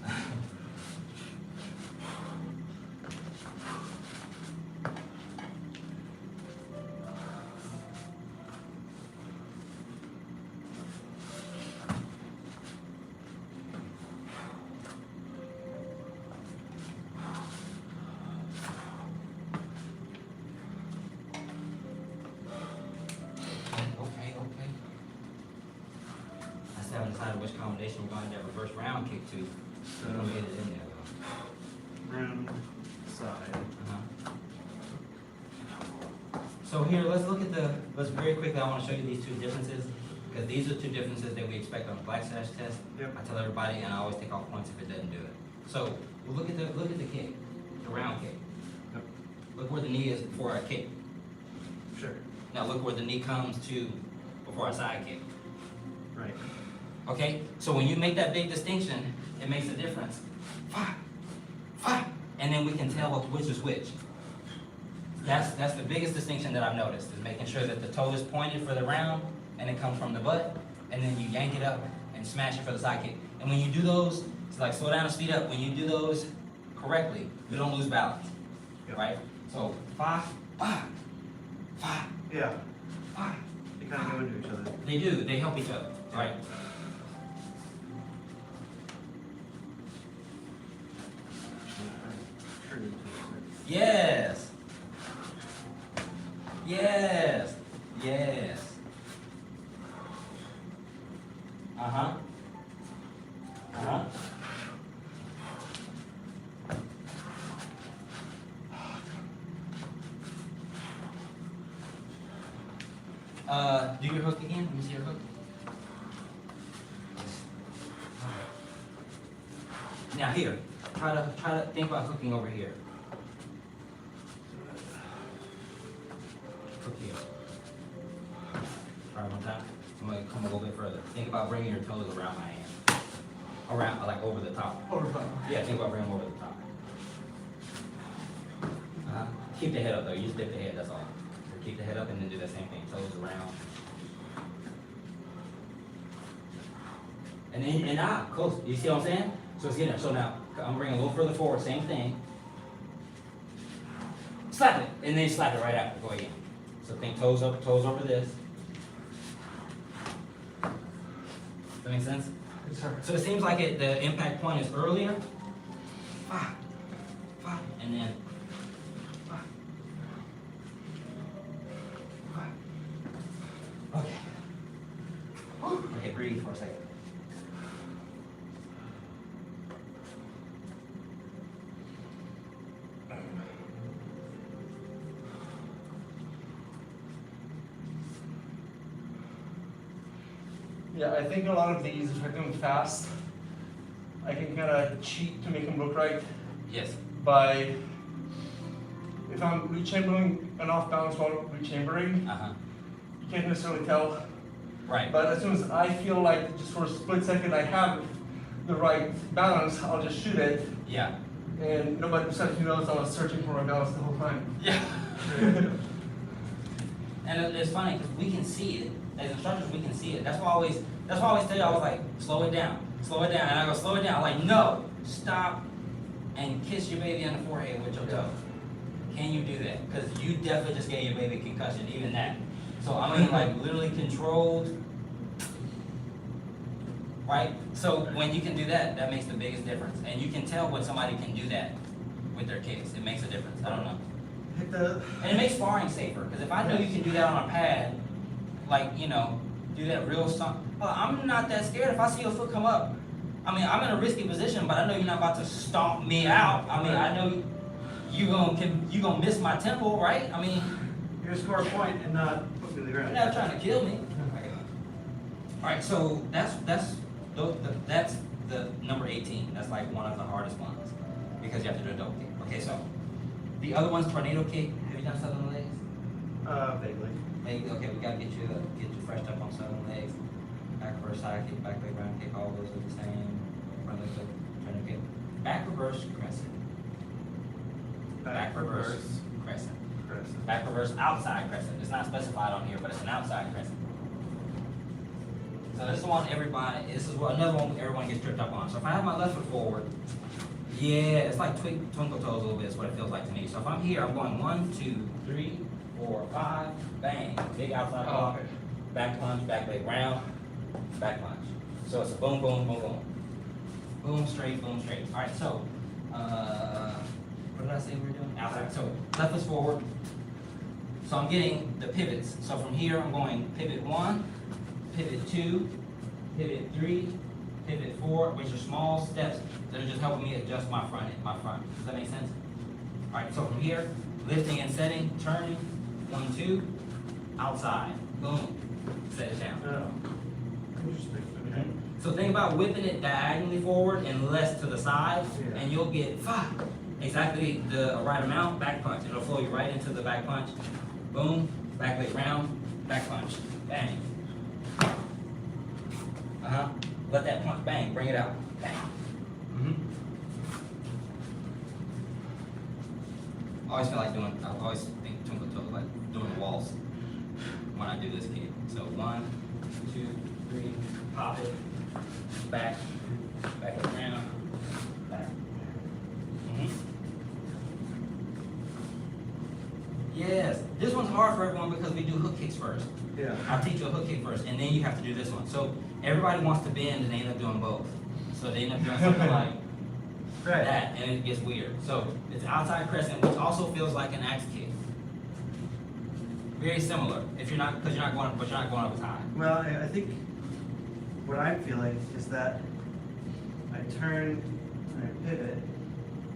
Okay. I still haven't decided which combination we're going to that reverse round kick to. So I'm gonna get it in there though. Round, side. So here, let's look at let's very quickly, I want to show you these two differences, because these are two differences that we expect on a black sash test. Yep. I tell everybody, and I always take off points if it doesn't do it. So, we'll look at the kick, the round kick. Yep. Look where the knee is before I kick. Sure. Now look where the knee comes to before I side kick. Right. Okay? So when you make that big distinction, it makes a difference. And then we can tell which is which. That's the biggest distinction that I've noticed, is making sure that the toe is pointed for the round, and it comes from the butt, and then you yank it up and smash it for the side kick. And when you do those, it's like slow down and speed up. When you do those correctly, you don't lose balance, right? So, Yeah. They kind of go into each other. They do, they help each other, right? Yes. Yes. Yes. Uh-huh. Uh-huh. Do your hook again. Let me see your hook. Now here, try to think about hooking over here. Hook here. Try one time. I'm gonna come a little bit further. Think about bringing your toes around my hand. Around, like over the top. Over the top. Yeah, think about bringing them over the top. Keep the head up though. You just dip the head. That's all. So keep the head up and then do that same thing. Toes around. And now, close. You see what I'm saying? So it's getting there. So now, I'm bringing a little further forward, same thing. Slap it, and then slap it right after. Go again. So think toes up, toes over this. Does that make sense? Yes, sir. So it seems like the impact point is earlier. And then. Okay. Okay, breathe for a second. Yeah, I think a lot of these, if I do them fast, I can kind of cheat to make them look right Yes. by, if I'm rechambering and off balance while rechambering, you can't necessarily tell. Right. But as soon as I feel like just for a split second I have the right balance, I'll just shoot it. Yeah. And nobody besides me knows I was searching for my balance the whole time. Yeah. And And it's funny, because we can see it, as instructors, we can see it. That's why I always tell you, I was like, slow it down, and I go, slow it down, like, no, stop, and kiss your baby on the forehead with your toe. Can you do that? Because you definitely just gave your baby a concussion, even that. So I mean, like, literally controlled, right? So when you can do that, that makes the biggest difference. And you can tell when somebody can do that with their kids. It makes a difference. I don't know. And it makes sparring safer, because if I know you can do that on a pad, like, you know, do that real stuff, I'm not that scared. If I see your foot come up, I mean, I'm in a risky position, but I know you're not about to stomp me out. I mean, I know you gonna miss my tempo, right? I mean, You're gonna score a point and not put me to the you're ground. not trying to kill me. All right, so that's the number 18. That's like one of the hardest ones, because you have to do a double kick. Okay, so the other one's tornado kick. Have you done southern legs? Vaguely. Maybe, okay, we gotta get you freshed up on southern legs. Back reverse side kick, back leg round kick, all those are the same. Front leg kick, tornado kick. Back reverse crescent. Back reverse crescent. Back reverse outside crescent. It's not specified on here, but it's an outside crescent. So this is one another one everyone gets tripped up on. So if I have my left foot forward, yeah, it's like twinkle toes a little bit is what it feels like to me. So if I'm here, I'm going 1, 2, 3, 4, 5, bang, big outside block, back punch, back leg round, back punch. So it's a boom, boom, boom, boom. Boom, straight, boom, straight. All right, so, what did I say we were doing? Outside. So left foot's forward. So I'm getting the pivots. So from here, I'm going pivot 1, pivot 2, pivot 3, pivot 4, which are small steps that are just helping me adjust my front. Does that make sense? All right, so from here, lifting and setting, turning, 1, 2, outside, boom, set it down. Oh, interesting. Okay. So think about whipping it diagonally forward and less to the side, Yeah. and you'll get exactly the right amount, back punch. It'll flow you right into the back punch. Boom, back leg round, back punch, bang. Let that punch bang, bring it out, bang. I always think twinkle toes, like doing a waltz when I do this kick. So 1, 2, 3, pop it, back leg round, back. Yes, this one's hard for everyone because we do hook kicks first. Yeah. I'll teach you a hook kick first, and then you have to do this one. So everybody wants to bend, and they end up doing both. So they end up doing something like that, and it gets weird. So it's outside crescent, which also feels like an axe kick. Very similar, because you're not going up as high. Well, I think what I'm feeling is that I turn and I pivot,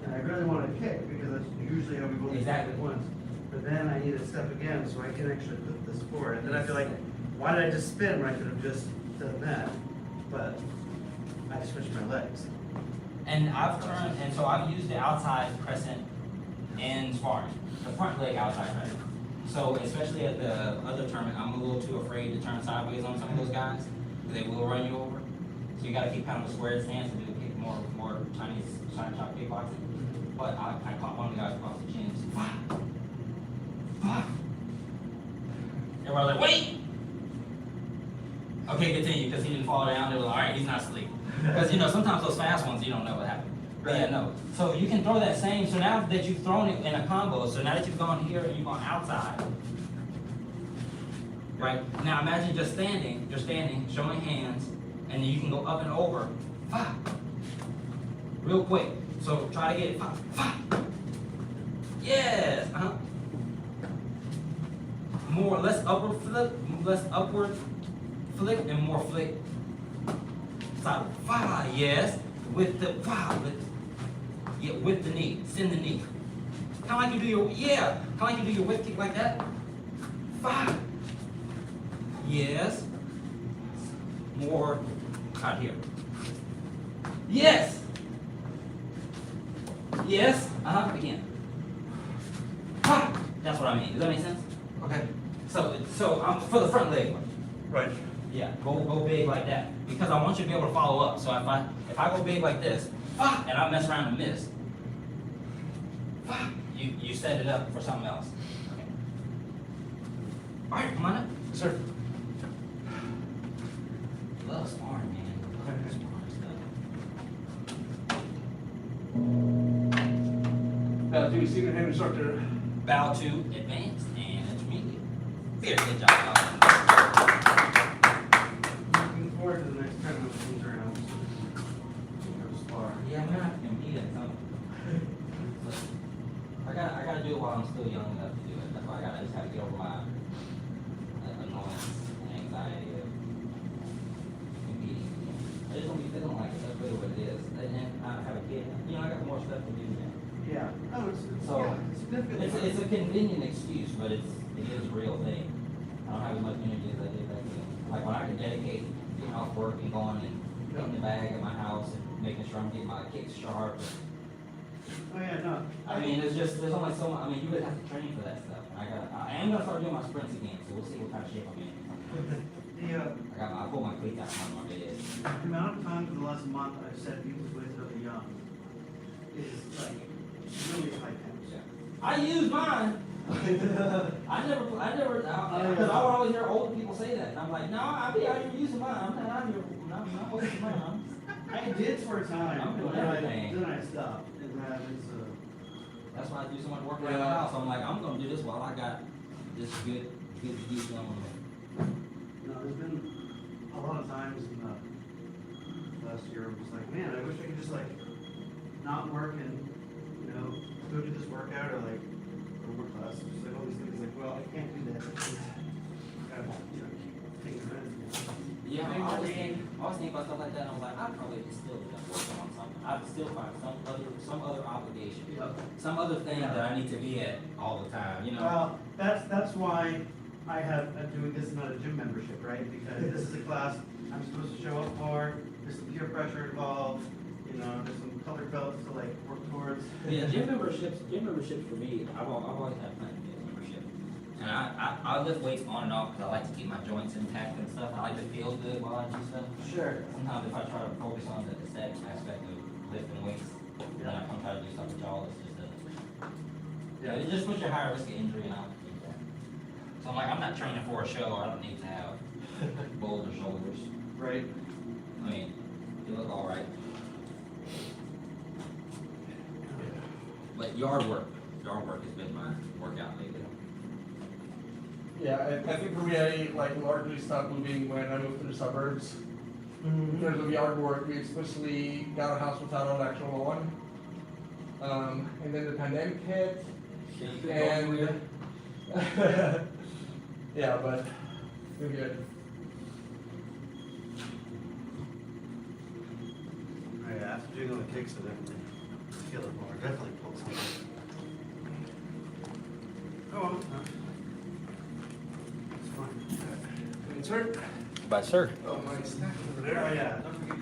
and I really want to kick because that's usually how we both Exactly. at once. But then I need to step again so I can actually put this forward. And then I feel like, why did I just spin when I could have just done that? But I switched my legs. And I've turned, and so I've used the outside crescent in sparring, the front leg outside crescent. So especially at the other tournament, I'm a little too afraid to turn sideways on some of those guys, because they will run you over. So you gotta keep kind of a square stance and do kick more Chinese side chop kickboxing. But I caught one of the guys across the chin. Everybody's like, wait! Okay, continue, because he didn't fall down. They were like, all right, he's not asleep. Because, sometimes those fast ones, you don't know what happened. But yeah, no. So you can throw that same, so now that you've thrown it in a combo, so now that you've gone here and you've gone outside, right? Now imagine you're standing, showing hands, and then you can go up and over, real quick. So try to get it, yes, less upward flick, and more flick. Side, yes, with the with the knee, send the knee. Kind of like you do your whip kick like that. Yes. More out here. Yes. Yes. Again. That's what I mean. Does that make sense? Okay. So for the front leg. Right. Yeah. Go big like that, because I want you to be able to follow up. So if I go big like this, and I mess around and miss, you set it up for something else. Okay. All right, come on up. Yes, sir. Love sparring, man. Love sparring stuff. Now, do you see the hand instructor? Bow to advanced and intermediate. Very good job, y'all. Looking forward to the next time when things are out. Spar. Yeah, I'm gonna have to compete at some. I gotta do it while I'm still young enough to do it. That's why I just have to get over my annoyance and anxiety of competing. I just don't be feeling like it. That's really what it is. And then I have a kid. You know, I got more stuff to do now. Yeah. Oh, So, it's significant. It's a convenient excuse, but it is a real thing. I don't have as much energy as I did back then. Like when I can dedicate getting off work and going and getting the bag at my house and making sure I'm getting my kicks sharp. Oh, yeah, no. I mean, there's only so much. I mean, you would have to train for that stuff. I am gonna start doing my sprints again, so we'll see what kind of shape I'm in. I pulled my cleats out from my bed. The amount of times in the last month I've said people's ways of the young is like really high tense. Yeah. I use mine. I never, because I would always hear older people say that, and I'm like, no, I'll be out here using mine. I'm not out here, I'm not wasting mine. I did for a time, I'm doing and everything. then I stopped, and that is, That's why I do so much work around the house. I'm like, I'm gonna do this while I got this good use going on. you know, there's been a lot of times in the last year, I'm just like, man, I wish I could just like, not work and, you know, go do this workout or like, or work class, just like all these things, like, well, I can't do that, because I gotta, you know, keep taking it. Yeah, I always think about stuff like that, and I was like, I'd probably still end up working on something. I'd still find some other obligation, some other thing that I need to be at all the time, you know? Well, that's why I'm doing this not a gym membership, right? Because this is a class I'm supposed to show up for, there's some peer pressure involved, you know, there's some color belts to like work towards. Yeah, gym memberships for me, I've always had plenty of gym membership. And I lift weights on and off because I like to keep my joints intact and stuff. I like to feel good while I do stuff. Sure. Sometimes if I try to focus on the aesthetic aspect of lifting weights, then I come try to do stuff with y'all, it's just it just puts you at higher risk of injury, and I don't do that. So I'm like, I'm not training for a show. I don't need to have boulder shoulders. Right. I mean, you look all right. But yard work has been my workout lately. Yeah, I think for me, I like largely stopped moving when I moved to the suburbs. In terms of yard work, we explicitly got a house without an actual lawn. And then the pandemic hit, and yeah, but we're good. Oh, yeah, after doing all the kicks, I definitely feel it more, definitely pull something. Oh, well, it's fine. Insert. Bye, sir. Oh, my snack over Oh, there. yeah, don't forget